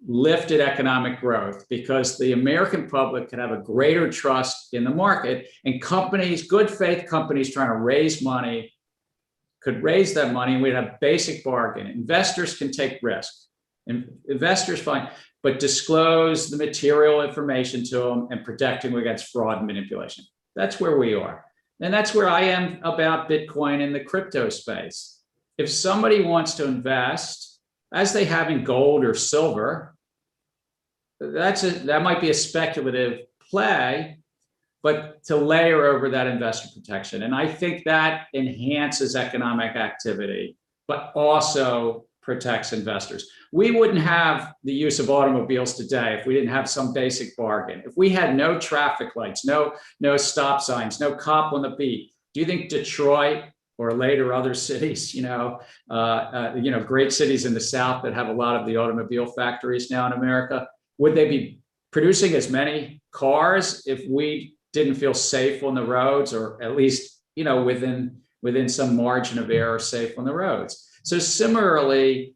lifted economic growth because the American public could have a greater trust in the market, and companies, good faith companies trying to raise money, could raise that money, and we'd have basic bargain. Investors can take risk. Investors fine, but disclose the material information to them and protecting them against fraud and manipulation. That's where we are. And that's where I am about Bitcoin in the crypto space. If somebody wants to invest, as they have in gold or silver, that might be a speculative play, but to layer over that investor protection. And I think that enhances economic activity, but also protects investors. We wouldn't have the use of automobiles today if we didn't have some basic bargain. If we had no traffic lights, no stop signs, no cop on the beat, do you think Detroit or later other cities, great cities in the South that have a lot of the automobile factories now in America, would they be producing as many cars if we didn't feel safe on the roads, or at least, within within some margin of error safe on the roads. So similarly,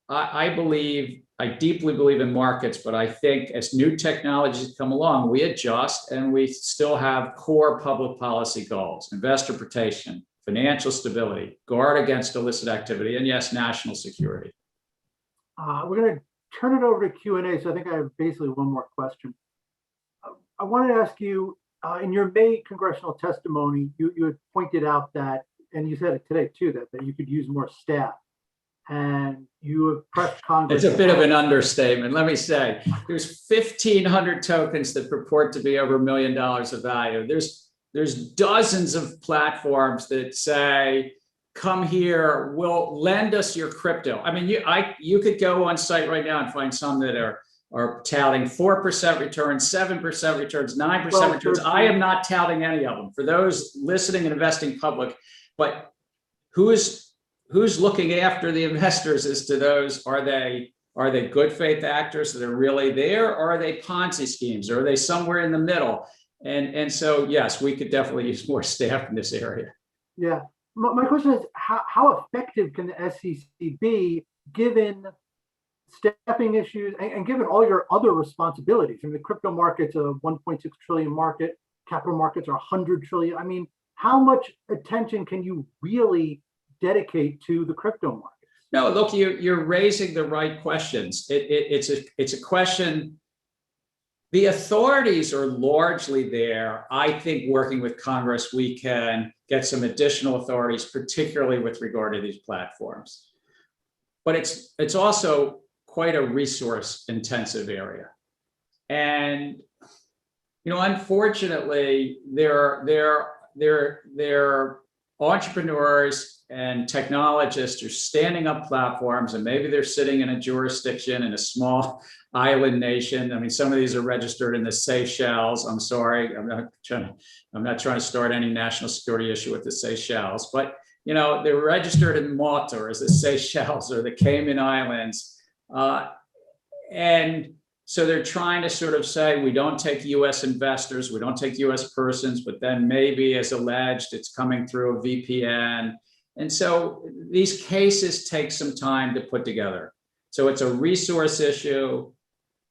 I deeply believe in markets, but I think as new technologies come along, we adjust and we still have core public policy goals: investor protection, financial stability, guard against illicit activity, and yes, national security. We're going to turn it over to Q&A. So I think I have basically one more question. I wanted to ask you, in your May congressional testimony, you had pointed out that, and you said it today too, that you could use more staff. And you have pressed Congress. It's a bit of an understatement. Let me say, there's 1,500 tokens that purport to be over $1 million of value. There's dozens of platforms that say, come here, we'll lend us your crypto. I mean, you could go on site right now and find some that are touting 4% returns, 7% returns, 9% returns. I am not touting any of them for those listening and investing public, but who's looking after the investors as to those? Are they good faith actors that are really there, or are they Ponzi schemes, or are they somewhere in the middle? And so, yes, we could definitely use more staff in this area. Yeah. My question is, how effective can the SEC be given staffing issues and given all your other responsibilities? I mean, the crypto market's a 1.6 trillion market, capital markets are 100 trillion. I mean, how much attention can you really dedicate to the crypto market? No, look, you're raising the right questions. It's a question. The authorities are largely there. I think working with Congress, we can get some additional authorities, particularly with regard to these platforms. But it's also quite a resource-intensive area, and unfortunately, there are entrepreneurs and technologists are standing up platforms, and maybe they're sitting in a jurisdiction in a small island nation. I mean, some of these are registered in the Seychelles. I'm sorry, I'm not trying to start any national security issue with the Seychelles, but they're registered in Malta or the Seychelles or the Cayman Islands, and so they're trying to sort of say, we don't take U.S. investors, we don't take U.S. persons, but then maybe, as alleged, it's coming through a VPN. And so these cases take some time to put together. So it's a resource issue.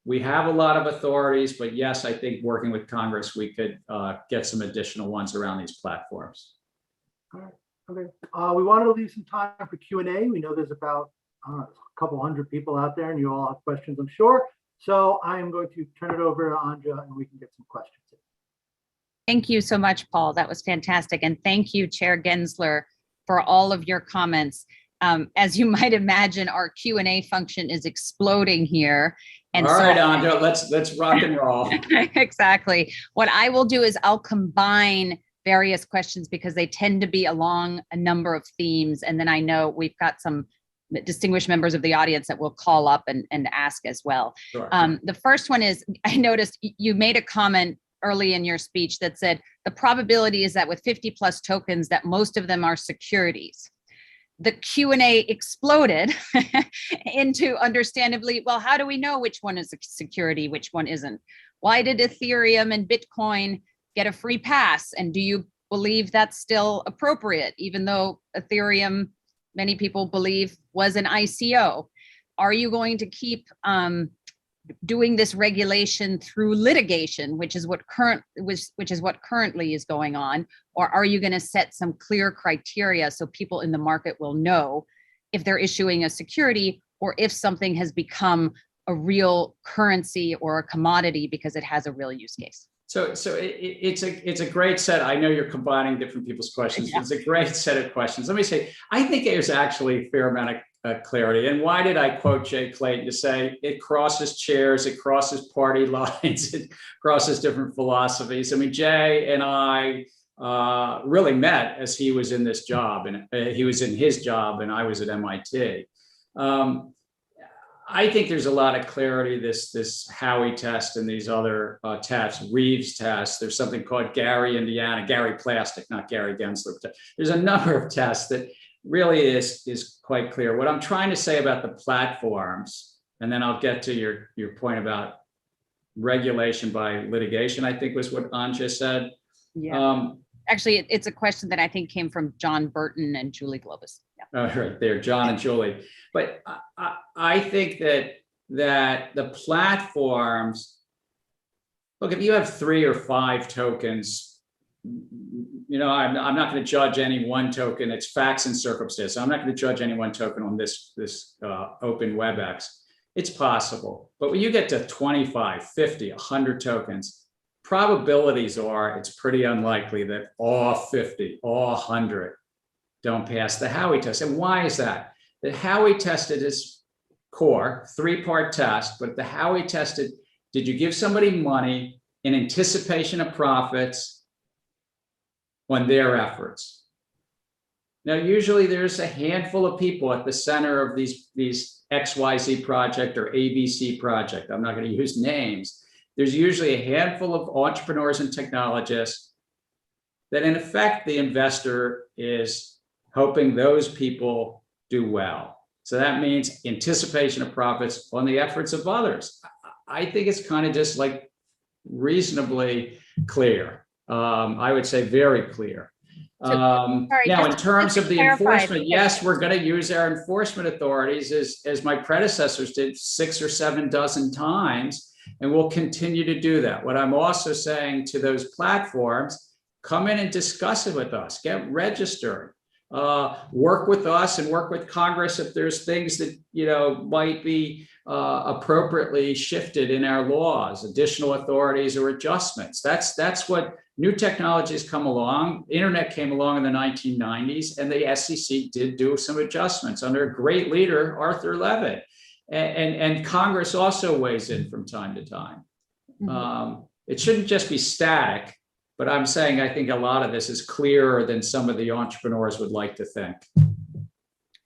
We have a lot of authorities, but yes, I think working with Congress, we could get some additional ones around these platforms. All right. Okay. We wanted to leave some time for Q&A. We know there's about a couple hundred people out there, and you all have questions, I'm sure. So I am going to turn it over to Anja, and we can get some questions in. Thank you so much, Paul. That was fantastic. And thank you, Chair Gensler, for all of your comments. As you might imagine, our Q&A function is exploding here. And all right, Anja, let's rock and roll. Exactly. What I will do is I'll combine various questions because they tend to be along a number of themes. And then I know we've got some distinguished members of the audience that will call up and ask as well. Sure. The first one is, I noticed you made a comment early in your speech that said the probability is that with 50 plus tokens that most of them are securities. The Q&A exploded into, understandably, well, how do we know which one is a security, which one isn't? Why did Ethereum and Bitcoin get a free pass? And do you believe that's still appropriate, even though Ethereum, many people believe, was an ICO? Are you going to keep doing this regulation through litigation, which is what currently is going on, or are you going to set some clear criteria so people in the market will know if they're issuing a security or if something has become a real currency or a commodity because it has a real use case? So it's a great set. I know you're combining different people's questions. Yeah. It's a great set of questions. Let me say, I think there's actually a fair amount of clarity. And why did I quote Jay Clayton to say it crosses chairs, it crosses party lines, it crosses different philosophies? I mean, Jay and I really met as he was in this job, and he was in his job, and I was at MIT. I think there's a lot of clarity, this Howey test and these other tests, Reeves test. There's something called Gary, Indiana, Gary Plastic, not Gary Gensler. There's a number of tests that really is quite clear. What I'm trying to say about the platforms, and then I'll get to your point about regulation by litigation, I think was what Anja said. Yeah. Actually, it's a question that I think came from John Burton and Julie Globus. Yeah. Oh, right there, John and Julie. But I think that the platforms, look, if you have 3 or 5 tokens, you know, I'm not going to judge any one token. It's facts and circumstances. I'm not going to judge any one token on this open WebEx. It's possible. But when you get to 25, 50, 100 tokens, probabilities are it's pretty unlikely that all 50, all 100 don't pass the Howey test. And why is that? The Howey test is core, 3-part test, but the Howey tested, did you give somebody money in anticipation of profits on their efforts? Now, usually there's a handful of people at the center of these XYZ project or ABC project. I'm not going to use names. There's usually a handful of entrepreneurs and technologists that in effect, the investor is hoping those people do well. So that means anticipation of profits on the efforts of others. I think it's kind of just like reasonably clear. I would say very clear. Now, in terms of the enforcement, yes, we're going to use our enforcement authorities as my predecessors did 6 or 7 dozen times. And we'll continue to do that. What I'm also saying to those platforms, come in and discuss it with us, get registered, work with us and work with Congress if there's things that, you know, might be appropriately shifted in our laws, additional authorities or adjustments. That's what new technologies come along. Internet came along in the 1990s and the SEC did do some adjustments under a great leader, Arthur Levitt. And Congress also weighs in from time to time. Mm-hmm. It shouldn't just be static, but I'm saying I think a lot of this is clearer than some of the entrepreneurs would like to think.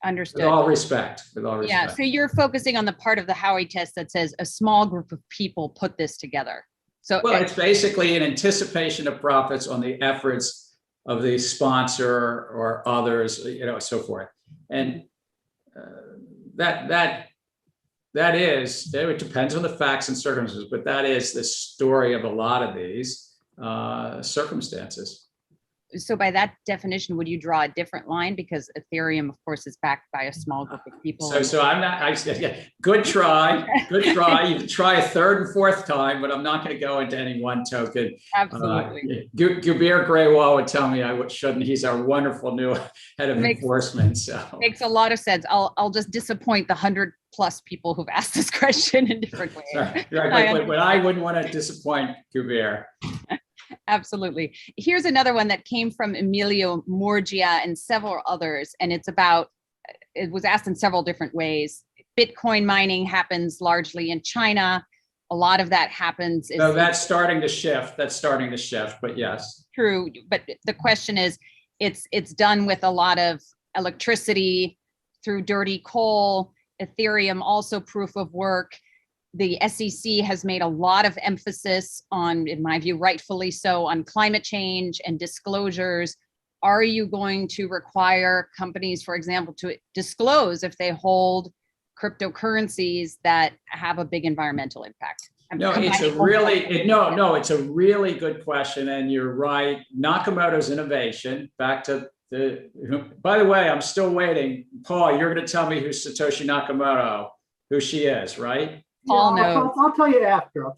Understood. With all respect. With all respect. Yeah. So you're focusing on the part of the Howey test that says a small group of people put this together. So well, it's basically an anticipation of profits on the efforts of the sponsor or others, you know, so forth. And that is, it depends on the facts and circumstances, but that is the story of a lot of these circumstances. So by that definition, would you draw a different line? Because Ethereum, of course, is backed by a small group of people. So I'm not, good try. You can try a 3rd and 4th time, but I'm not going to go into any one token. Absolutely. Gubir Grewal would tell me I shouldn't. He's our wonderful new head of enforcement. So makes a lot of sense. I'll just disappoint the 100+ people who've asked this question in different ways. Right, but I wouldn't want to disappoint Gubir. Absolutely. Here's another one that came from Emilio Murgia and several others, and it was asked in several different ways. Bitcoin mining happens largely in China. A lot of that happens. So that's starting to shift. But yes. True. But the question is, it's done with a lot of electricity through dirty coal. Ethereum also proof of work. The SEC has made a lot of emphasis on, in my view, rightfully so, on climate change and disclosures. Are you going to require companies, for example, to disclose if they hold cryptocurrencies that have a big environmental impact? No, it's a really good question. And you're right. Nakamoto's innovation, back to by the way, I'm still waiting. Paul, you're going to tell me who's Satoshi Nakamoto, who she is, right? Paul knows. I'll tell you after. All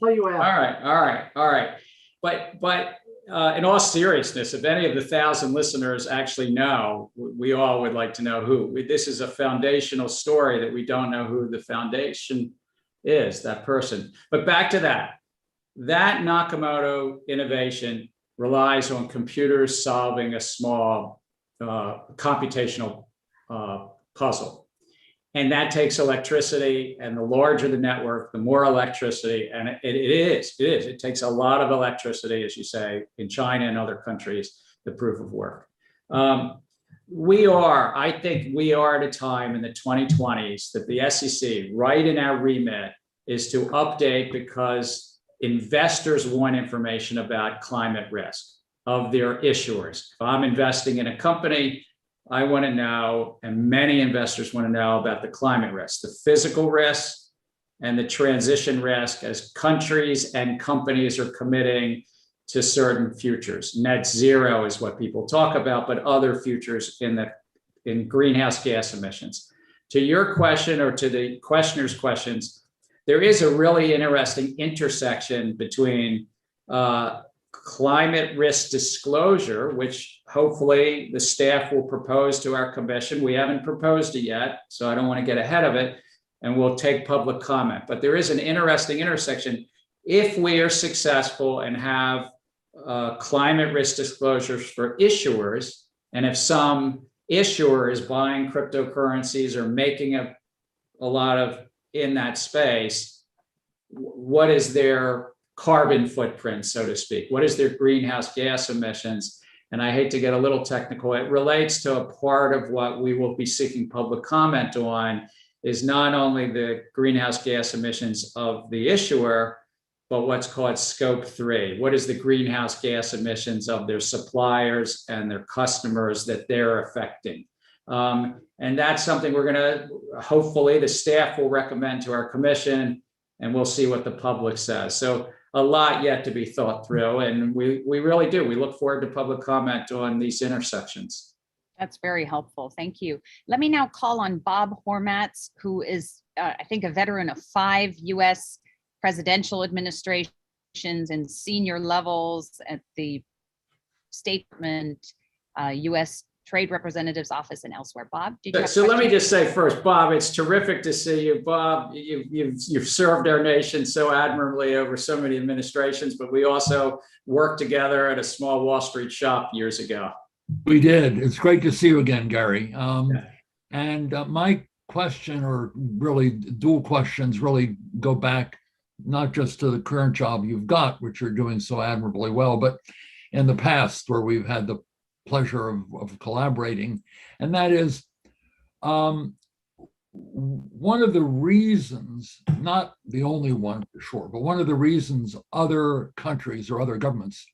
right. But in all seriousness, if any of the 1,000 listeners actually know, we all would like to know who. This is a foundational story that we don't know who the foundation is, that person. But back to that Nakamoto innovation relies on computers solving a small computational puzzle. And that takes electricity, and the larger the network, the more electricity. And it takes a lot of electricity, as you say, in China and other countries, the proof of work. I think we are at a time in the 2020s that the SEC, right in our remit, is to update because investors want information about climate risk of their issuers. If I'm investing in a company, I want to know, and many investors want to know about the climate risk, the physical risk and the transition risk as countries and companies are committing to certain futures. Net zero is what people talk about, but other futures in greenhouse gas emissions. To your question, or to the questioner's questions, there is a really interesting intersection between climate risk disclosure, which hopefully the staff will propose to our commission. We haven't proposed it yet, so I don't want to get ahead of it, and we'll take public comment. But there is an interesting intersection. If we are successful and have climate risk disclosures for issuers, and if some issuer is buying cryptocurrencies or making a lot of in that space, what is their carbon footprint, so to speak? What is their greenhouse gas emissions? And I hate to get a little technical, it relates to a part of what we will be seeking public comment on, is not only the greenhouse gas emissions of the issuer, but what's called scope 3. What is the greenhouse gas emissions of their suppliers and their customers that they're affecting? And that's something we're going to, hopefully the staff will recommend to our commission, and we'll see what the public says. So a lot yet to be thought through, and we really do. We look forward to public comment on these intersections. That's very helpful. Thank you. Let me now call on Bob Hormats, who is, I think, a veteran of 5 U.S. presidential administrations and senior levels at the State Department, U.S. Trade Representative's Office, and elsewhere. Bob, did you have a So let me question? just say first, Bob, it's terrific to see you. Bob, you've served our nation so admirably over so many administrations, but we also worked together at a small Wall Street shop years ago. We did. It's great to see you again, Gary. And my question, or really dual questions, really go back not just to the current job you've got, which you're doing so admirably well, but in the past where we've had the pleasure of collaborating. And that is one of the reasons, not the only one for sure, but one of the reasons other countries or other governments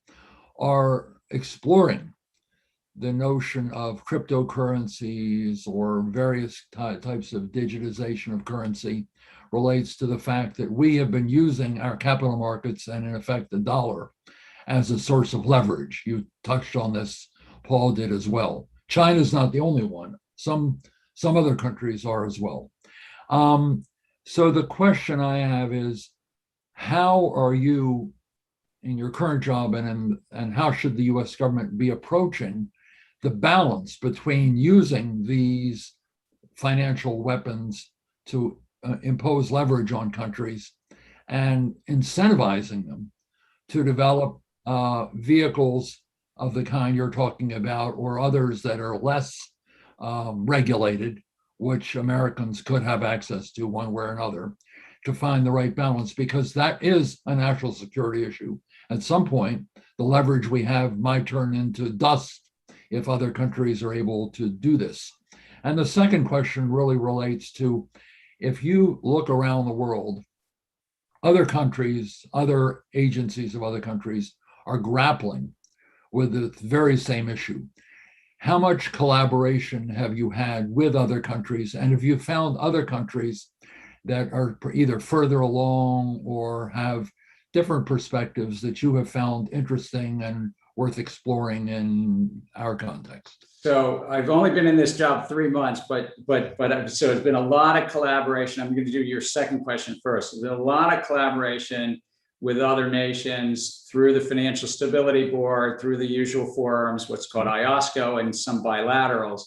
are exploring the notion of cryptocurrencies or various types of digitization of currency relates to the fact that we have been using our capital markets and in effect the dollar as a source of leverage. You touched on this, Paul did as well. China's not the only one. Some other countries are as well. So the question I have is, how are you in your current job, and how should the US government be approaching the balance between using these financial weapons to impose leverage on countries and incentivizing them to develop vehicles of the kind you're talking about, or others that are less regulated, which Americans could have access to one way or another, to find the right balance, because that is a national security issue. At some point, the leverage we have might turn into dust if other countries are able to do this. And the second question really relates to, if you look around the world, other countries, other agencies of other countries are grappling with the very same issue. How much collaboration have you had with other countries? And have you found other countries that are either further along or have different perspectives that you have found interesting and worth exploring in our context? So I've only been in this job 3 months, but so it's been a lot of collaboration. I'm going to do your second question first. There's been a lot of collaboration with other nations through the Financial Stability Board, through the usual forums, what's called IOSCO, and some bilaterals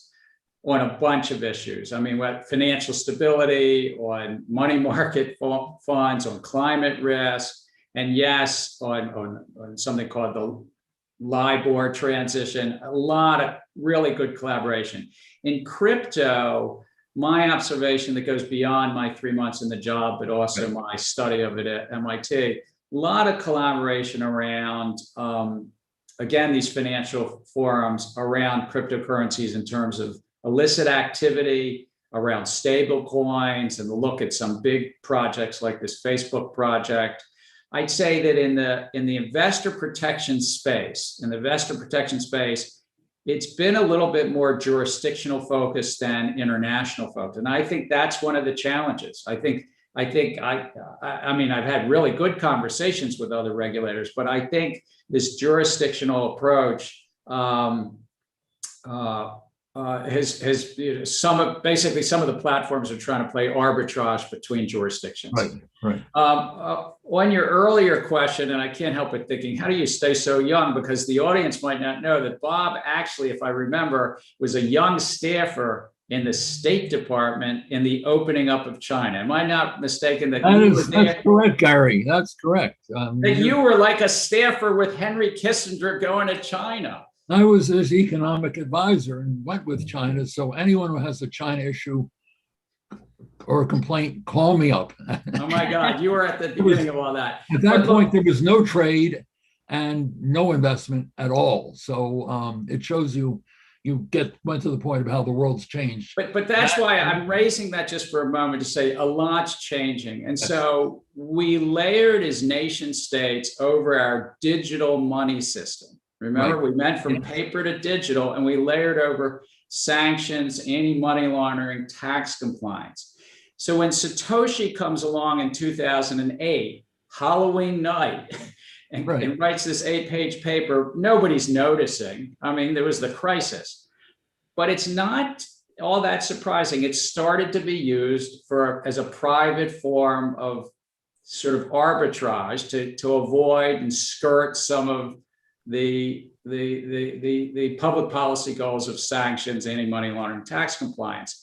on a bunch of issues. I mean, what financial stability, on money market funds, on climate risk, and yes, on something called the LIBOR transition, a lot of really good collaboration. In crypto, my observation that goes beyond my 3 months in the job, but also my study of it at MIT, a lot of collaboration around, again, these financial forums around cryptocurrencies in terms of illicit activity, around stable coins, and look at some big projects like this Facebook project. I'd say that in the investor protection space, it's been a little bit more jurisdictional focused than international focused. And I think that's one of the challenges. I think I think I mean, I've had really good conversations with other regulators, but I think this jurisdictional approach has some of the platforms are trying to play arbitrage between jurisdictions. Right. On your earlier question, and I can't help but thinking, how do you stay so young? Because the audience might not know that Bob actually, if I remember, was a young staffer in the State Department in the opening up of China. Am I not mistaken that you were there? That's correct, Gary. That's correct. That you were like a staffer with Henry Kissinger going to China. I was his economic advisor and went with China. So anyone who has a China issue or a complaint, call me up. Oh my God, you were at the beginning of all that. At that point, there was no trade and no investment at all. So it shows you went to the point of how the world's changed. But that's why I'm raising that just for a moment to say a lot's changing. And so we layered as nation states over our digital money system. Remember, we went from paper to digital, and we layered over sanctions, anti-money laundering, tax compliance. So when Satoshi comes along in 2008, Halloween night, and writes this 8-page paper, nobody's noticing. I mean, there was the crisis, but it's not all that surprising. It started to be used as a private form of sort of arbitrage to avoid and skirt some of the public policy goals of sanctions, anti-money laundering, tax compliance.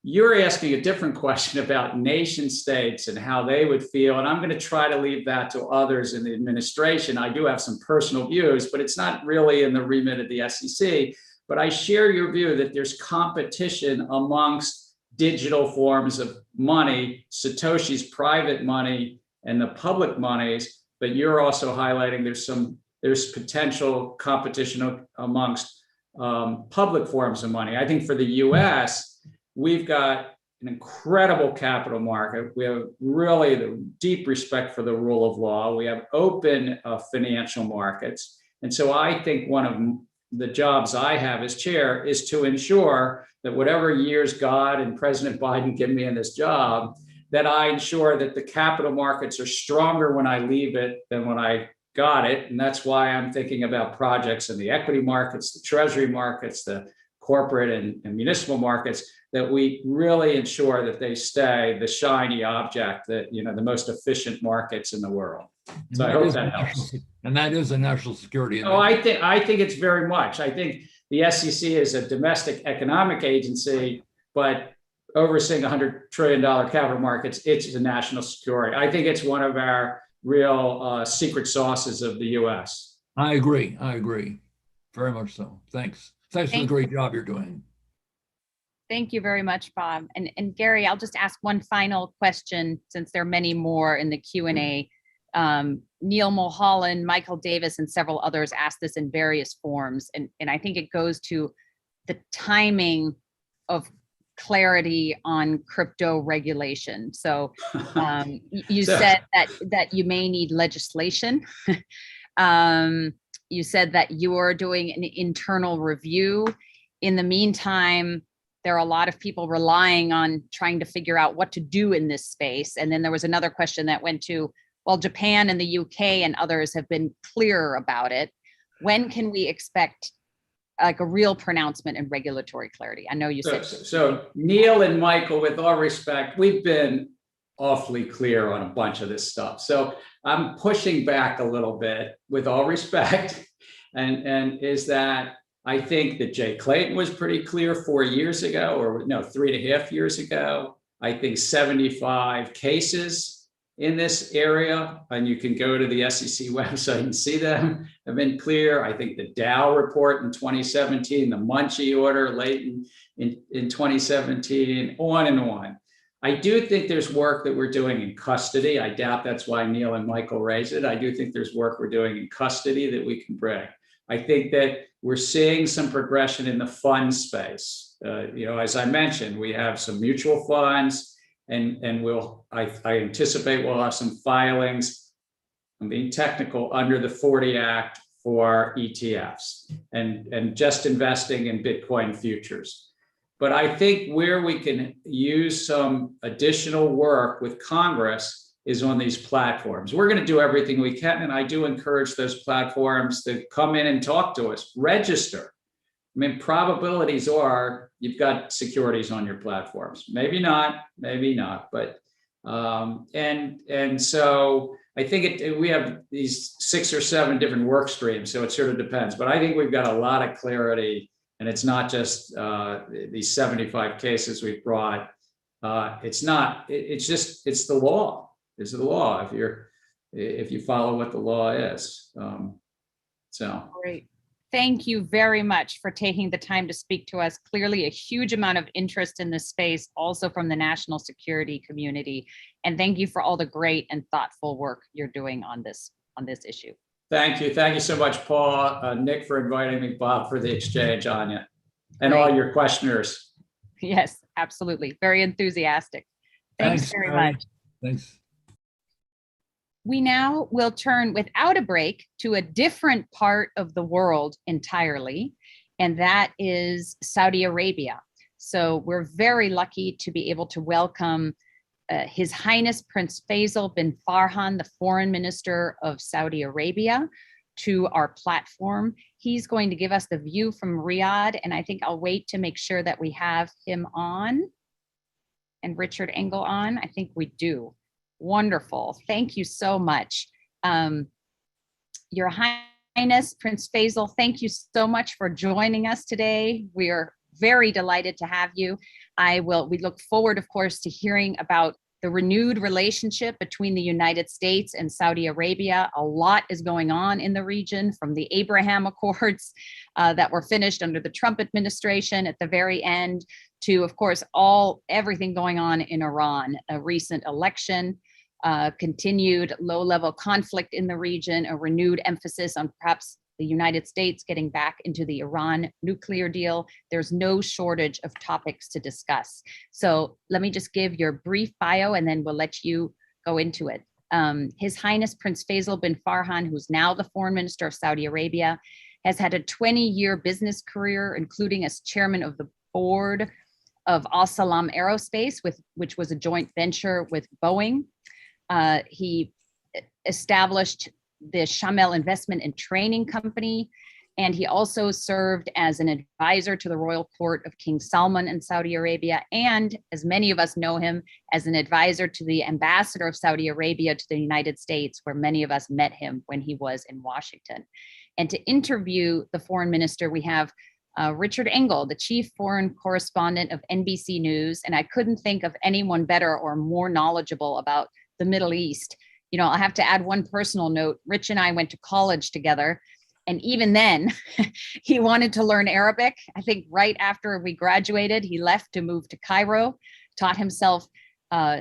You're asking a different question about nation states and how they would feel, and I'm going to try to leave that to others in the administration. I do have some personal views, but it's not really in the remit of the SEC. But I share your view that there's competition amongst digital forms of money, Satoshi's private money and the public monies, but you're also highlighting there's potential competition amongst public forms of money. I think for the US, we've got an incredible capital market. We have really the deep respect for the rule of law. We have open financial markets. And so I think one of the jobs I have as chair is to ensure that whatever years God and President Biden give me in this job, that I ensure that the capital markets are stronger when I leave it than when I got it. And that's why I'm thinking about projects in the equity markets, the treasury markets, the corporate and municipal markets, that we really ensure that they stay the shiny object, that, the most efficient markets in the world. So I hope that helps. And that is a national security. Oh, I think it's very much. I think the SEC is a domestic economic agency, but overseeing $100 trillion capital markets, it's a national security. I think it's one of our real secret sauces of the U.S. I agree. Very much so. Thanks for the great job you're doing. Thank you very much, Bob. And Gary, I'll just ask one final question, since there are many more in the Q&A. Neil Mulholland, Michael Davis, and several others asked this in various forms. And I think it goes to the timing of clarity on crypto regulation. So you said that you may need legislation. You said that you are doing an internal review. In the meantime, there are a lot of people relying on trying to figure out what to do in this space. And then there was another question that went to, well, Japan and the UK and others have been clearer about it. When can we expect like a real pronouncement in regulatory clarity? I know you said. So Neil and Michael, with all respect, we've been awfully clear on a bunch of this stuff. So I'm pushing back a little bit, with all respect, and is that I think that Jay Clayton was pretty clear 4 years ago, or no, 3.5 years ago. I think 75 cases in this area, and you can go to the SEC website and see them, have been clear. I think the Dow report in 2017, the Munchie order late in 2017, on and on. I do think there's work that we're doing in custody. I doubt that's why Neil and Michael raised it. I do think there's work we're doing in custody that we can bring. I think that we're seeing some progression in the fund space. As I mentioned, we have some mutual funds, and I anticipate we'll have some filings, I'm being technical, under the 40 Act for ETFs and just investing in Bitcoin futures. But I think where we can use some additional work with Congress is on these platforms. We're going to do everything we can, and I do encourage those platforms to come in and talk to us, register. I mean, probabilities are you've got securities on your platforms. Maybe not, but and so I think we have these 6 or 7 different work streams, so it sort of depends. But I think we've got a lot of clarity, and it's not just these 75 cases we've brought. It's not. It's the law. It's the law. If you follow what the law is. So great. Thank you very much for taking the time to speak to us. Clearly a huge amount of interest in this space, also from the national security community. And thank you for all the great and thoughtful work you're doing on this issue. Thank you. Thank you so much, Paul, Nick, for inviting me, Bob, for the exchange, Anya, and all your questioners. Yes, absolutely. Very enthusiastic. Thanks very much. Thanks. We now will turn without a break to a different part of the world entirely, and that is Saudi Arabia. So we're very lucky to be able to welcome His Highness Prince Faisal bin Farhan, the Foreign Minister of Saudi Arabia, to our platform. He's going to give us the view from Riyadh, and I think I'll wait to make sure that we have him on and Richard Engel on. I think we do. Wonderful. Thank you so much. Your Highness, Prince Faisal, thank you so much for joining us today. We are very delighted to have you. We look forward, of course, to hearing about the renewed relationship between the United States and Saudi Arabia. A lot is going on in the region, from the Abraham Accords that were finished under the Trump administration at the very end to, of course, everything going on in Iran, a recent election, continued low-level conflict in the region, a renewed emphasis on perhaps the United States getting back into the Iran nuclear deal. There's no shortage of topics to discuss. So let me just give your brief bio and then we'll let you go into it. His Highness Prince Faisal bin Farhan, who's now the Foreign Minister of Saudi Arabia, has had a 20-year business career, including as chairman of the board of Al Salam Aerospace, which was a joint venture with Boeing. He established the Shamel Investment and Training Company, and he also served as an advisor to the Royal Court of King Salman in Saudi Arabia, and as many of us know him, as an advisor to the ambassador of Saudi Arabia to the United States, where many of us met him when he was in Washington. And to interview the foreign minister, we have Richard Engel, the chief foreign correspondent of NBC News, and I couldn't think of anyone better or more knowledgeable about the Middle East. You know, I'll have to add one personal note. Rich and I went to college together, and even then, he wanted to learn Arabic. I think right after we graduated, he left to move to Cairo, taught himself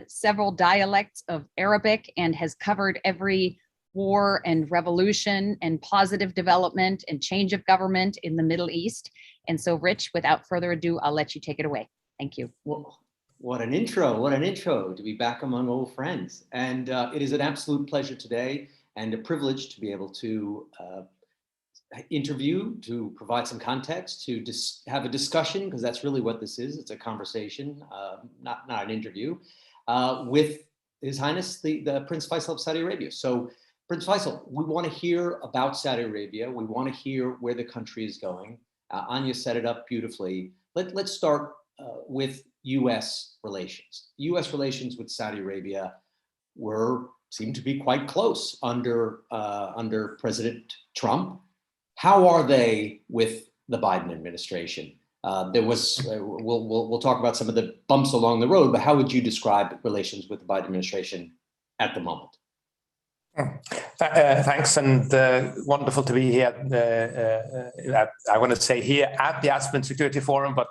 several dialects of Arabic, and has covered every war and revolution and positive development and change of government in the Middle East. And so, Rich, without further ado, I'll let you take it away. Thank you. Well, what an intro to be back among old friends. And it is an absolute pleasure today and a privilege to be able to interview, to provide some context, to have a discussion, because that's really what this is. It's a conversation, not an interview, with His Highness, the Prince Faisal of Saudi Arabia. So Prince Faisal, we want to hear about Saudi Arabia. We want to hear where the country is going. Anya set it up beautifully. Let's start with U.S. relations. U.S. relations with Saudi Arabia seemed to be quite close under President Trump. How are they with the Biden administration? We'll talk about some of the bumps along the road, but how would you describe relations with the Biden administration at the moment? Thanks, and wonderful to be here. I want to say here at the Aspen Security Forum, but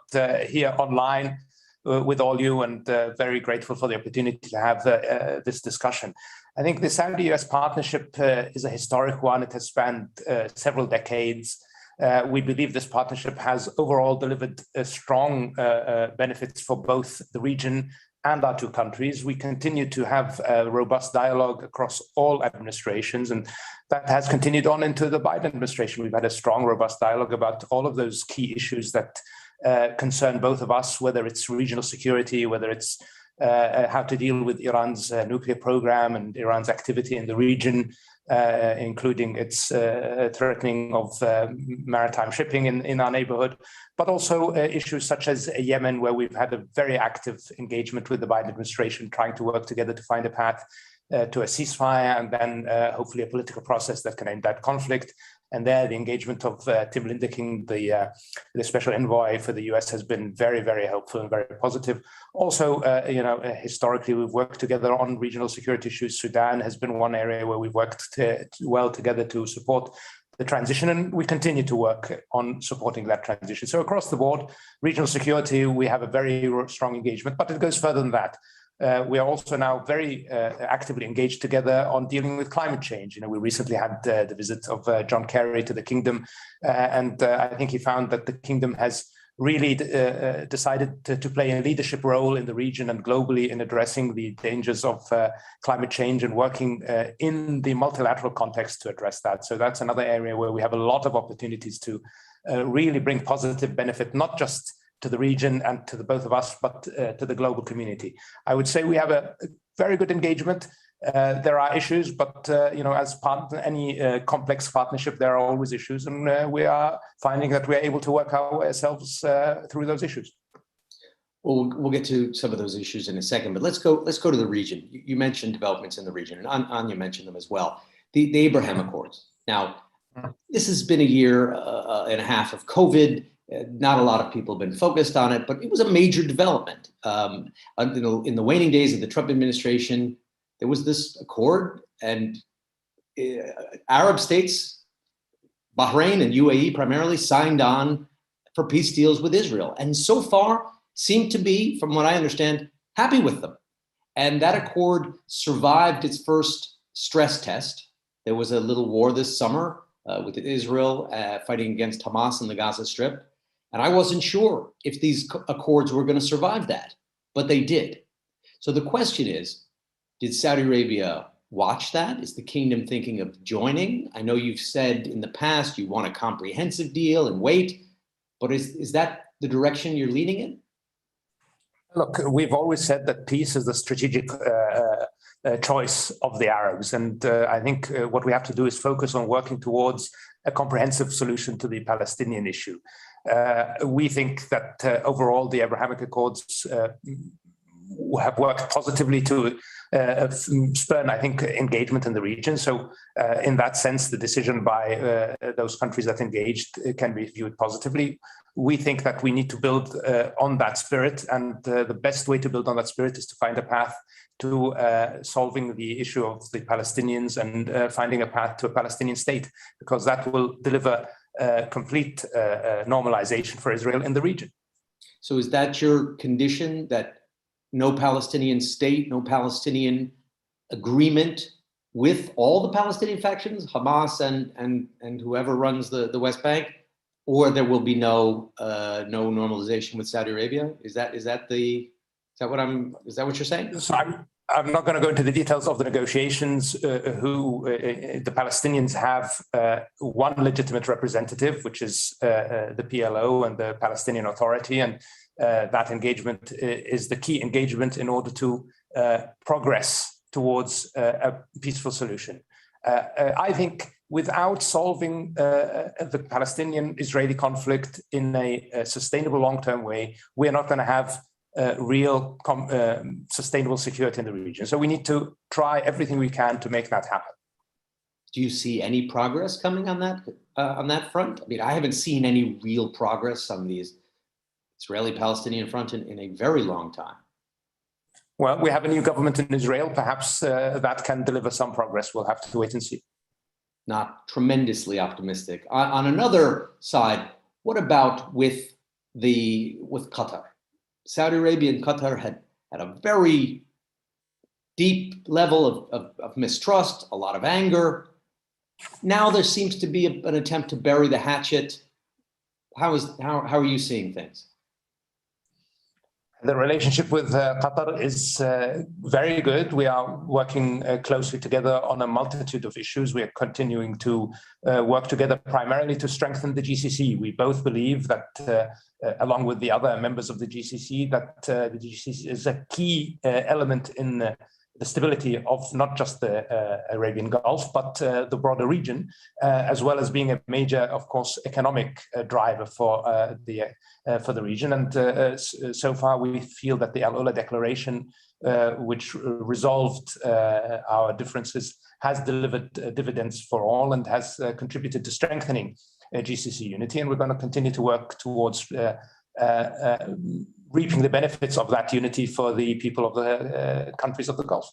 here online with all you, and very grateful for the opportunity to have this discussion. I think the Saudi-US partnership is a historic one. It has spanned several decades. We believe this partnership has overall delivered strong benefits for both the region and our two countries. We continue to have a robust dialogue across all administrations, and that has continued on into the Biden administration. We've had a strong, robust dialogue about all of those key issues that concern both of us, whether it's regional security, whether it's how to deal with Iran's nuclear program and Iran's activity in the region, including its threatening of maritime shipping in our neighborhood, but also issues such as Yemen, where we've had a very active engagement with the Biden administration, trying to work together to find a path to a ceasefire and then hopefully a political process that can end that conflict. And there, the engagement of Tim Lindeking, the special envoy for the US, has been very, very helpful and very positive. Also, historically, we've worked together on regional security issues. Sudan has been one area where we've worked well together to support the transition, and we continue to work on supporting that transition. So across the board, regional security, we have a very strong engagement, but it goes further than that. We are also now very actively engaged together on dealing with climate change. We recently had the visit of John Kerry to the Kingdom, and I think he found that the Kingdom has really decided to play a leadership role in the region and globally in addressing the dangers of climate change and working in the multilateral context to address that. So that's another area where we have a lot of opportunities to really bring positive benefit, not just to the region and to the both of us, but to the global community. I would say we have a very good engagement. There are issues, but as part of any complex partnership, there are always issues, and we are finding that we are able to work ourselves through those issues. Well, we'll get to some of those issues in a second, but let's go to the region. You mentioned developments in the region, and Anya mentioned them as well. The Abraham Accords. Now, this has been a year and a half of COVID. Not a lot of people have been focused on it, but it was a major development. In the waning days of the Trump administration, there was this accord, and Arab states, Bahrain and UAE primarily, signed on for peace deals with Israel, and so far seem to be, from what I understand, happy with them. And that accord survived its first stress test. There was a little war this summer with Israel fighting against Hamas in the Gaza Strip. And I wasn't sure if these accords were going to survive that, but they did. So the question is, did Saudi Arabia watch that? Is the kingdom thinking of joining? I know you've said in the past you want a comprehensive deal and wait, but is that the direction you're leading in? Look, we've always said that peace is the strategic choice of the Arabs. And I think what we have to do is focus on working towards a comprehensive solution to the Palestinian issue. We think that overall the Abrahamic Accords have worked positively to spur, I think, engagement in the region. So in that sense, the decision by those countries that engaged can be viewed positively. We think that we need to build on that spirit, and the best way to build on that spirit is to find a path to solving the issue of the Palestinians and finding a path to a Palestinian state, because that will deliver complete normalization for Israel in the region. So is that your condition, that no Palestinian state, no Palestinian agreement with all the Palestinian factions, Hamas and whoever runs the West Bank, or there will be no normalization with Saudi Arabia? Is that what you're saying? So I'm not going to go into the details of the negotiations. The Palestinians have one legitimate representative, which is the PLO and the Palestinian Authority, and that engagement is the key engagement in order to progress towards a peaceful solution. I think without solving the Palestinian-Israeli conflict in a sustainable long-term way, we are not going to have real sustainable security in the region. So we need to try everything we can to make that happen. Do you see any progress coming on that front? I mean, I haven't seen any real progress on the Israeli-Palestinian front in a very long time. Well, we have a new government in Israel. Perhaps that can deliver some progress. We'll have to wait and see. Not tremendously optimistic. On another side, what about with Qatar? Saudi Arabia and Qatar had a very deep level of mistrust, a lot of anger. Now there seems to be an attempt to bury the hatchet. How are you seeing things? The relationship with Qatar is very good. We are working closely together on a multitude of issues. We are continuing to work together primarily to strengthen the GCC. We both believe that, along with the other members of the GCC, that the GCC is a key element in the stability of not just the Arabian Gulf, but the broader region, as well as being a major, of course, economic driver for the region. And so far, we feel that the Al Ula Declaration, which resolved our differences, has delivered dividends for all and has contributed to strengthening GCC unity. And we're going to continue to work towards reaping the benefits of that unity for the people of the countries of the Gulf.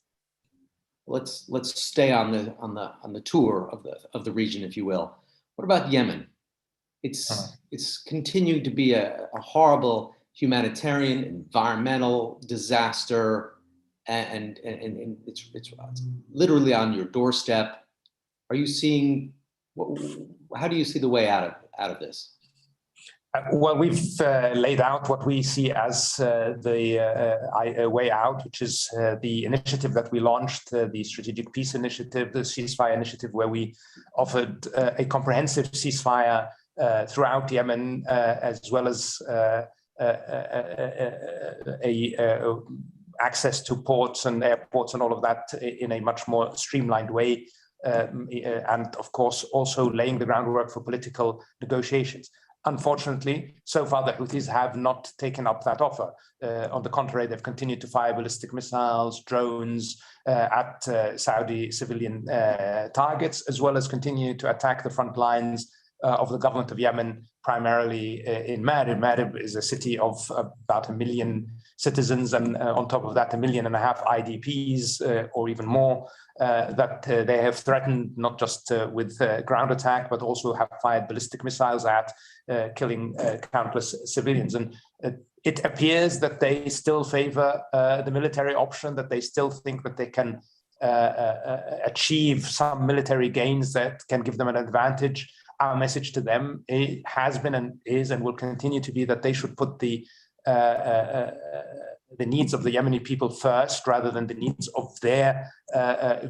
Let's stay on the tour of the region, if you will. What about Yemen? It's continued to be a horrible humanitarian, environmental disaster, and it's literally on your doorstep. Are you seeing? How do you see the way out of this? Well, we've laid out what we see as the way out, which is the initiative that we launched, the Strategic Peace Initiative, the ceasefire initiative, where we offered a comprehensive ceasefire throughout Yemen, as well as access to ports and airports and all of that in a much more streamlined way. And of course, also laying the groundwork for political negotiations. Unfortunately, so far the Houthis have not taken up that offer. On the contrary, they've continued to fire ballistic missiles, drones at Saudi civilian targets, as well as continue to attack the front lines of the government of Yemen, primarily in Marib. Marib is a city of about 1 million citizens, and on top of that, 1.5 million IDPs, or even more, that they have threatened not just with ground attack, but also have fired ballistic missiles at, killing countless civilians. And it appears that they still favor the military option, that they still think that they can achieve some military gains that can give them an advantage. Our message to them has been and is and will continue to be that they should put the needs of the Yemeni people first rather than the needs of their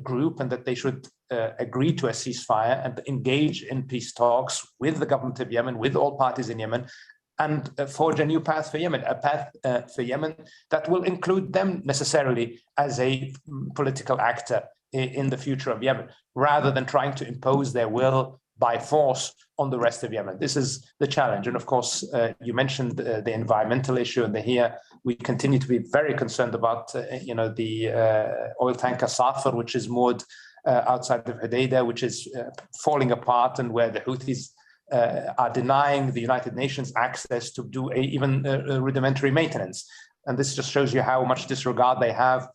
group, and that they should agree to a ceasefire and engage in peace talks with the government of Yemen, with all parties in Yemen, and forge a new path for Yemen, a path for Yemen that will include them necessarily as a political actor in the future of Yemen, rather than trying to impose their will by force on the rest of Yemen. This is the challenge. And of course, you mentioned the environmental issue, and here we continue to be very concerned about, the oil tanker Safar, which is moored outside of Hodeidah, which is falling apart, and where the Houthis are denying the United Nations access to do even rudimentary maintenance. And this just shows you how much disregard they have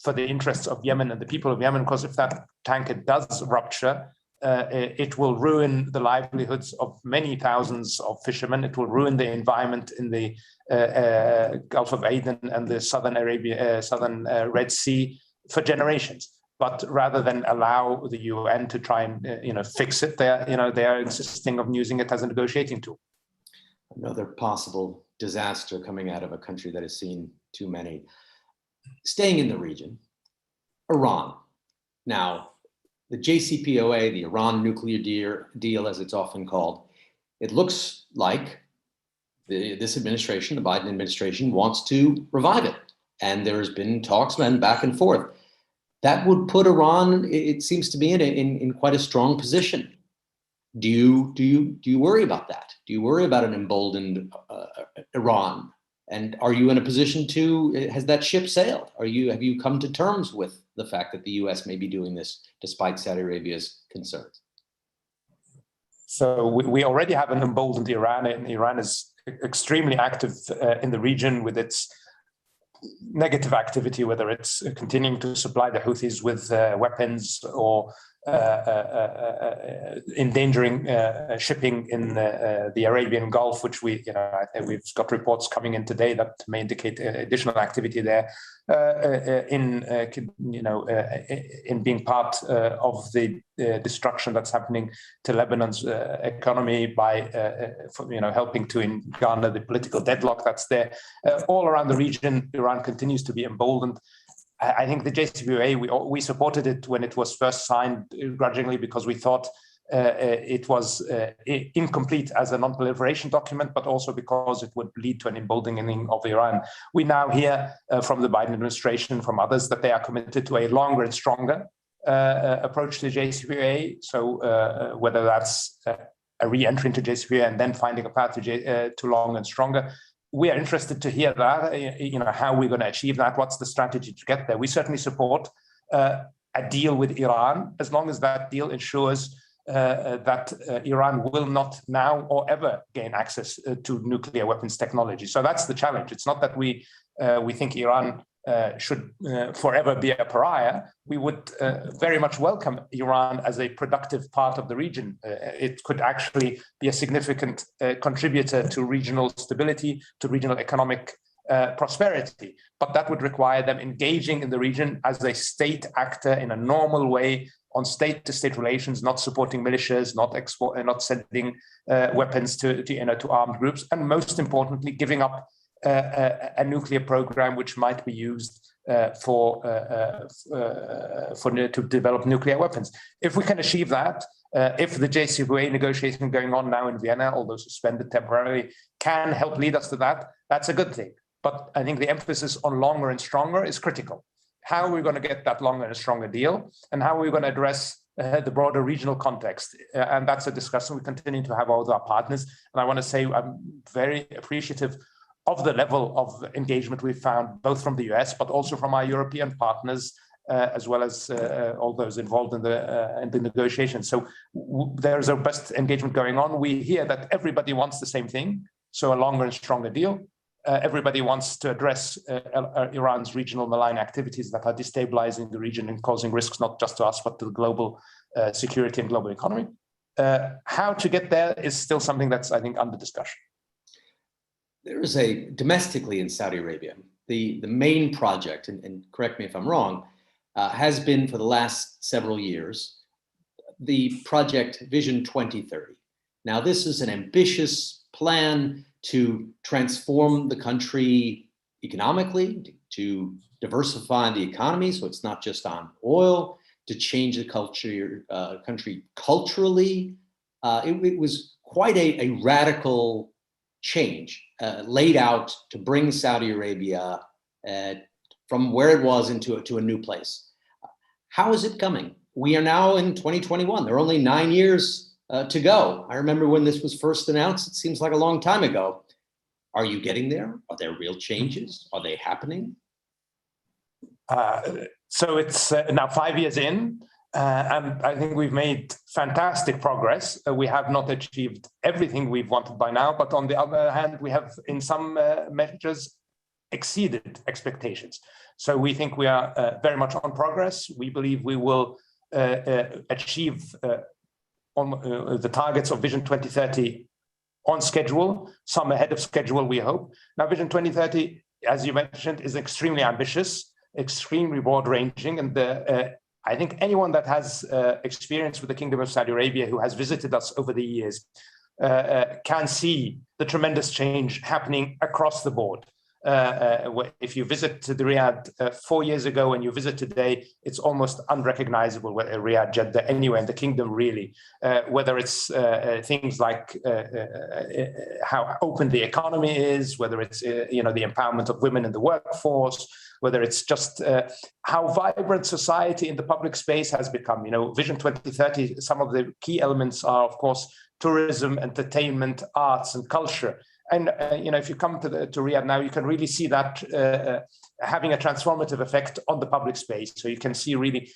for the interests of Yemen and the people of Yemen, because if that tanker does rupture, it will ruin the livelihoods of many thousands of fishermen. It will ruin the environment in the Gulf of Aden and the southern Red Sea for generations. But rather than allow the UN to try and fix it, they are insisting on using it as a negotiating tool. Another possible disaster coming out of a country that has seen too many. Staying in the region, Iran. Now, the JCPOA, the Iran nuclear deal, as it's often called, it looks like this administration, the Biden administration, wants to revive it. And there's been talks and back and forth. That would put Iran, it seems to be, in quite a strong position. Do you worry about that? Do you worry about an emboldened Iran? And are you in a position has that ship sailed? Have you come to terms with the fact that the US may be doing this despite Saudi Arabia's concerns? So we already have an emboldened Iran, and Iran is extremely active in the region with its negative activity, whether it's continuing to supply the Houthis with weapons or endangering shipping in the Arabian Gulf, which we've got reports coming in today that may indicate additional activity there, in being part of the destruction that's happening to Lebanon's economy by helping to garner the political deadlock that's there. All around the region, Iran continues to be emboldened. I think the JCPOA, we supported it when it was first signed grudgingly because we thought it was incomplete as a non-proliferation document, but also because it would lead to an emboldening of Iran. We now hear from the Biden administration, from others, that they are committed to a longer and stronger approach to the JCPOA. So whether that's a re-entry into JCPOA and then finding a path to long and stronger, we are interested to hear that, how we're going to achieve that. What's the strategy to get there? We certainly support a deal with Iran as long as that deal ensures that Iran will not now or ever gain access to nuclear weapons technology. So that's the challenge. It's not that we think Iran should forever be a pariah. We would very much welcome Iran as a productive part of the region. It could actually be a significant contributor to regional stability, to regional economic prosperity. But that would require them engaging in the region as a state actor in a normal way on state-to-state relations, not supporting militias, not sending weapons to armed groups, and most importantly, giving up a nuclear program which might be used to develop nuclear weapons. If we can achieve that, if the JCPOA negotiation going on now in Vienna, although suspended temporarily, can help lead us to that, that's a good thing. But I think the emphasis on longer and stronger is critical. How are we going to get that longer and stronger deal? And how are we going to address the broader regional context? And that's a discussion we continue to have with our partners. And I want to say I'm very appreciative of the level of engagement we've found, both from the US, but also from our European partners, as well as all those involved in the negotiations. So there's a best engagement going on. We hear that everybody wants the same thing, so a longer and stronger deal. Everybody wants to address Iran's regional malign activities that are destabilizing the region and causing risks not just to us, but to the global security and global economy. How to get there is still something that's, I think, under discussion. There is domestically in Saudi Arabia, the main project, and correct me if I'm wrong, has been for the last several years, the project Vision 2030. Now, this is an ambitious plan to transform the country economically, to diversify the economy, so it's not just on oil, to change the country culturally. It was quite a radical change laid out to bring Saudi Arabia from where it was into a new place. How is it coming? We are now in 2021. There are only 9 years to go. I remember when this was first announced, it seems like a long time ago. Are you getting there? Are there real changes? Are they happening? So it's now 5 years in, and I think we've made fantastic progress. We have not achieved everything we've wanted by now, but on the other hand, we have in some measures exceeded expectations. So we think we are very much on progress. We believe we will achieve the targets of Vision 2030 on schedule, some ahead of schedule, we hope. Now, Vision 2030, as you mentioned, is extremely ambitious, extremely broad-ranging, and I think anyone that has experience with the Kingdom of Saudi Arabia, who has visited us over the years, can see the tremendous change happening across the board. If you visit the Riyadh 4 years ago and you visit today, it's almost unrecognizable, Riyadh, Jeddah, anywhere in the kingdom, really. Whether it's things like how open the economy is, whether it's the empowerment of women in the workforce, whether it's just how vibrant society in the public space has become. Vision 2030, some of the key elements are, of course, tourism, entertainment, arts, and culture. And if you come to Riyadh now, you can really see that having a transformative effect on the public space. So you can see really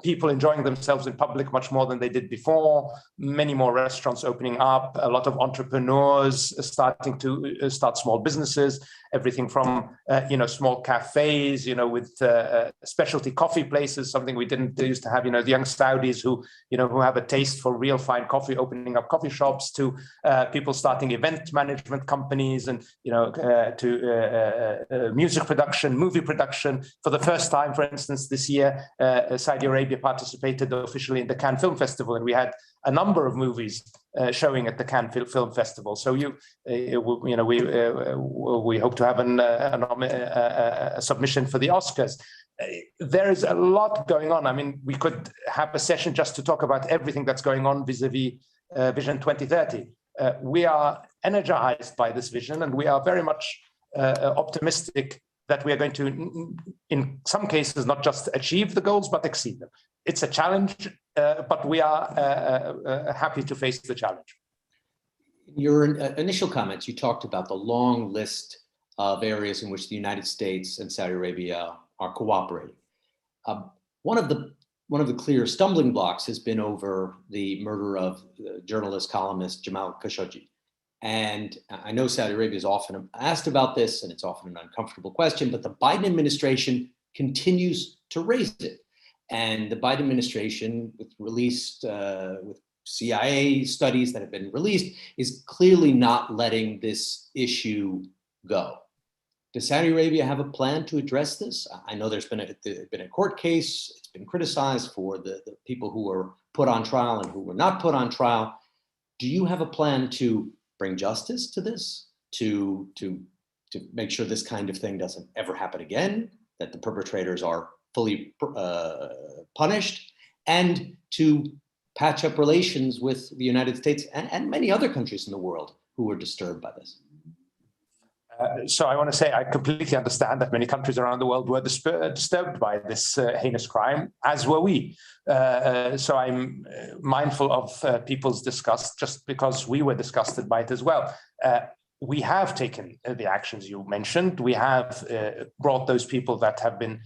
people enjoying themselves in public much more than they did before, many more restaurants opening up, a lot of entrepreneurs starting to start small businesses, everything from small cafes, with specialty coffee places, something we didn't used to have, the young Saudis who have a taste for real fine coffee, opening up coffee shops, to people starting event management companies, and to music production, movie production. For the first time, for instance, this year, Saudi Arabia participated officially in the Cannes Film Festival, and we had a number of movies showing at the Cannes Film Festival. So we hope to have a submission for the Oscars. There is a lot going on. I mean, we could have a session just to talk about everything that's going on vis-a-vis Vision 2030. We are energized by this vision, and we are very much optimistic that we are going to, in some cases, not just achieve the goals, but exceed them. It's a challenge, but we are happy to face the challenge. In your initial comments, you talked about the long list of areas in which the United States and Saudi Arabia are cooperating. One of the clear stumbling blocks has been over the murder of the journalist, columnist Jamal Khashoggi. And I know Saudi Arabia is often asked about this, and it's often an uncomfortable question, but the Biden administration continues to raise it. And the Biden administration, with CIA studies that have been released, is clearly not letting this issue go. Does Saudi Arabia have a plan to address this? I know there's been a court case. It's been criticized for the people who were put on trial and who were not put on trial. Do you have a plan to bring justice to this, to make sure this kind of thing doesn't ever happen again, that the perpetrators are fully punished, and to patch up relations with the United States and many other countries in the world who were disturbed by this? So I want to say I completely understand that many countries around the world were disturbed by this heinous crime, as were we. So I'm mindful of people's disgust, just because we were disgusted by it as well. We have taken the actions you mentioned. We have brought those people that have been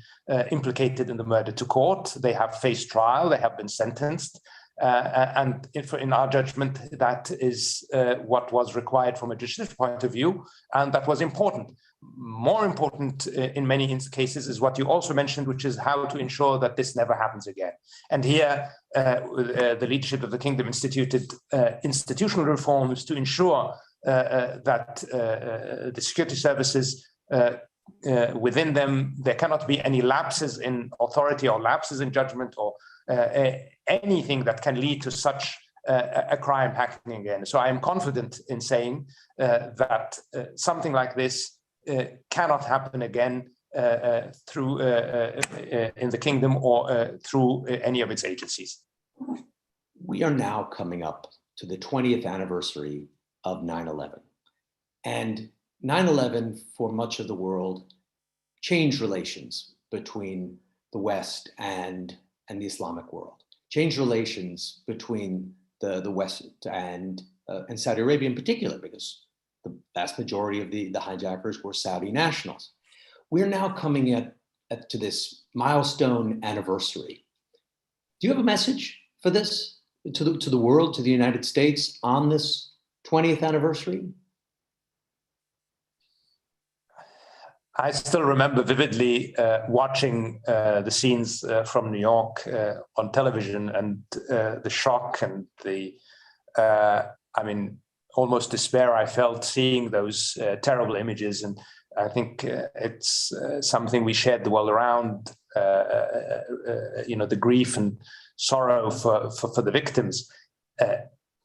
implicated in the murder to court. They have faced trial. They have been sentenced. And in our judgment, that is what was required from a judicial point of view, and that was important. More important in many cases is what you also mentioned, which is how to ensure that this never happens again. And here, the leadership of the kingdom instituted institutional reforms to ensure that the security services, within them, there cannot be any lapses in authority or lapses in judgment or anything that can lead to such a crime happening again. So I am confident in saying that something like this cannot happen again through in the kingdom or through any of its agencies. We are now coming up to the 20th anniversary of 9/11. And 9/11, for much of the world, changed relations between the West and the Islamic world, changed relations between the West and Saudi Arabia in particular, because the vast majority of the hijackers were Saudi nationals. We're now coming to this milestone anniversary. Do you have a message for this to the world, to the United States on this 20th anniversary? I still remember vividly watching the scenes from New York on television, and the shock and the, almost despair I felt seeing those terrible images. And I think it's something we shared the world around, the grief and sorrow for the victims.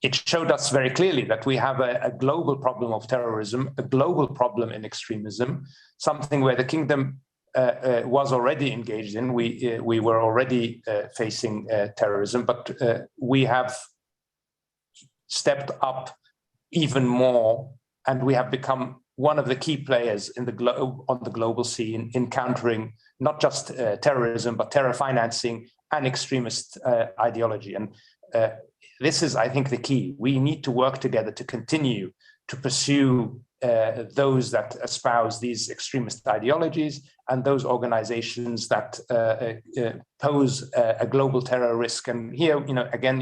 It showed us very clearly that we have a global problem of terrorism, a global problem in extremism, something where the kingdom was already engaged in. We were already facing terrorism, but we have stepped up even more, and we have become one of the key players in on the global scene in countering not just terrorism, but terror financing and extremist ideology. And this is, I think, the key. We need to work together to continue to pursue those that espouse these extremist ideologies and those organizations that pose a global terror risk. And here, again,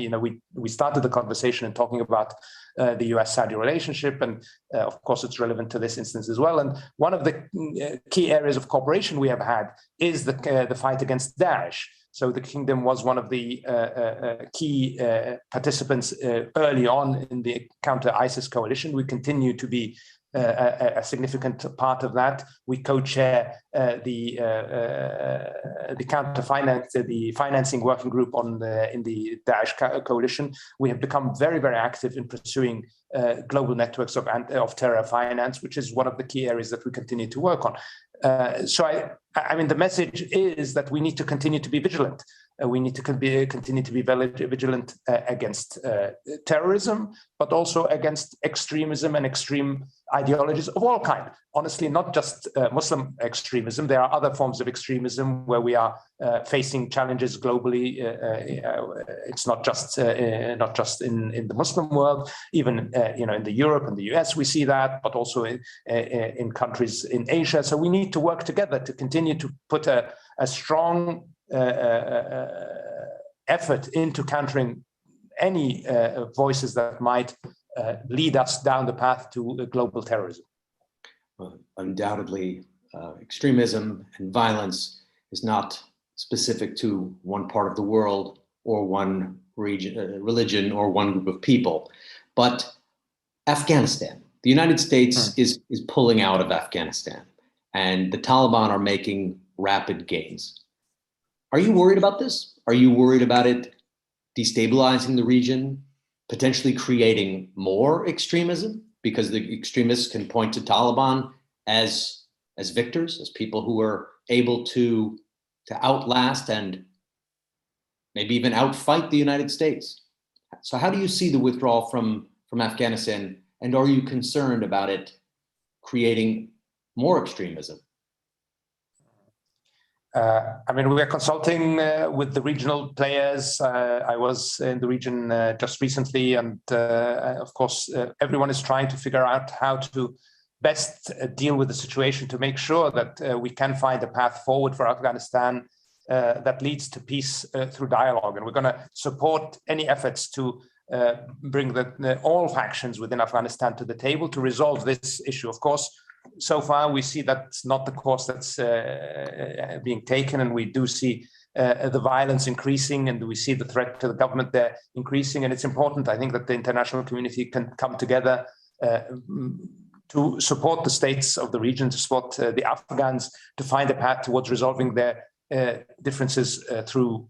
we started the conversation in talking about the US-Saudi relationship, and of course it's relevant to this instance as well. And one of the key areas of cooperation we have had is the fight against Daesh. So the kingdom was one of the key participants early on in the counter-ISIS coalition. We continue to be a significant part of that. We co-chair the financing working group in the Daesh coalition. We have become very, very active in pursuing global networks of terror finance, which is one of the key areas that we continue to work on. So I mean, the message is that we need to continue to be vigilant. We need to continue to be vigilant against terrorism, but also against extremism and extreme ideologies of all kinds. Honestly, not just Muslim extremism. There are other forms of extremism where we are facing challenges globally. It's not just in the Muslim world. Even in the Europe and the US, we see that, but also in countries in Asia. So we need to work together to continue to put a strong effort into countering any voices that might lead us down the path to global terrorism. Well, undoubtedly, extremism and violence is not specific to one part of the world or one region, religion, or one group of people. But Afghanistan, the United States is pulling out of Afghanistan, and the Taliban are making rapid gains. Are you worried about this? Are you worried about it destabilizing the region, potentially creating more extremism? Because the extremists can point to Taliban as victors, as people who are able to outlast and maybe even outfight the United States. So how do you see the withdrawal from Afghanistan, and are you concerned about it creating more extremism? I mean, we are consulting with the regional players. I was in the region just recently, and of course, everyone is trying to figure out how to best deal with the situation to make sure that we can find a path forward for Afghanistan that leads to peace through dialogue. And we're going to support any efforts to bring all factions within Afghanistan to the table to resolve this issue. Of course, so far we see that's not the course that's being taken, and we do see the violence increasing, and we see the threat to the government there increasing. And it's important, I think, that the international community can come together to support the states of the region, to support the Afghans, to find a path towards resolving their differences through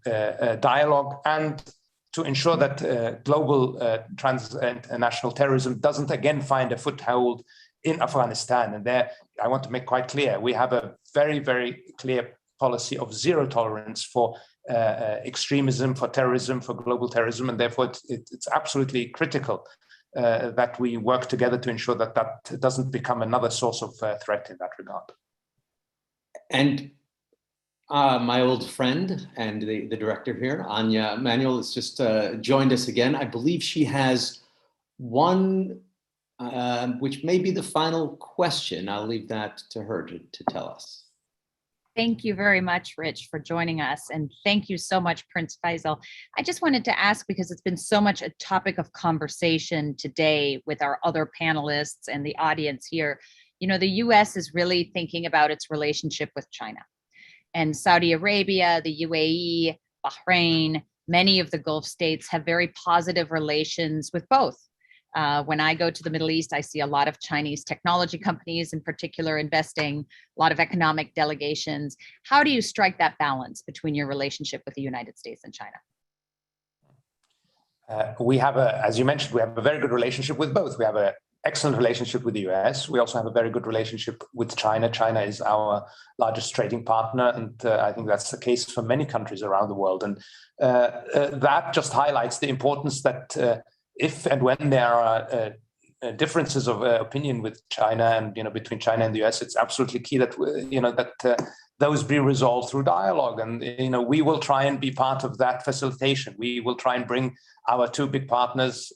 dialogue, and to ensure that global transnational terrorism doesn't again find a foothold in Afghanistan. And there, I want to make quite clear, we have a very, very clear policy of zero tolerance for extremism, for terrorism, for global terrorism, and therefore it's absolutely critical that we work together to ensure that that doesn't become another source of threat in that regard. And my old friend and the director here, Anya Manuel, has just joined us again. I believe she has one, which may be the final question. I'll leave that to her to tell us. Thank you very much, Rich, for joining us. And thank you so much, Prince Faisal. I just wanted to ask, because it's been so much a topic of conversation today with our other panelists and the audience here, the US is really thinking about its relationship with China. And Saudi Arabia, the UAE, Bahrain, many of the Gulf states have very positive relations with both. When I go to the Middle East, I see a lot of Chinese technology companies in particular investing, a lot of economic delegations. How do you strike that balance between your relationship with the United States and China? We have as you mentioned, we have a very good relationship with both. We have an excellent relationship with the US. We also have a very good relationship with China. China is our largest trading partner, and I think that's the case for many countries around the world. And that just highlights the importance that if and when there are differences of opinion with China and between China and the US, it's absolutely key that that those be resolved through dialogue. And we will try and be part of that facilitation. We will try and bring our two big partners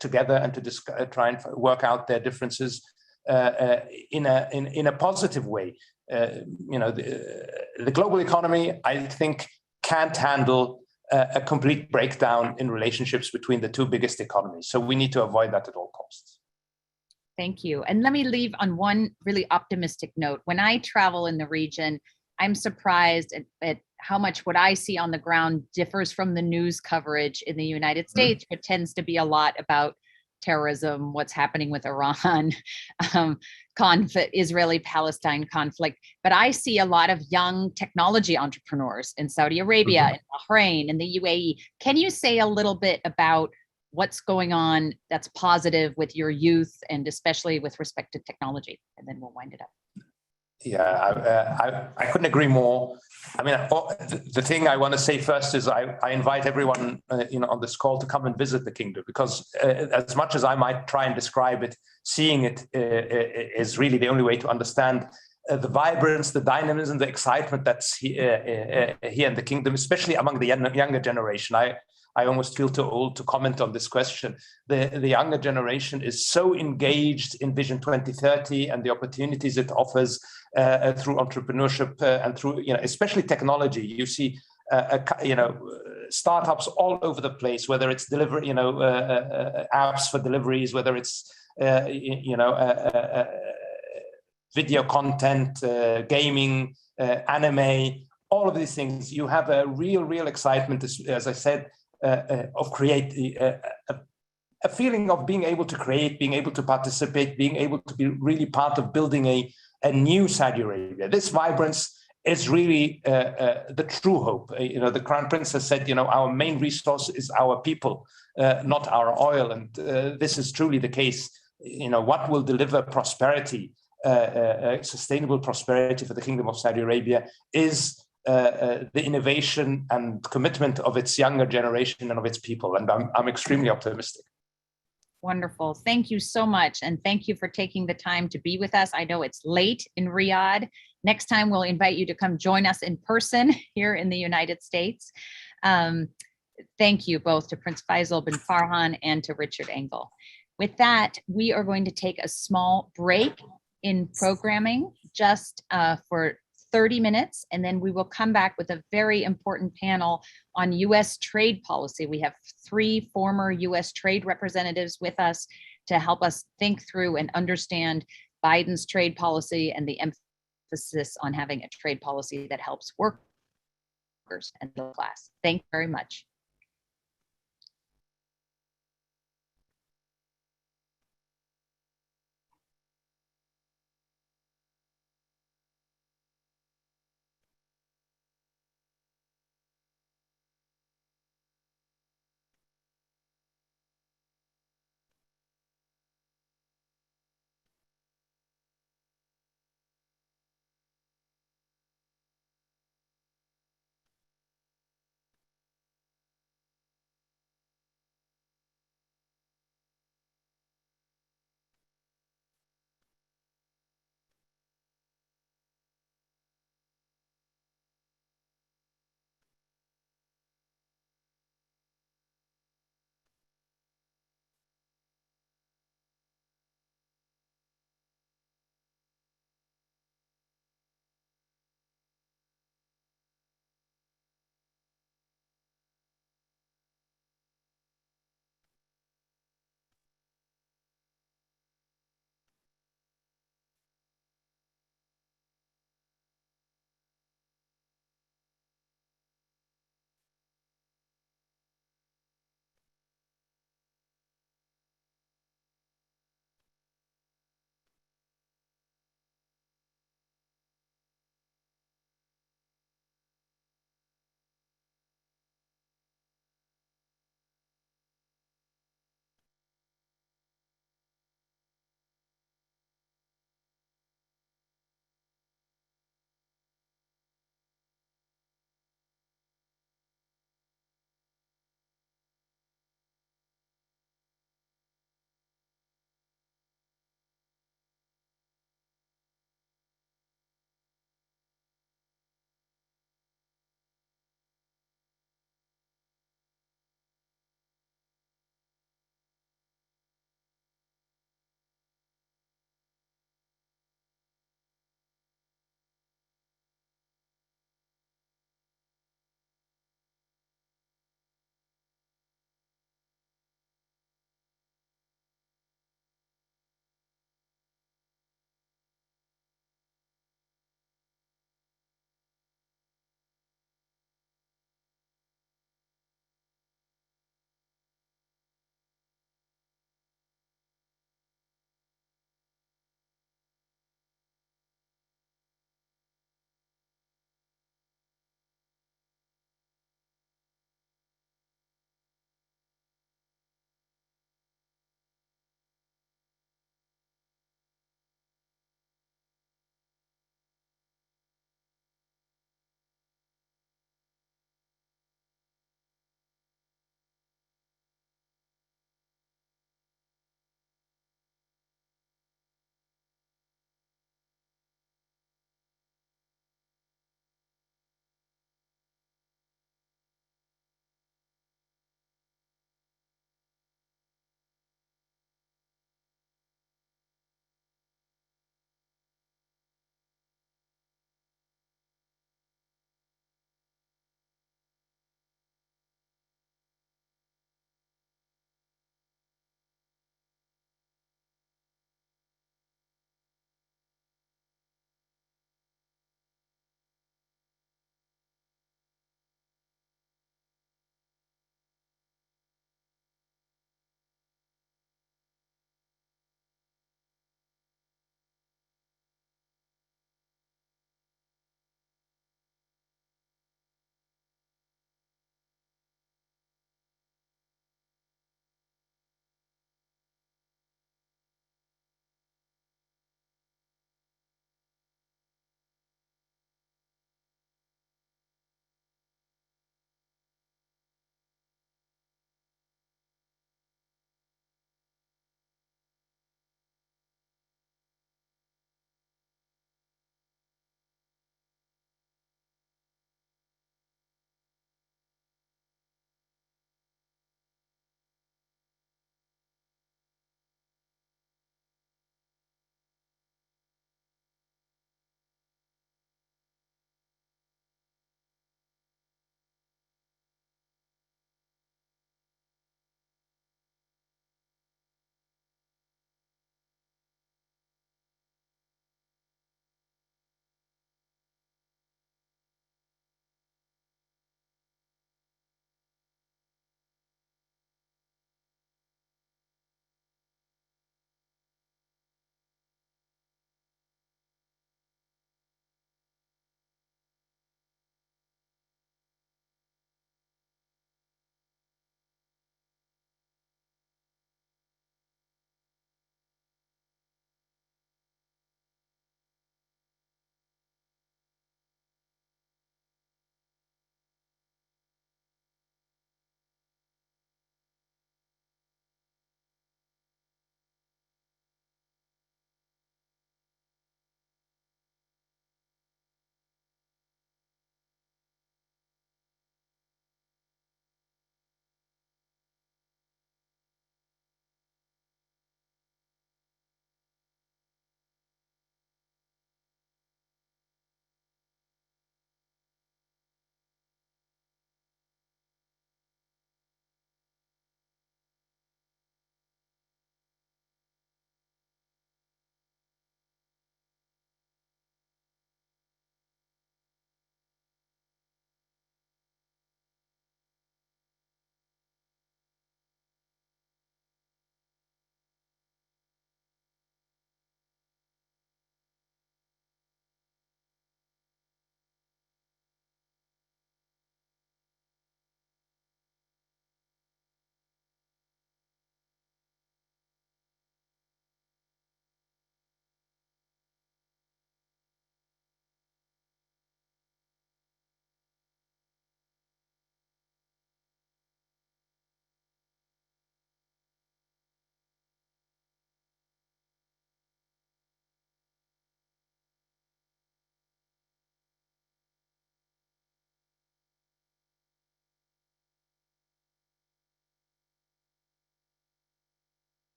together and to try and work out their differences in a positive way. The global economy, I think, can't handle a complete breakdown in relationships between the two biggest economies. So we need to avoid that at all costs. Thank you. And let me leave on one really optimistic note. When I travel in the region, I'm surprised at how much what I see on the ground differs from the news coverage in the United States, which tends to be a lot about terrorism, what's happening with Iran, conflict, Israeli-Palestine conflict. But I see a lot of young technology entrepreneurs in Saudi Arabia, in Bahrain, in the UAE. Can you say a little bit about what's going on that's positive with your youth, and especially with respect to technology? And then we'll wind it up. Yeah, I couldn't agree more. I mean, the thing I want to say first is I invite everyone on this call to come and visit the kingdom, because as much as I might try and describe it, seeing it is really the only way to understand the vibrance, the dynamism, the excitement that's here in the kingdom, especially among the younger generation. I almost feel too old to comment on this question. The younger generation is so engaged in Vision 2030 and the opportunities it offers through entrepreneurship and through, especially technology. You see, startups all over the place, whether it's delivery, apps for deliveries, whether it's, video content, gaming, anime, all of these things. You have a real excitement, as I said, of create a feeling of being able to create, being able to participate, being able to be really part of building a new Saudi Arabia. This vibrance is really the true hope. The Crown Prince has said, our main resource is our people, not our oil. And this is truly the case. What will deliver prosperity, sustainable prosperity for the Kingdom of Saudi Arabia is the innovation and commitment of its younger generation and of its people. And I'm extremely optimistic. Wonderful. Thank you so much. And thank you for taking the time to be with us. I know it's late in Riyadh. Next time, we'll invite you to come join us in person here in the United States. Thank you both to Prince Faisal bin Farhan and to Richard Engel. With that, we are going to take a small break in programming just for 30 minutes, and then we will come back with a very important panel on U.S. trade policy. We have 3 former U.S. trade representatives with us to help us think through and understand Biden's trade policy and the emphasis on having a trade policy that helps workers and the class. Thank you very much.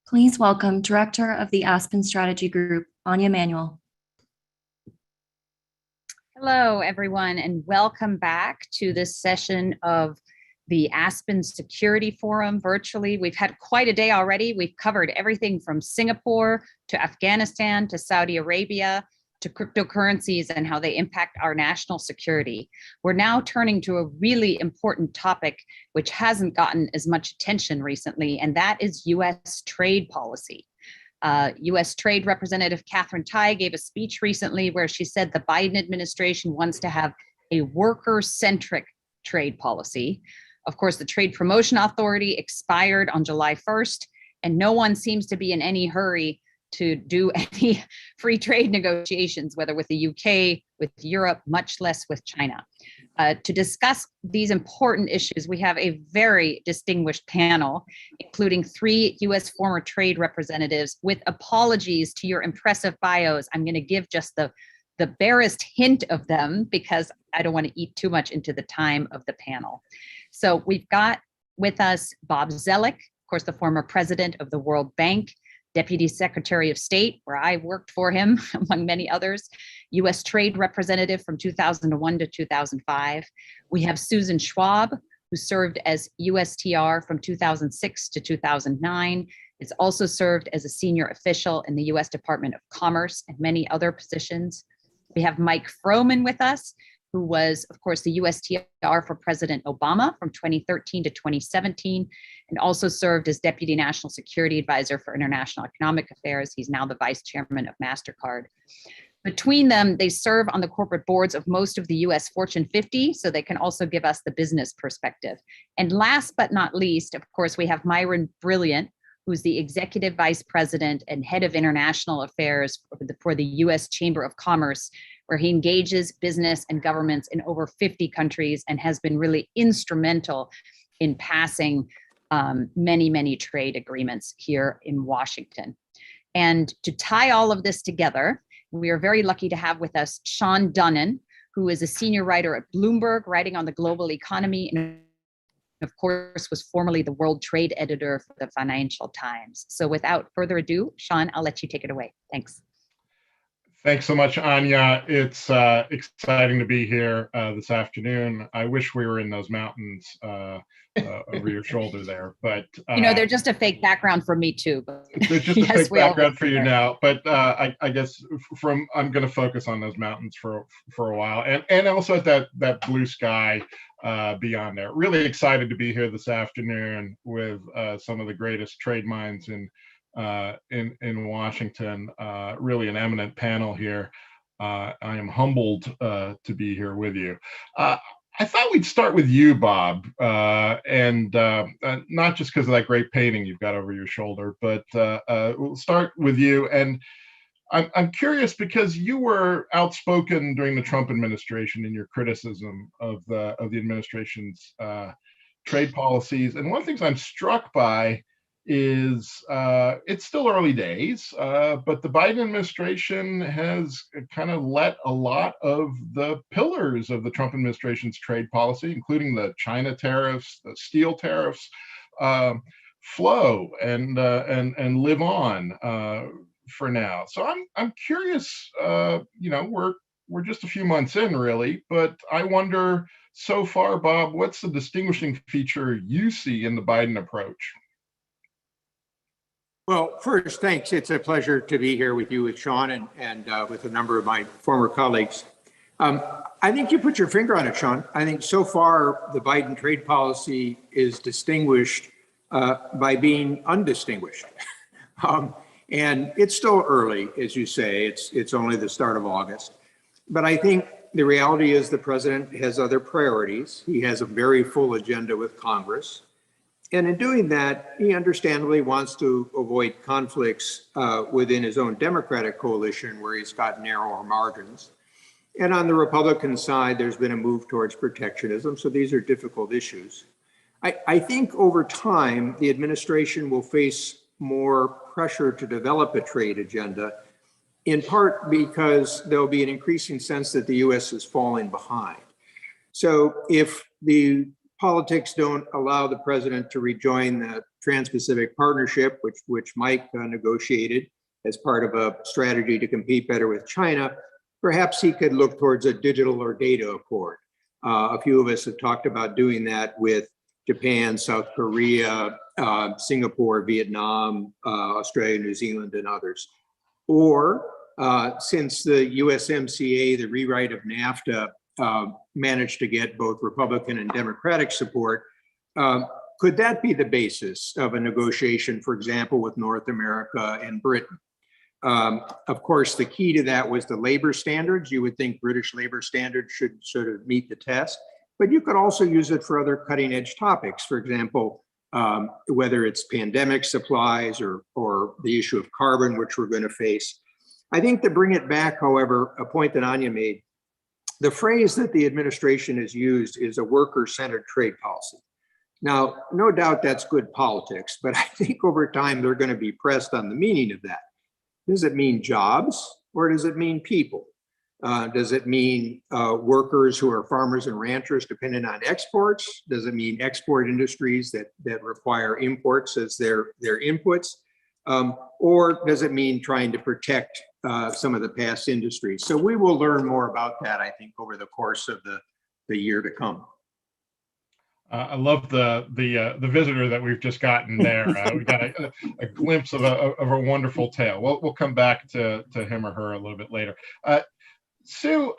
Please welcome Director of the Aspen Strategy Group, Anya Manuel. Hello, everyone, and welcome back to this session of the Aspen Security Forum virtually. We've had quite a day already. We've covered everything from Singapore to Afghanistan to Saudi Arabia to cryptocurrencies and how they impact our national security. We're now turning to a really important topic which hasn't gotten as much attention recently, and that is US trade policy. US Trade Representative Catherine Tai gave a speech recently where she said the Biden administration wants to have a worker-centric trade policy. Of course, the Trade Promotion Authority expired on July 1st, and no one seems to be in any hurry to do any free trade negotiations, whether with the UK, with Europe, much less with China. To discuss these important issues, we have a very distinguished panel, including 3 US former trade representatives. With apologies to your impressive bios, I'm going to give just the barest hint of them because I don't want to eat too much into the time of the panel. So we've got with us Bob Zoellick, of course, the former president of the World Bank, Deputy Secretary of State, where I worked for him, among many others, US Trade Representative from 2001 to 2005. We have Susan Schwab, who served as USTR from 2006 to 2009. It's also served as a senior official in the US Department of Commerce and many other positions. We have Mike Froman with us, who was, of course, the USTR for President Obama from 2013 to 2017, and also served as Deputy National Security Advisor for International Economic Affairs. He's now the Vice Chairman of MasterCard. Between them, they serve on the corporate boards of most of the US Fortune 50, so they can also give us the business perspective. And last but not least, of course, we have Myron Brilliant, who's the Executive Vice President and Head of International Affairs for the US Chamber of Commerce, where he engages business and governments in over 50 countries and has been really instrumental in passing many, many trade agreements here in Washington. And to tie all of this together, we are very lucky to have with us Sean Dunnan, who is a senior writer at Bloomberg, writing on the global economy, and of course was formerly the world trade editor for the Financial Times. So without further ado, Sean, I'll let you take it away. Thanks. Thanks so much, Anya. It's exciting to be here this afternoon. I wish we were in those mountains over your shoulder there, but you know, they're just a fake background for me too. But they're just a fake background for you now. But I guess I'm going to focus on those mountains for a while, and also at that blue sky beyond there. Really excited to be here this afternoon with some of the greatest trade minds in Washington, really an eminent panel here. I am humbled to be here with you. I thought we'd start with you, Bob, and not just because of that great painting you've got over your shoulder, but we'll start with you. And I'm curious because you were outspoken during the Trump administration in your criticism of the administration's trade policies. And one of the things I'm struck by is it's still early days, but the Biden administration has kind of let a lot of the pillars of the Trump administration's trade policy, including the China tariffs, the steel tariffs, flow and live on for now. So I'm curious. You know, we're just a few months in, really, but I wonder so far, Bob, what's the distinguishing feature you see in the Biden approach? Well, first, thanks. It's a pleasure to be here with you, with Sean, and with a number of my former colleagues. I think you put your finger on it, Sean. I think so far the Biden trade policy is distinguished by being undistinguished. And it's still early, as you say. It's only the start of August. But I think the reality is the president has other priorities. He has a very full agenda with Congress. And in doing that, he understandably wants to avoid conflicts within his own Democratic coalition where he's got narrower margins. And on the Republican side, there's been a move towards protectionism. So these are difficult issues. I think over time, the administration will face more pressure to develop a trade agenda, in part because there'll be an increasing sense that the US is falling behind. So if the politics don't allow the president to rejoin the Trans-Pacific Partnership, which Mike negotiated as part of a strategy to compete better with China, perhaps he could look towards a digital or data accord. A few of us have talked about doing that with Japan, South Korea, Singapore, Vietnam, Australia, New Zealand, and others. Or since the USMCA, the rewrite of NAFTA, managed to get both Republican and Democratic support, could that be the basis of a negotiation, for example, with North America and Britain? Of course, the key to that was the labor standards. You would think British labor standards should sort of meet the test, but you could also use it for other cutting edge topics. For example, whether it's pandemic supplies or the issue of carbon, which we're going to face. I think to bring it back, however, a point that Anya made, the phrase that the administration has used is a worker-centered trade policy. Now, no doubt that's good politics, but I think over time they're going to be pressed on the meaning of that. Does it mean jobs or does it mean people? Does it mean workers who are farmers and ranchers dependent on exports? Does it mean export industries that require imports as their inputs? Or does it mean trying to protect some of the past industries? So we will learn more about that, I think, over the course of the year to come. I love the visitor that we've just gotten there. We got a glimpse of a wonderful tale. We'll come back to him or her a little bit later. Sue,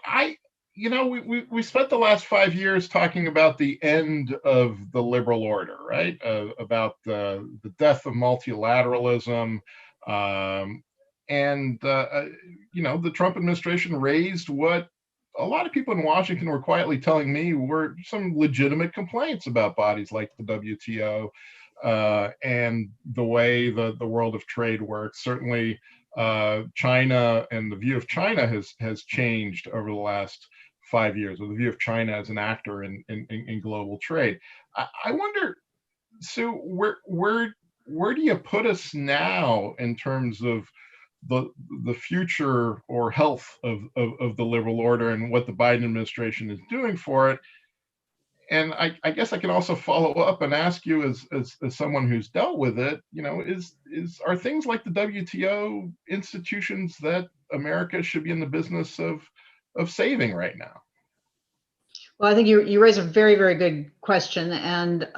we spent the last 5 years talking about the end of the liberal order, right? About the death of multilateralism, and the Trump administration raised what a lot of people in Washington were quietly telling me were some legitimate complaints about bodies like the WTO and the way the world of trade works. Certainly, China and the view of China has changed over the last 5 years, or the view of China as an actor in global trade. I wonder, Sue, where do you put us now in terms of the future or health of the liberal order and what the Biden administration is doing for it? And I guess I can also follow up and ask you, as someone who's dealt with it, are things like the WTO institutions that America should be in the business of saving right now? Well, I think you raise a very, very good question. And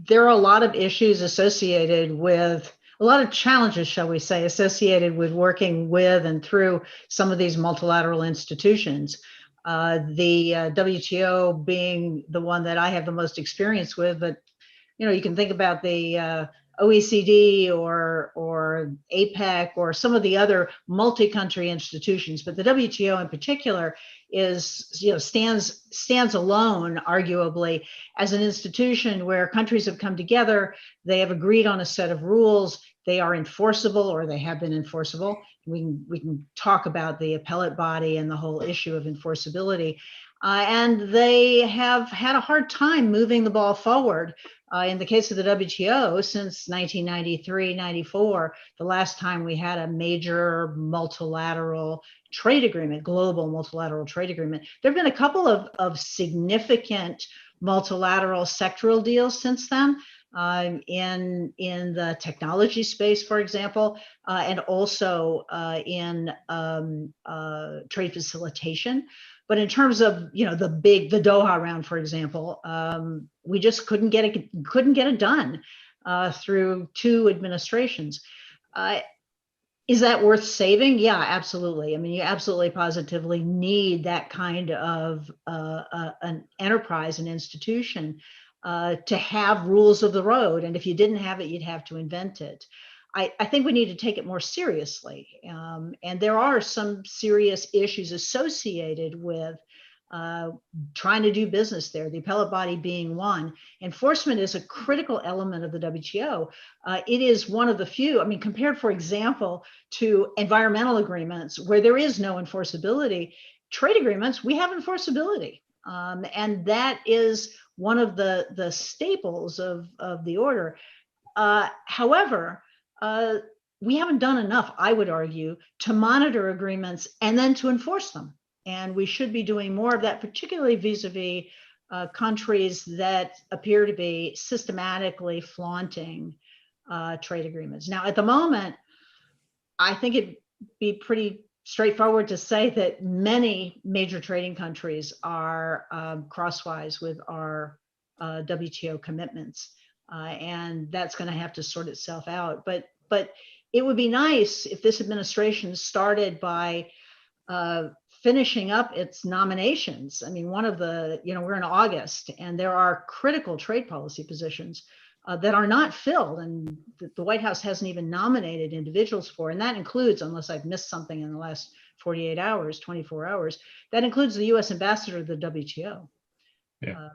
there are a lot of issues associated with, a lot of challenges, shall we say, associated with working with and through some of these multilateral institutions. The WTO being the one that I have the most experience with, but you can think about the OECD or APEC or some of the other multi-country institutions, but the WTO in particular stands alone, arguably, as an institution where countries have come together, they have agreed on a set of rules, they are enforceable or they have been enforceable. We can talk about the appellate body and the whole issue of enforceability. And they have had a hard time moving the ball forward. In the case of the WTO, since 1993-94, the last time we had a major multilateral trade agreement, global multilateral trade agreement. There have been a couple of significant multilateral sectoral deals since then. In the technology space, for example, and also in trade facilitation. But in terms of the Doha round, for example, we just couldn't get it done through two administrations. Is that worth saving? Yeah, absolutely. I mean, you absolutely positively need that kind of an enterprise, an institution, to have rules of the road. And if you didn't have it, you'd have to invent it. I think we need to take it more seriously. And there are some serious issues associated with trying to do business there, the appellate body being one. Enforcement is a critical element of the WTO. It is one of the few, compared, for example, to environmental agreements where there is no enforceability, trade agreements, we have enforceability. And that is one of the staples of the order. However, we haven't done enough, I would argue, to monitor agreements and then to enforce them. And we should be doing more of that, particularly vis-a-vis countries that appear to be systematically flaunting trade agreements. Now, at the moment, I think it'd be pretty straightforward to say that many major trading countries are crosswise with our WTO commitments, and that's going to have to sort itself out. But it would be nice if this administration started by finishing up its nominations. I mean, one of the, we're in August, and there are critical trade policy positions that are not filled, and the White House hasn't even nominated individuals for, and that includes, unless I've missed something in the last 48 hours, 24 hours, that includes the US ambassador to the WTO. Yeah.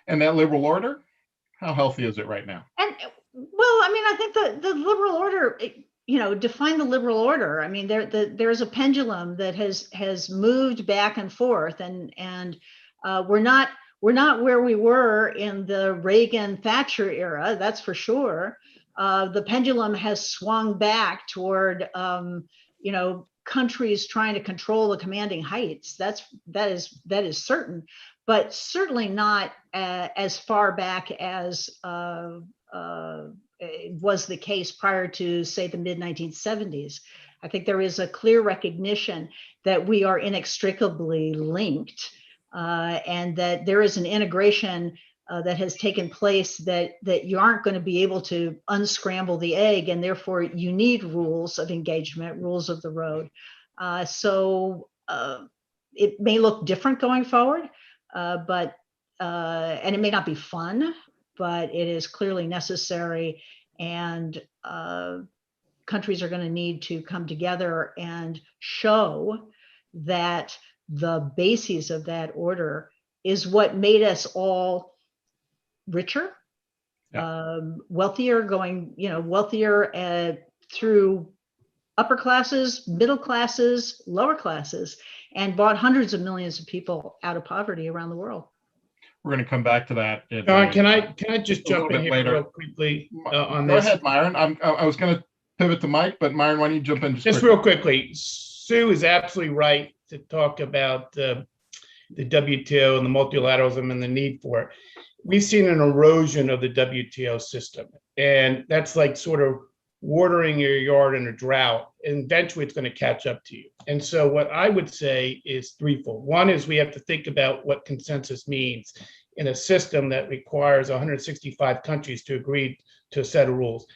And that liberal order, how healthy is it right now? And well, I mean, I think the liberal order, define the liberal order. I mean, there's a pendulum that has moved back and forth, and we're not where we were in the Reagan-Thatcher era, that's for sure. The pendulum has swung back toward, countries trying to control the commanding heights. That is certain, but certainly not as far back as was the case prior to, say, the mid-1970s. I think there is a clear recognition that we are inextricably linked, and that there is an integration that has taken place that you aren't going to be able to unscramble the egg, and therefore you need rules of engagement, rules of the road. So it may look different going forward, but and it may not be fun, but it is clearly necessary, and countries are going to need to come together and show that the basis of that order is what made us all richer, wealthier, wealthier through upper classes, middle classes, lower classes, and brought hundreds of millions of people out of poverty around the world. We're going to come back to that. John, can I just jump in here real quickly on this? Go ahead, Myron. I was going to pivot to Mike, but Myron, why don't you jump in just real quickly? Sue is absolutely right to talk about the WTO and the multilateralism and the need for it. We've seen an erosion of the WTO system, and that's like sort of watering your yard in a drought, and eventually it's going to catch up to you. And so what I would say is threefold. One is we have to think about what consensus means in a system that requires 165 countries to agree to a set of rules.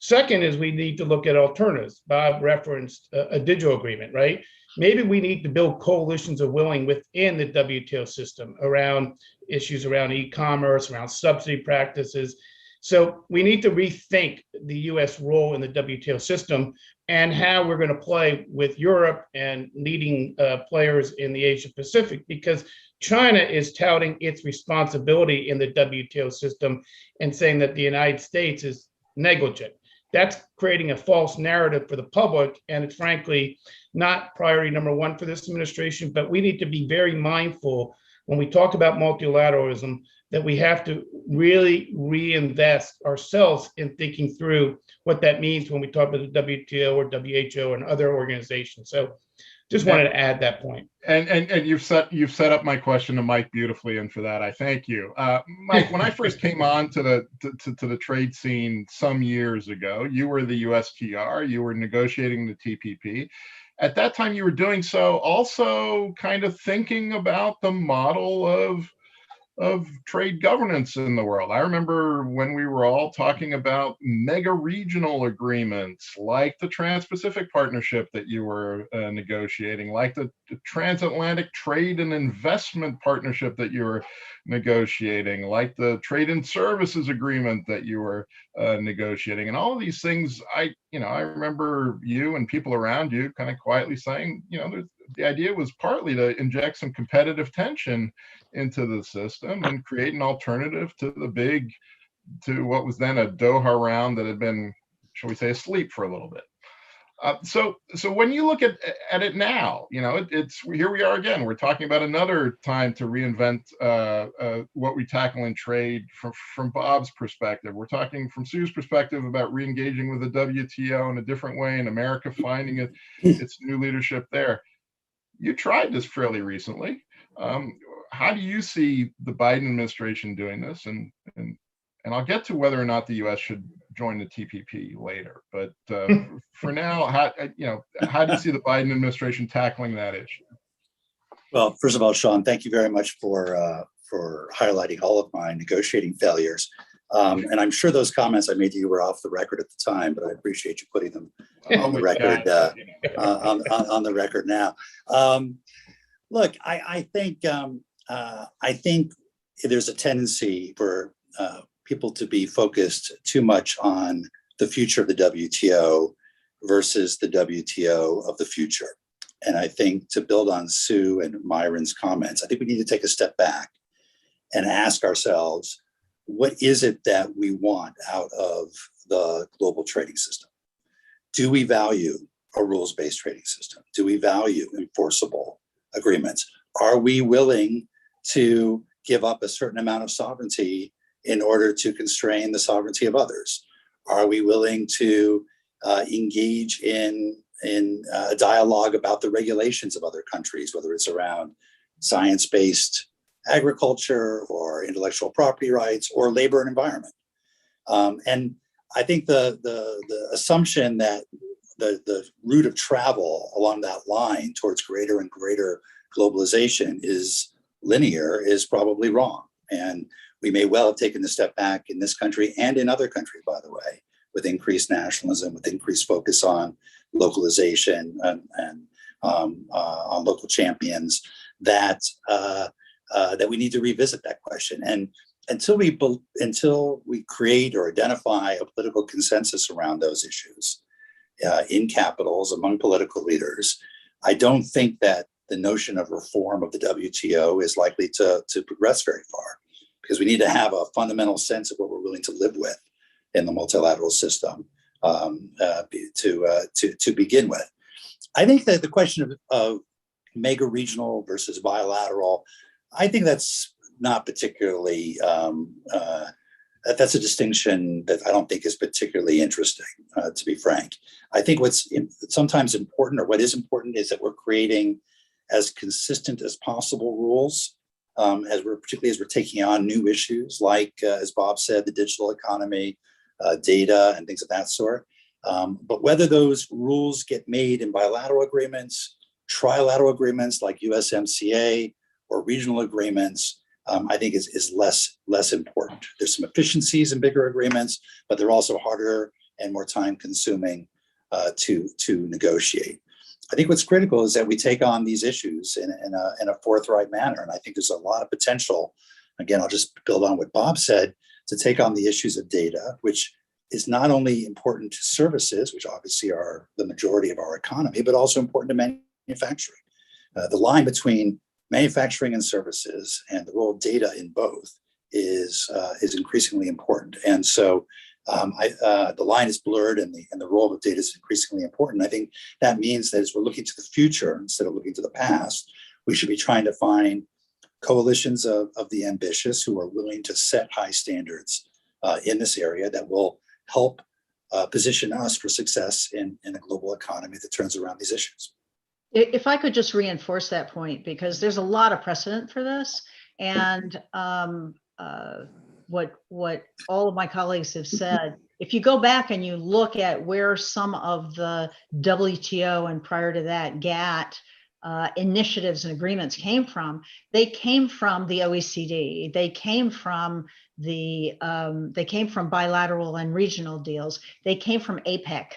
Second is we need to look at alternatives. Bob referenced a digital agreement, right? Maybe we need to build coalitions of willing within the WTO system around issues around e-commerce, around subsidy practices. So we need to rethink the US role in the WTO system and how we're going to play with Europe and leading players in the Asia Pacific, because China is touting its responsibility in the WTO system and saying that the United States is negligent. That's creating a false narrative for the public, and it's frankly not priority number one for this administration. But we need to be very mindful when we talk about multilateralism that we have to really reinvest ourselves in thinking through what that means when we talk about the WTO or WHO and other organizations. So just wanted to add that point. And you've set up my question to Mike beautifully, and for that I thank you. Mike, when I first came on to the trade scene some years ago, you were the USTR, you were negotiating the TPP. At that time, you were doing so also kind of thinking about the model of trade governance in the world. I remember when we were all talking about mega regional agreements like the Trans-Pacific Partnership that you were negotiating, like the Transatlantic Trade and Investment Partnership that you were negotiating, like the Trade and Services Agreement that you were negotiating. And all of these things, I remember you and people around you kind of quietly saying, the idea was partly to inject some competitive tension into the system and create an alternative to what was then a Doha round that had been, shall we say, asleep for a little bit. So when you look at it now, it's here we are again. We're talking about another time to reinvent what we tackle in trade from Bob's perspective. We're talking from Sue's perspective about re-engaging with the WTO in a different way, and America finding its new leadership there. You tried this fairly recently. how do you see the Biden administration doing this? And I'll get to whether or not the U.S. should join the TPP later. But for now, how do you see the Biden administration tackling that issue? Well, first of all, Sean, thank you very much for highlighting all of my negotiating failures. And I'm sure those comments I made to you were off the record at the time, but I appreciate you putting them on the record on the record now. Look, I think there's a tendency for people to be focused too much on the future of the WTO versus the WTO of the future. And I think, to build on Sue and Myron's comments, I think we need to take a step back and ask ourselves, what is it that we want out of the global trading system? Do we value a rules-based trading system? Do we value enforceable agreements? Are we willing to give up a certain amount of sovereignty in order to constrain the sovereignty of others? Are we willing to engage in a dialogue about the regulations of other countries, whether it's around science-based agriculture or intellectual property rights or labor and environment? And I think the assumption that the route of travel along that line towards greater and greater globalization is linear is probably wrong. And we may well have taken a step back in this country and in other countries, by the way, with increased nationalism, with increased focus on localization and on local champions, that we need to revisit that question. And until we create or identify a political consensus around those issues in capitals among political leaders, I don't think that the notion of reform of the WTO is likely to progress very far, because we need to have a fundamental sense of what we're willing to live with in the multilateral system to begin with. I think that the question of mega regional versus bilateral, I think that's not particularly, that's a distinction that I don't think is particularly interesting, to be frank. I think what's sometimes important, or what is important, is that we're creating as consistent as possible rules, particularly as we're taking on new issues like, as Bob said, the digital economy, data and things of that sort. But whether those rules get made in bilateral agreements, trilateral agreements like USMCA, or regional agreements, I think is less important. There's some efficiencies in bigger agreements, but they're also harder and more time consuming to negotiate. I think what's critical is that we take on these issues in a forthright manner. And I think there's a lot of potential, again, I'll just build on what Bob said, to take on the issues of data, which is not only important to services, which obviously are the majority of our economy, but also important to manufacturing. The line between manufacturing and services and the role of data in both is increasingly important. And so the line is blurred, and the role of data is increasingly important. I think that means that as we're looking to the future instead of looking to the past, we should be trying to find coalitions of the ambitious who are willing to set high standards in this area that will help position us for success in a global economy that turns around these issues. If I could just reinforce that point, because there's a lot of precedent for this, and what all of my colleagues have said, if you go back and you look at where some of the WTO and prior to that GATT initiatives and agreements came from, they came from the OECD. They came from bilateral and regional deals. They came from APEC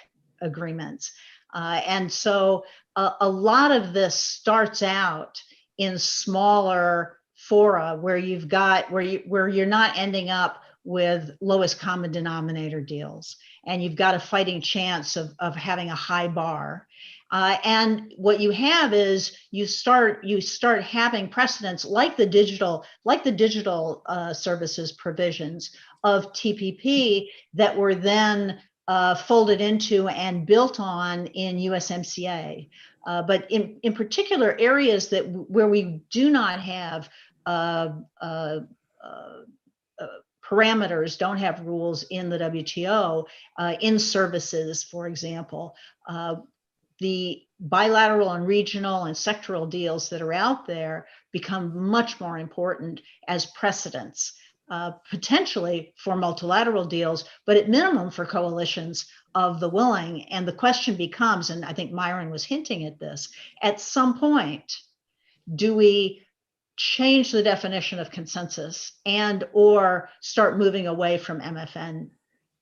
agreements. And so a lot of this starts out in smaller fora where you're not ending up with lowest common denominator deals, and you've got a fighting chance of having a high bar. And what you have is you start having precedents like the digital services provisions of TPP that were then folded into and built on in USMCA. But in particular areas where we do not have parameters, don't have rules in the WTO, in services, for example, the bilateral and regional and sectoral deals that are out there become much more important as precedents, potentially for multilateral deals, but at minimum for coalitions of the willing. And the question becomes, and I think Myron was hinting at this, at some point, do we change the definition of consensus and or start moving away from MFN,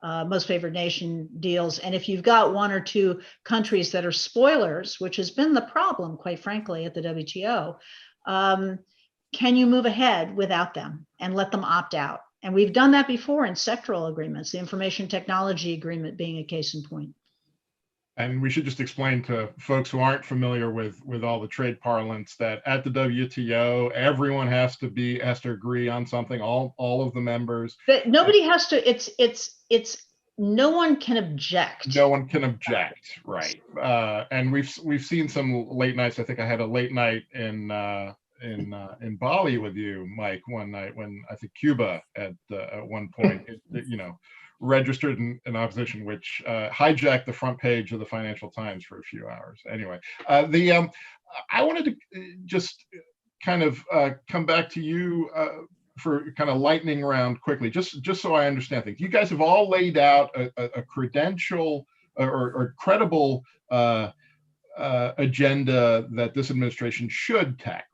most favored nation deals? And if you've got one or two countries that are spoilers, which has been the problem, quite frankly, at the WTO, can you move ahead without them and let them opt out? And we've done that before in sectoral agreements, the information technology agreement being a case in point. And we should just explain to folks who aren't familiar with all the trade parlance that at the WTO, everyone has to agree on something, all of the members. But nobody has to, it's no one can object. No one can object, right? And we've seen some late nights. I think I had a late night in Bali with you, Mike, one night when I think Cuba at one point, registered an opposition, which hijacked the front page of the Financial Times for a few hours. Anyway, I wanted to just kind of come back to you for kind of lightning round quickly, just so I understand things. You guys have all laid out a credential or credible agenda that this administration should tackle.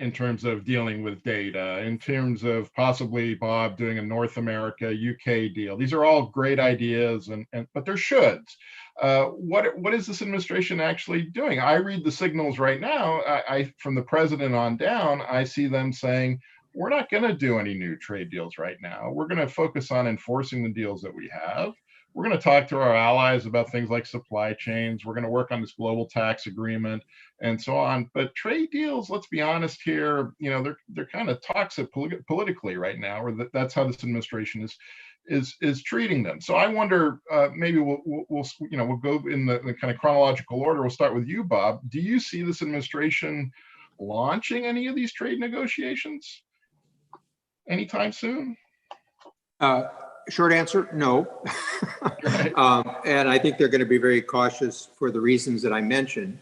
In terms of dealing with data, in terms of possibly Bob doing a North America, UK deal. These are all great ideas, but they're shoulds. What is this administration actually doing? I read the signals right now. I from the president on down, I see them saying, we're not going to do any new trade deals right now. We're going to focus on enforcing the deals that we have. We're going to talk to our allies about things like supply chains. We're going to work on this global tax agreement and so on. But trade deals, let's be honest here, they're kind of toxic politically right now, or that's how this administration is treating them. So I wonder, maybe we'll go in the kind of chronological order. We'll start with you, Bob. Do you see this administration launching any of these trade negotiations anytime soon? Short answer, no. And I think they're going to be very cautious for the reasons that I mentioned.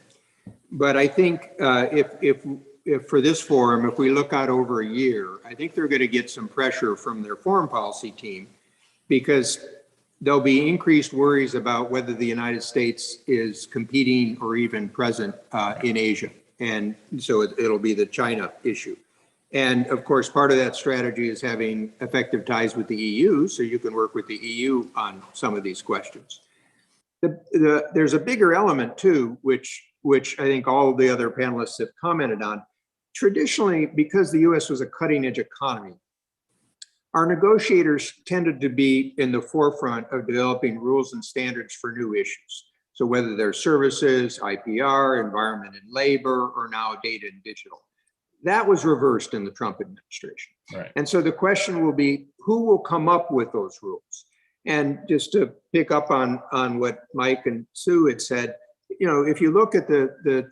But I think if for this forum, if we look out over a year, I think they're going to get some pressure from their foreign policy team, because there'll be increased worries about whether the United States is competing or even present in Asia. And so it'll be the China issue. And of course, part of that strategy is having effective ties with the EU, so you can work with the EU on some of these questions. There's a bigger element too, which I think all of the other panelists have commented on. Traditionally, because the US was a cutting edge economy, our negotiators tended to be in the forefront of developing rules and standards for new issues. So whether they're services, IPR, environment and labor, or now data and digital. That was reversed in the Trump administration. Right. And so the question will be, who will come up with those rules? And just to pick up on what Mike and Sue had said, if you look at the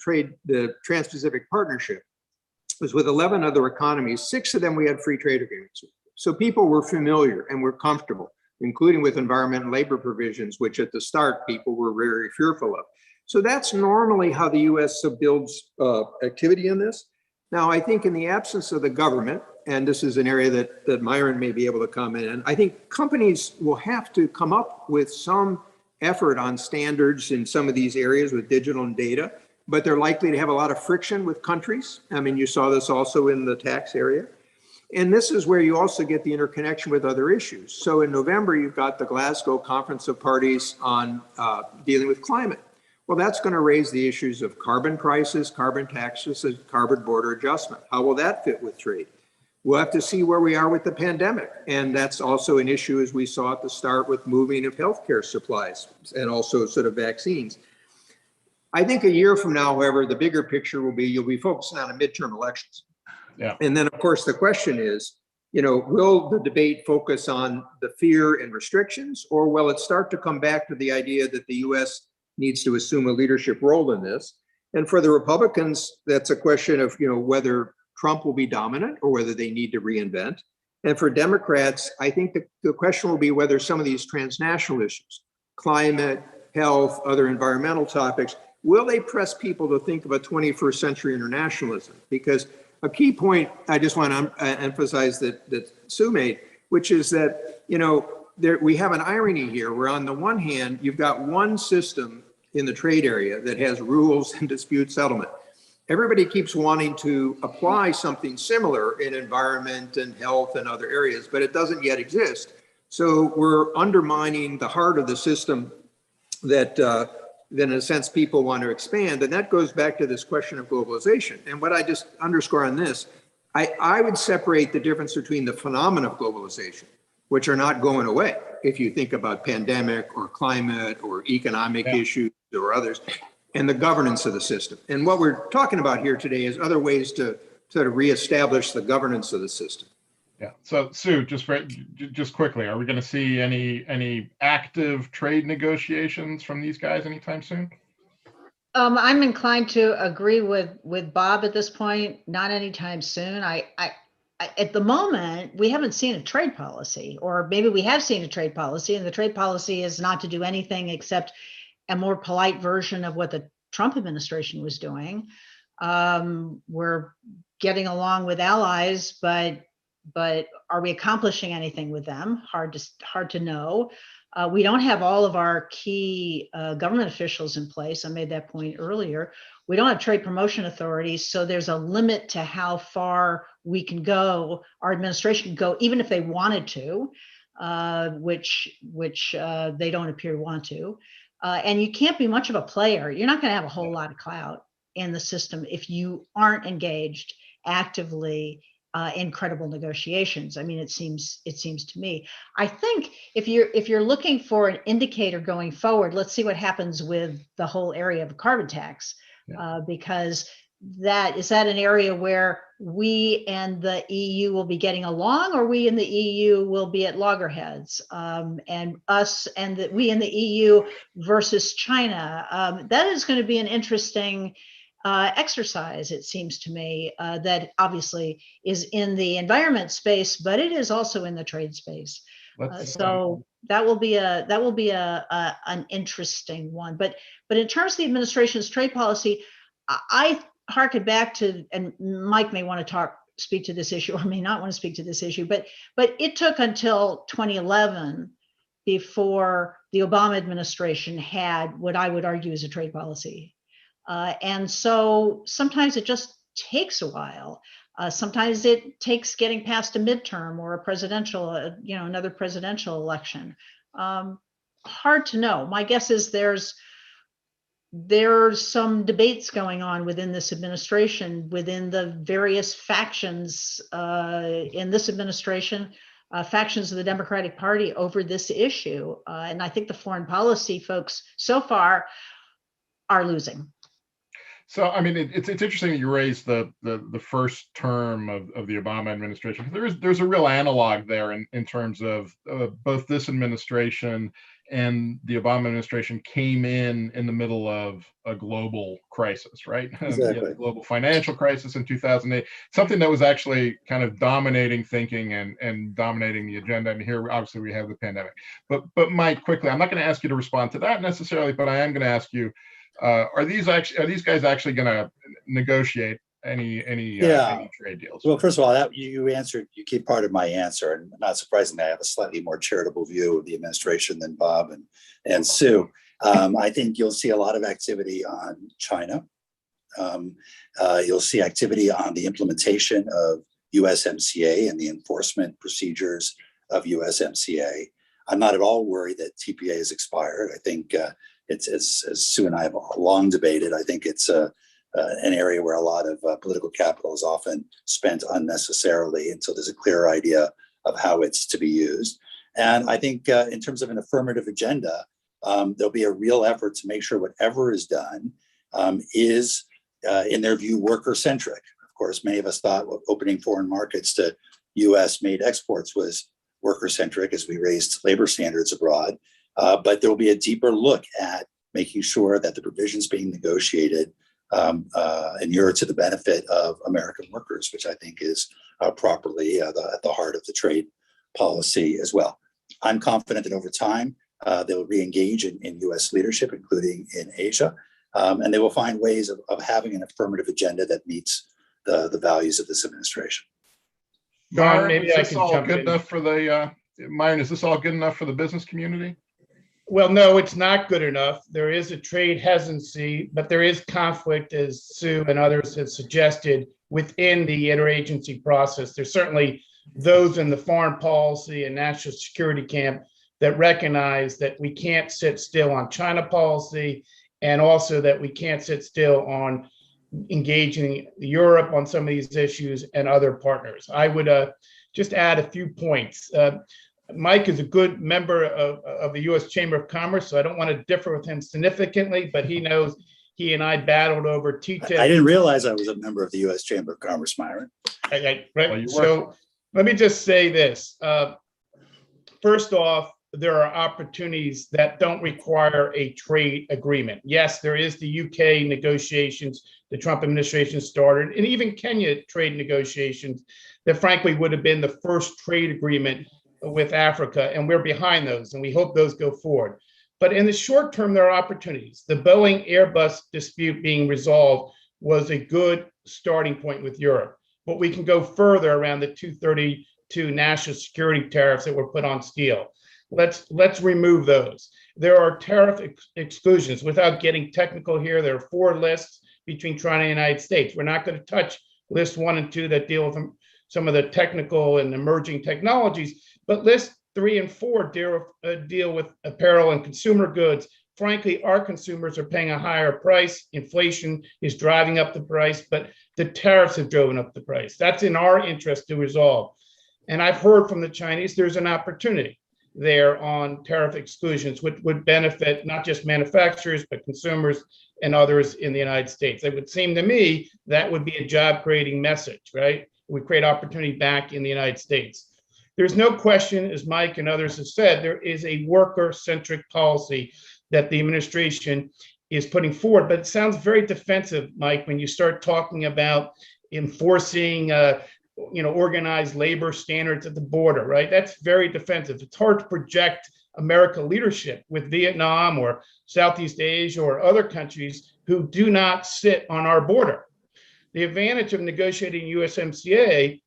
Trans-Pacific Partnership, it was with 11 other economies, 6 of them we had free trade agreements with. So people were familiar and were comfortable, including with environment and labor provisions, which at the start people were very fearful of. So that's normally how the US builds activity in this. Now, I think in the absence of the government, and this is an area that Myron may be able to comment on, I think companies will have to come up with some effort on standards in some of these areas with digital and data, but they're likely to have a lot of friction with countries. I mean, you saw this also in the tax area. And this is where you also get the interconnection with other issues. So in November, you've got the Glasgow Conference of Parties on dealing with climate. Well, that's going to raise the issues of carbon prices, carbon taxes, and carbon border adjustment. How will that fit with trade? We'll have to see where we are with the pandemic. And that's also an issue, as we saw at the start, with moving of healthcare supplies and also sort of vaccines. I think a year from now, however, the bigger picture will be you'll be focusing on the midterm elections. Yeah. And then, of course, the question is, will the debate focus on the fear and restrictions, or will it start to come back to the idea that the U.S. needs to assume a leadership role in this? And for the Republicans, that's a question of, whether Trump will be dominant or whether they need to reinvent. And for Democrats, I think the question will be whether some of these transnational issues, climate, health, other environmental topics, will they press people to think of a 21st century internationalism? Because a key point I just want to emphasize that Sue made, which is that, we have an irony here where on the one hand, you've got one system in the trade area that has rules and dispute settlement. Everybody keeps wanting to apply something similar in environment and health and other areas, but it doesn't yet exist. So we're undermining the heart of the system that in a sense people want to expand. And that goes back to this question of globalization. And what I just underscore on this, I would separate the difference between the phenomena of globalization, which are not going away. If you think about pandemic or climate or economic issues or others, and the governance of the system. And what we're talking about here today is other ways to sort of reestablish the governance of the system. Yeah. So Sue, just quickly, are we going to see any active trade negotiations from these guys anytime soon? I'm inclined to agree with Bob at this point. Not anytime soon. I at the moment, we haven't seen a trade policy, or maybe we have seen a trade policy, and the trade policy is not to do anything except a more polite version of what the Trump administration was doing. We're getting along with allies, but are we accomplishing anything with them? Hard to know. We don't have all of our key government officials in place. I made that point earlier. We don't have trade promotion authorities, so there's a limit to how far we can go, our administration can go, even if they wanted to, which they don't appear to want to. And you can't be much of a player. You're not going to have a whole lot of clout in the system if you aren't engaged actively in credible negotiations. I mean, it seems to me. I think if you're looking for an indicator going forward, let's see what happens with the whole area of carbon tax, because is that an area where we and the EU will be getting along, or we in the EU will be at loggerheads, and us and we in the EU versus China. That is going to be an interesting exercise, it seems to me, that obviously is in the environment space, but it is also in the trade space. So that will be an interesting one. But in terms of the administration's trade policy, I harken back to, and Mike may want to speak to this issue or may not want to speak to this issue, but it took until 2011 before the Obama administration had what I would argue is a trade policy. And so sometimes it just takes a while. Sometimes it takes getting past a midterm or a presidential, another presidential election. Hard to know. My guess is there's some debates going on within this administration, within the various factions in this administration, factions of the Democratic Party over this issue. And I think the foreign policy folks so far are losing. So, I mean, it's interesting that you raised the first term of the Obama administration. There's a real analog there in terms of both this administration and the Obama administration came in the middle of a global crisis, right? Exactly. The global financial crisis in 2008, something that was actually kind of dominating thinking and dominating the agenda. And here, obviously, we have the pandemic. But Mike, quickly, I'm not going to ask you to respond to that necessarily, but I am going to ask you, are these guys actually going to negotiate any trade deals? Well, first of all, you answered, you keep part of my answer, and not surprisingly, I have a slightly more charitable view of the administration than Bob and Sue. I think you'll see a lot of activity on China. You'll see activity on the implementation of USMCA and the enforcement procedures of USMCA. I'm not at all worried that TPA has expired. I think it's, as Sue and I have long debated, I think it's an area where a lot of political capital is often spent unnecessarily. And so there's a clear idea of how it's to be used. And I think in terms of an affirmative agenda, there'll be a real effort to make sure whatever is done is, in their view, worker-centric. Of course, many of us thought opening foreign markets to US-made exports was worker-centric as we raised labor standards abroad. But there will be a deeper look at making sure that the provisions being negotiated inure to the benefit of American workers, which I think is properly at the heart of the trade policy as well. I'm confident that over time, they'll re-engage in US leadership, including in Asia. And they will find ways of having an affirmative agenda that meets the values of this administration. John, maybe I can jump good in. enough for the Myron, is this all good enough for the business community? Well, no, it's not good enough. There is a trade hesitancy, but there is conflict, as Sue and others have suggested, within the interagency process. There's certainly those in the foreign policy and national security camp that recognize that we can't sit still on China policy, and also that we can't sit still on engaging Europe on some of these issues and other partners. I would just add a few points. Mike is a good member of the U.S. Chamber of Commerce, so I don't want to differ with him significantly, but he knows he and I battled over TTIP. I didn't realize I was a member of the U.S. Chamber of Commerce, Myron. Right. So let me just say this. First off, there are opportunities that don't require a trade agreement. Yes, there is the UK negotiations the Trump administration started, and even Kenya trade negotiations that frankly would have been the first trade agreement with Africa, and we're behind those, and we hope those go forward. But in the short term, there are opportunities. The Boeing Airbus dispute being resolved was a good starting point with Europe, but we can go further around the 232 national security tariffs that were put on steel. Let's remove those. There are tariff exclusions. Without getting technical here, there are 4 lists between China and the United States. We're not going to touch list 1 and 2 that deal with some of the technical and emerging technologies, but list 3 and 4 deal with apparel and consumer goods. Frankly, our consumers are paying a higher price. Inflation is driving up the price, but the tariffs have driven up the price. That's in our interest to resolve. And I've heard from the Chinese, there's an opportunity there on tariff exclusions, which would benefit not just manufacturers, but consumers and others in the United States. It would seem to me that would be a job creating message, right? We create opportunity back in the United States. There's no question, as Mike and others have said, there is a worker-centric policy that the administration is putting forward, but it sounds very defensive, Mike, when you start talking about enforcing organized labor standards at the border, right? That's very defensive. It's hard to project America leadership with Vietnam or Southeast Asia or other countries who do not sit on our border. The advantage of negotiating USMCA,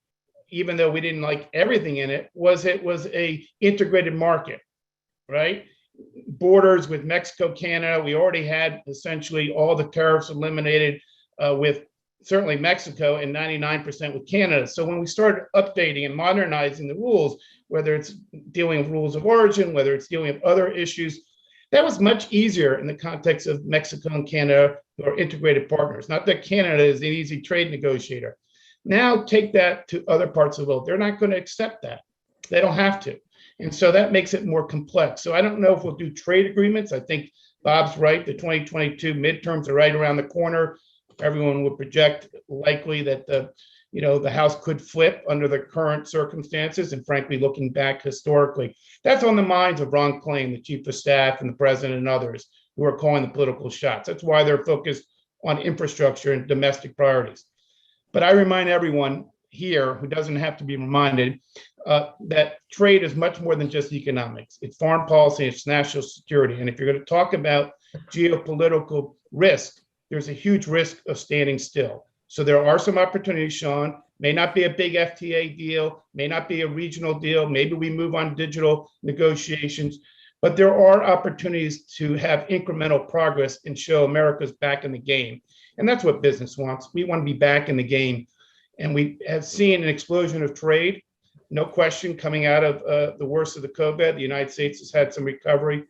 even though we didn't like everything in it was a integrated market, right? Borders with Mexico, Canada, we already had essentially all the tariffs eliminated with certainly Mexico and 99% with Canada. So when we started updating and modernizing the rules, whether it's dealing with rules of origin, whether it's dealing with other issues, that was much easier in the context of Mexico and Canada, who are integrated partners. Not that Canada is an easy trade negotiator. Now take that to other parts of the world. They're not going to accept that. They don't have to. And so that makes it more complex. So I don't know if we'll do trade agreements. I think Bob's right. The 2022 midterms are right around the corner. Everyone would project likely that the House could flip under the current circumstances. And frankly, looking back historically, that's on the minds of Ron Klain, the chief of staff, and the president and others who are calling the political shots. That's why they're focused on infrastructure and domestic priorities. But I remind everyone here who doesn't have to be reminded that trade is much more than just economics. It's foreign policy, it's national security. And if you're going to talk about geopolitical risk, there's a huge risk of standing still. So there are some opportunities, Sean. May not be a big FTA deal, may not be a regional deal. Maybe we move on digital negotiations, but there are opportunities to have incremental progress and show America's back in the game. And that's what business wants. We want to be back in the game. And we have seen an explosion of trade, no question, coming out of the worst of the COVID. The United States has had some recovery,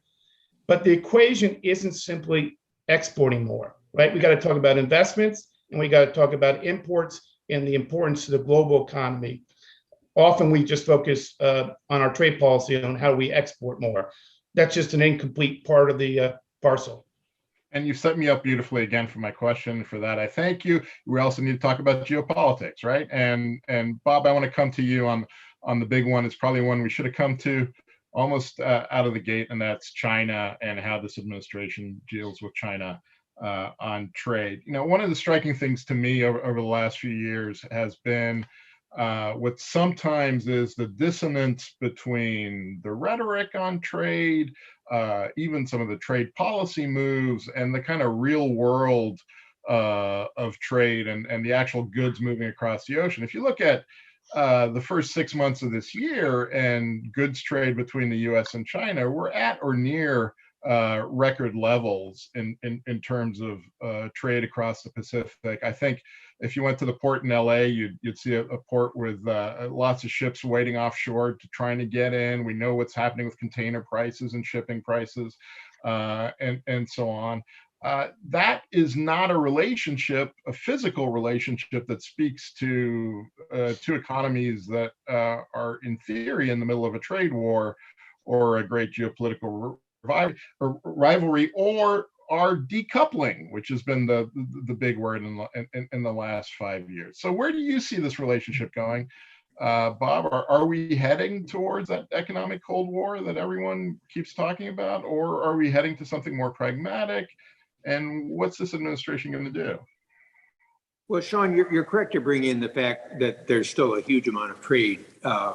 but the equation isn't simply exporting more, right? We got to talk about investments, and we got to talk about imports and the importance to the global economy. Often we just focus on our trade policy on how we export more. That's just an incomplete part of the parcel. And you set me up beautifully again for my question. For that, I thank you. We also need to talk about geopolitics, right? And Bob, I want to come to you on the big one. It's probably one we should have come to almost out of the gate, and that's China and how this administration deals with China on trade. One of the striking things to me over the last few years has been what sometimes is the dissonance between the rhetoric on trade, even some of the trade policy moves, and the kind of real world of trade and the actual goods moving across the ocean. If you look at the first 6 months of this year and goods trade between the US and China, we're at or near record levels in terms of trade across the Pacific. I think if you went to the port in LA, you'd see a port with lots of ships waiting offshore trying to get in. We know what's happening with container prices and shipping prices and so on. That is not a relationship, a physical relationship that speaks to two economies that are in theory in the middle of a trade war or a great geopolitical rivalry, or are decoupling, which has been the big word in the last 5 years. So where do you see this relationship going? Bob, are we heading towards that economic Cold War that everyone keeps talking about, or are we heading to something more pragmatic? And what's this administration going to do? Well, Sean, you're correct to bring in the fact that there's still a huge amount of trade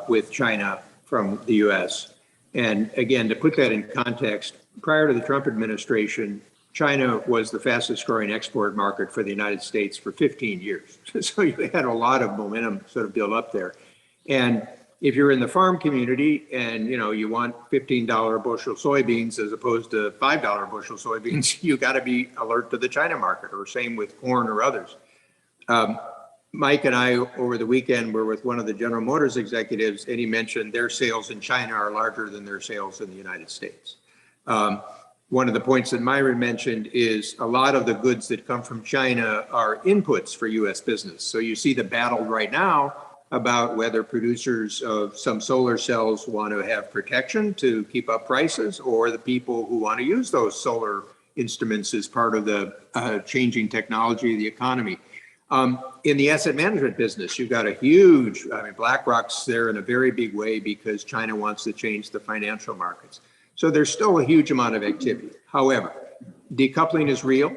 with China from the U.S. And again, to put that in context, prior to the Trump administration, China was the fastest growing export market for the United States for 15 years. So you had a lot of momentum sort of built up there. And if you're in the farm community and you want $15 bushel soybeans as opposed to $5 bushel soybeans, you got to be alert to the China market, or same with corn or others. Mike and I, over the weekend, were with one of the General Motors executives, and he mentioned their sales in China are larger than their sales in the United States. One of the points that Myron mentioned is a lot of the goods that come from China are inputs for U.S. business. So you see the battle right now about whether producers of some solar cells want to have protection to keep up prices, or the people who want to use those solar instruments as part of the changing technology of the economy. In the asset management business, you've got a huge, BlackRock's there in a very big way because China wants to change the financial markets. So there's still a huge amount of activity. However, decoupling is real,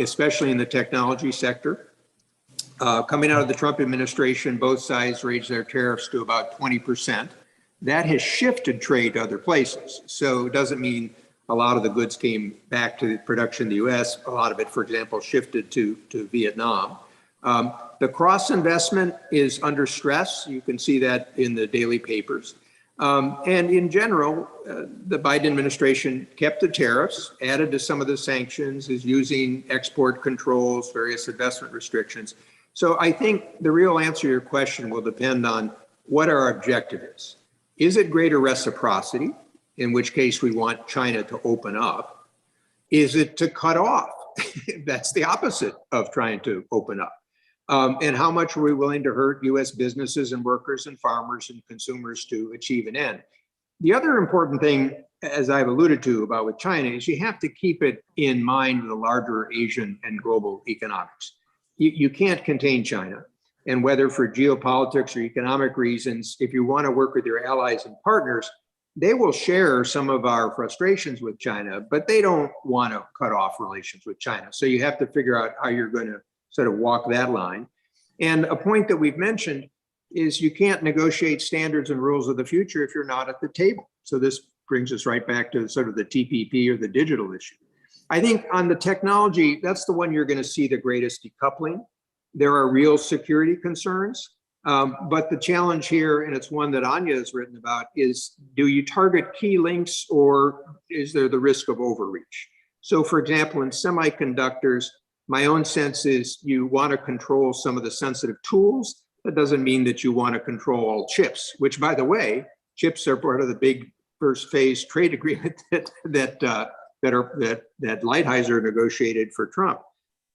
especially in the technology sector. Coming out of the Trump administration, both sides raised their tariffs to about 20%. That has shifted trade to other places. So it doesn't mean a lot of the goods came back to production in the US. A lot of it, for example, shifted to Vietnam. The cross investment is under stress. You can see that in the daily papers. And in general, the Biden administration kept the tariffs, added to some of the sanctions, is using export controls, various investment restrictions. So I think the real answer to your question will depend on what our objective is. Is it greater reciprocity, in which case we want China to open up? Is it to cut off? That's the opposite of trying to open up. And how much are we willing to hurt U.S. businesses and workers and farmers and consumers to achieve an end? The other important thing, as I've alluded to about with China, is you have to keep it in mind the larger Asian and global economics. You can't contain China. And whether for geopolitics or economic reasons, if you want to work with your allies and partners, they will share some of our frustrations with China, but they don't want to cut off relations with China. So you have to figure out how you're going to sort of walk that line. And a point that we've mentioned is you can't negotiate standards and rules of the future if you're not at the table. So this brings us right back to sort of the TPP or the digital issue. I think on the technology, that's the one you're going to see the greatest decoupling. There are real security concerns, but the challenge here, and it's one that Anya has written about, is do you target key links or is there the risk of overreach? So for example, in semiconductors, my own sense is you want to control some of the sensitive tools. That doesn't mean that you want to control all chips, which, by the way, chips are part of the big first phase trade agreement that Lighthizer negotiated for Trump.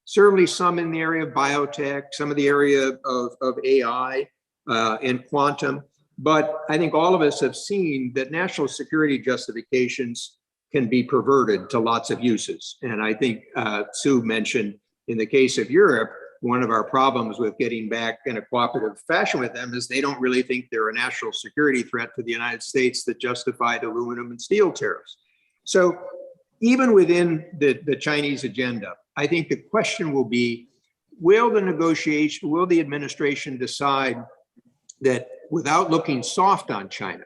Certainly some in the area of biotech, some of the area of AI and quantum. But I think all of us have seen that national security justifications can be perverted to lots of uses. And I think Sue mentioned in the case of Europe, one of our problems with getting back in a cooperative fashion with them is they don't really think they're a national security threat to the United States that justified aluminum and steel tariffs. So even within the Chinese agenda, I think the question will be, will the administration decide that without looking soft on China,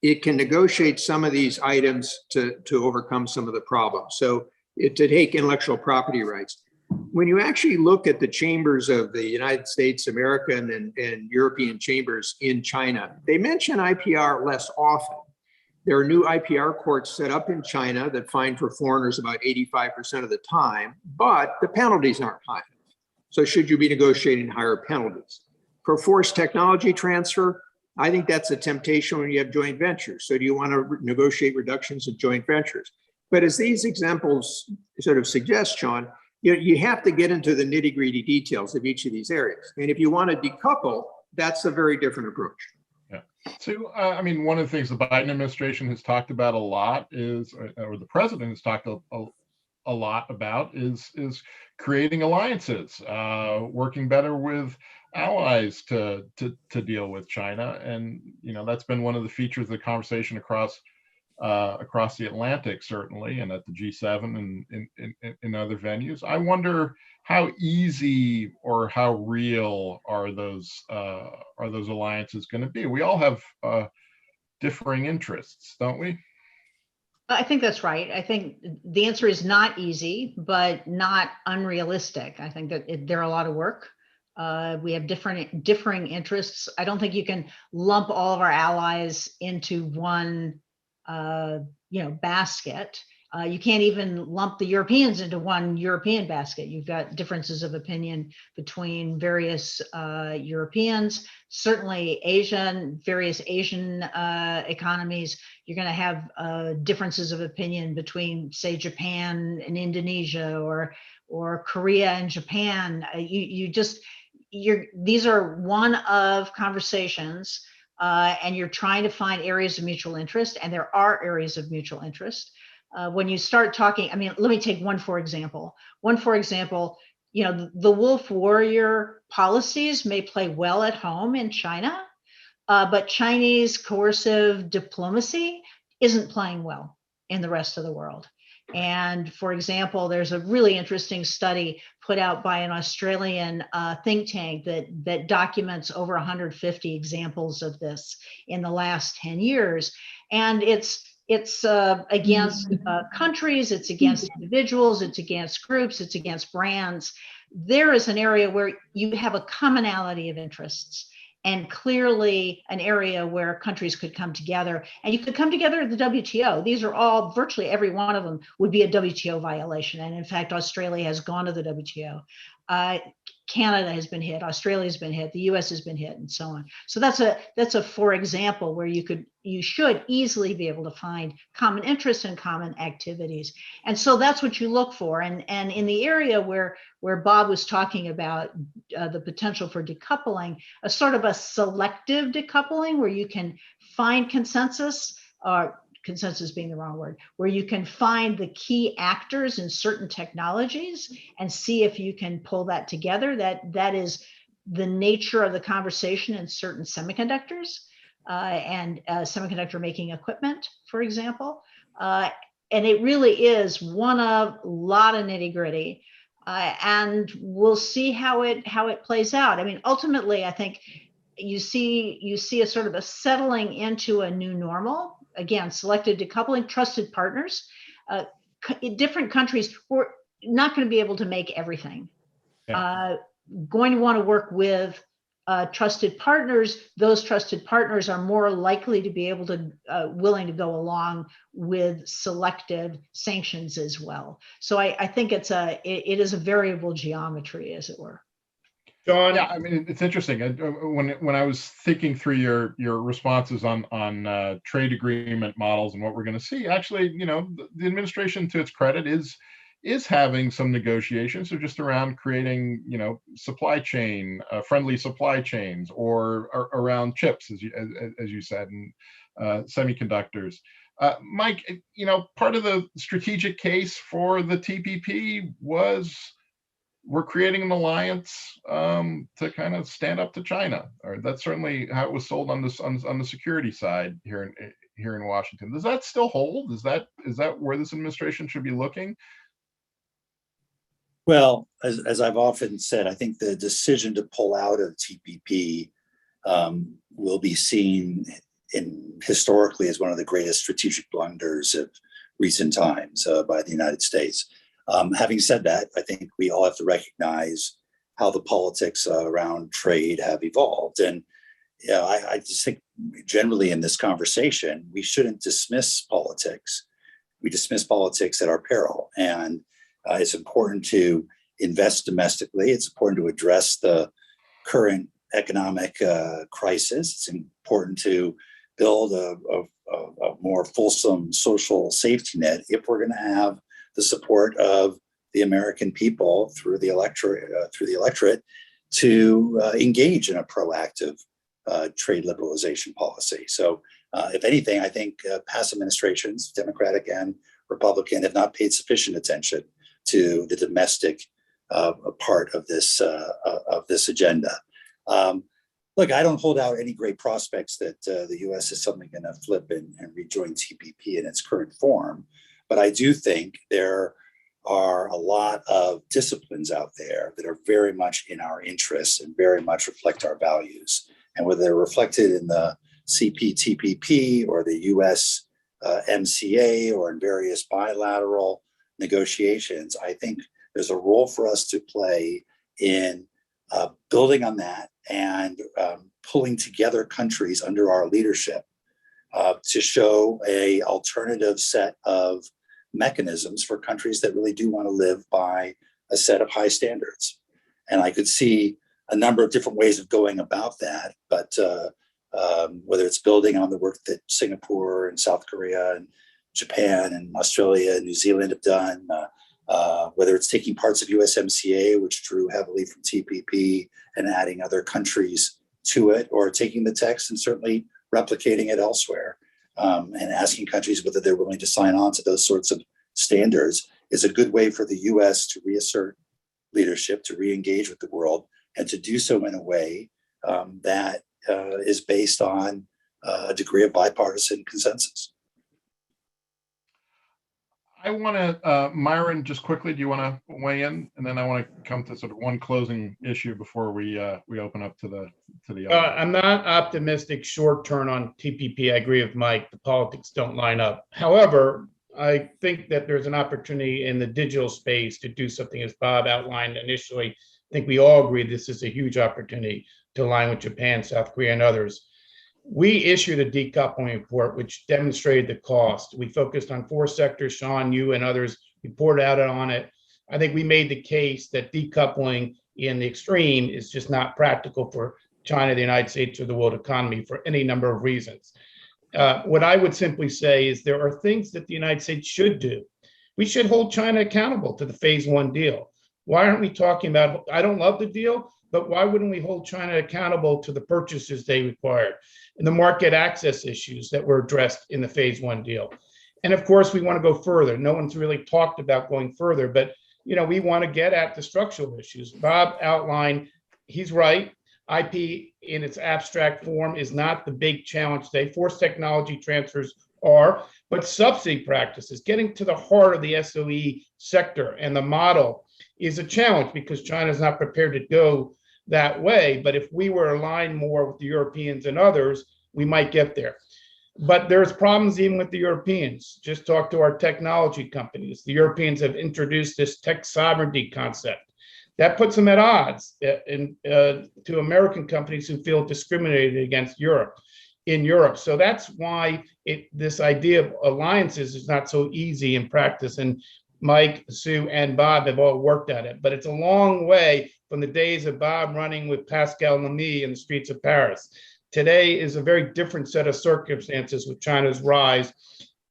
it can negotiate some of these items to overcome some of the problems? So to take intellectual property rights, when you actually look at the chambers of the United States, American and European chambers in China, they mention IPR less often. There are new IPR courts set up in China that fine for foreigners about 85% of the time, but the penalties aren't high enough. So should you be negotiating higher penalties? For forced technology transfer, I think that's a temptation when you have joint ventures. So do you want to negotiate reductions in joint ventures? But as these examples sort of suggest, Sean, you have to get into the nitty-gritty details of each of these areas. And if you want to decouple, that's a very different approach. Yeah. So, I mean, one of the things the Biden administration has talked about a lot is, or the president has talked a lot about is creating alliances, working better with allies to deal with China. And, that's been one of the features of the conversation across the Atlantic, certainly, and at the G7 and in other venues. I wonder how easy or how real are those alliances going to be? We all have differing interests, don't we? I think that's right. I think the answer is not easy, but not unrealistic. I think that there are a lot of work. We have differing interests. I don't think you can lump all of our allies into one basket. You can't even lump the Europeans into one European basket. You've got differences of opinion between various Europeans, certainly various Asian economies. You're going to have differences of opinion between, say, Japan and Indonesia, or Korea and Japan. These are one of conversations. And you're trying to find areas of mutual interest, and there are areas of mutual interest. When you start talking, I mean, let me take one for example. The wolf warrior policies may play well at home in China, but Chinese coercive diplomacy isn't playing well in the rest of the world. And for example, there's a really interesting study put out by an Australian think tank that documents over 150 examples of this in the last 10 years. And it's against countries, it's against individuals, it's against groups, it's against brands. There is an area where you have a commonality of interests, and clearly an area where countries could come together, and you could come together at the WTO. These are all, virtually every one of them would be a WTO violation. And in fact, Australia has gone to the WTO. Canada has been hit, Australia has been hit, the US has been hit, and so on. So that's a for example where you should easily be able to find common interests and common activities. And so that's what you look for. And in the area where Bob was talking about the potential for decoupling, a sort of a selective decoupling where you can find consensus, or consensus being the wrong word, where you can find the key actors in certain technologies and see if you can pull that together. That is the nature of the conversation in certain semiconductors and semiconductor making equipment, for example. And it really is one of a lot of nitty gritty. And we'll see how it plays out. I mean, ultimately, I think you see a sort of a settling into a new normal. Again, selective decoupling, trusted partners. Different countries, we're not going to be able to make everything. Yeah. Going to want to work with trusted partners. Those trusted partners are more likely to be able to, willing to go along with selective sanctions as well. So I think it is a variable geometry, as it were. John? Yeah, I mean, it's interesting. When I was thinking through your responses on trade agreement models and what we're going to see, actually, the administration, to its credit, is having some negotiations, so just around creating, supply chain, friendly supply chains, or around chips, as you said, and semiconductors. Mike, part of the strategic case for the TPP was, we're creating an alliance to kind of stand up to China, or that's certainly how it was sold on the security side here in Washington. Does that still hold? Is that where this administration should be looking? Well, as I've often said, I think the decision to pull out of TPP will be seen historically as one of the greatest strategic blunders of recent times by the United States. Having said that, I think we all have to recognize how the politics around trade have evolved. And I just think generally in this conversation, we shouldn't dismiss politics. We dismiss politics at our peril. And it's important to invest domestically. It's important to address the current economic crisis. It's important to build a more fulsome social safety net if we're going to have the support of the American people through the electorate to engage in a proactive trade liberalization policy. So if anything, I think past administrations, Democratic and Republican, have not paid sufficient attention to the domestic part of this agenda. Look, I don't hold out any great prospects that the U.S. is suddenly going to flip and rejoin TPP in its current form, but I do think there are a lot of disciplines out there that are very much in our interests and very much reflect our values. And whether they're reflected in the CPTPP or the U.S. MCA or in various bilateral negotiations, I think there's a role for us to play in building on that and pulling together countries under our leadership to show an alternative set of mechanisms for countries that really do want to live by a set of high standards. And I could see a number of different ways of going about that, but whether it's building on the work that Singapore and South Korea and Japan and Australia and New Zealand have done, whether it's taking parts of USMCA, which drew heavily from TPP, and adding other countries to it, or taking the text and certainly replicating it elsewhere, and asking countries whether they're willing to sign on to those sorts of standards is a good way for the US to reassert leadership, to re-engage with the world, and to do so in a way that is based on a degree of bipartisan consensus. I want to, Myron, just quickly, do you want to weigh in? And then I want to come to sort of one closing issue before we open up to the other. I'm not optimistic short term on TPP. I agree with Mike. The politics don't line up. However, I think that there's an opportunity in the digital space to do something as Bob outlined initially. I think we all agree this is a huge opportunity to align with Japan, South Korea, and others. We issued a decoupling report, which demonstrated the cost. We focused on 4 sectors. Sean, you and others reported out on it. I think we made the case that decoupling in the extreme is just not practical for China, the United States, or the world economy for any number of reasons. What I would simply say is there are things that the United States should do. We should hold China accountable to the phase 1 deal. Why aren't we talking about, I don't love the deal, but why wouldn't we hold China accountable to the purchases they required and the market access issues that were addressed in the phase 1 deal? And of course, we want to go further. No one's really talked about going further, but we want to get at the structural issues. Bob outlined, he's right. IP in its abstract form is not the big challenge today. Forced technology transfers are, but subsidy practices, getting to the heart of the SOE sector and the model is a challenge because China is not prepared to go that way. But if we were aligned more with the Europeans and others, we might get there. But there's problems even with the Europeans. Just talk to our technology companies. The Europeans have introduced this tech sovereignty concept. That puts them at odds to American companies who feel discriminated against in Europe. So that's why this idea of alliances is not so easy in practice. And Mike, Sue, and Bob have all worked at it. But it's a long way from the days of Bob running with Pascal Lamy in the streets of Paris. Today is a very different set of circumstances with China's rise.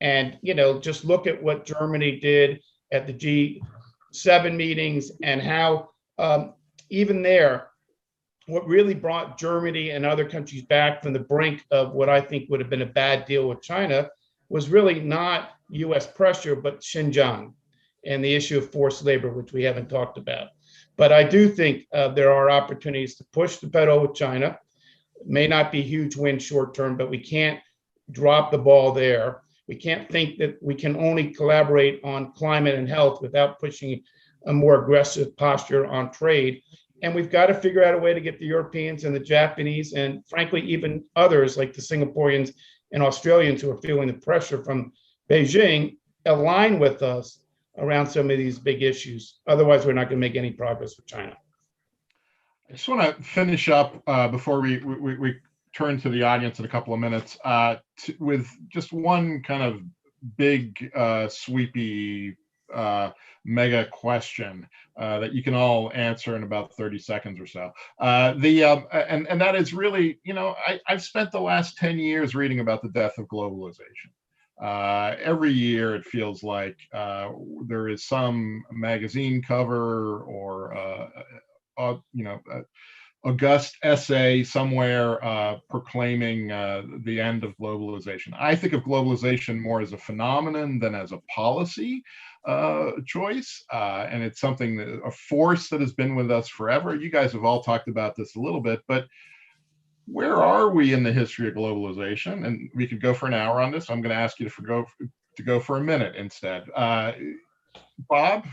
And, just look at what Germany did at the G7 meetings and how even there, what really brought Germany and other countries back from the brink of what I think would have been a bad deal with China was really not US pressure, but Xinjiang and the issue of forced labor, which we haven't talked about. But I do think there are opportunities to push the pedal with China. It may not be huge win short term, but we can't drop the ball there. We can't think that we can only collaborate on climate and health without pushing a more aggressive posture on trade. And we've got to figure out a way to get the Europeans and the Japanese, and frankly, even others like the Singaporeans and Australians who are feeling the pressure from Beijing, align with us around some of these big issues. Otherwise, we're not going to make any progress with China. I just want to finish up before we turn to the audience in a couple of minutes with just one kind of big, sweepy, mega question that you can all answer in about 30 seconds or so. And that is really, I've spent the last 10 years reading about the death of globalization. Every year it feels like there is some magazine cover or august essay somewhere proclaiming the end of globalization. I think of globalization more as a phenomenon than as a policy choice, and it's something a force that has been with us forever. You guys have all talked about this a little bit, but where are we in the history of globalization? And we could go for an hour on this. I'm going to ask you to go for a minute instead. Bob?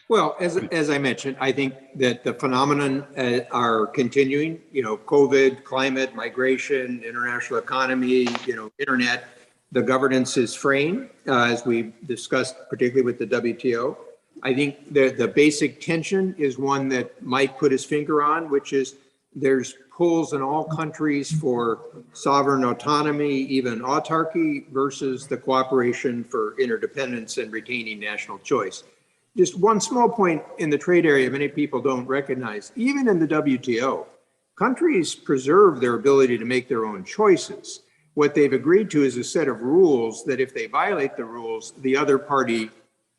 Well, as I mentioned, I think that the phenomenon are continuing, COVID, climate, migration, international economy, internet, the governance is fraying, as we discussed, particularly with the WTO. I think the basic tension is one that Mike put his finger on, which is there's pulls in all countries for sovereign autonomy, even autarky, versus the cooperation for interdependence and retaining national choice. Just one small point in the trade area many people don't recognize. Even in the WTO, countries preserve their ability to make their own choices. What they've agreed to is a set of rules that if they violate the rules, the other party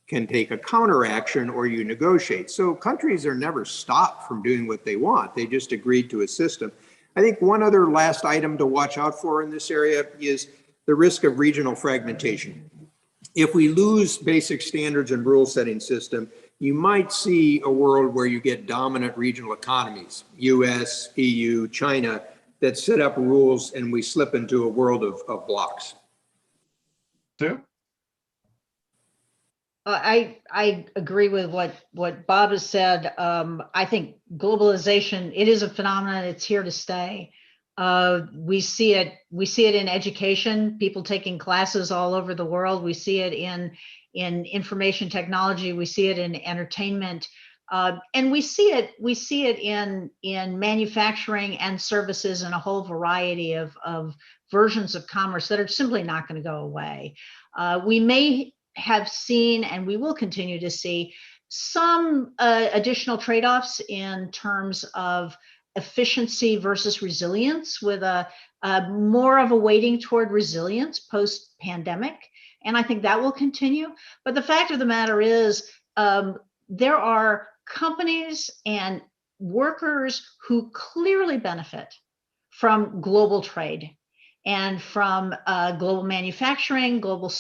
can take a counteraction or you negotiate. So countries are never stopped from doing what they want. They just agreed to a system. I think one other last item to watch out for in this area is the risk of regional fragmentation. If we lose basic standards and rule setting system, you might see a world where you get dominant regional economies, US, EU, China, that set up rules and we slip into a world of blocks. Sue? I agree with what Bob has said. I think globalization, it is a phenomenon. It's here to stay. We see it in education, people taking classes all over the world. We see it in information technology. We see it in entertainment. And we see it in manufacturing and services and a whole variety of versions of commerce that are simply not going to go away. We may have seen, and we will continue to see, some additional trade-offs in terms of efficiency versus resilience, with a more of a weighting toward resilience post-pandemic. And I think that will continue. But the fact of the matter is, there are companies and workers who clearly benefit from global trade and from global manufacturing, global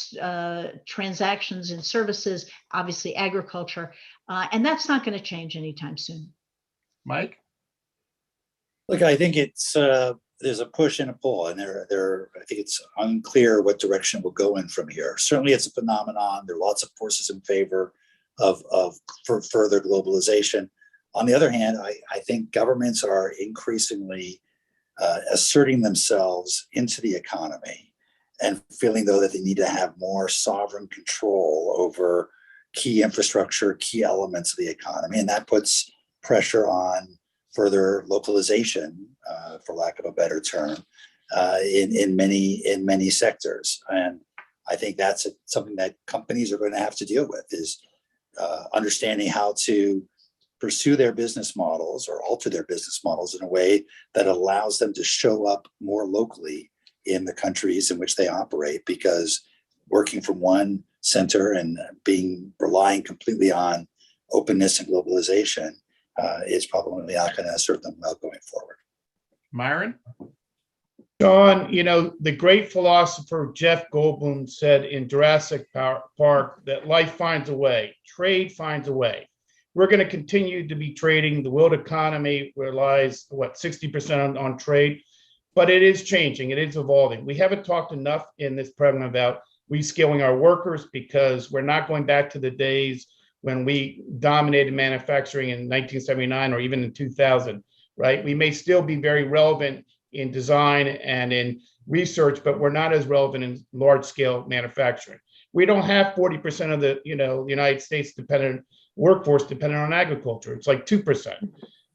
transactions and services, obviously agriculture. And that's not going to change anytime soon. Mike? Look, I think it's there's a push and a pull, and I think it's unclear what direction we'll go in from here. Certainly, it's a phenomenon. There are lots of forces in favor of further globalization. On the other hand, I think governments are increasingly asserting themselves into the economy and feeling, though, that they need to have more sovereign control over key infrastructure, key elements of the economy, and that puts pressure on further localization, for lack of a better term, in many sectors. And I think that's something that companies are going to have to deal with, is understanding how to pursue their business models or alter their business models in a way that allows them to show up more locally in the countries in which they operate, because working from one center and relying completely on openness and globalization is probably not going to serve them well going forward. Myron? Sean, the great philosopher Jeff Goldblum said in Jurassic Park that life finds a way, trade finds a way. We're going to continue to be trading. The world economy relies, 60% on trade, but it is changing. It is evolving. We haven't talked enough in this program about reskilling our workers, because we're not going back to the days when we dominated manufacturing in 1979 or even in 2000, right? We may still be very relevant in design and in research, but we're not as relevant in large scale manufacturing. We don't have 40% of the United States workforce dependent on agriculture. It's like 2%.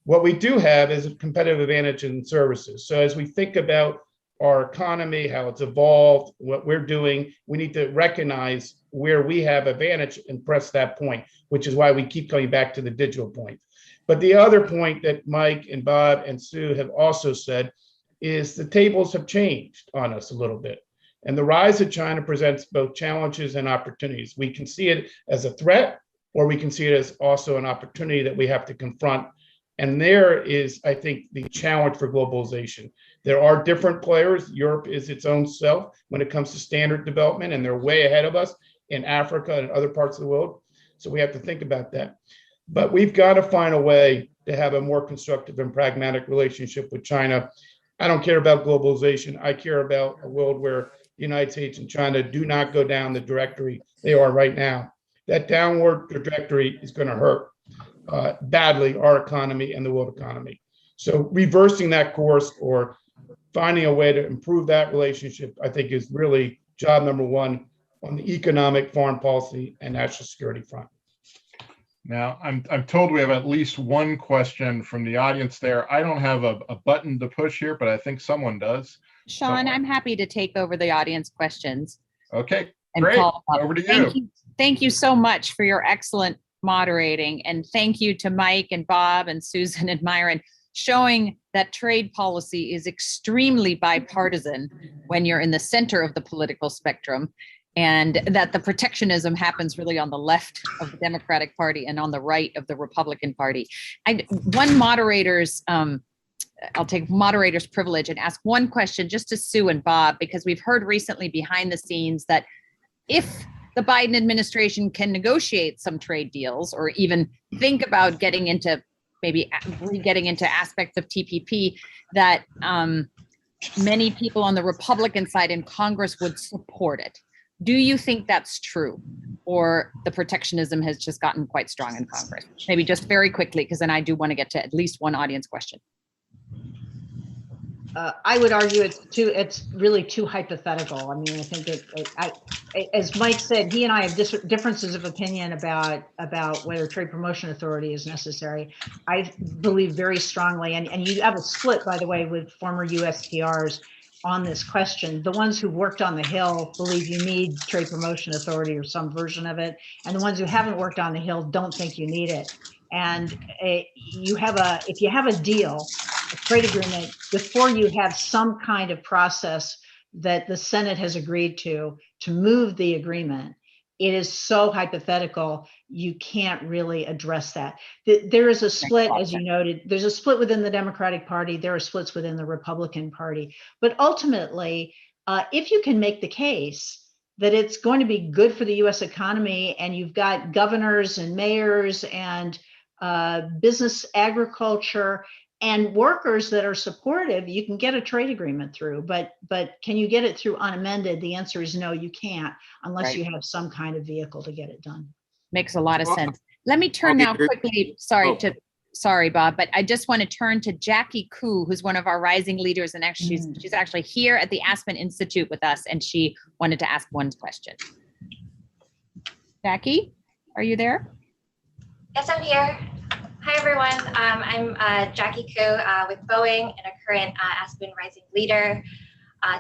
What we do have is a competitive advantage in services. So as we think about our economy, how it's evolved, what we're doing, we need to recognize where we have advantage and press that point, which is why we keep coming back to the digital point. But the other point that Mike and Bob and Sue have also said is the tables have changed on us a little bit. And the rise of China presents both challenges and opportunities. We can see it as a threat, or we can see it as also an opportunity that we have to confront. And there is, I think, the challenge for globalization. There are different players. Europe is its own self when it comes to standard development, and they're way ahead of us in Africa and other parts of the world. So we have to think about that. But we've got to find a way to have a more constructive and pragmatic relationship with China. I don't care about globalization. I care about a world where the United States and China do not go down the trajectory they are right now. That downward trajectory is going to hurt badly our economy and the world economy. So reversing that course or finding a way to improve that relationship, I think, is really job number one on the economic, foreign policy, and national security front. Now, I'm told we have at least one question from the audience there. I don't have a button to push here, but I think someone does. Sean, I'm happy to take over the audience questions. Okay, great. Over to you. Thank you so much for your excellent moderating. And thank you to Mike and Bob and Susan and Myron, showing that trade policy is extremely bipartisan when you're in the center of the political spectrum, and that the protectionism happens really on the left of the Democratic Party and on the right of the Republican Party. I'll take moderator's privilege and ask one question just to Sue and Bob, because we've heard recently behind the scenes that if the Biden administration can negotiate some trade deals or even think about getting into aspects of TPP, that many people on the Republican side in Congress would support it. Do you think that's true, or the protectionism has just gotten quite strong in Congress? Maybe just very quickly, because then I do want to get to at least one audience question. I would argue it's really too hypothetical. I mean, I think as Mike said, he and I have differences of opinion about whether trade promotion authority is necessary. I believe very strongly, and you have a split, by the way, with former USTRs on this question. The ones who worked on the Hill believe you need trade promotion authority or some version of it, and the ones who haven't worked on the Hill don't think you need it. And if you have a deal, a trade agreement, before you have some kind of process that the Senate has agreed to move the agreement, it is so hypothetical, you can't really address that. There is a split, as you noted, there's a split within the Democratic Party, there are splits within the Republican Party. But ultimately, if you can make the case that it's going to be good for the US economy, and you've got governors and mayors and business, agriculture, and workers that are supportive, you can get a trade agreement through. But can you get it through unamended? The answer is no, you can't, unless you have some kind of vehicle to get it done. Makes a lot of sense. Let me turn now quickly, sorry, Bob, but I just want to turn to Jackie Koo, who's one of our rising leaders, and actually she's actually here at the Aspen Institute with us, and she wanted to ask one question. Jackie, are you there? Yes, I'm here. Hi, everyone. I'm Jackie Koo with Boeing and a current Aspen Rising leader.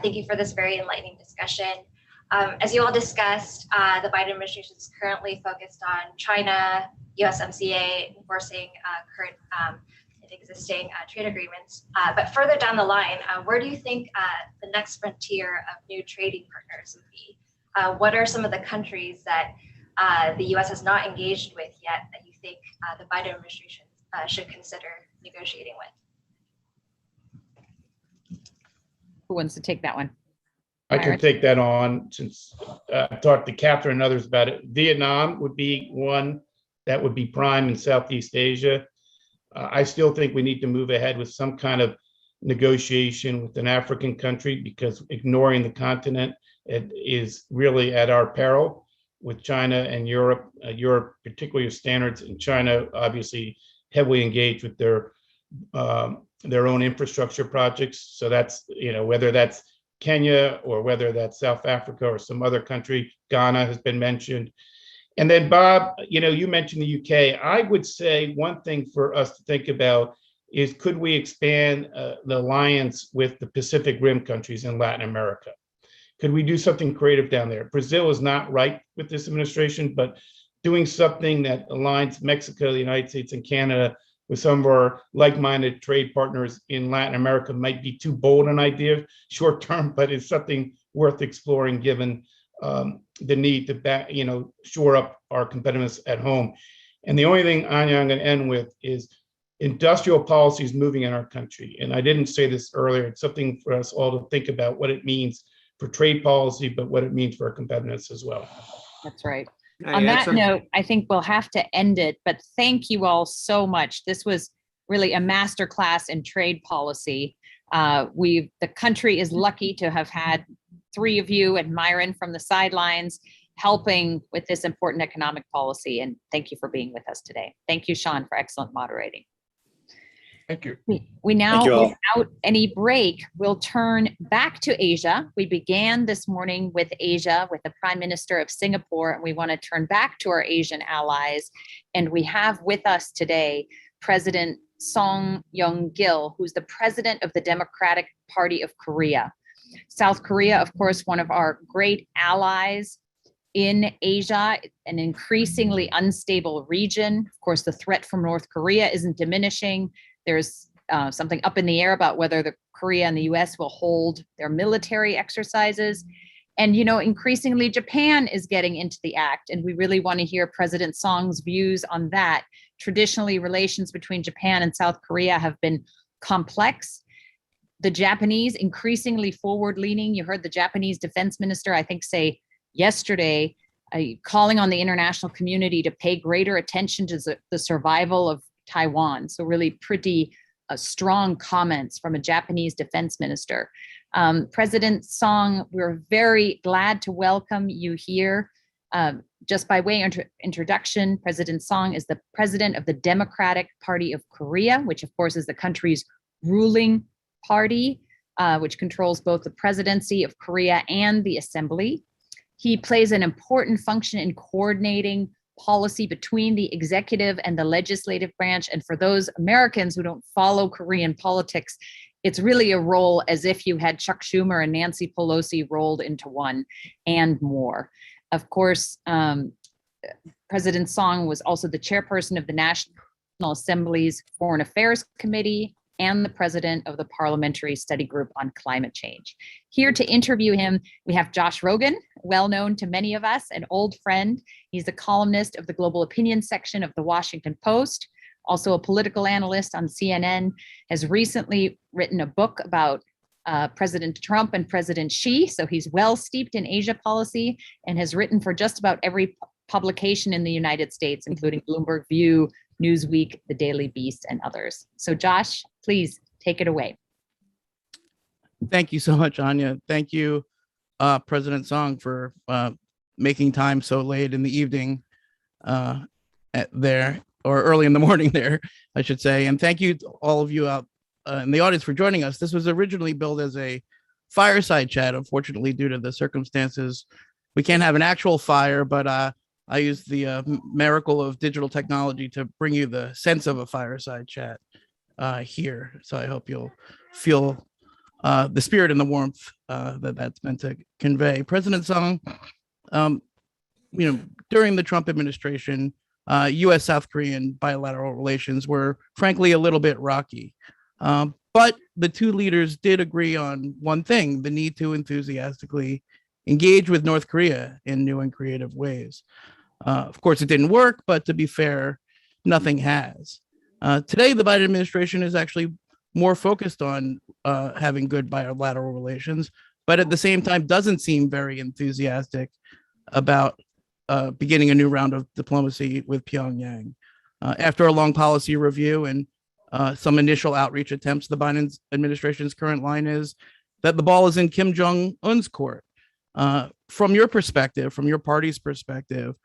Thank you for this very enlightening discussion. As you all discussed, the Biden administration is currently focused on China, USMCA, enforcing current and existing trade agreements. But further down the line, where do you think the next frontier of new trading partners would be? What are some of the countries that the US has not engaged with yet that you think the Biden administration should consider negotiating with? Who wants to take that one? I can take that on, since I've talked to Catherine and others about it. Vietnam would be one that would be prime in Southeast Asia. I still think we need to move ahead with some kind of negotiation with an African country, because ignoring the continent is really at our peril. with China and Europe. Europe, particularly with standards, and China obviously heavily engaged with their own infrastructure projects. So that's, whether that's Kenya or whether that's South Africa or some other country, Ghana has been mentioned. And then Bob, you mentioned the UK. I would say one thing for us to think about is, could we expand the alliance with the Pacific Rim countries in Latin America? Could we do something creative down there? Brazil is not right with this administration, but doing something that aligns Mexico, the United States, and Canada with some of our like-minded trade partners in Latin America might be too bold an idea short term, but it's something worth exploring given the need to shore up our competitiveness at home. And the only thing, Anya, I'm going to end with is industrial policy is moving in our country. And I didn't say this earlier. It's something for us all to think about what it means for trade policy, but what it means for our competitiveness as well. That's right. On that note, I think we'll have to end it, but thank you all so much. This was really a masterclass in trade policy. The country is lucky to have had three of you and Myron from the sidelines helping with this important economic policy. And thank you for being with us today. Thank you, Sean, for excellent moderating. Thank you. We now, without any break, will turn back to Asia. We began this morning with Asia, with the Prime Minister of Singapore, and we want to turn back to our Asian allies. And we have with us today President Song Young-gil, who's the president of the Democratic Party of Korea. South Korea, of course, one of our great allies in Asia, an increasingly unstable region. Of course, the threat from North Korea isn't diminishing. There's something up in the air about whether Korea and the US will hold their military exercises. And, increasingly Japan is getting into the act. And we really want to hear President Song's views on that. Traditionally, relations between Japan and South Korea have been complex. The Japanese, increasingly forward-leaning. You heard the Japanese defense minister, I think, say yesterday, calling on the international community to pay greater attention to the survival of Taiwan. So really pretty strong comments from a Japanese defense minister. President Song, we're very glad to welcome you here. Just by way of introduction, President Song is the president of the Democratic Party of Korea, which of course is the country's ruling party, which controls both the presidency of Korea and the assembly. He plays an important function in coordinating policy between the executive and the legislative branch. And for those Americans who don't follow Korean politics, it's really a role as if you had Chuck Schumer and Nancy Pelosi rolled into one and more. Of course, President Song was also the chairperson of the National Assembly's Foreign Affairs Committee and the president of the Parliamentary Study Group on Climate Change. Here to interview him, we have Josh Rogan, well known to many of us, an old friend. He's a columnist of the Global Opinion section of the Washington Post, also a political analyst on CNN, has recently written a book about President Trump and President Xi, so he's well steeped in Asia policy and has written for just about every publication in the United States, including Bloomberg View, Newsweek, The Daily Beast, and others. So Josh, please take it away. Thank you so much, Anya. Thank you, President Song, for making time so late in the evening there, or early in the morning there, I should say. And thank you to all of you out in the audience for joining us. This was originally billed as a fireside chat. Unfortunately, due to the circumstances, we can't have an actual fire, but I used the miracle of digital technology to bring you the sense of a fireside chat here. So I hope you'll feel the spirit and the warmth that's meant to convey. President Song, during the Trump administration, U.S.-South Korean bilateral relations were frankly a little bit rocky. But the two leaders did agree on one thing: the need to enthusiastically engage with North Korea in new and creative ways. Of course, it didn't work, but to be fair, nothing has. Today, the Biden administration is actually more focused on having good bilateral relations, but at the same time doesn't seem very enthusiastic about beginning a new round of diplomacy with Pyongyang. After a long policy review and some initial outreach attempts, the Biden administration's current line is that the ball is in Kim Jong-un's court. from your perspective, from your party's perspective,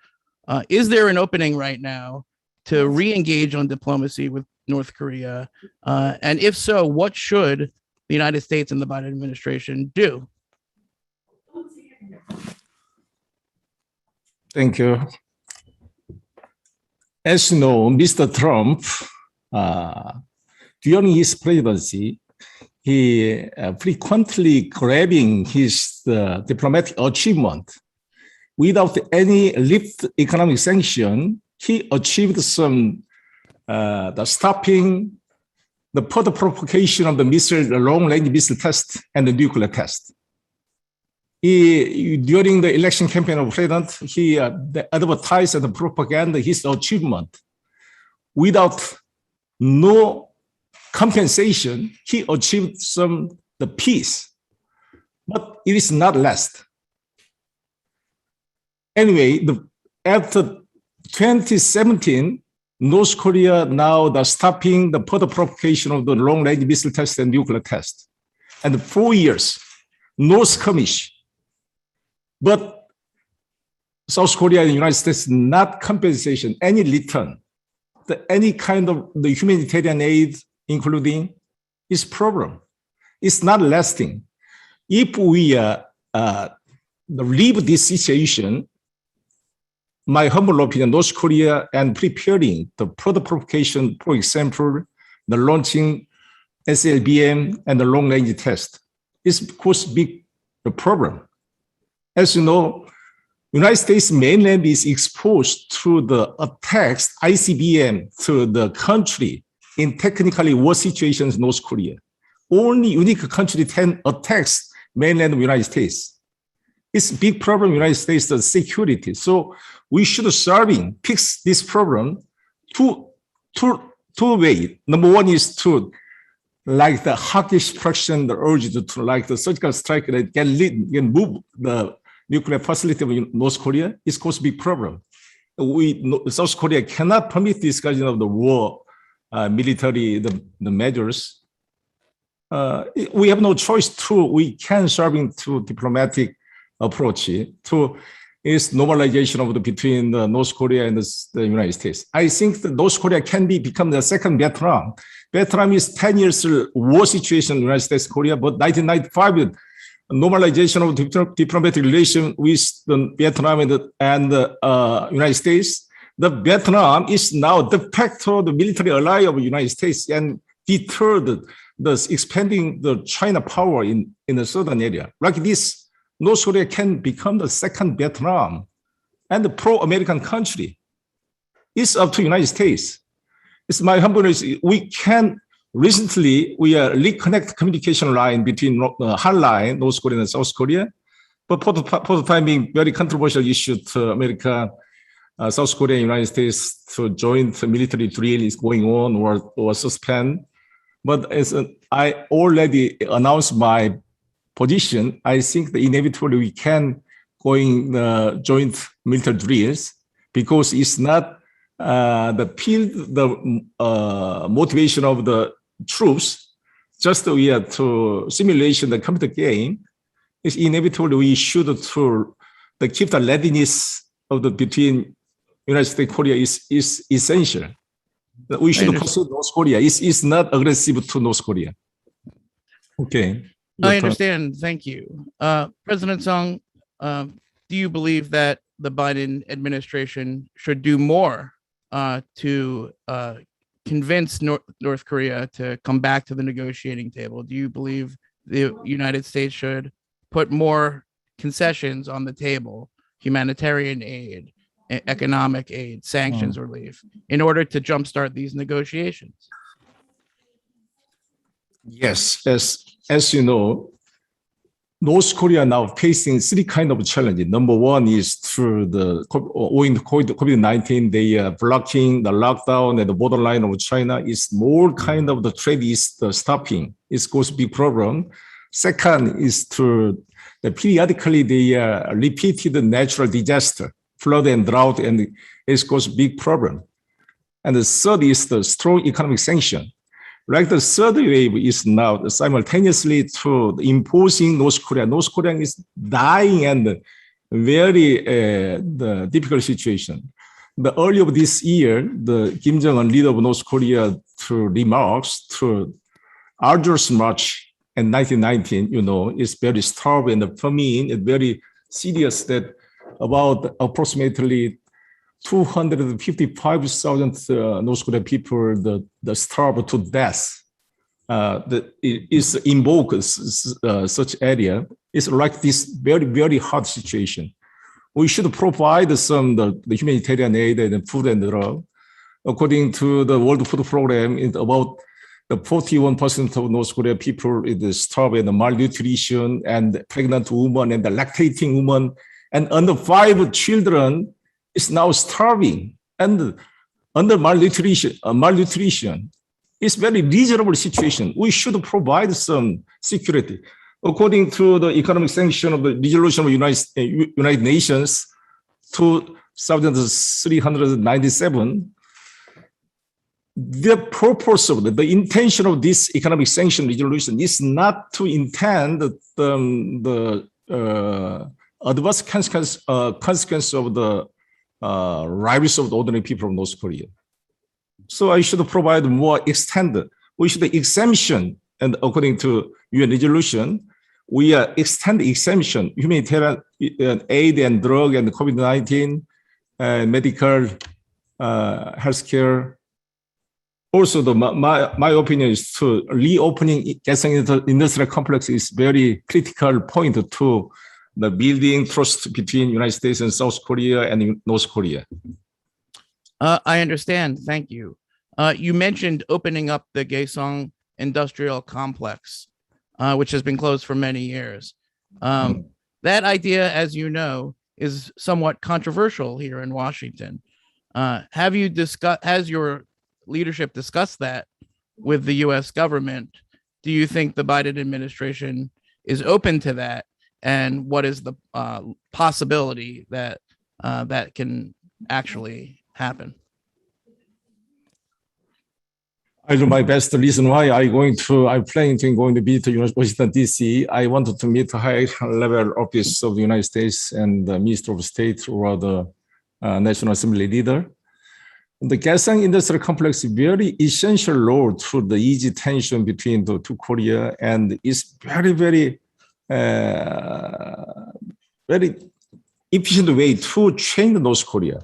is there an opening right now to re-engage on diplomacy with North Korea? And if so, what should the United States and the Biden administration do? Thank you. As you know, Mr. Trump, during his presidency, he frequently grabbing his diplomatic achievement. Without any lift economic sanction, he achieved some the stopping the further provocation of the long-range missile test and the nuclear test. During the election campaign of president, he advertised and propaganda his achievement. Without no compensation, he achieved the peace, but it is not last. Anyway, after 2017, North Korea now stopping the further provocation of the long-range missile test and nuclear test. And 4 years, no skirmish. But South Korea and the United States not compensation, any return, any kind of the humanitarian aid, including is problem. It's not lasting. If we leave this situation, my humble opinion, North Korea and preparing the further provocation, for example, the launching SLBM and the long-range test, is of course big problem. As you know, United States mainland is exposed to the attacks, ICBM, to the country in technically war situations in North Korea. Only unique country 10 attacks mainland United States. It's a big problem, United States security. So we should fix this problem two ways. Number one is to, like the hawkish Prussian, the urge to like the surgical strike that can move the nuclear facility of North Korea is cause big problem. South Korea cannot permit this kind of the war, military, the measures. We have no choice we can serving to diplomatic approach to is normalization of between North Korea and the United States. I think that North Korea can become the second Vietnam. Vietnam is 10 years war situation in the United States, Korea, but 1995, normalization of diplomatic relation with the Vietnam and the United States. The Vietnam is now de facto the military ally of the United States and deterred the expanding the China power in the southern area. Like this, North Korea can become the second Vietnam and the pro-American country. It's up to the United States. It's my humble recently, we reconnect communication line between hotline, North Korea and South Korea. But for the time being, very controversial issue to America, South Korea and United States to joint military drill is going on or suspend. But as I already announced my position, I think that inevitably we can going joint military drills because it's not the motivation of the troops, just we are to simulation the computer game. It's inevitable we should to keep the readiness of the between United States and Korea is essential. We should pursue North Korea. It's not aggressive to North Korea. Okay. I understand. Thank you. President Sung, do you believe that the Biden administration should do more to convince North Korea to come back to the negotiating table? Do you believe the United States should put more concessions on the table, humanitarian aid, economic aid, sanctions relief, in order to jumpstart these negotiations? Yes, as you know, North Korea now facing three kind of challenges. Number one is through owing to COVID-19, they are blocking the lockdown at the borderline of China. Is more kind of the trade is stopping. It's goes big problem. Second is to periodically they repeated natural disaster, flood and drought, and it's goes big problem. And the third is the strong economic sanction. Like the third wave is now simultaneously to imposing North Korea. North Korea is dying and very the difficult situation. The early of this year, the Kim Jong-un, leader of North Korea, through remarks to arduous march in 1919, is very stark, and for me, it's very serious that about approximately 255,000 North Korean people the starved to death. That is invoked such area. It's like this very, very hard situation. We should provide the humanitarian aid and food and drug. According to the World Food Program, it's about the 41% of North Korean people is starving and malnutrition, and pregnant women and the lactating women and under 5 children is now starving and under malnutrition. It's very reasonable situation. We should provide some security. According to the economic sanction of the resolution of United Nations 2397, the purpose of the intention of this economic sanction resolution is not to intend the adverse consequence of the lives of the ordinary people of North Korea. So I should provide more extended. We should exemption, and according to UN resolution, we extend exemption, humanitarian aid and drug and COVID-19, medical, healthcare. Also, my opinion is to reopening Kaesong industrial complex is very critical point to the building trust between United States and South Korea and North Korea. I understand. Thank you. You mentioned opening up the Kaesong industrial complex, which has been closed for many years. That idea, as you know, is somewhat controversial here in Washington. Has your leadership discussed that with the U.S. government? Do you think the Biden administration is open to that? And what is the possibility that that can actually happen? I do my best. The reason why I'm planning to going to be to Washington, D.C. I wanted to meet the high-level office of the United States and the Minister of State or the National Assembly leader. The Kaesong industrial complex is very essential role to the easy tension between the two Korea, and is very, very, very efficient way to change North Korea.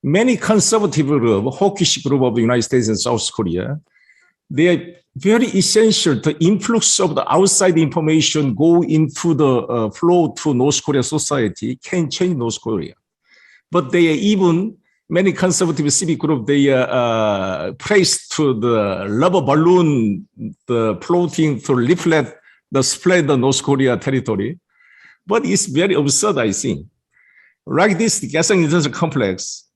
Many conservative group, hawkish group of the United States and South Korea, they are very essential. The influx of the outside information go into the flow to North Korea society can change North Korea. But they are even many conservative civic group, they praise to the rubber balloon, the floating to leaflet, the spread the North Korea territory. But it's very absurd, I think. Like this, the Kaesong industrial complex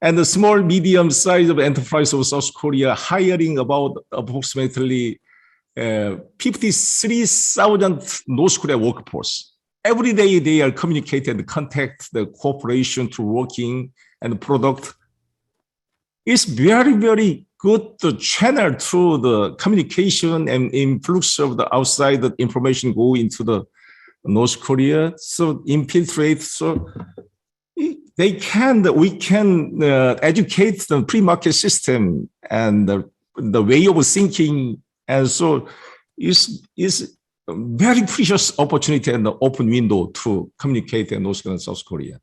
and the small, medium size of enterprise of South Korea hiring about approximately 53,000 North Korea workforce. Every day they are communicating, contact the cooperation to working and product. It's very, very good to channel through the communication and influx of the outside the information go into the North Korea. So infiltrate. So we can educate the pre-market system and the way of thinking. And so it's a very precious opportunity and the open window to communicate in North Korea and South Korea.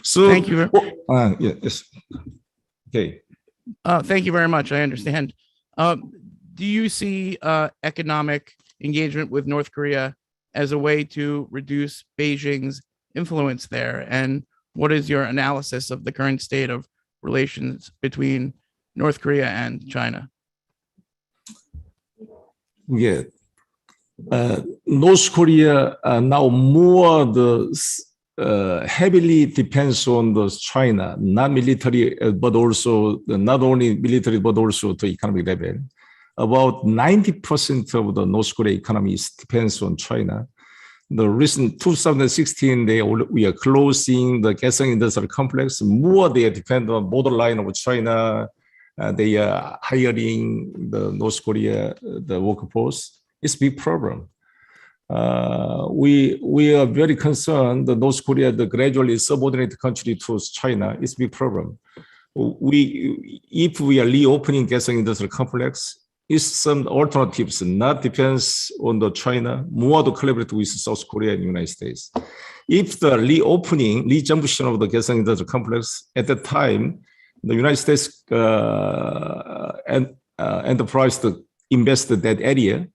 So thank you. Yes. Okay. Thank you very much. I understand. Do you see economic engagement with North Korea as a way to reduce Beijing's influence there? And what is your analysis of the current state of relations between North Korea and China? Yeah. North Korea now more heavily depends on the China, not military, but also not only military, but also the economic level. About 90% of the North Korea economy depends on China. The recent 2016, we are closing the Kaesong industrial complex. More they depend on borderline of China. They are hiring the North Korea, the workforce. It's a big problem. we are very concerned that North Korea, the gradually subordinate country to China, is a big problem. If we are reopening Kaesong Industrial Complex, is some alternatives, not depends on the China, more to collaborate with South Korea and United States. If the resumption of the Kaesong Industrial Complex, at the time, the United States enterprise to invest in that area.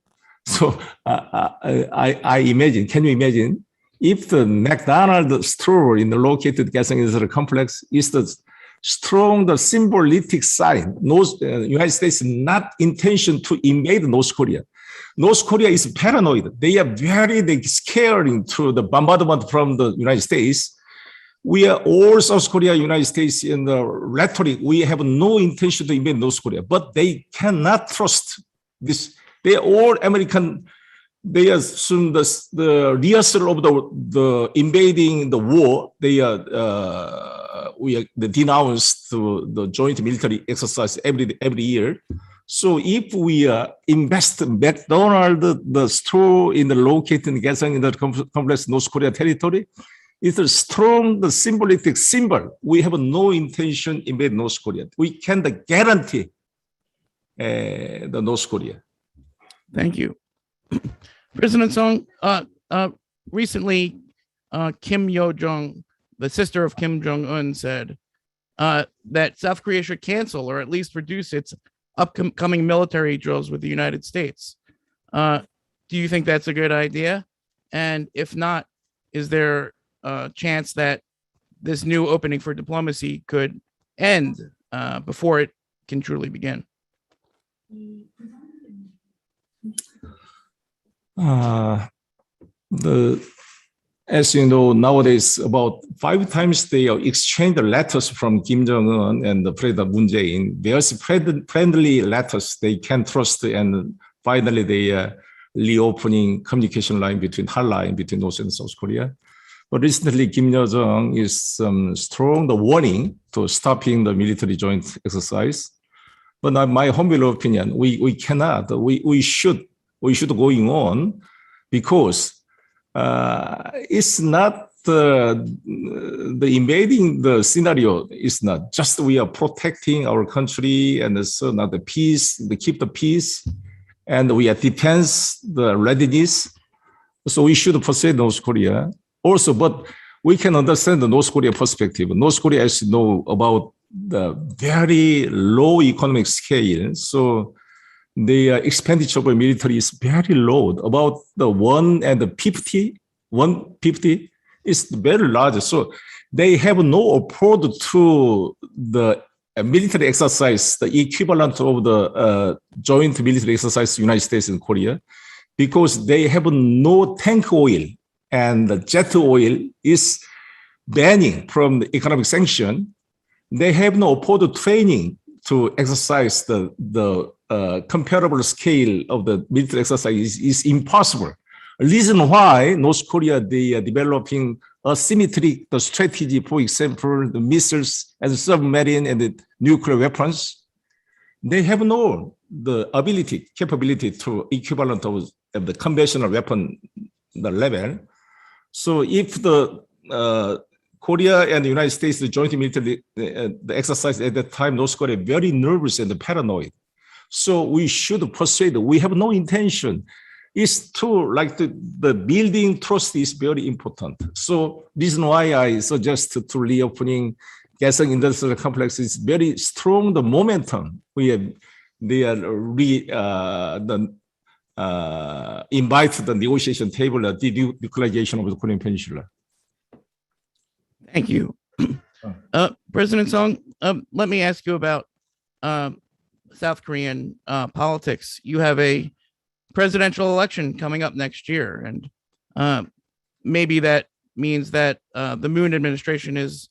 So I imagine, can you imagine, if the McDonald's store in the located Kaesong Industrial Complex is the strong, symbolic sign, United States not intention to invade North Korea. North Korea is paranoid. They are very scared to the bombardment from the United States. We are all South Korea, United States in the rhetoric. We have no intention to invade North Korea, but they cannot trust this. They are all American. They assume the rehearsal of the invading the war. They denounce the joint military exercise every year. So if we invest McDonald's, the store in the located in Kaesong in the complex North Korea territory, it's a strong symbolic symbol. We have no intention to invade North Korea. We can guarantee the North Korea. Thank you. President Song, recently Kim Yo-jong, the sister of Kim Jong-un, said that South Korea should cancel or at least reduce its upcoming military drills with the United States. Do you think that's a good idea? And if not, is there a chance that this new opening for diplomacy could end before it can truly begin? As you know, nowadays about 5 times they exchanged letters from Kim Jong-un and the President Moon Jae-in. There's friendly letters they can trust, and finally they reopening communication line between hotline between North and South Korea. But recently, Kim Yo-jong is strong warning to stopping the military joint exercise. But my humble opinion, we cannot. We should going on, because it's not the invading the scenario is not just we are protecting our country and so not the peace, to keep the peace, and we are defense the readiness. So we should persuade North Korea also, but we can understand the North Korea perspective. North Korea, as you know, about the very low economic scale. So the expenditure of military is very low, about the 150 is very large. So they have no approach to the military exercise, the equivalent of the joint military exercise United States and Korea, because they have no tank oil, and the jet oil is banning from the economic sanction. They have no approach training to exercise the comparable scale of the military exercise is impossible. Reason why North Korea, they are developing asymmetric the strategy, for example, the missiles and the submarine and the nuclear weapons. They have no the capability to equivalent of the conventional weapon the level. So if the Korea and the United States, the joint military the exercise at that time, North Korea very nervous and paranoid. So we should persuade. We have no intention. It's true, like the building trust is very important. So reason why I suggest to reopening Kaesong Industrial Complex is very strong. The momentum they are invite the negotiation table at the denuclearization of the Korean Peninsula. Thank you. President Song, let me ask you about South Korean politics. You have a presidential election coming up next year, and maybe that means that the Moon administration is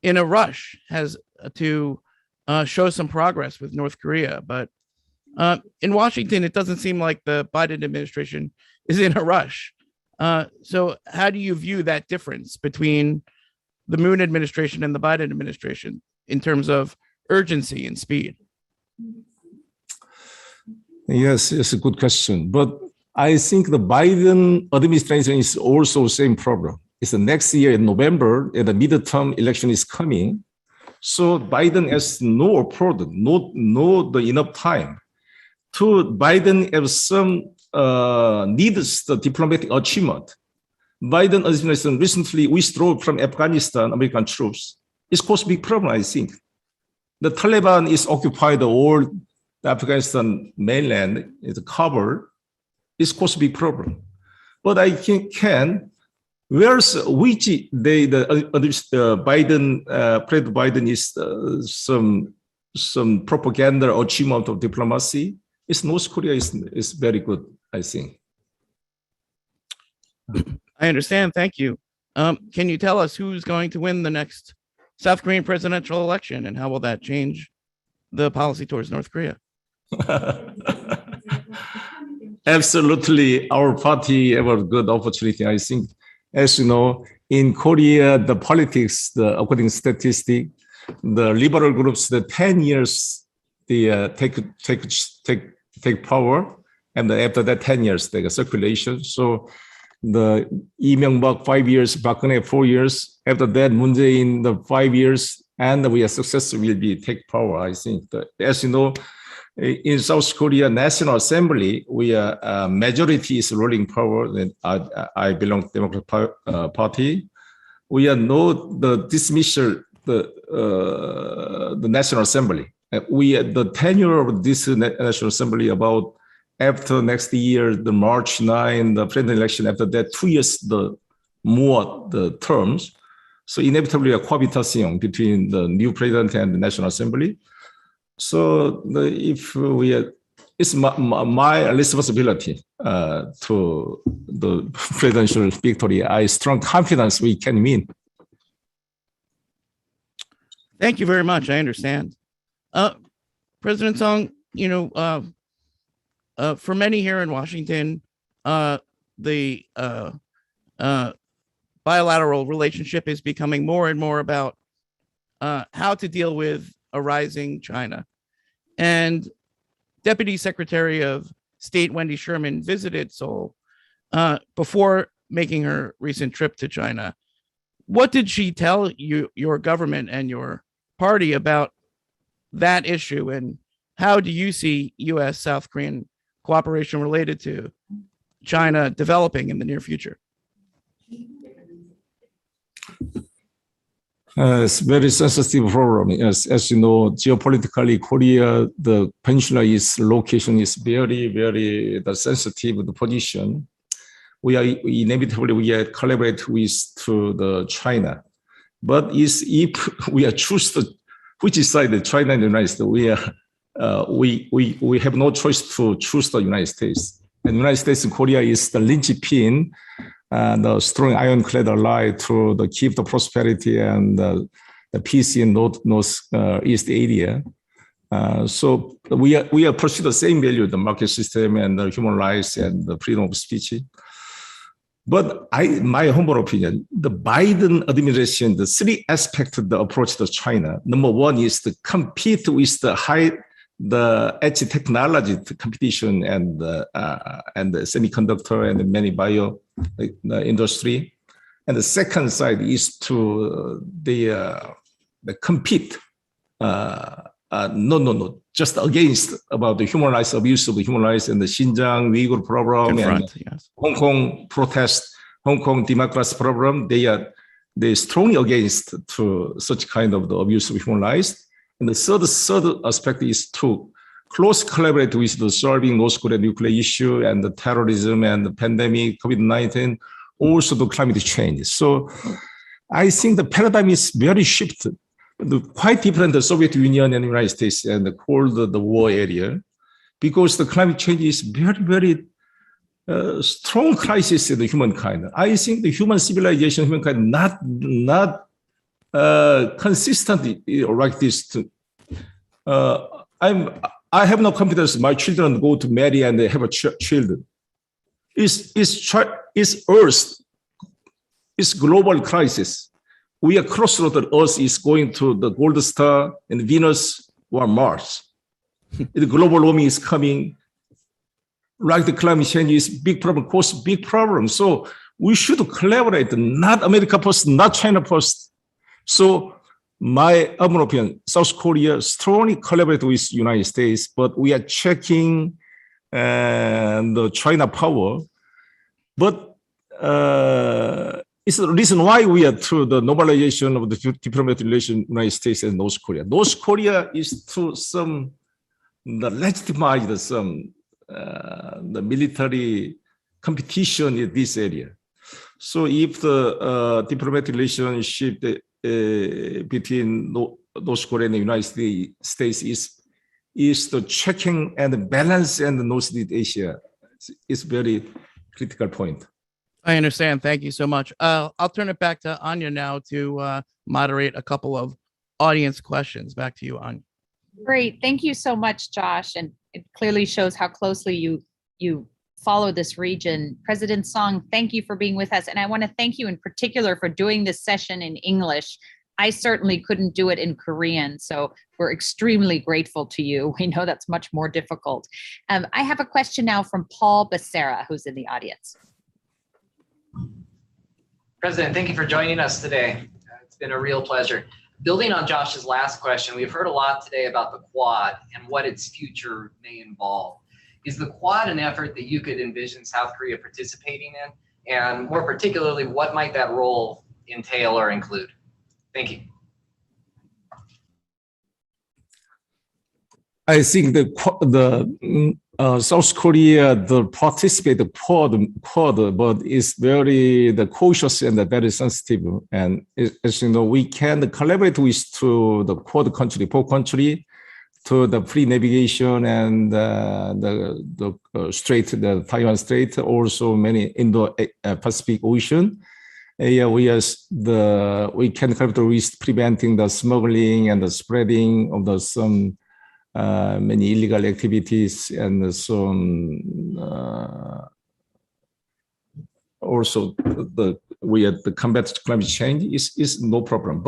in a rush, has to show some progress with North Korea. But in Washington, it doesn't seem like the Biden administration is in a rush. So how do you view that difference between the Moon administration and the Biden administration in terms of urgency and speed? Yes, it's a good question. But I think the Biden administration is also same problem. It's the next year in November, and the midterm election is coming. So Biden has no approach, no enough time to Biden have some needs the diplomatic achievement. Biden administration recently withdrew from Afghanistan, American troops. It's caused a big problem, I think. The Taliban is occupied all the Afghanistan mainland, is covered. It's caused a big problem. But I think where's which President Biden is some propaganda achievement of diplomacy. It's North Korea is very good, I think. I understand. Thank you. Can you tell us who's going to win the next South Korean presidential election, and how will that change the policy towards North Korea? Absolutely, our party have a good opportunity. I think, as you know, in Korea, the politics, according to statistics, the liberal groups, the 10 years they take power, and after that 10 years they get circulation. So the Lee Myung-bak 5 years, Park-geun-hye 4 years. After that, Moon Jae-in the 5 years, and we are successful will be take power. I think as you know, in South Korea National Assembly, we are majority is ruling power. And I belong to Democratic Party. We are the dismissal the National Assembly. The tenure of this National Assembly about after next year, the March 9, the president election. After that, 2 years the terms. So inevitably a cohabitation between the new president and the National Assembly. So if it's my responsibility to the presidential victory. I strong confidence we can win. Thank you very much. I understand. President Song, for many here in Washington, the bilateral relationship is becoming more and more about how to deal with a rising China. And Deputy Secretary of State Wendy Sherman visited Seoul before making her recent trip to China. What did she tell you, your government and your party about that issue, and how do you see U.S.-South Korean cooperation related to China developing in the near future? It's a very sensitive problem. As you know, geopolitically, Korea, the peninsula location is very, very sensitive the position. We inevitably collaborate with the China, but if we are choose which side, China and the United States, we have no choice to choose the United States. And the United States and Korea is the linchpin, the strong ironclad ally to keep the prosperity and the peace in Northeast area. So we are pursue the same value, the market system and the human rights and the freedom of speech. But my humble opinion, the Biden administration, the three aspects of the approach to China. Number one is to compete with the edge technology competition and the semiconductor and many bio industry. And the second side is to compete. Just against about the human rights abuse of the human rights and the Xinjiang Uyghur problem and Hong Kong protest, Hong Kong democracy problem. They strongly against to such kind of the abuse of human rights. And the third aspect is to close collaborate with the solving North Korea nuclear issue and the terrorism and the pandemic, COVID-19, also the climate change. So I think the paradigm is very shifted. Quite different the Soviet Union and the United States and the Cold War area, because the climate change is very, very strong crisis in the humankind. I think the human civilization, humankind, not consistently like this. I have no confidence my children go to marry and they have children. It's Earth. It's global crisis. We are crossroads. Earth is going to the gold star and Venus or Mars. The global warming is coming. like the climate change is big problem, cause big problem. So we should collaborate, not America first, not China first. So my humble opinion, South Korea strongly collaborate with United States, but we are checking the China power. But it's the reason why we are through the normalization of the diplomatic relation United States and North Korea. North Korea is to some the legitimize some the military competition in this area. So if the diplomatic relationship between North Korea and the United States is the checking and balance and Northeast Asia is very critical point. I understand. Thank you so much. I'll turn it back to Anya now to moderate a couple of audience questions. Back to you, Anya. Great. Thank you so much, Josh. And it clearly shows how closely you follow this region. President Song, thank you for being with us. And I want to thank you in particular for doing this session in English. I certainly couldn't do it in Korean, so we're extremely grateful to you. We know that's much more difficult. I have a question now from Paul Becerra, who's in the audience. President, thank you for joining us today. It's been a real pleasure. Building on Josh's last question, we've heard a lot today about the Quad and what its future may involve. Is the Quad an effort that you could envision South Korea participating in? And more particularly, what might that role entail or include? Thank you. I think the South Korea participate the Quad, but is very cautious and very sensitive. And as you know, we can collaborate with to the Quad country, 4 country, to the free navigation and the strait, the Taiwan Strait, also many Indo-Pacific Ocean. We can collaborate with preventing the smuggling and the spreading of the some many illegal activities and some also we at the combat climate change is no problem.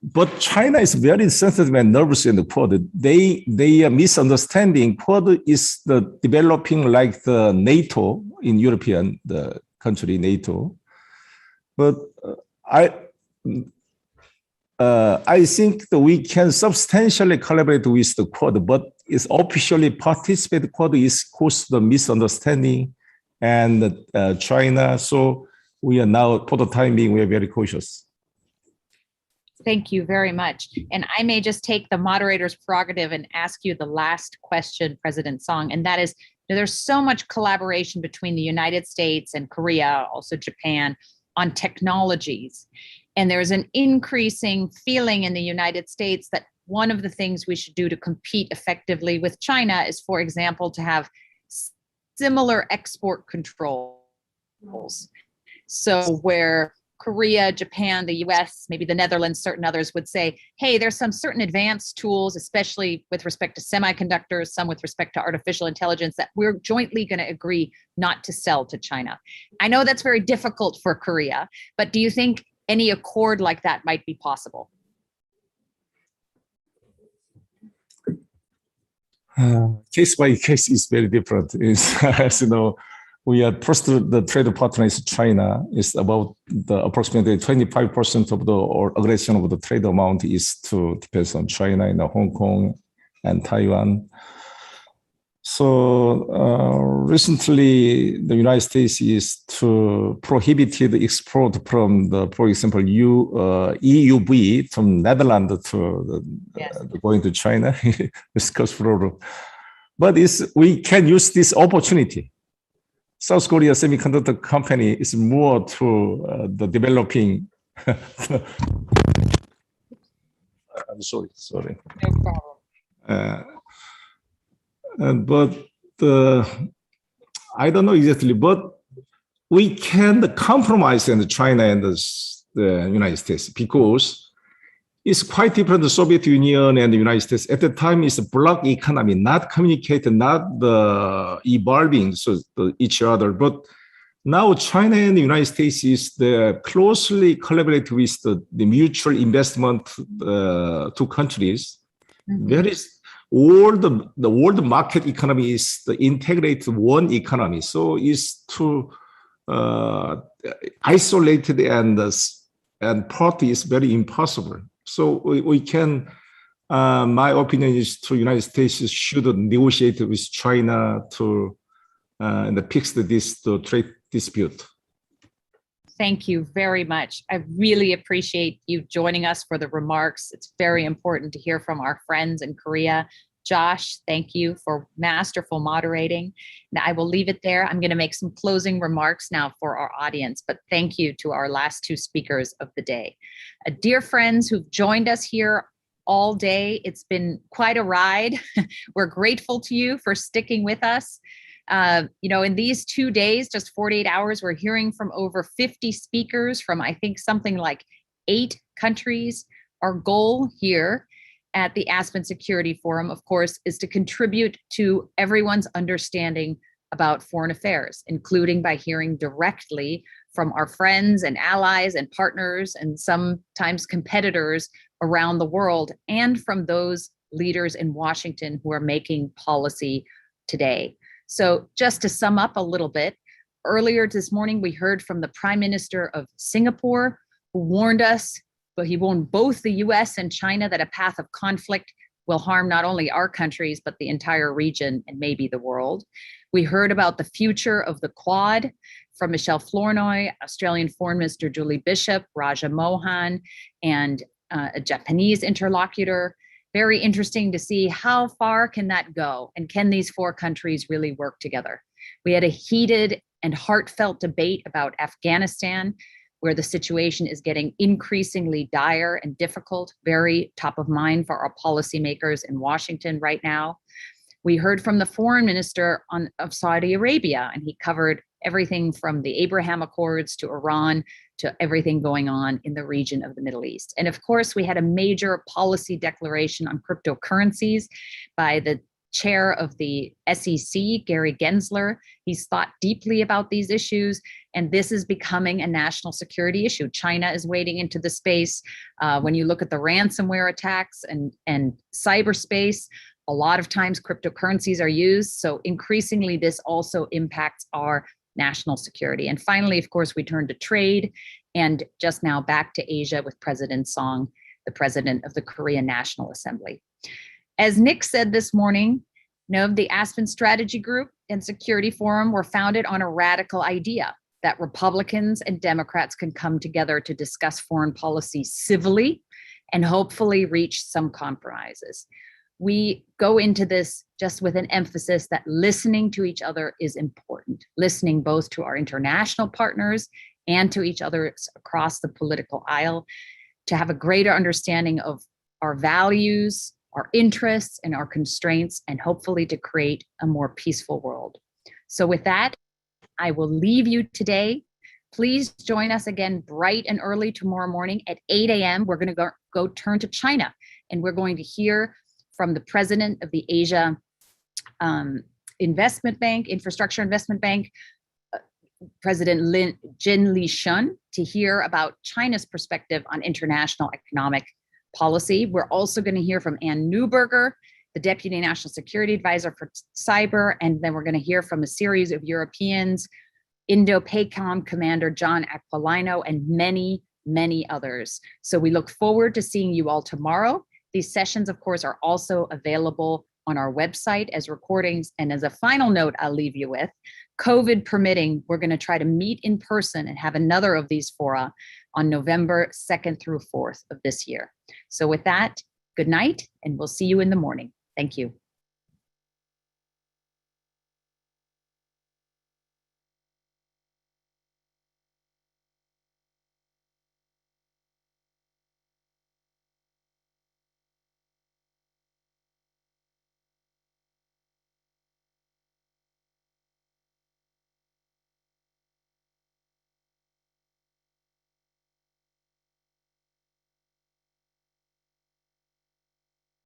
But China is very sensitive and nervous in the Quad. They are misunderstanding. Quad is the developing like the NATO in European the country NATO, but I think that we can substantially collaborate with the Quad, but is officially participate the Quad is caused the misunderstanding and China. So we are now for the time being we are very cautious. Thank you very much. And I may just take the moderator's prerogative and ask you the last question, President Song, and that is, there's so much collaboration between the United States and Korea, also Japan, on technologies. And there's an increasing feeling in the United States that one of the things we should do to compete effectively with China is, for example, to have similar export controls. So where Korea, Japan, the US, maybe the Netherlands, certain others would say, hey, there's some certain advanced tools, especially with respect to semiconductors, some with respect to artificial intelligence, that we're jointly going to agree not to sell to China. I know that's very difficult for Korea, but do you think any accord like that might be possible? Case by case is very different. As you know, we are first the trade partner is China. Is about the approximately 25% of the aggression of the trade amount is to depends on China in Hong Kong and Taiwan. So recently, the United States is to prohibit the export from the, for example, EUV from Netherlands to going to China. It's cost problem, but we can use this opportunity. South Korea semiconductor company is more to the developing. I'm sorry. No problem. But I don't know exactly, but we can compromise in China and the United States because it's quite different. The Soviet Union and the United States at the time is a block economy, not communicated, not the evolving so each other. But now China and the United States is closely collaborate with the mutual investment 2 countries. Mm-hmm. all the world market economy is the integrated one economy. So is to isolated and party is very impossible. So we can, my opinion is to United States should negotiate with China to fix the trade dispute. Thank you very much. I really appreciate you joining us for the remarks. It's very important to hear from our friends in Korea. Josh, thank you for masterful moderating. Now I will leave it there. I'm going to make some closing remarks now for our audience, but thank you to our last two speakers of the day. Dear friends who've joined us here all day, it's been quite a ride. We're grateful to you for sticking with us. In these 2 days, just 48 hours, we're hearing from over 50 speakers from, I think, something like 8 countries. Our goal here at the Aspen Security Forum, of course, is to contribute to everyone's understanding about foreign affairs, including by hearing directly from our friends and allies and partners and sometimes competitors around the world, and from those leaders in Washington who are making policy today. So just to sum up a little bit, earlier this morning, we heard from the Prime Minister of Singapore, who warned us, but he warned both the US and China that a path of conflict will harm not only our countries, but the entire region and maybe the world. We heard about the future of the Quad from Michelle Flournoy, Australian Foreign Minister Julie Bishop, Raja Mohan, and a Japanese interlocutor. Very interesting to see how far can that go, and can these 4 countries really work together? We had a heated and heartfelt debate about Afghanistan, where the situation is getting increasingly dire and difficult, very top of mind for our policymakers in Washington right now. We heard from the foreign minister of Saudi Arabia, and he covered everything from the Abraham Accords to Iran to everything going on in the region of the Middle East. And of course, we had a major policy declaration on cryptocurrencies by the chair of the SEC, Gary Gensler. He's thought deeply about these issues, and this is becoming a national security issue. China is wading into the space. When you look at the ransomware attacks and cyberspace, a lot of times cryptocurrencies are used. So increasingly, this also impacts our national security. And finally, of course, we turn to trade, and just now back to Asia with President Song, the president of the Korean National Assembly. As Nick said this morning, the Aspen Strategy Group and Security Forum were founded on a radical idea that Republicans and Democrats can come together to discuss foreign policy civilly and hopefully reach some compromises. We go into this just with an emphasis that listening to each other is important, listening both to our international partners and to each other across the political aisle, to have a greater understanding of our values, our interests, and our constraints, and hopefully to create a more peaceful world. So with that, I will leave you today. Please join us again bright and early tomorrow morning at 8 a.m. We're going to go turn to China, and we're going to hear from the president of the Asia Investment Bank, Infrastructure Investment Bank, President Jin Li-shun, to hear about China's perspective on international economic policy. We're also going to hear from Ann Neuberger, the Deputy National Security Advisor for Cyber, and then we're going to hear from a series of Europeans, Indo-PACOM Commander John Aquilino, and many, many others. So we look forward to seeing you all tomorrow. These sessions, of course, are also available on our website as recordings. And as a final note, I'll leave you with, COVID permitting, we're going to try to meet in person and have another of these fora on November 2nd through 4th of this year. So with that, good night, and we'll see you in the morning. Thank you.